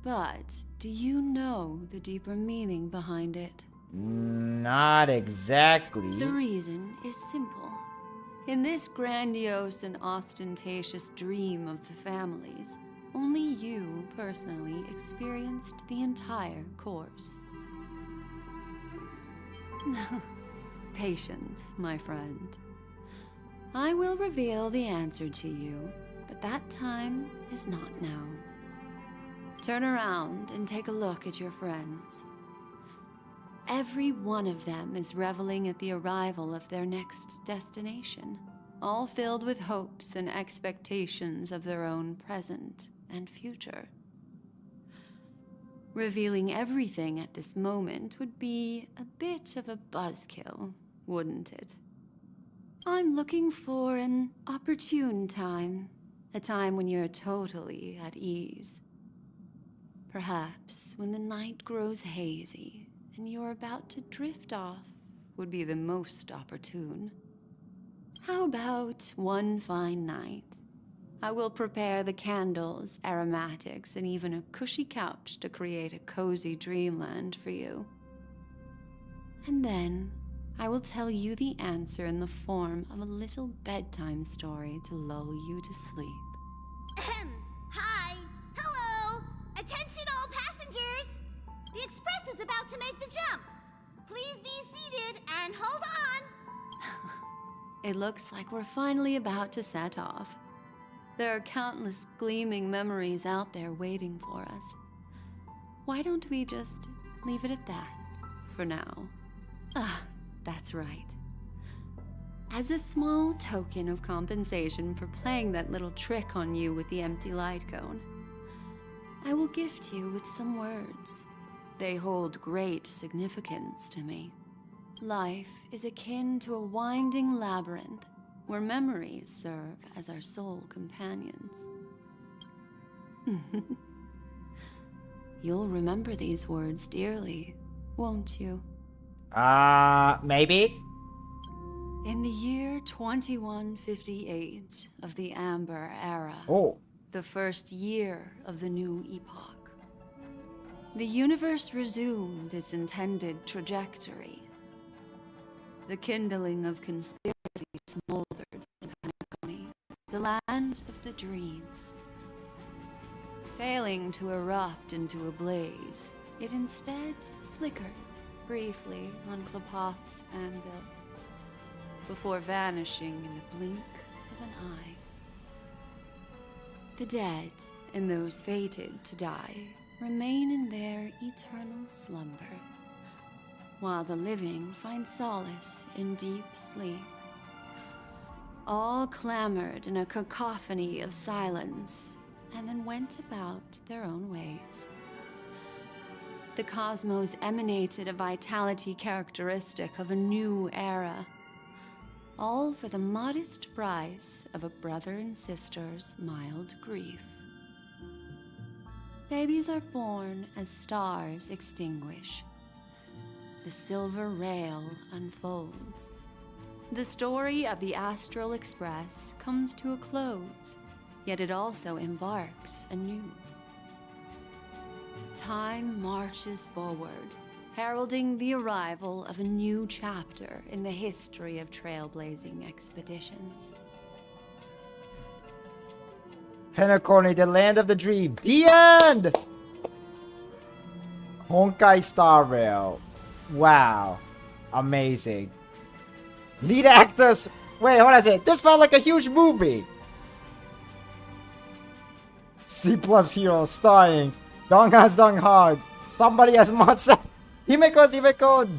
But do you know the deeper meaning behind it?
Not exactly.
The reason is simple. In this grandiose and ostentatious dream of the families, only you personally experienced the entire course. Patience, my friend. I will reveal the answer to you, but that time is not now. Turn around and take a look at your friends. Every one of them is reveling at the arrival of their next destination, all filled with hopes and expectations of their own present and future. Revealing everything at this moment would be a bit of a buzzkill, wouldn't it? I'm looking for an opportune time, a time when you're totally at ease. Perhaps when the night grows hazy and you're about to drift off would be the most opportune. How about one fine night? I will prepare the candles, aromatics, and even a cushy couch to create a cozy dreamland for you. And then I will tell you the answer in the form of a little bedtime story to lull you to sleep.
Ahem. Hi. Hello. Attention all passengers. The express is about to make the jump. Please be seated and hold on.
It looks like we're finally about to set off. There are countless gleaming memories out there waiting for us. Why don't we just leave it at that for now? Ah, that's right. As a small token of compensation for playing that little trick on you with the empty light cone, I will gift you with some words. They hold great significance to me. Life is akin to a winding labyrinth where memories serve as our sole companions. You'll remember these words dearly, won't you?
Maybe?
In the year 2158 of the Amber Era, the first year of the new epoch, the universe resumed its intended trajectory. The kindling of conspiracy smoldered in Penacony, the land of the dreams. Failing to erupt into a blaze, it instead flickered briefly on Klapoth's anvil, before vanishing in the blink of an eye. The dead and those fated to die remain in their eternal slumber, while the living find solace in deep sleep. All clamored in a cacophony of silence, and then went about their own ways. The cosmos emanated a vitality characteristic of a new era, all for the modest price of a brother and sister's mild grief. Babies are born as stars extinguish. The silver rail unfolds. The story of the Astral Express comes to a close, yet it also embarks anew. Time marches forward, heralding the arrival of a new chapter in the history of trailblazing expeditions.
Penacony, the land of the dream. The end! Honkai Star Rail. Wow. Amazing. Lead actors. Wait, hold on a second. This felt like a huge movie. C+Hero starring Dong Has Dong Hog. Somebody as much. Himeko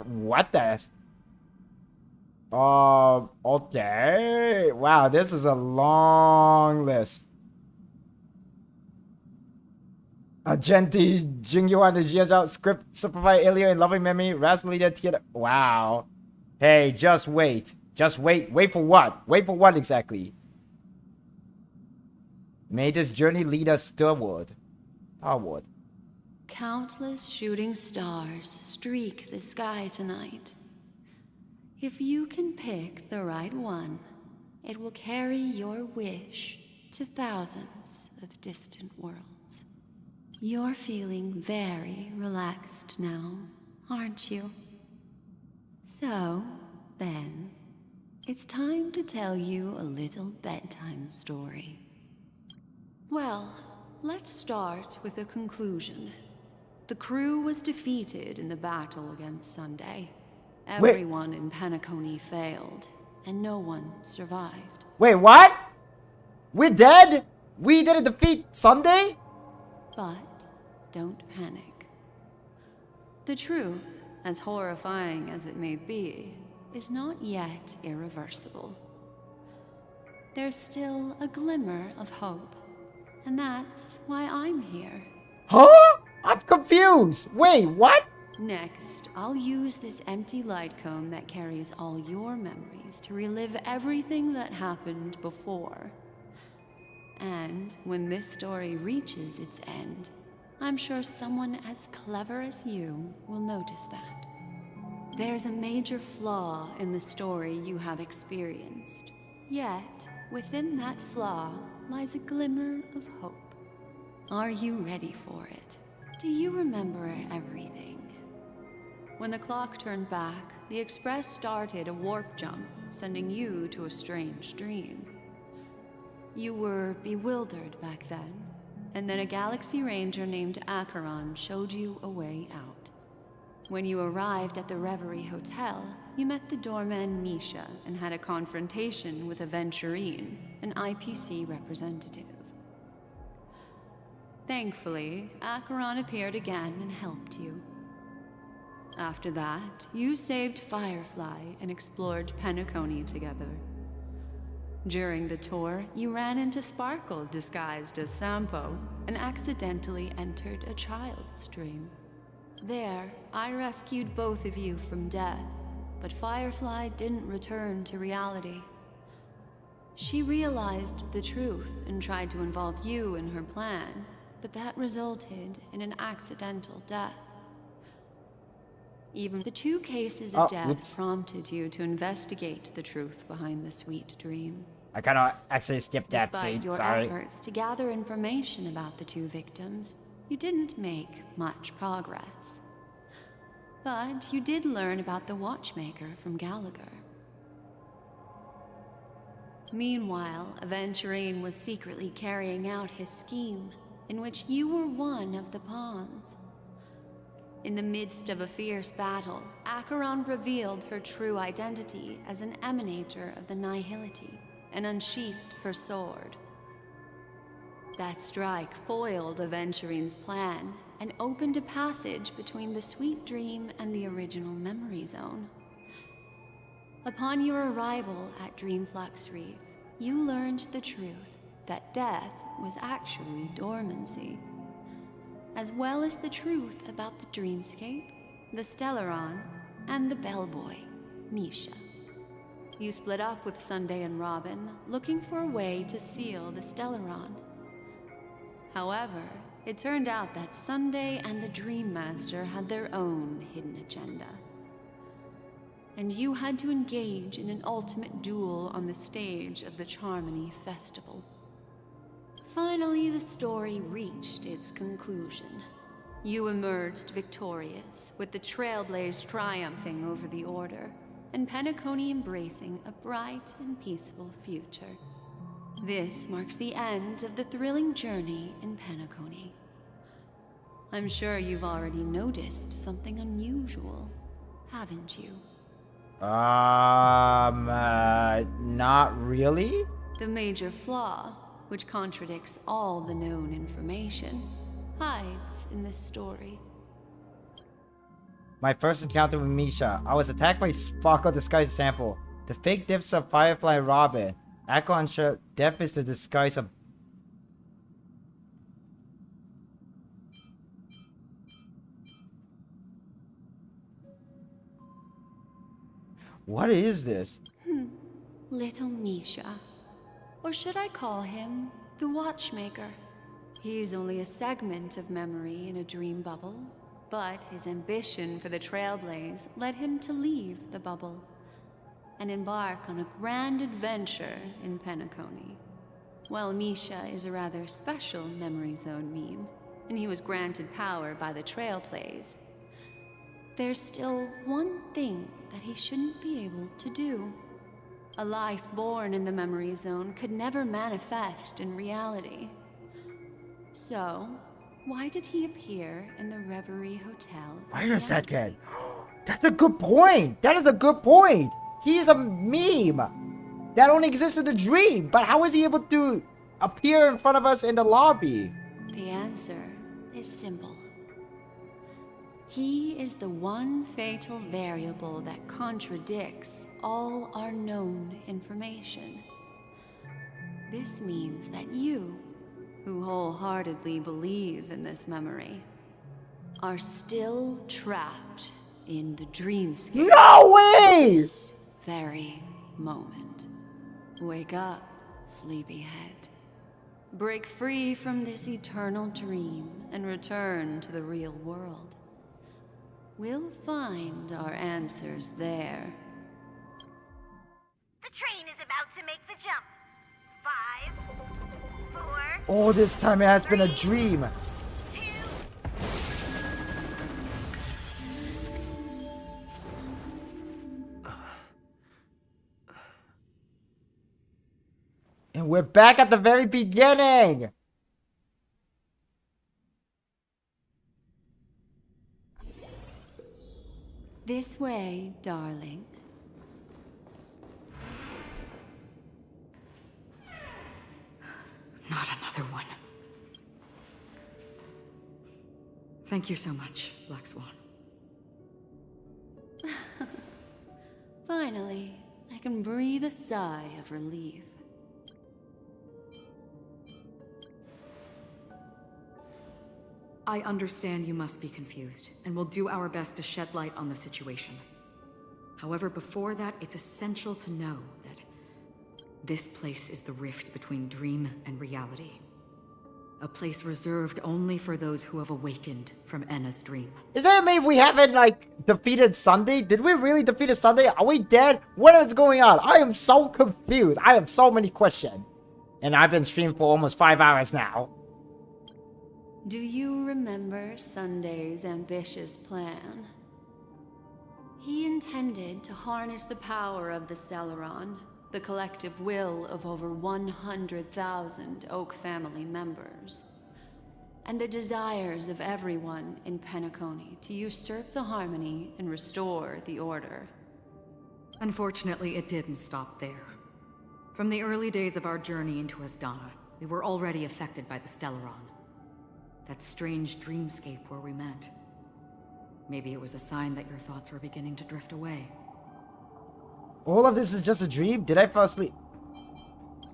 what the? Okay. Wow, this is a long list. Agenti, Jingyuan, the Jiazhao, Script, Superfly, Ilio, and Loving Memory, Raslita, Theater. Wow. Hey, just wait. Just wait. Wait for what? Wait for what exactly? May this journey lead us thitherward. Onward.
Countless shooting stars streak the sky tonight. If you can pick the right one, it will carry your wish to thousands of distant worlds. You're feeling very relaxed now, aren't you? So, then, it's time to tell you a little bedtime story. Well, let's start with a conclusion. The crew was defeated in the battle against Sunday. Everyone in Penacony failed, and no one survived.
Wait, what? We're dead? We didn't defeat Sunday?
But don't panic. The truth, as horrifying as it may be, is not yet irreversible. There's still a glimmer of hope, and that's why I'm here.
Huh? I'm confused. Wait, what?
Next, I'll use this empty light cone that carries all your memories to relive everything that happened before. And when this story reaches its end, I'm sure someone as clever as you will notice that. There's a major flaw in the story you have experienced. Yet, within that flaw lies a glimmer of hope. Are you ready for it? Do you remember everything? When the clock turned back, the Express started a warp jump, sending you to a strange dream. You were bewildered back then, and then a Galaxy Ranger named Acheron showed you a way out. When you arrived at the Reverie Hotel, you met the doorman Misha and had a confrontation with Aventurine, an IPC representative. Thankfully, Acheron appeared again and helped you. After that, you saved Firefly and explored Penacony together. During the tour, you ran into Sparkle disguised as Sampo and accidentally entered a child's dream. There, I rescued both of you from death, but Firefly didn't return to reality. She realized the truth and tried to involve you in her plan, but that resulted in an accidental death. Even the 2 cases of death prompted you to investigate the truth behind the sweet dream.
I kind of actually skipped that scene,
Despite your efforts to gather information about the 2 victims, you didn't make much progress. But you did learn about the Watchmaker from Gallagher. Meanwhile, Aventurine was secretly carrying out his scheme, in which you were one of the pawns. In the midst of a fierce battle, Acheron revealed her true identity as an emanator of the Nihility and unsheathed her sword. That strike foiled Aventurine's plan and opened a passage between the Sweet Dream and the original Memory Zone. Upon your arrival at Dreamflux Reef, you learned the truth that death was actually dormancy, as well as the truth about the Dreamscape, the Stellaron, and the bellboy, Misha. You split up with Sunday and Robin, looking for a way to seal the Stellaron. However, it turned out that Sunday and the Dream Master had their own hidden agenda. And you had to engage in an ultimate duel on the stage of the Charmony Festival. Finally, the story reached its conclusion. You emerged victorious, with the Trailblaze triumphing over the Order, and Penacony embracing a bright and peaceful future. This marks the end of the thrilling journey in Penacony. I'm sure you've already noticed something unusual, haven't you?
Not really?
The major flaw, which contradicts all the known information, hides in this story.
My first encounter with Misha, I was attacked by Sparkle disguised Sample. The fake deaths of Firefly Robin. Acheron sure death is the disguise of... What is this?
Little Misha. Or should I call him the Watchmaker? He's only a segment of memory in a dream bubble, but his ambition for the Trailblaze led him to leave the bubble and embark on a grand adventure in Penacony. While Misha is a rather special Memory Zone meme, and he was granted power by the Trailblaze, there's still one thing that he shouldn't be able to do. A life born in the Memory Zone could never manifest in reality. So, why did he appear in the Reverie Hotel?
Wait a second. That's a good point. That is a good point. He's a meme that only exists in the dream. But how is he able to appear in front of us in the lobby?
The answer is simple. He is the one fatal variable that contradicts all our known information. This means that you, who wholeheartedly believe in this memory, are still trapped in the dreamscape.
No way!
This very moment. Wake up, sleepyhead. Break free from this eternal dream and return to the real world. We'll find our answers there.
The train is about to make the jump. 5, 4.
All this time it has been a dream. And we're back at the very beginning.
This way, darling.
Not another one. Thank you so much, Black Swan.
Finally, I can breathe a sigh of relief.
I understand you must be confused, and we'll do our best to shed light on the situation. However, before that, it's essential to know that this place is the rift between dream and reality. A place reserved only for those who have awakened from Enna's dream.
Does that mean we haven't, like, defeated Sunday? Did we really defeat Sunday? Are we dead? What is going on? I am so confused. I have so many questions. And I've been streaming for almost 5 hours now.
Do you remember Sunday's ambitious plan? He intended to harness the power of the Stellaron, the collective will of over 100,000 Oak family members, and the desires of everyone in Penacony to usurp the harmony and restore the order.
Unfortunately, it didn't stop there. From the early days of our journey into Asdana, we were already affected by the Stellaron. That strange dreamscape where we met. Maybe it was a sign that your thoughts were beginning to drift away.
All of this is just a dream? Did I fall asleep?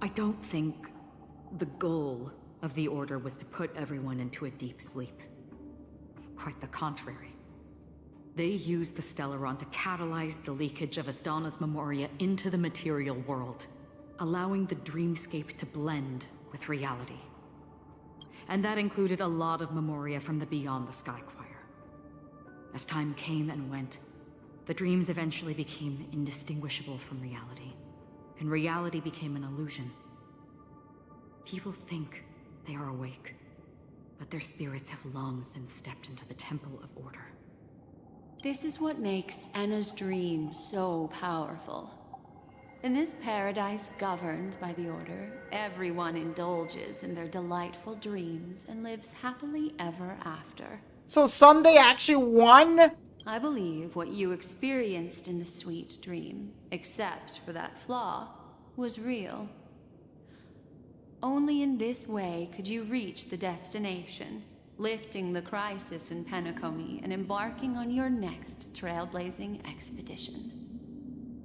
I don't think the goal of the Order was to put everyone into a deep sleep. Quite the contrary. They used the Stellaron to catalyze the leakage of Asdana's Memoria into the material world, allowing the dreamscape to blend with reality. And that included a lot of Memoria from the Beyond the Sky Choir. As time came and went, the dreams eventually became indistinguishable from reality, and reality became an illusion. People think they are awake, but their spirits have long since stepped into the Temple of Order.
This is what makes Enna's dream so powerful. In this paradise governed by the Order, everyone indulges in their delightful dreams and lives happily ever after.
So Sunday actually won?
I believe what you experienced in the sweet dream, except for that flaw, was real. Only in this way could you reach the destination, lifting the crisis in Penacony and embarking on your next trailblazing expedition.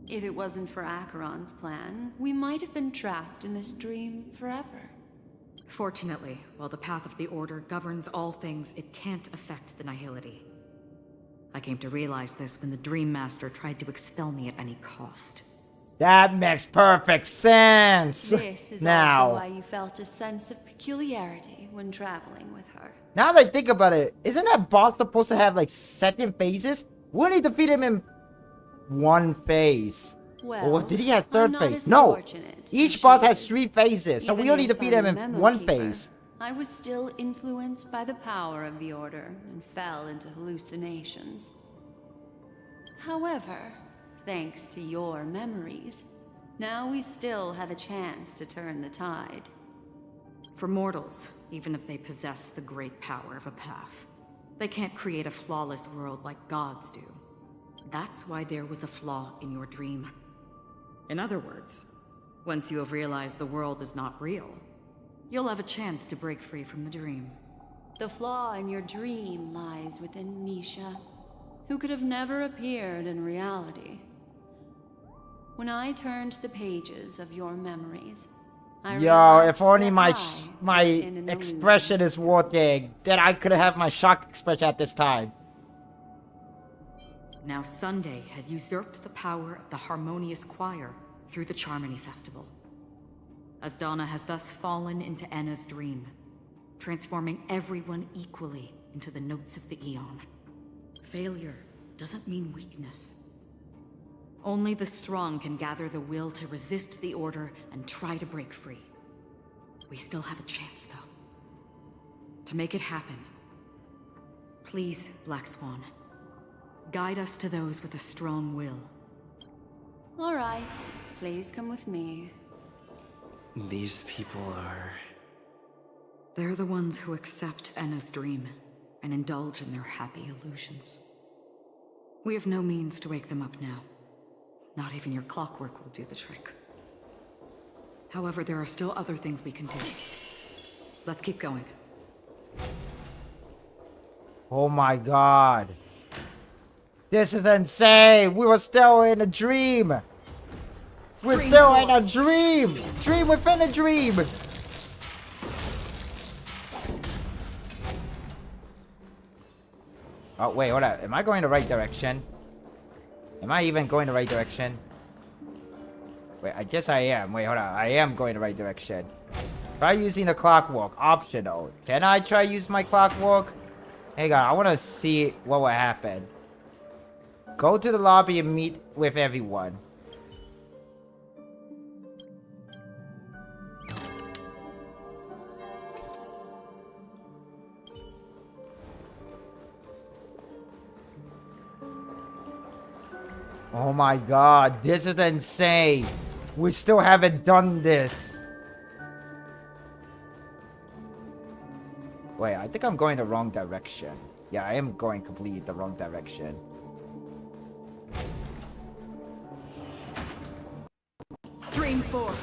If it wasn't for Acheron's plan, we might have been trapped in this dream forever.
Fortunately, while the path of the Order governs all things, it can't affect the Nihility. I came to realize this when the Dream Master tried to expel me at any cost.
That makes perfect sense.
This is also why you felt a sense of peculiarity when traveling with her.
Now that I think about it, isn't that boss supposed to have like 7 phases? Wouldn't he defeat him in 1 phase?
Well,
or did he have 3rd
I'm not
phase?
as
No.
fortunate
Each
as
boss
she
has
is.
3 phases, so
Even
we only
if
defeat
I'm
him
a
in
memo
1
keeper,
phase.
I was still influenced by the power of the Order and fell into hallucinations. However, thanks to your memories, now we still have a chance to turn the tide.
For mortals, even if they possess the great power of a path, they can't create a flawless world like gods do. That's why there was a flaw in your dream. In other words, once you have realized the world is not real, you'll have a chance to break free from the dream.
The flaw in your dream lies within Misha, who could have never appeared in reality. When I turned the pages of your memories, I
Yo,
realized
if only
that
my
I was in an
expression is working, then I could have my shock expression at this time.
Now Sunday has usurped the power of the Harmonious Choir through the Charmony Festival. Asdana has thus fallen into Enna's dream, transforming everyone equally into the notes of the Eon. Failure doesn't mean weakness. Only the strong can gather the will to resist the order and try to break free. We still have a chance, though. To make it happen, please, Black Swan, guide us to those with a strong will.
All right, please come with me.
These people are...
They're the ones who accept Enna's dream and indulge in their happy illusions. We have no means to wake them up now. Not even your clockwork will do the trick. However, there are still other things we can do. Let's keep going.
Oh my god. This is insane. We were still in a dream. We're still in a dream. Dream within a dream. Oh, wait, hold up. Am I going the right direction? Am I even going the right direction? Wait, I guess I am. Wait, hold on. I am going the right direction. Try using the clockwork. Optional. Can I try use my clockwork? Hang on. I want to see what will happen. Go to the lobby and meet with everyone. Oh my god, this is insane. We still haven't done this. Wait, I think I'm going the wrong direction. Yeah, I am going completely the wrong direction.
Stream 4.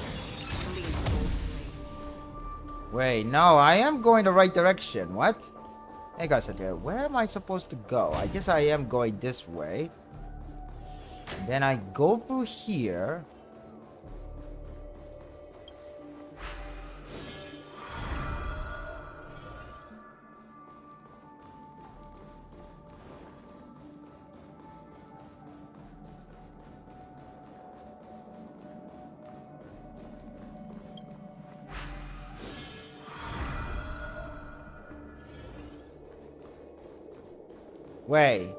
Wait, no, I am going the right direction. What? Hey guys, where am I supposed to go? I guess I am going this way. Then I go through here. Wait,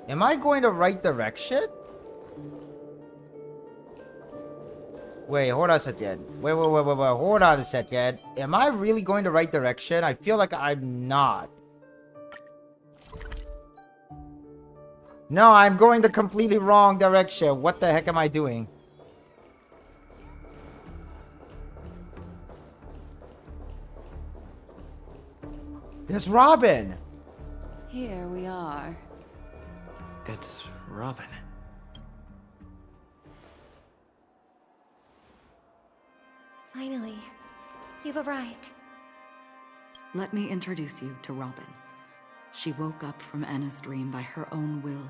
am I going the right direction? Wait, hold on a second. Wait, hold on a second. Am I really going the right direction? I feel like I'm not. No, I'm going the completely wrong direction. What the heck am I doing? There's Robin!
Here we are.
It's Robin.
Finally, you've arrived.
Let me introduce you to Robin. She woke up from Enna's dream by her own will,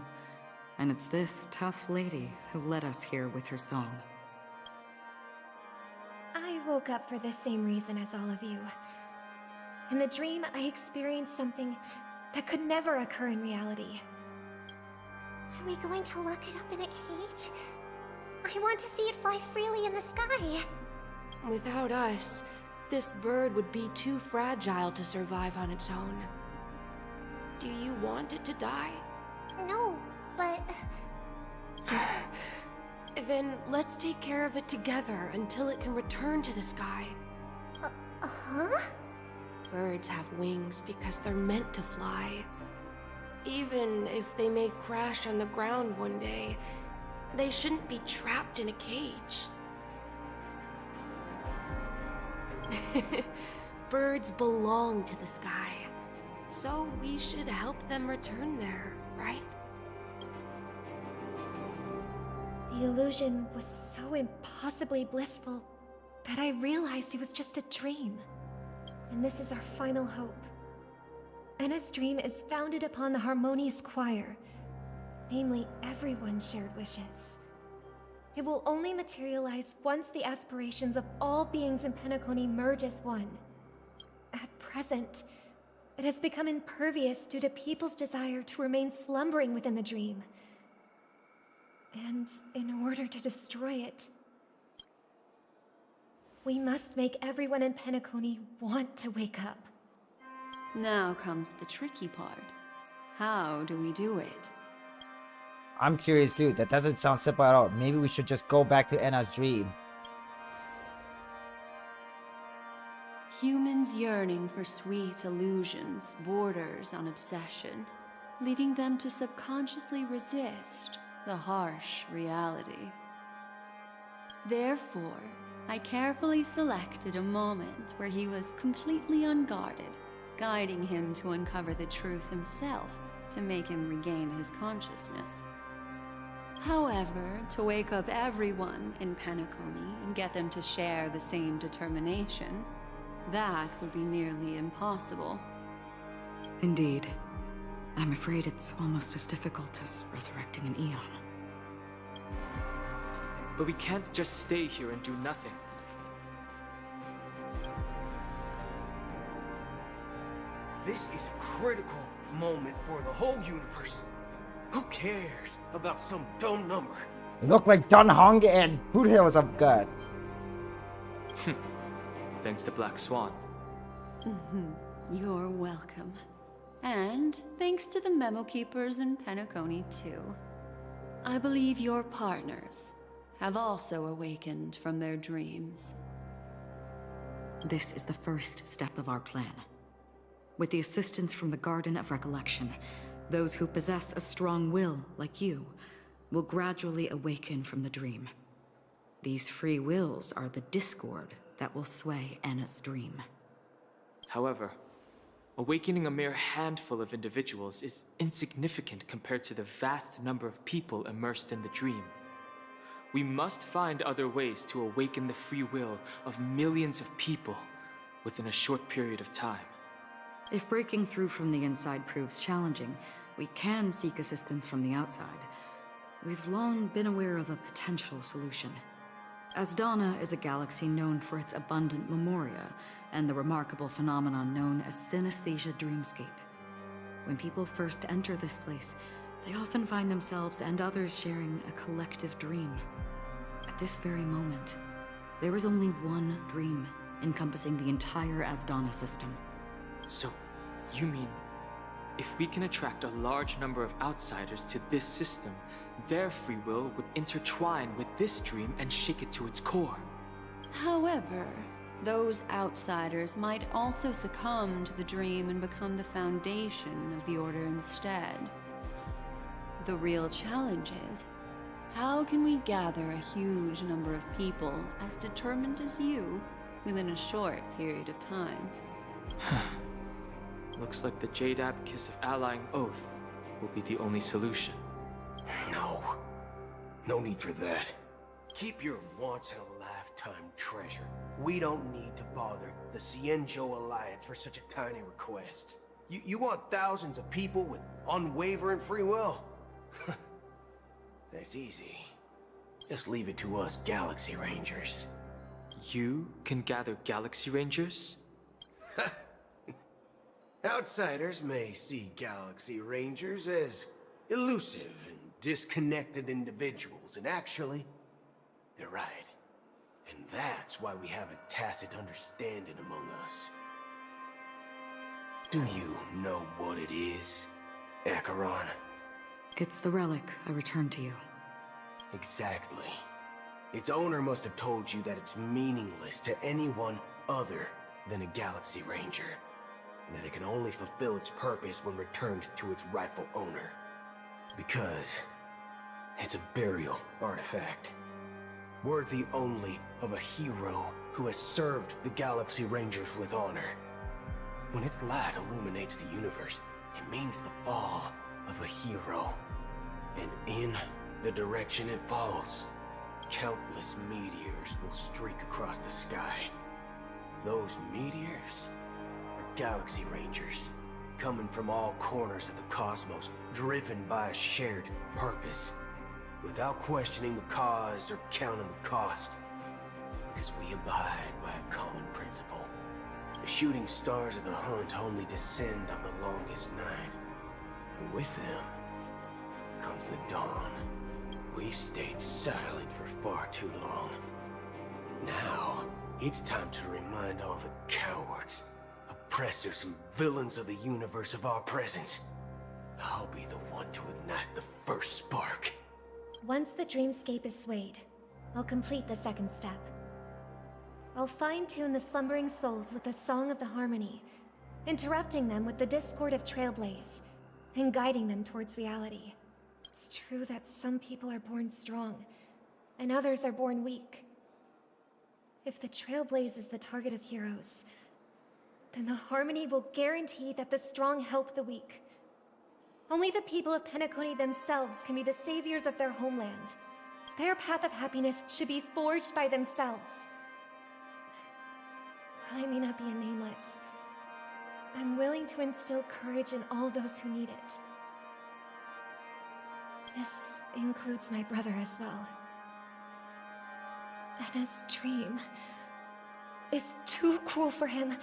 and it's this tough lady who led us here with her song.
I woke up for the same reason as all of you. In the dream, I experienced something that could never occur in reality.
Are we going to lock it up in a cage? I want to see it fly freely in the sky.
Without us, this bird would be too fragile to survive on its own. Do you want it to die?
No, but...
Then let's take care of it together until it can return to the sky.
Huh?
Birds have wings because they're meant to fly. Even if they may crash on the ground one day, they shouldn't be trapped in a cage. Birds belong to the sky, so we should help them return there, right?
The illusion was so impossibly blissful that I realized it was just a dream. And this is our final hope. Enna's dream is founded upon the harmonious choir, namely everyone's shared wishes. It will only materialize once the aspirations of all beings in Penacony merge as one. At present, it has become impervious due to people's desire to remain slumbering within the dream. And in order to destroy it, we must make everyone in Penacony want to wake up.
Now comes the tricky part. How do we do it?
I'm curious too. That doesn't sound simple at all. Maybe we should just go back to Anna's dream.
Humans yearning for sweet illusions borders on obsession, leading them to subconsciously resist the harsh reality. Therefore, I carefully selected a moment where he was completely unguarded, guiding him to uncover the truth himself to make him regain his consciousness. However, to wake up everyone in Penacony and get them to share the same determination, that would be nearly impossible.
Indeed. I'm afraid it's almost as difficult as resurrecting an Eon.
But we can't just stay here and do nothing.
This is a critical moment for the whole universe. Who cares about some dumb number?
It looked like Dan Hong and Boot was up good.
Thanks to Black Swan.
You're welcome. And thanks to the memo keepers in Penacony, too. I believe your partners have also awakened from their dreams.
This is the first step of our plan. With the assistance from the Garden of Recollection, those who possess a strong will, like you, will gradually awaken from the dream. These free wills are the discord that will sway Anna's dream.
However, awakening a mere handful of individuals is insignificant compared to the vast number of people immersed in the dream. We must find other ways to awaken the free will of millions of people within a short period of time.
If breaking through from the inside proves challenging, we can seek assistance from the outside. We've long been aware of a potential solution. Asdana is a galaxy known for its abundant memoria and the remarkable phenomenon known as synesthesia dreamscape. When people first enter this place, they often find themselves and others sharing a collective dream. At this very moment, there is only one dream encompassing the entire Asdana system.
So, you mean, if we can attract a large number of outsiders to this system, their free will would intertwine with this dream and shake it to its core?
However, those outsiders might also succumb to the dream and become the foundation of the Order instead. The real challenge is, how can we gather a huge number of people as determined as you within a short period of time?
Looks like the Jade Kiss of Allying Oath will be the only solution.
No need for that. Keep your once-in-a-lifetime treasure. We don't need to bother the Cienjo Alliance for such a tiny request. You want thousands of people with unwavering free will? That's easy. Just leave it to us Galaxy Rangers.
You can gather Galaxy Rangers?
Outsiders may see Galaxy Rangers as elusive and disconnected individuals, and actually, they're right. And that's why we have a tacit understanding among us. Do you know what it is, Acheron?
It's the relic I returned to you.
Exactly. Its owner must have told you that it's meaningless to anyone other than a Galaxy Ranger, and that it can only fulfill its purpose when returned to its rightful owner. Because it's a burial artifact, worthy only of a hero who has served the Galaxy Rangers with honor. When its light illuminates the universe, it means the fall of a hero. And in the direction it falls, countless meteors will streak across the sky. Those meteors are Galaxy Rangers, coming from all corners of the cosmos, driven by a shared purpose, without questioning the cause or counting the cost, because we abide by a common principle. The shooting stars of the hunt only descend on the longest night, and with them comes the dawn. We've stayed silent for far too long. Now, it's time to remind all the cowards, oppressors, and villains of the universe of our presence. I'll be the one to ignite the first spark.
Once the dreamscape is swayed, I'll complete the second step. I'll fine-tune the slumbering souls with the Song of the Harmony, interrupting them with the discord of Trailblaze, and guiding them towards reality. It's true that some people are born strong, and others are born weak. If the Trailblaze is the target of heroes, then the Harmony will guarantee that the strong help the weak. Only the people of Penacony themselves can be the saviors of their homeland. Their path of happiness should be forged by themselves. While I may not be a nameless, I'm willing to instill courage in all those who need it. This includes my brother as well. And his dream is too cruel for him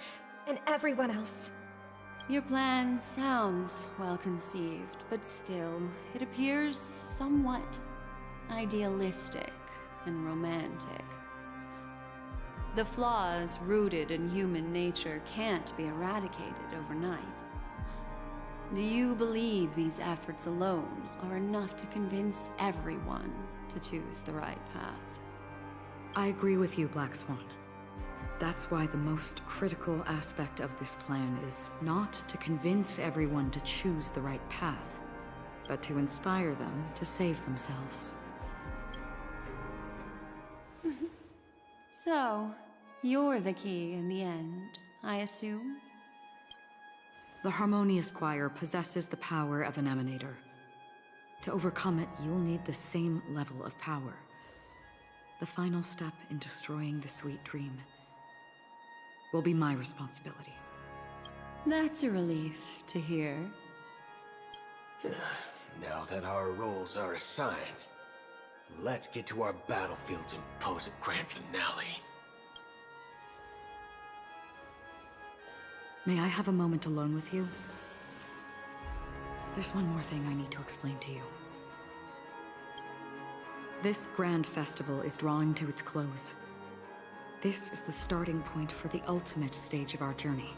and everyone else.
Your plan sounds well conceived, but still, it appears somewhat idealistic and romantic. The flaws rooted in human nature can't be eradicated overnight. Do you believe these efforts alone are enough to convince everyone to choose the right path?
I agree with you, Black Swan. That's why the most critical aspect of this plan is not to convince everyone to choose the right path, but to inspire them to save themselves.
So, you're the key in the end, I assume?
The Harmonious Choir possesses the power of an emanator. To overcome it, you'll need the same level of power. The final step in destroying the sweet dream will be my responsibility.
That's a relief to hear.
Now that our roles are assigned, let's get to our battlefields and pose a grand finale.
May I have a moment alone with you? There's one more thing I need to explain to you. This grand festival is drawing to its close. This is the starting point for the ultimate stage of our journey,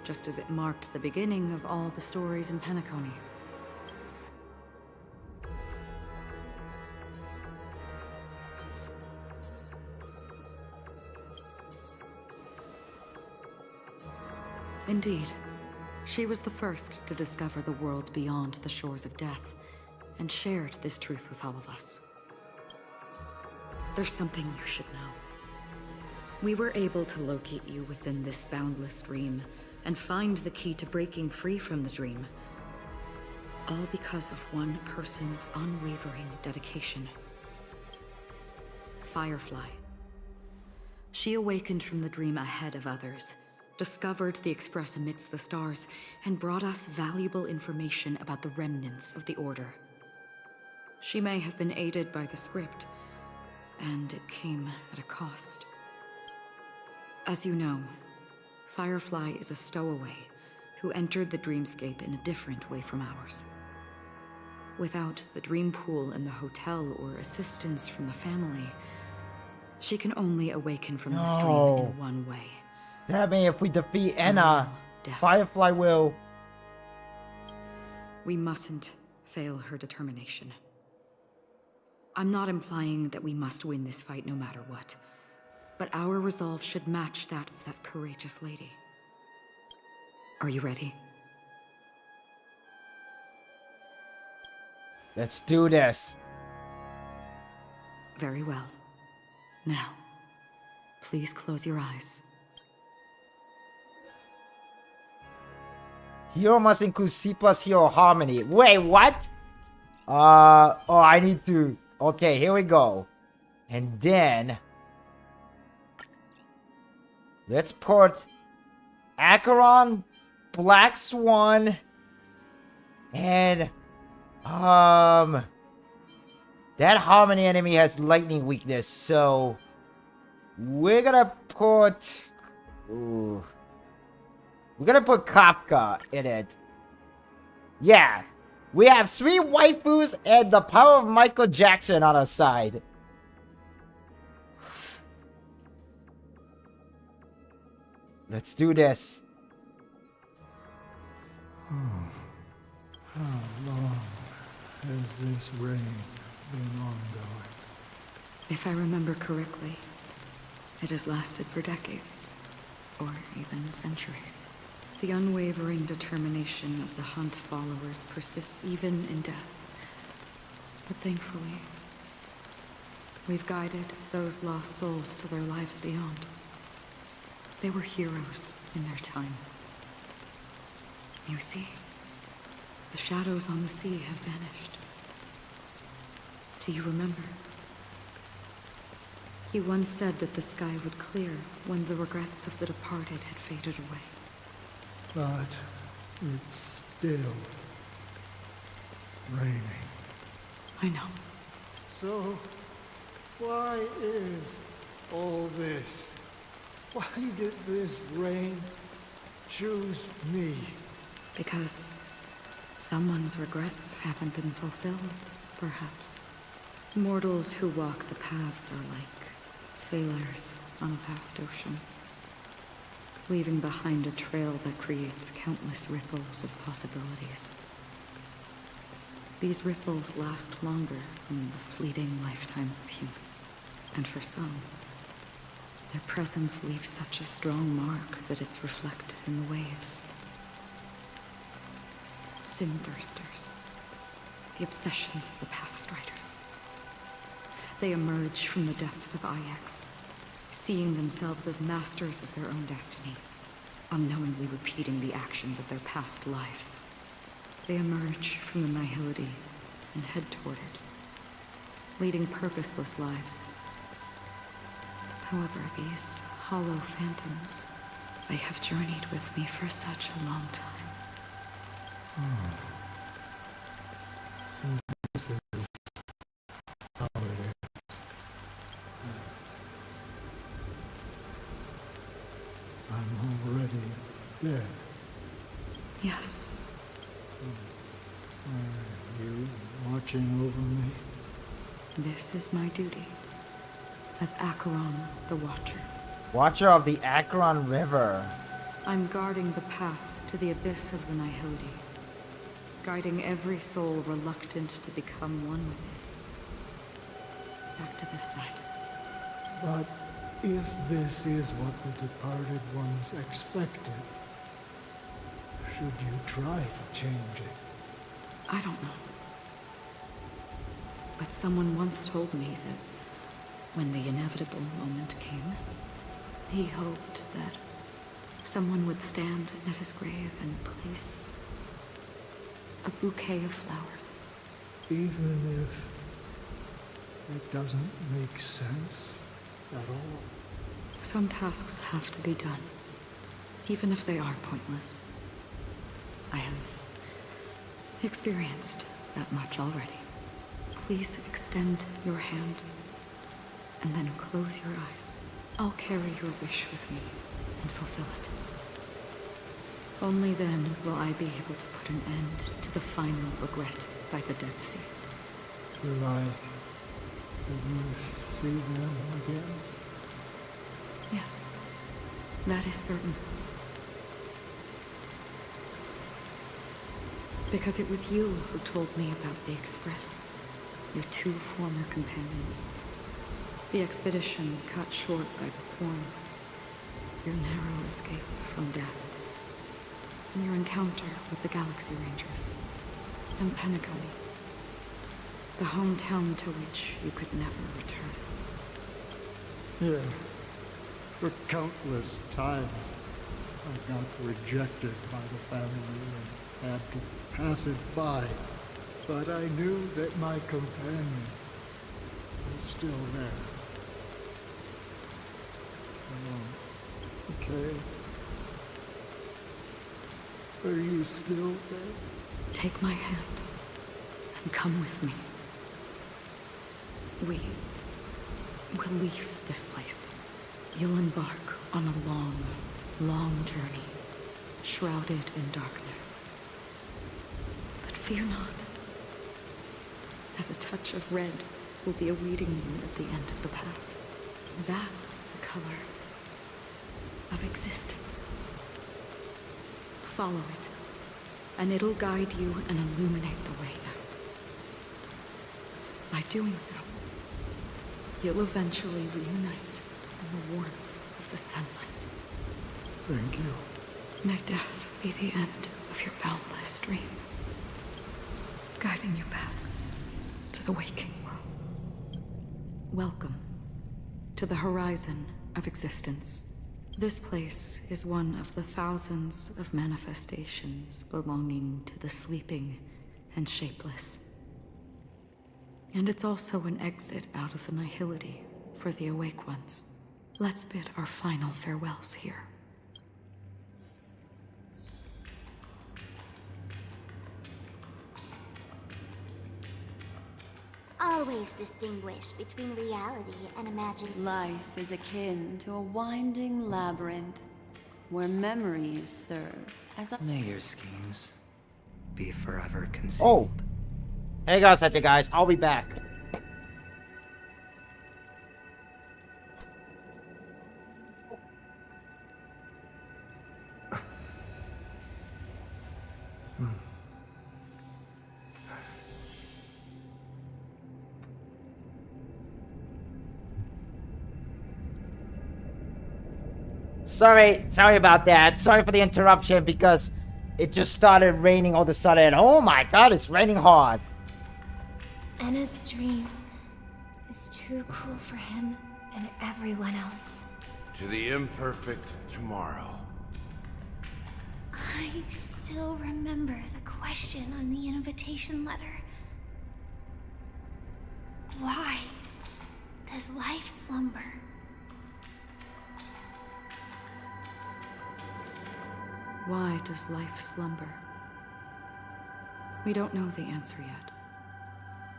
just as it marked the beginning of all the stories in Penacony. Indeed, she was the first to discover the world beyond the shores of death, and shared this truth with all of us. There's something you should know. We were able to locate you within this boundless dream, and find the key to breaking free from the dream. All because of one person's unwavering dedication. Firefly. She awakened from the dream ahead of others, discovered the Express amidst the stars, and brought us valuable information about the remnants of the Order. She may have been aided by the script, and it came at a cost. As you know, Firefly is a stowaway who entered the dreamscape in a different way from ours. Without the dream pool in the hotel or assistance from the family, she can only awaken from this dream in one way.
That means if we defeat Anna, Firefly will...
We mustn't fail her determination. I'm not implying that we must win this fight no matter what, but our resolve should match that of that courageous lady. Are you ready?
Let's do this.
Very well. Now, please close your eyes.
Hero must include C+Hero harmony. Wait, what? Oh, I need to... Okay, here we go. And then... let's put... Acheron, Black Swan, and... that harmony enemy has lightning weakness, so... we're gonna put... Ooh... we're gonna put Kafka in it. Yeah. We have 3 waifus and the power of Michael Jackson on our side. Let's do this.
How long has this reign been ongoing?
If I remember correctly, it has lasted for decades, or even centuries. The unwavering determination of the Hunt followers persists even in death. But thankfully, we've guided those lost souls to their lives beyond. They were heroes in their time. You see, the shadows on the sea have vanished. Do you remember? You once said that the sky would clear when the regrets of the departed had faded away.
But it's still raining.
I know.
So, why is all this? Why did this rain choose me?
Because someone's regrets haven't been fulfilled, perhaps. Mortals who walk the paths are like sailors on a vast ocean, leaving behind a trail that creates countless ripples of possibilities. These ripples last longer than the fleeting lifetimes of humans, and for some, their presence leaves such a strong mark that it's reflected in the waves. Sin-thirsters, the obsessions of the Pathstriders. They emerge from the depths of Ix, seeing themselves as masters of their own destiny, unknowingly repeating the actions of their past lives. They emerge from the nihility and head toward it, leading purposeless lives. However, these hollow phantoms, they have journeyed with me for such a long time.
This is how it is. I'm already dead.
Yes.
Are you watching over me?
This is my duty as Acheron the Watcher.
Watcher of the Acheron River.
I'm guarding the path to the abyss of the nihility, guiding every soul reluctant to become one with it. Back to this side.
But if this is what the departed ones expected, should you try to change it?
I don't know. But someone once told me that when the inevitable moment came, he hoped that someone would stand at his grave and place a bouquet of flowers.
Even if it doesn't make sense at all?
Some tasks have to be done, even if they are pointless. I have experienced that much already. Please extend your hand, and then close your eyes. I'll carry your wish with me and fulfill it. Only then will I be able to put an end to the final regret by the Dead Sea.
Will I ever see them again?
Yes, that is certain. Because it was you who told me about the Express, your two former companions. The expedition cut short by the swarm, your narrow escape from death, and your encounter with the Galaxy Rangers, and Penacony, the hometown to which you could never return.
Yeah. For countless times, I got rejected by the family and had to pass it by. But I knew that my companion was still there. Okay. Are you still there?
Take my hand and come with me. We will leave this place. You'll embark on a long, long journey, shrouded in darkness. But fear not, as a touch of red will be awaiting you at the end of the path. That's the color of existence. Follow it, and it'll guide you and illuminate the way out. By doing so, you'll eventually reunite in the warmth of the sunlight.
Thank you.
May death be the end of your boundless dream, guiding you back to the waking world. Welcome to the horizon of existence. This place is one of the thousands of manifestations belonging to the sleeping and shapeless. And it's also an exit out of the nihility for the awake ones. Let's bid our final farewells here.
Always distinguish between reality and imagination.
Life is akin to a winding labyrinth where memories serve as a...
May your schemes be forever
Oh.
concealed.
Hey guys, that's it guys. I'll be back. Sorry about that. Sorry for the interruption because it just started raining all of a sudden. Oh my god, it's raining hard.
Anna's dream is too cruel for him and everyone else.
To the imperfect tomorrow.
I still remember the question on the invitation letter. Why does life slumber?
Why does life slumber? We don't know the answer yet,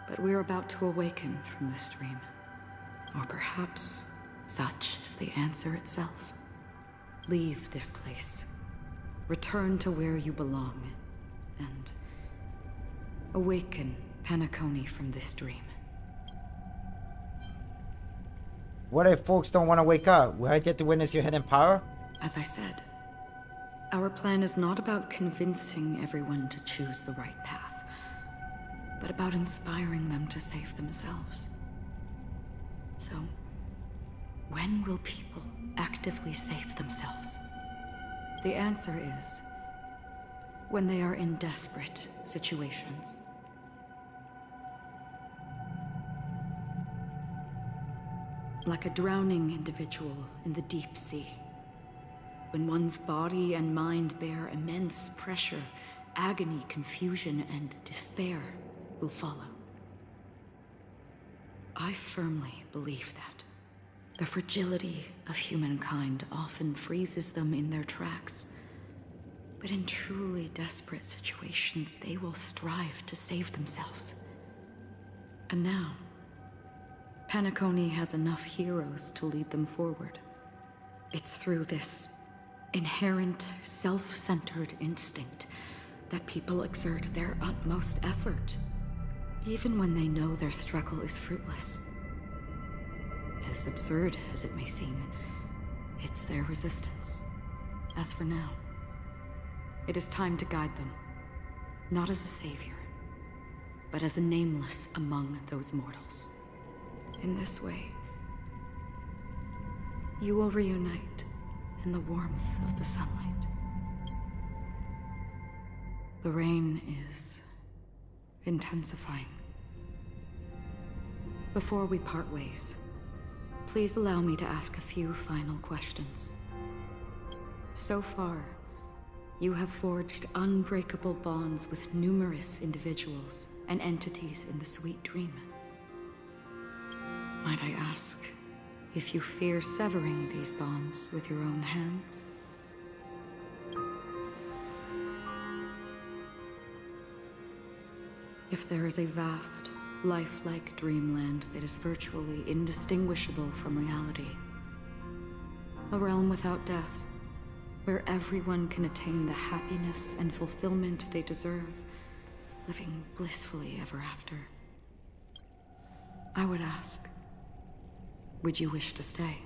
but we're about to awaken from this dream. Or perhaps such is the answer itself. Leave this place. Return to where you belong, and awaken Penacony from this dream.
What if folks don't want to wake up? Will I get to witness your hidden power?
As I said, our plan is not about convincing everyone to choose the right path, but about inspiring them to save themselves. So, when will people actively save themselves? The answer is when they are in desperate situations. Like a drowning individual in the deep sea. When one's body and mind bear immense pressure, agony, confusion, and despair will follow. I firmly believe that. The fragility of humankind often freezes them in their tracks. But in truly desperate situations, they will strive to save themselves. And now, Penacony has enough heroes to lead them forward. It's through this inherent, self-centered instinct that people exert their utmost effort, even when they know their struggle is fruitless. As absurd as it may seem, it's their resistance. As for now, it is time to guide them, not as a savior, but as a nameless among those mortals. In this way, you will reunite in the warmth of the sunlight. The rain is intensifying. Before we part ways, please allow me to ask a few final questions. So far, you have forged unbreakable bonds with numerous individuals and entities in the sweet dream. Might I ask if you fear severing these bonds with your own hands? If there is a vast, lifelike dreamland that is virtually indistinguishable from reality, a realm without death, where everyone can attain the happiness and fulfillment they deserve, living blissfully ever after, I would ask, would you wish to stay?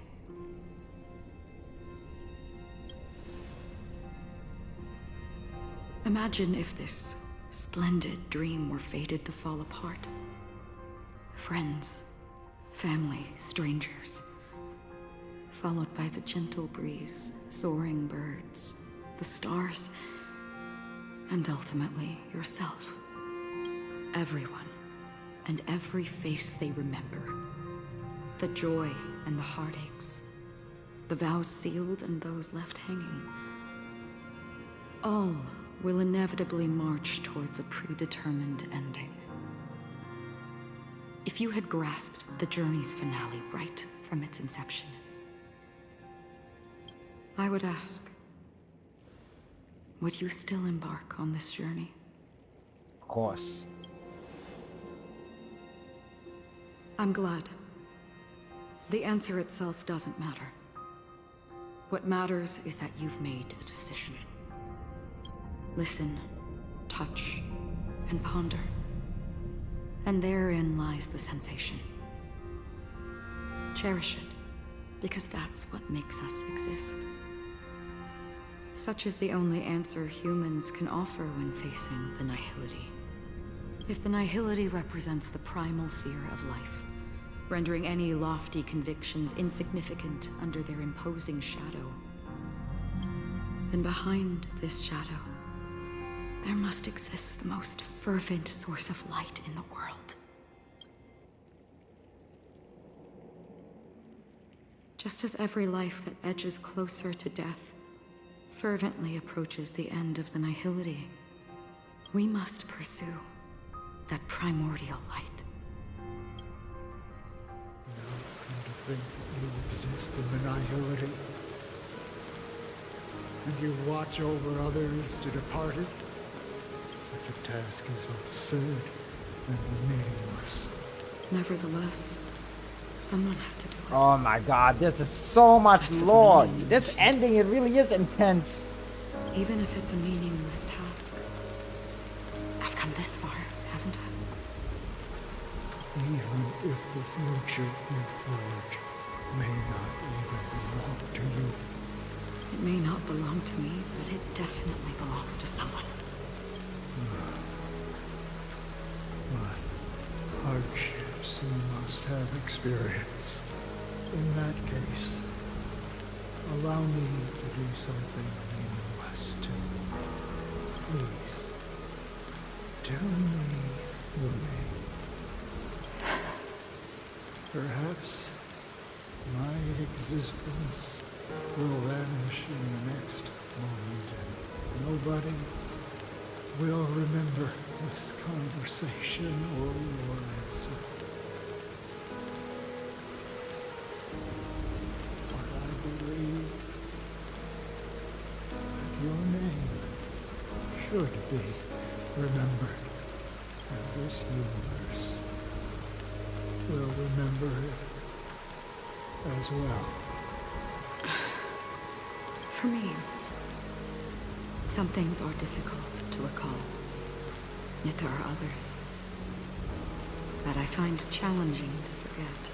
Imagine if this splendid dream were fated to fall apart. Friends, family, strangers, followed by the gentle breeze, soaring birds, the stars, and ultimately yourself. Everyone, and every face they remember. The joy and the heartaches, the vows sealed and those left hanging. All will inevitably march towards a predetermined ending. If you had grasped the journey's finale right from its inception, I would ask, would you still embark on this journey?
Of course.
I'm glad. The answer itself doesn't matter. What matters is that you've made a decision. Listen, touch, and ponder. And therein lies the sensation. Cherish it, because that's what makes us exist. Such is the only answer humans can offer when facing the nihility. If the nihility represents the primal fear of life, rendering any lofty convictions insignificant under their imposing shadow, then behind this shadow, there must exist the most fervent source of light in the world. Just as every life that edges closer to death fervently approaches the end of the nihility, we must pursue that primordial light.
Now come to think that you exist in the nihility, and you watch over others to depart it. Such a task is absurd and meaningless.
Nevertheless, someone had to do it.
Oh my god, this is so much lore. This ending, it really is intense.
Even if it's a meaningless task, I've come this far, haven't I?
Even if the future you forge may not even belong to you.
It may not belong to me, but it definitely belongs to someone.
But hardships you must have experienced. In that case, allow me to do something meaningless too. Please, tell me your name. Perhaps my existence will vanish in the next moment, and nobody will remember this conversation or your answer. But I believe that your name should be remembered, and this universe will remember it as well.
For me, some things are difficult to recall. Yet there are others that I find challenging to forget.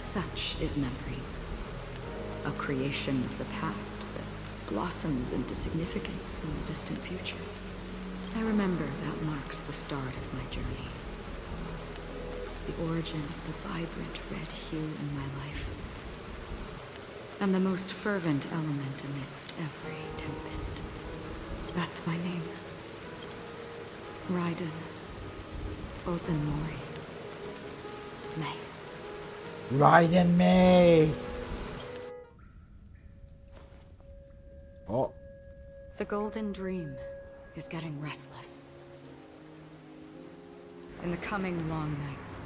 Such is memory, a creation of the past that blossoms into significance in the distant future. I remember that marks the start of my journey. The origin of the vibrant red hue in my life. And the most fervent element amidst every tempest. That's my name. Raiden Ozenmori May.
Raiden May. Oh.
The Golden Dream is getting restless. In the coming long nights,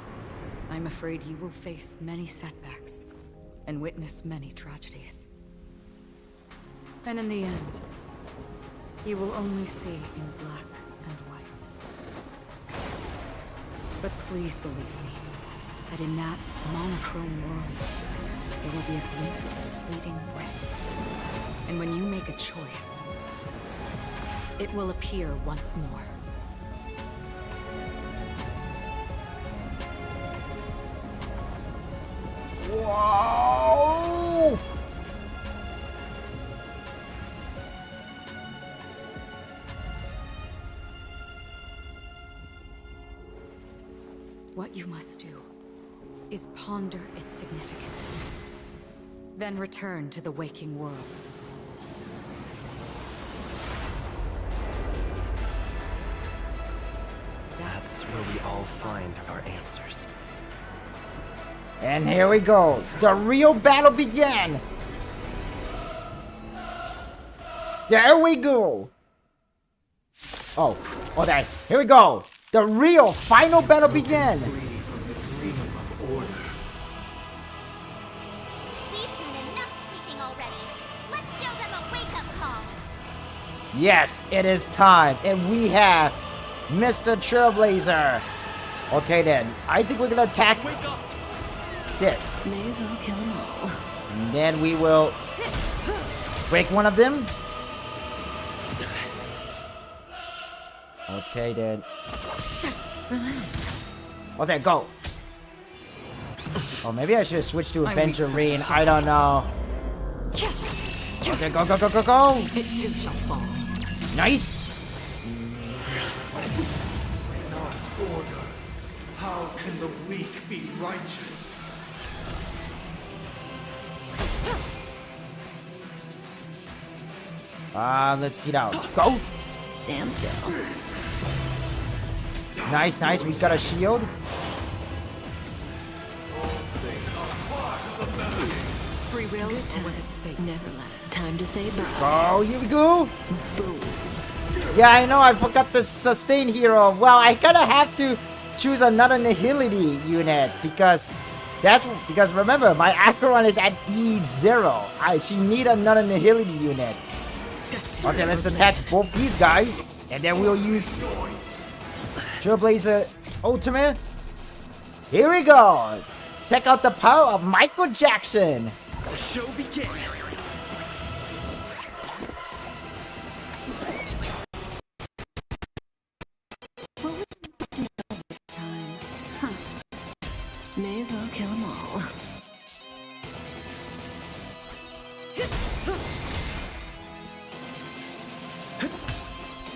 I'm afraid you will face many setbacks and witness many tragedies. And in the end, you will only see in black and white. But please believe me, that in that monochrome world, there will be a glimpse of fleeting red. And when you make a choice, it will appear once more.
Whoa!
What you must do is ponder its significance. Then return to the waking world.
That's where we all find our answers.
And here we go. The real battle began. There we go. Oh, okay. Here we go. The real final battle began.
We've done enough sleeping already. Let's show them a wake-up call.
Yes, it is time. And we have Mr. Trailblazer. Okay then. I think we're gonna attack this.
May as well kill them all.
And then we will break one of them. Okay then.
Relax.
Okay, go. Oh, maybe I should switch to Aventurine. I don't know. Okay, go, go, go, go, go.
It too shall fall.
Nice.
Not order. How can the weak be righteous?
Let's see now. Go.
Stand still.
Nice, nice. We got a shield.
Free will, or was it fate?
Never last. Time to say bye.
Oh, here we go.
Boom.
Yeah, I know. I forgot the sustain hero. Well, I kind of have to choose another nihility unit because remember my Acheron is at E0. She need another nihility unit. Okay, let's attack both these guys, and then we'll use Trailblazer Ultimate. Here we go. Check out the power of Michael Jackson.
The show begins.
What would you do this time? Huh. May as well kill them all.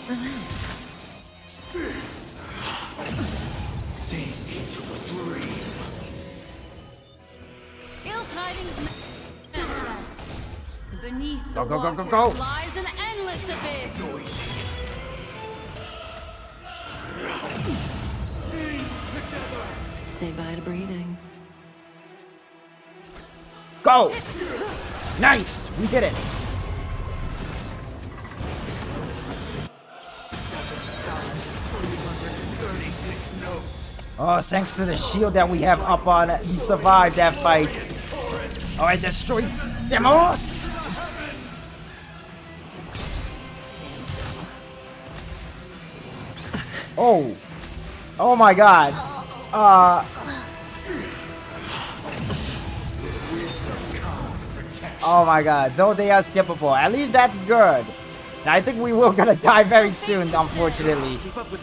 Relax.
Sink into a dream.
Ill tidings manifest. Beneath the
Go, go, go, go,
waters
go.
lies an endless abyss.
Say bye to breathing.
Go. Nice. We did it. Oh, thanks to the shield that we have up on it, he survived that fight. Oh, I destroyed them all. Oh. Oh my god. Oh my god. Though they are skippable. At least that's good. I think we will gonna die very soon, unfortunately.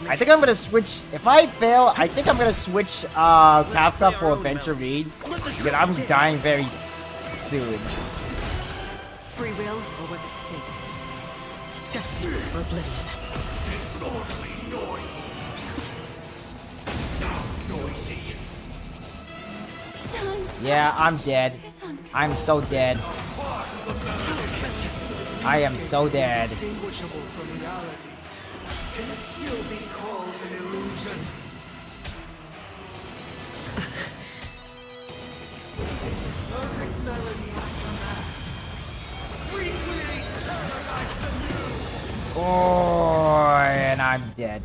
I think I'm gonna switch. If I fail, I think I'm gonna switch Kafka for Adventure Read. Because I'm dying very soon.
Free will, or was it fate? Destiny or oblivion?
Disorderly noise. Now noisy.
Yeah, I'm dead. I'm so dead. I am so dead.
Indistinguishable from reality. Can it still be called an illusion? Perfect melody is command. We create paradise anew.
Oh, and I'm dead.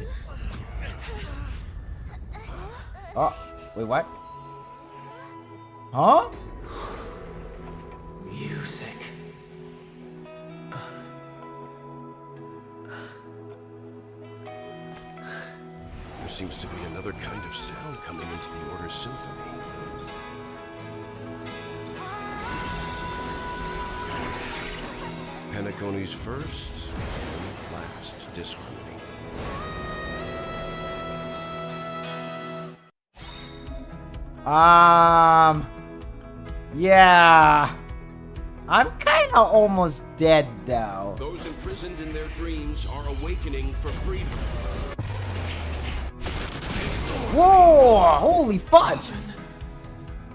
Oh, wait, what? Huh?
Music. There seems to be another kind of sound coming into the Order's symphony. Penacony's first and last disharmony.
Yeah. I'm kinda almost dead though.
Those imprisoned in their dreams are awakening for freedom.
Whoa! Holy fudge!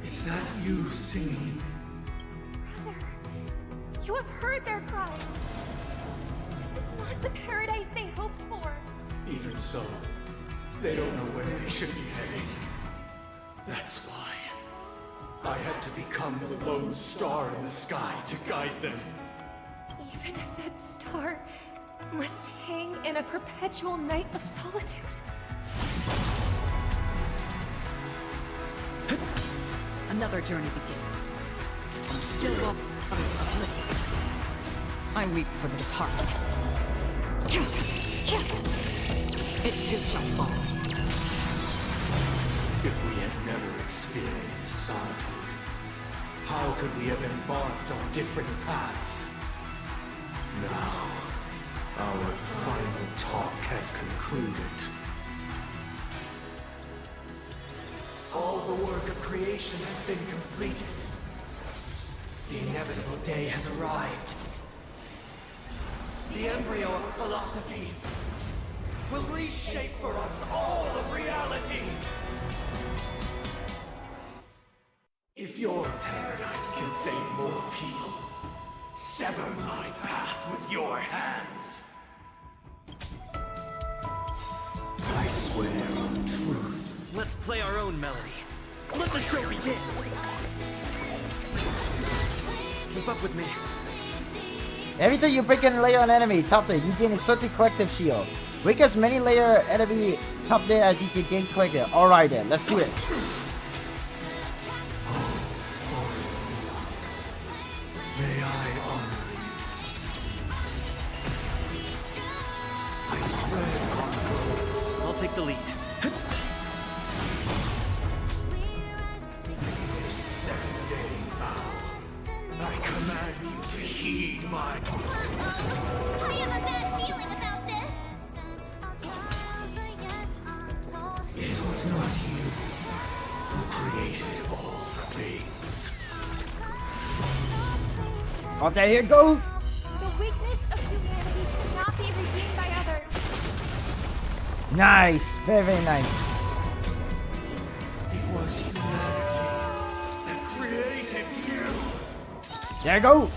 Is that you singing?
Brother, you have heard their cries. This is not the paradise they hoped for.
Even so, they don't know where they should be heading. That's why I had to become the lone star in the sky to guide them.
Even if that star must hang in a perpetual night of solitude.
Another journey begins. Still walk out of oblivion. I weep for the departed. It too shall fall.
If we had never experienced solitude, how could we have embarked on different paths? Now, our final talk has concluded. All the work of creation has been completed. The inevitable day has arrived. The embryo of philosophy will reshape for us all of reality. If your paradise can save more people, sever my path with your hands. I swear on truth.
Let's play our own melody. Let the show begin! Keep up with me.
Every time you break an layer on enemy, top there, you gain a certain collective shield. Break as many layer enemy top there as you can gain collective. Alright then, let's do it.
May I honor you? I swear on words.
I'll take the lead.
This 7-day vow, I command you to heed my...
I have a bad feeling about this.
It was not you who created all things.
Oh, there you go.
The weakness of humanity cannot be redeemed by others.
Nice. Very, very nice.
It was humanity that created you.
There you go.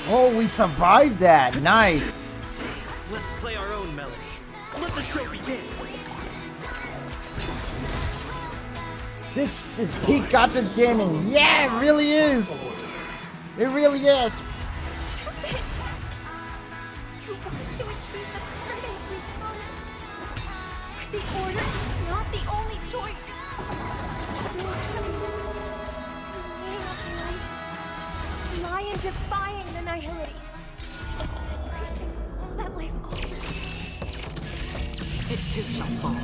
Oh, we survived that. Nice.
Let's play our own melody. Let the show begin!
This is peak gacha gaming. Yeah, it really is. It really is.
You want to achieve the paradise we promised. But the order is not the only choice. Lie in defying the nihility. Embracing all that life offers.
It too shall fall.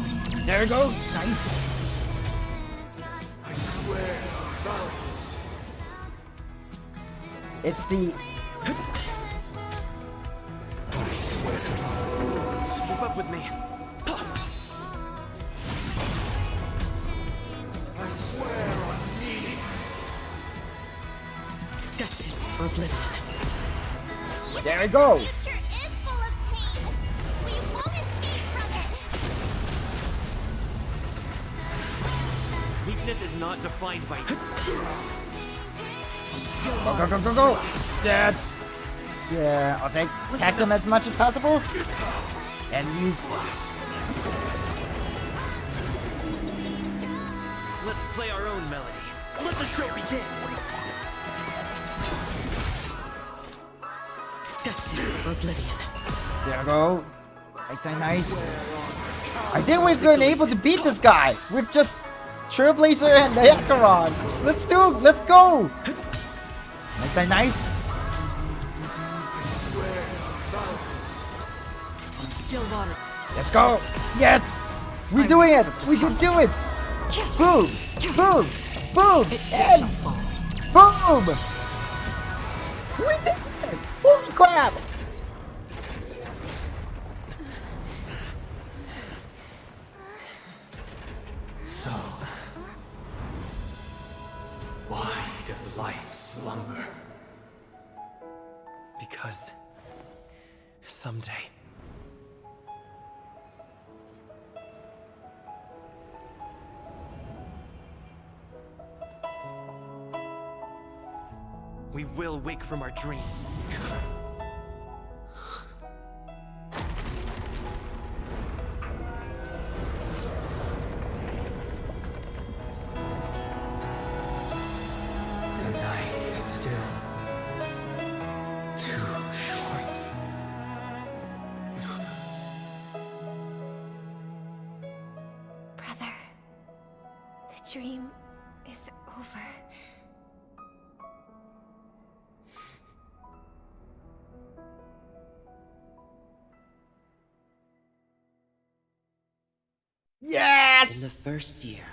There we go. Nice.
I swear on values.
It's the...
I swear on rules.
Keep up with me.
I swear on meaning.
Destined for oblivion.
There we go.
The future is full of pain. We won't escape from it.
Weakness is not defined by...
Go, go, go, go, go. Yeah. Yeah, I'll attack them as much as possible. And use...
Let's play our own melody. Let the show begin!
Destined for oblivion.
There we go. Nice, nice, nice. I think we've been able to beat this guy with just Trailblazer and the Acheron. Let's do it. Let's go. Nice, nice, nice.
Stillwater.
Let's go. Yes. We're doing it. We can do it. Boom. Boom. Boom. And boom. We did it. Holy crap.
So, why does life slide
slumber. Because someday we will wake from our dreams.
The night is still too short.
Brother, the dream is over.
Yes!
In the first year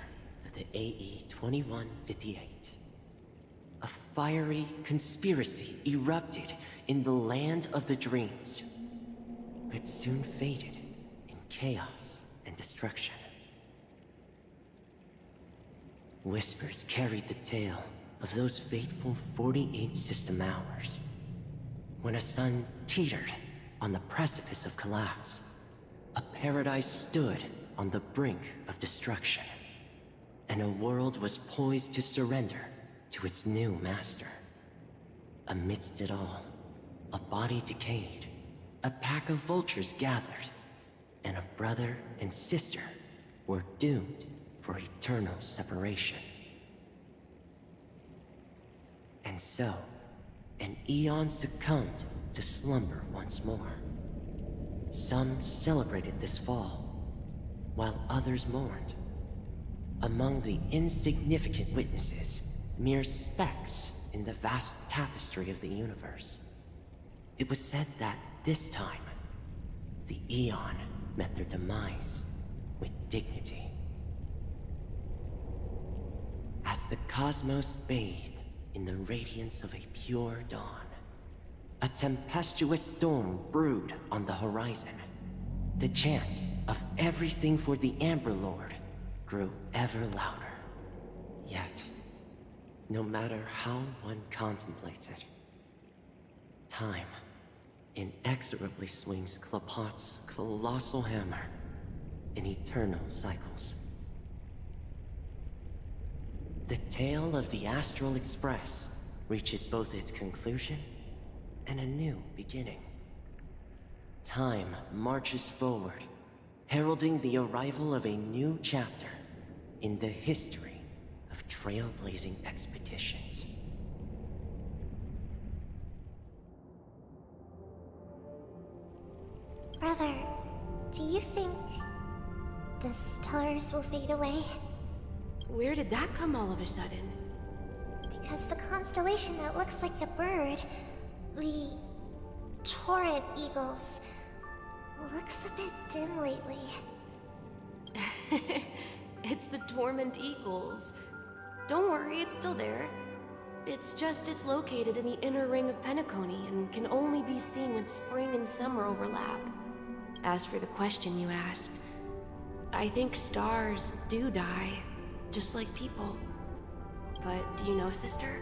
of the AE 2158, a fiery conspiracy erupted in the land of the dreams, but soon faded in chaos and destruction. Whispers carried the tale of those fateful 48 system hours, when a sun teetered on the precipice of collapse. A paradise stood on the brink of destruction, and a world was poised to surrender to its new master. Amidst it all, a body decayed, a pack of vultures gathered, and a brother and sister were doomed for eternal separation. And so, an eon succumbed to slumber once more. Some celebrated this fall, while others mourned. Among the insignificant witnesses, mere specks in the vast tapestry of the universe. It was said that this time, the Eon met their demise with dignity. As the cosmos bathed in the radiance of a pure dawn, a tempestuous storm brewed on the horizon. The chant of everything for the Amber Lord grew ever louder. Yet, no matter how one contemplates it, time inexorably swings Klapot's colossal hammer in eternal cycles. The tale of the Astral Express reaches both its conclusion and a new beginning. Time marches forward, heralding the arrival of a new chapter in the history of trailblazing expeditions.
Brother, do you think the stars will fade away?
Where did that come all of a sudden?
Because the constellation that looks like a bird, the Torrent Eagles, looks a bit dim lately.
It's the Torment Eagles. Don't worry, it's still there. It's just it's located in the inner ring of Penacony and can only be seen when spring and summer overlap. As for the question you asked, I think stars do die, just like people. But do you know, sister?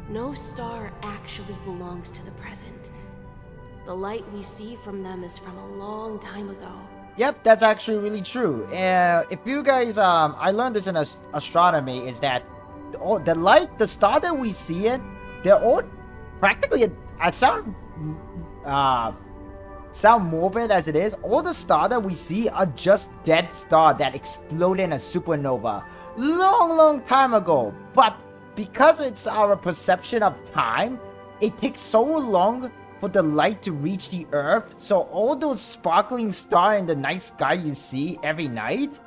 No star actually belongs to the present. The light we see from them is from a long time ago.
Yep, that's actually really true. If you guys, I learned this in astronomy, is that the light, the star that we see it, they're all practically, I sound morbid as it is, all the stars that we see are just dead stars that exploded in a supernova long time ago. But because it's our perception of time, it takes so long for the light to reach the earth, so all those sparkling stars in the night sky you see every night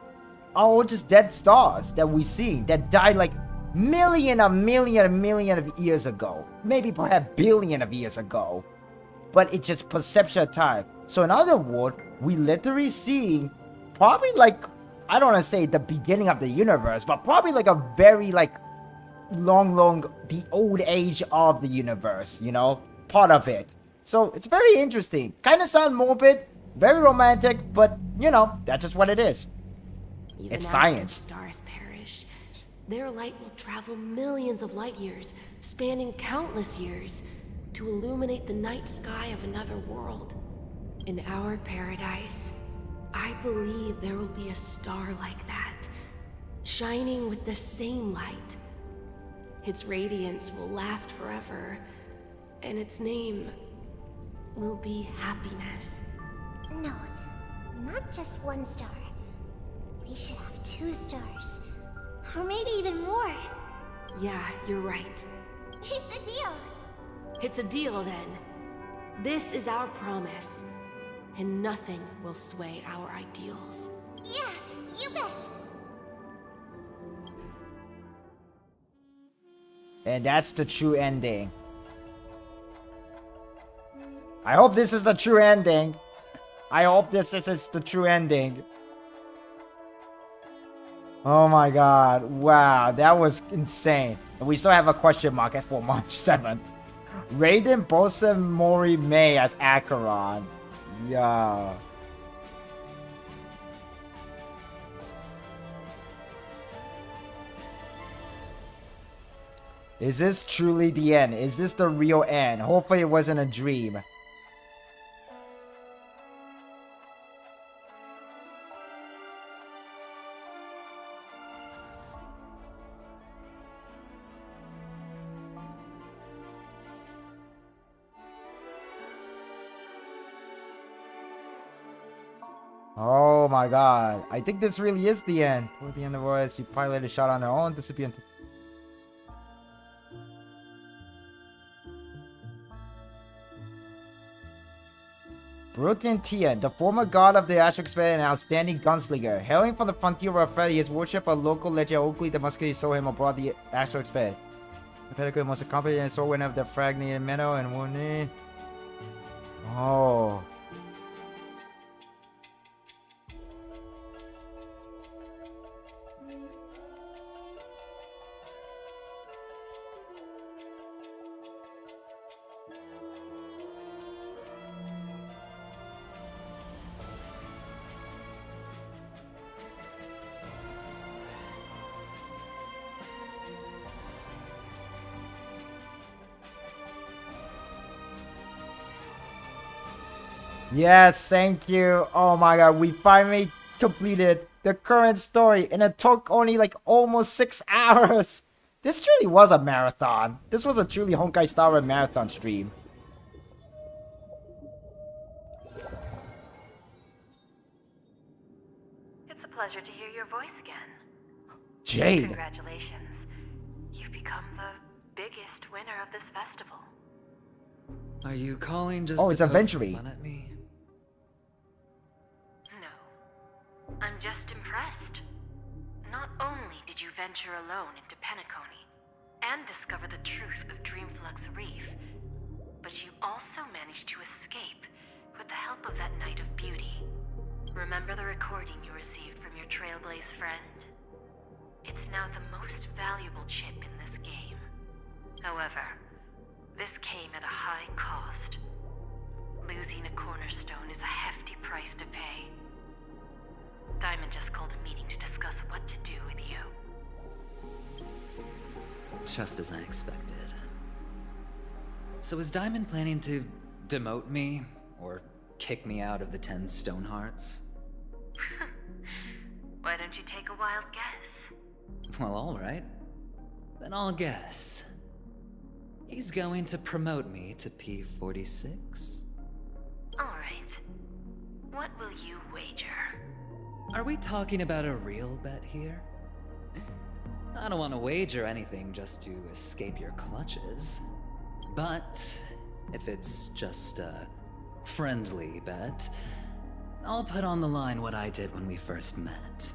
are all just dead stars that we see that died like million of years ago, maybe perhaps billion of years ago. But it's just perception of time. So in other words, we literally see probably like, I don't want to say the beginning of the universe, but probably like a very like long the old age of the universe, you know, part of it. So it's very interesting. Kind of sound morbid, very romantic, but you know, that's just what it is.
Even
It's
after
science.
the stars perished, Their light will travel millions of light years, spanning countless years, to illuminate the night sky of another world. In our paradise, I believe there will be a star like that, shining with the same light. Its radiance will last forever, and its name will be happiness.
No, not just one star. We should have 2 stars. Or maybe even more.
Yeah, you're right.
It's a deal.
It's a deal then. This is our promise, and nothing will sway our ideals.
Yeah, you bet.
And that's the true ending. I hope this is the true ending. I hope this is the true ending. Oh my god. Wow, that was insane. And we still have a question mark for March 7th. Raiden Bosa Mori May as Acheron. Yeah. Is this truly the end? Is this the real end? Hopefully it wasn't a dream. Oh my god. I think this really is the end. Toward the end of the voice, she piloted a shot on her own, disappeared. Brooklyn Tian, the former god of the Astral Expanse and outstanding gunslinger. Hailing from the frontier of Freddy, his worship of local legend Oakley the Musketeer saw him aboard the Astral Expanse. The Penacony most accomplished and sword whenever the fragmented metal and wounded. Oh. Yes, thank you. Oh my god, we finally completed the current story and it took only like almost 6 hours. This truly was a marathon. This was a truly Honkai Star Rail marathon stream.
It's a pleasure to hear your voice again.
Jade.
Congratulations. You've become the biggest winner of this festival.
Are you calling just
Oh, it's
to
a
poke
Ventury.
fun at me?
No. I'm just impressed. Not only did you venture alone into Penacony and discover the truth of Dreamflux Reef, but you also managed to escape with the help of that Knight of Beauty. Remember the recording you received from your Trailblaze friend? It's now the most valuable chip in this game. However, this came at a high cost. Losing a cornerstone is a hefty price to pay. Diamond just called a meeting to discuss what to do with you.
Just as I expected. So is Diamond planning to demote me? Or kick me out of the 10 Stonehearts?
Why don't you take a wild guess?
Well, alright. Then I'll guess. He's going to promote me to P46?
Alright. What will you wager?
Are we talking about a real bet here? I don't want to wager anything just to escape your clutches. But if it's just a friendly bet, I'll put on the line what I did when we first met.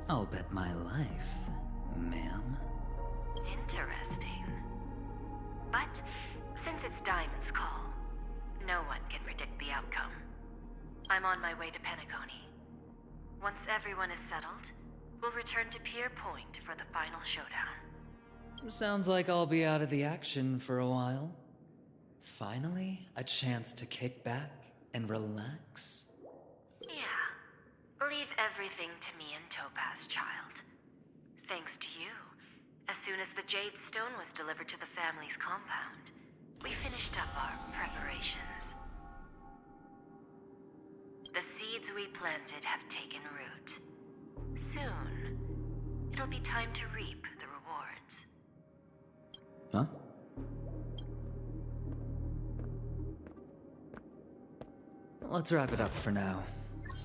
I'll bet my life, ma'am.
Interesting. But since it's Diamond's call, no one can predict the outcome. I'm on my way to Penacony. Once everyone is settled, we'll return to Pier Point for the final showdown.
Sounds like I'll be out of the action for a while. Finally, a chance to kick back and relax.
Yeah. Leave everything to me and Topaz, child. Thanks to you. As soon as the Jade Stone was delivered to the family's compound, we finished up our preparations. The seeds we planted have taken root. Soon, it'll be time to reap the rewards.
Huh? Let's wrap it up for now.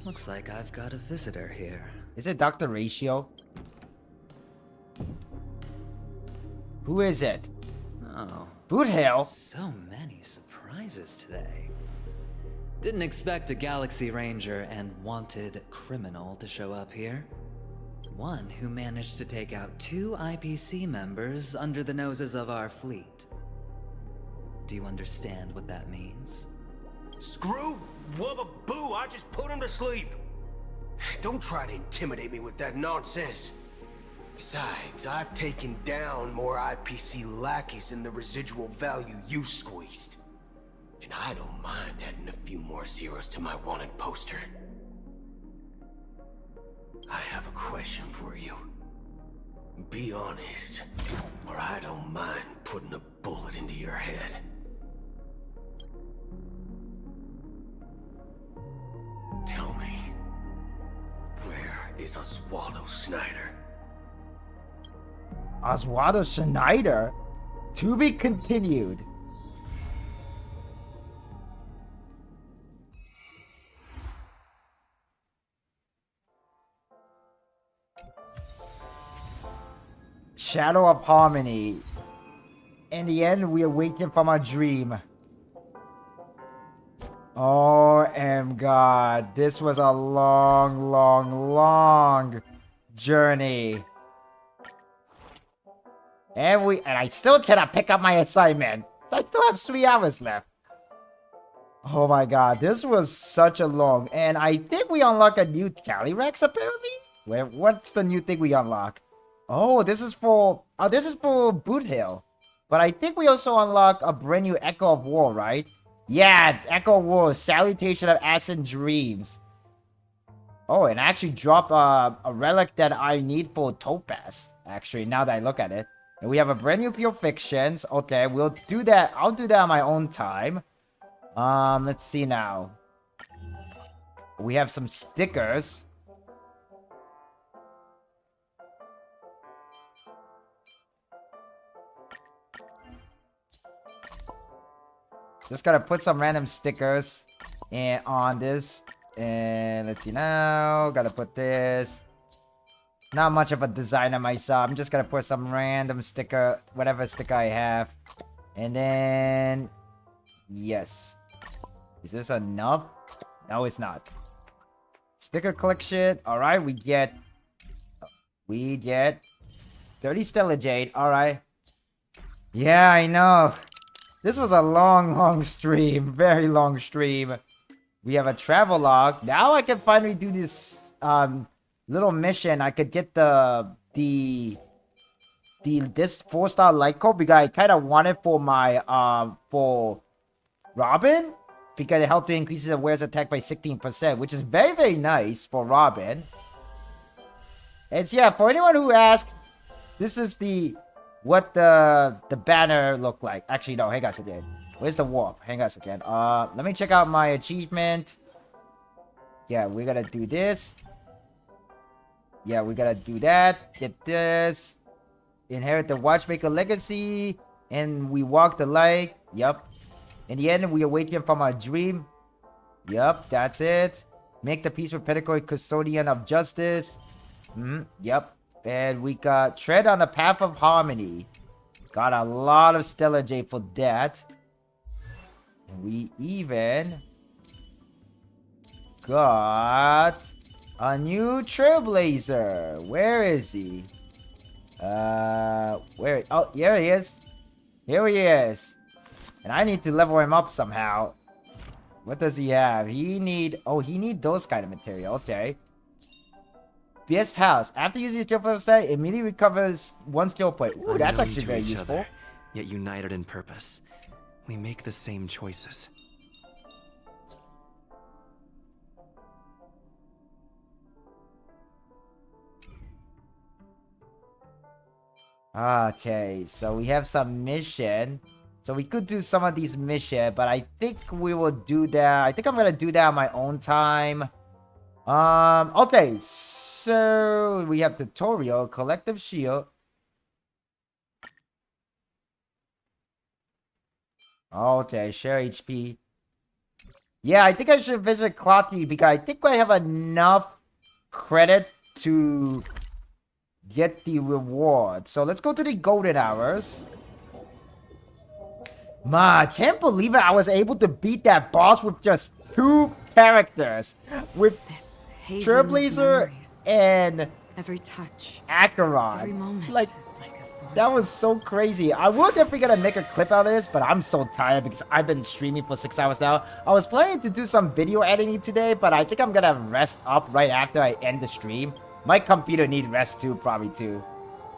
Looks like I've got a visitor here.
Is it Dr. Ratio? Who is it?
Oh.
Boot Hill?
So many surprises today. Didn't expect a Galaxy Ranger and wanted criminal to show up here. One who managed to take out 2 IPC members under the noses of our fleet. Do you understand what that means?
Screw wubba boo, I just put him to sleep. Don't try to intimidate me with that nonsense. Besides, I've taken down more IPC lackeys than the residual value you squeezed. And I don't mind adding a few more zeros to my wanted poster. I have a question for you. Be honest, or I don't mind putting a bullet into your head. Tell me, where is Oswaldo Snyder?
Oswaldo Schneider? To be continued. Shadow of Harmony. In the end, we awaken from our dream. Oh, God. This was a long, long, long journey. And I still cannot pick up my assignment. I still have 3 hours left. Oh my god, this was such a long. And I think we unlock a new Calyrex apparently? Wait, what's the new thing we unlock? Oh, this is for Boot Hill. But I think we also unlock a brand new Echo of War, right? Yeah, Echo of War, Salutation of Acid Dreams. Oh, and I actually drop a relic that I need for Topaz. Actually, now that I look at it. And we have a brand new Pure Fictions. Okay, we'll do that. I'll do that on my own time. Let's see now. We have some stickers. Just gotta put some random stickers on this. And let's see now. Gotta put this. Not much of a designer myself. I'm just gonna put some random sticker, whatever sticker I have. And then... Yes. Is this enough? No, it's not. Sticker collection. Alright, we get 30 Stellar Jade. Alright. Yeah, I know. This was a long, long stream. Very long stream. We have a travel log. Now I can finally do this little mission. I could get this 4-star light code because I kind of want it for my for Robin, because it helped to increase his awareness attack by 16%, which is very, very nice for Robin. And so, yeah, for anyone who asked, this is what the banner looked like. Actually, no, hang on a second. Where's the warp? Hang on a second. Let me check out my achievement. Yeah, we're gonna do this. Yeah, we gotta do that. Get this. Inherit the Watchmaker Legacy. And we walk the light. Yup. In the end, we awaken from our dream. Yup, that's it. Make the peace with Penacony Custodian of Justice. Yup. And we got Tread on the Path of Harmony. Got a lot of Stellar Jade for that. And we even got a new Trailblazer. Where is he? Where? Oh, here he is. Here he is. And I need to level him up somehow. What does he have? He need those kind of material. Okay. Best House. After using skill point stat, immediately recovers 1 skill point. Ooh, that's
Unknown
actually
to
very
each
useful.
other, yet united in purpose. We make the same choices.
Okay, so we have some mission. So we could do some of these missions, but I think we will do that. I think I'm gonna do that on my own time. Okay, so we have tutorial, collective shield. Okay, share HP. Yeah, I think I should visit Clocky because I think I have enough credit to get the reward. So let's go to the golden hours. Ma, I can't believe it. I was able to beat that boss with just 2 characters. With Trailblazer and
every touch,
Acheron.
every moment.
Like, that was so crazy. I will definitely gonna make a clip out of this, but I'm so tired because I've been streaming for 6 hours now. I was planning to do some video editing today, but I think I'm gonna rest up right after I end the stream. My computer needs rest too, probably too.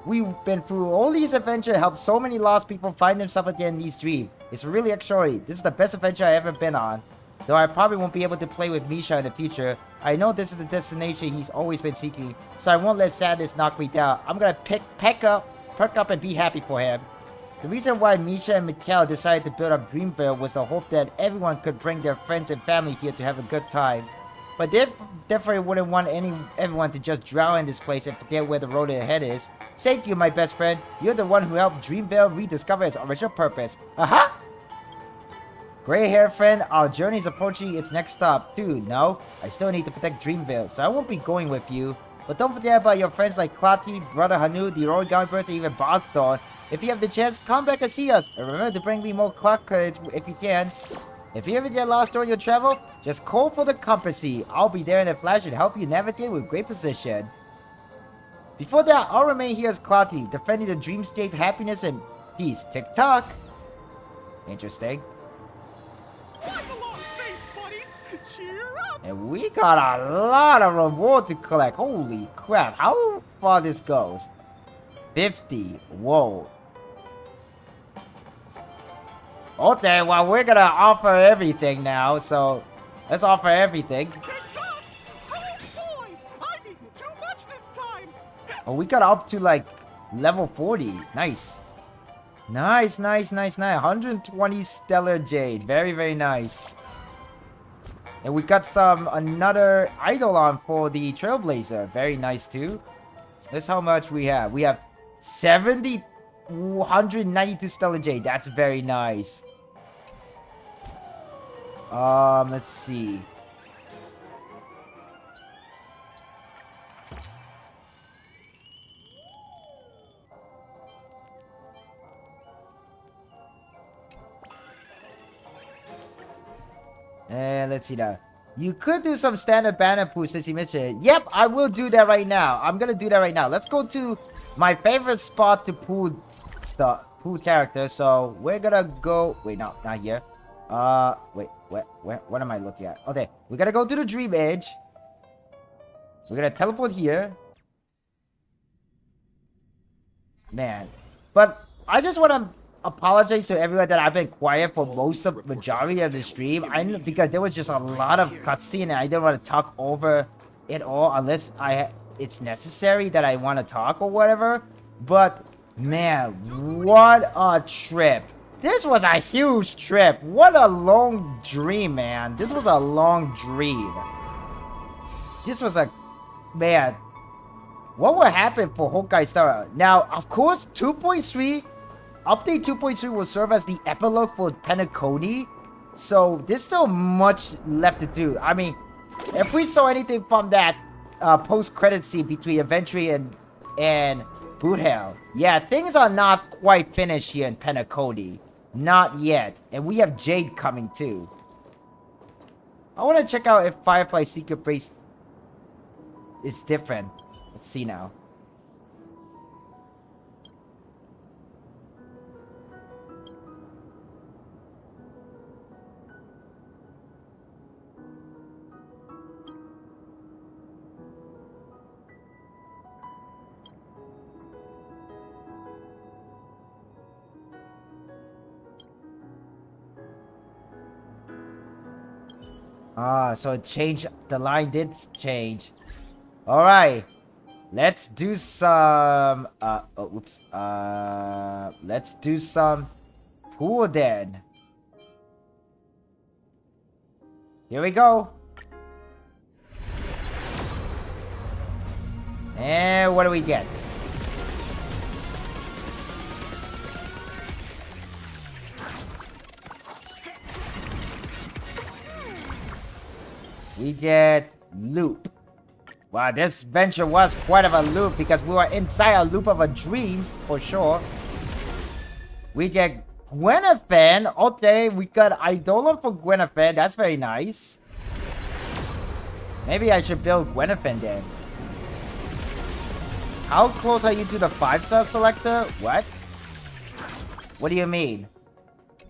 We've been through all these adventures, helped so many lost people find themselves again in these dreams. It's really extraordinary. This is the best adventure I've ever been on. Though I probably won't be able to play with Misha in the future, I know this is the destination he's always been seeking, so I won't let sadness knock me down. I'm gonna perk up and be happy for him. The reason why Misha and Mikhail decided to build up Dreamville was the hope that everyone could bring their friends and family here to have a good time. But they definitely wouldn't want everyone to just drown in this place and forget where the road ahead is. Thank you, my best friend. You're the one who helped Dreamville rediscover its original purpose. Aha! Gray-haired friend, our journey is approaching its next stop, too. No, I still need to protect Dreamville, so I won't be going with you. But don't forget about your friends like Clocky, Brother Hanu, the Origami Bird, and even Boston. If you have the chance, come back and see us. And remember to bring me more clock cards if you can. If you ever get lost during your travel, just call for the Compassy. I'll be there in a flash and help you navigate with great precision. Before that, I'll remain here as Clocky, defending the dreamscape, happiness, and peace. Tick-tock. Interesting. And we got a lot of reward to collect. Holy crap. How far this goes? 50. Whoa. Okay, well, we're gonna offer everything now, so let's offer everything. Oh, we got up to like level 40. Nice. Nice. 120 stellar jade. Very, very nice. And we got another Eidolon for the Trailblazer. Very nice too. That's how much we have. We have 192 stellar jade. That's very nice. Let's see. And let's see now. You could do some standard banner pools since you mentioned it. Yep, I will do that right now. I'm gonna do that right now. Let's go to my favorite spot to pool character. So we're gonna go. Wait, no, not here. Wait, what am I looking at? Okay, we gotta go to the Dream Edge. We're gonna teleport here. Man, but I just wanna apologize to everyone that I've been quiet for most of majority of the stream. Because there was just a lot of cutscene and I didn't want to talk over it all unless it's necessary that I want to talk or whatever. But man, what a trip. This was a huge trip. What a long dream, man. This was a long dream. This was a... Man. What will happen for Honkai Star Rail? Now, of course, 2.3... Update 2.3 will serve as the epilogue for Penacony. So, there's still much left to do. I mean, if we saw anything from that post-credit scene between Adventure and Boot Hell, yeah, things are not quite finished here in Penacony. Not yet. And we have Jade coming too. I want to check out if Firefly Secret Base is different. Let's see now. Ah, so it changed. The line did change. Alright. Let's do some let's do some pool then. Here we go. And what do we get? We get loop. Wow, this venture was quite of a loop because we were inside a loop of a dreams for sure. We get Gwenephan. Okay, we got Eidolon for Gwenephan. That's very nice. Maybe I should build Gwenephan then. How close are you to the 5-star selector? What? What do you mean?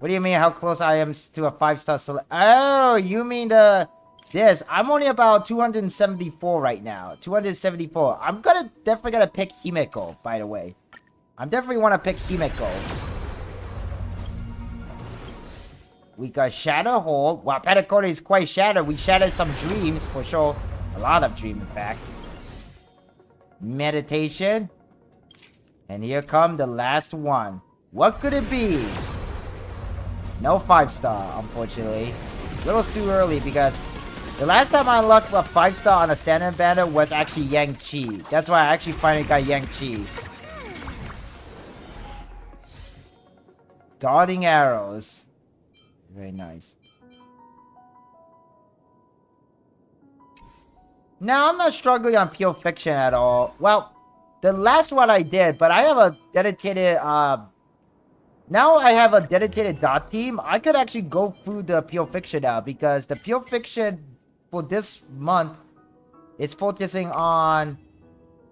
What do you mean how close I am to a 5-star select? Oh, you mean the... This. I'm only about 274 right now. 274. I'm definitely gonna pick Himeko, by the way. I definitely want to pick Himeko. We got Shadow Hole. Wow, Penacony is quite shattered. We shattered some dreams for sure. A lot of dreams, in fact. Meditation. And here come the last one. What could it be? No 5-star, unfortunately. A little too early because the last time I unlocked a 5-star on a standard banner was actually Yang Chi. That's why I actually finally got Yang Chi. Darting arrows. Very nice. Now, I'm not struggling on pure fiction at all. Well, the last one I did, but I have a dedicated, now I have a dedicated dot team. I could actually go through the pure fiction now because the pure fiction for this month is focusing on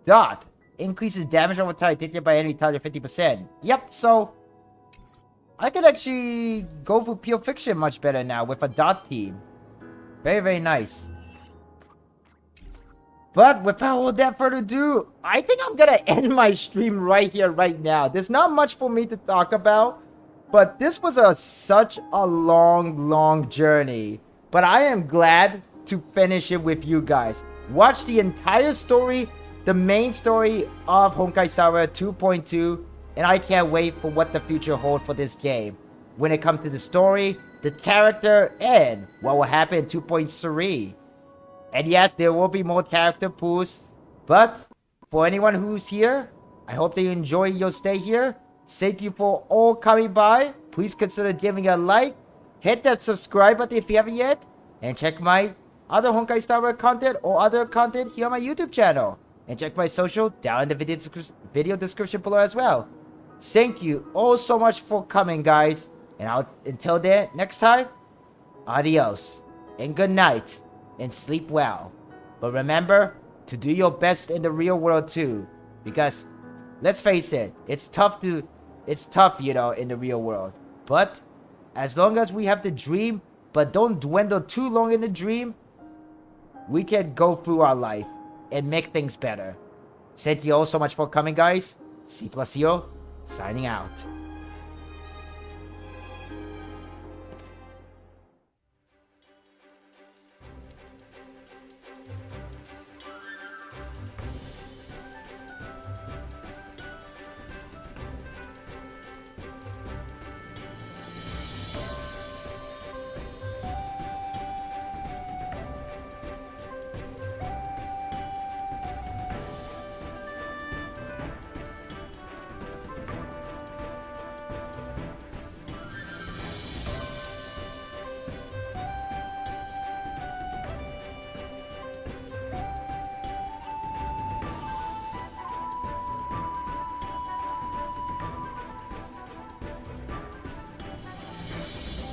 dot. Increases damage over time taken by enemy target 50%. Yep, so I could actually go for pure fiction much better now with a dot team. Very, very nice. But without all that further ado, I think I'm gonna end my stream right here, right now. There's not much for me to talk about, but this was such a long journey. But I am glad to finish it with you guys. Watch the entire story, the main story of Honkai Star Rail 2.2, and I can't wait for what the future holds for this game. When it comes to the story, the character, and what will happen in 2.3. And yes, there will be more character pools. But for anyone who's here, I hope that you enjoy your stay here. Thank you for all coming by. Please consider giving a like. Hit that subscribe button if you haven't yet. And check my other Honkai Star Rail content or other content here on my YouTube channel. And check my social down in the video description below as well. Thank you all so much for coming, guys. And until then, next time, adios. And good night. And sleep well. But remember to do your best in the real world too. Because, let's face it, it's tough, you know, in the real world. But, as long as we have the dream, but don't dwindle too long in the dream, we can go through our life and make things better. Thank you all so much for coming, guys. C+Hero, signing out.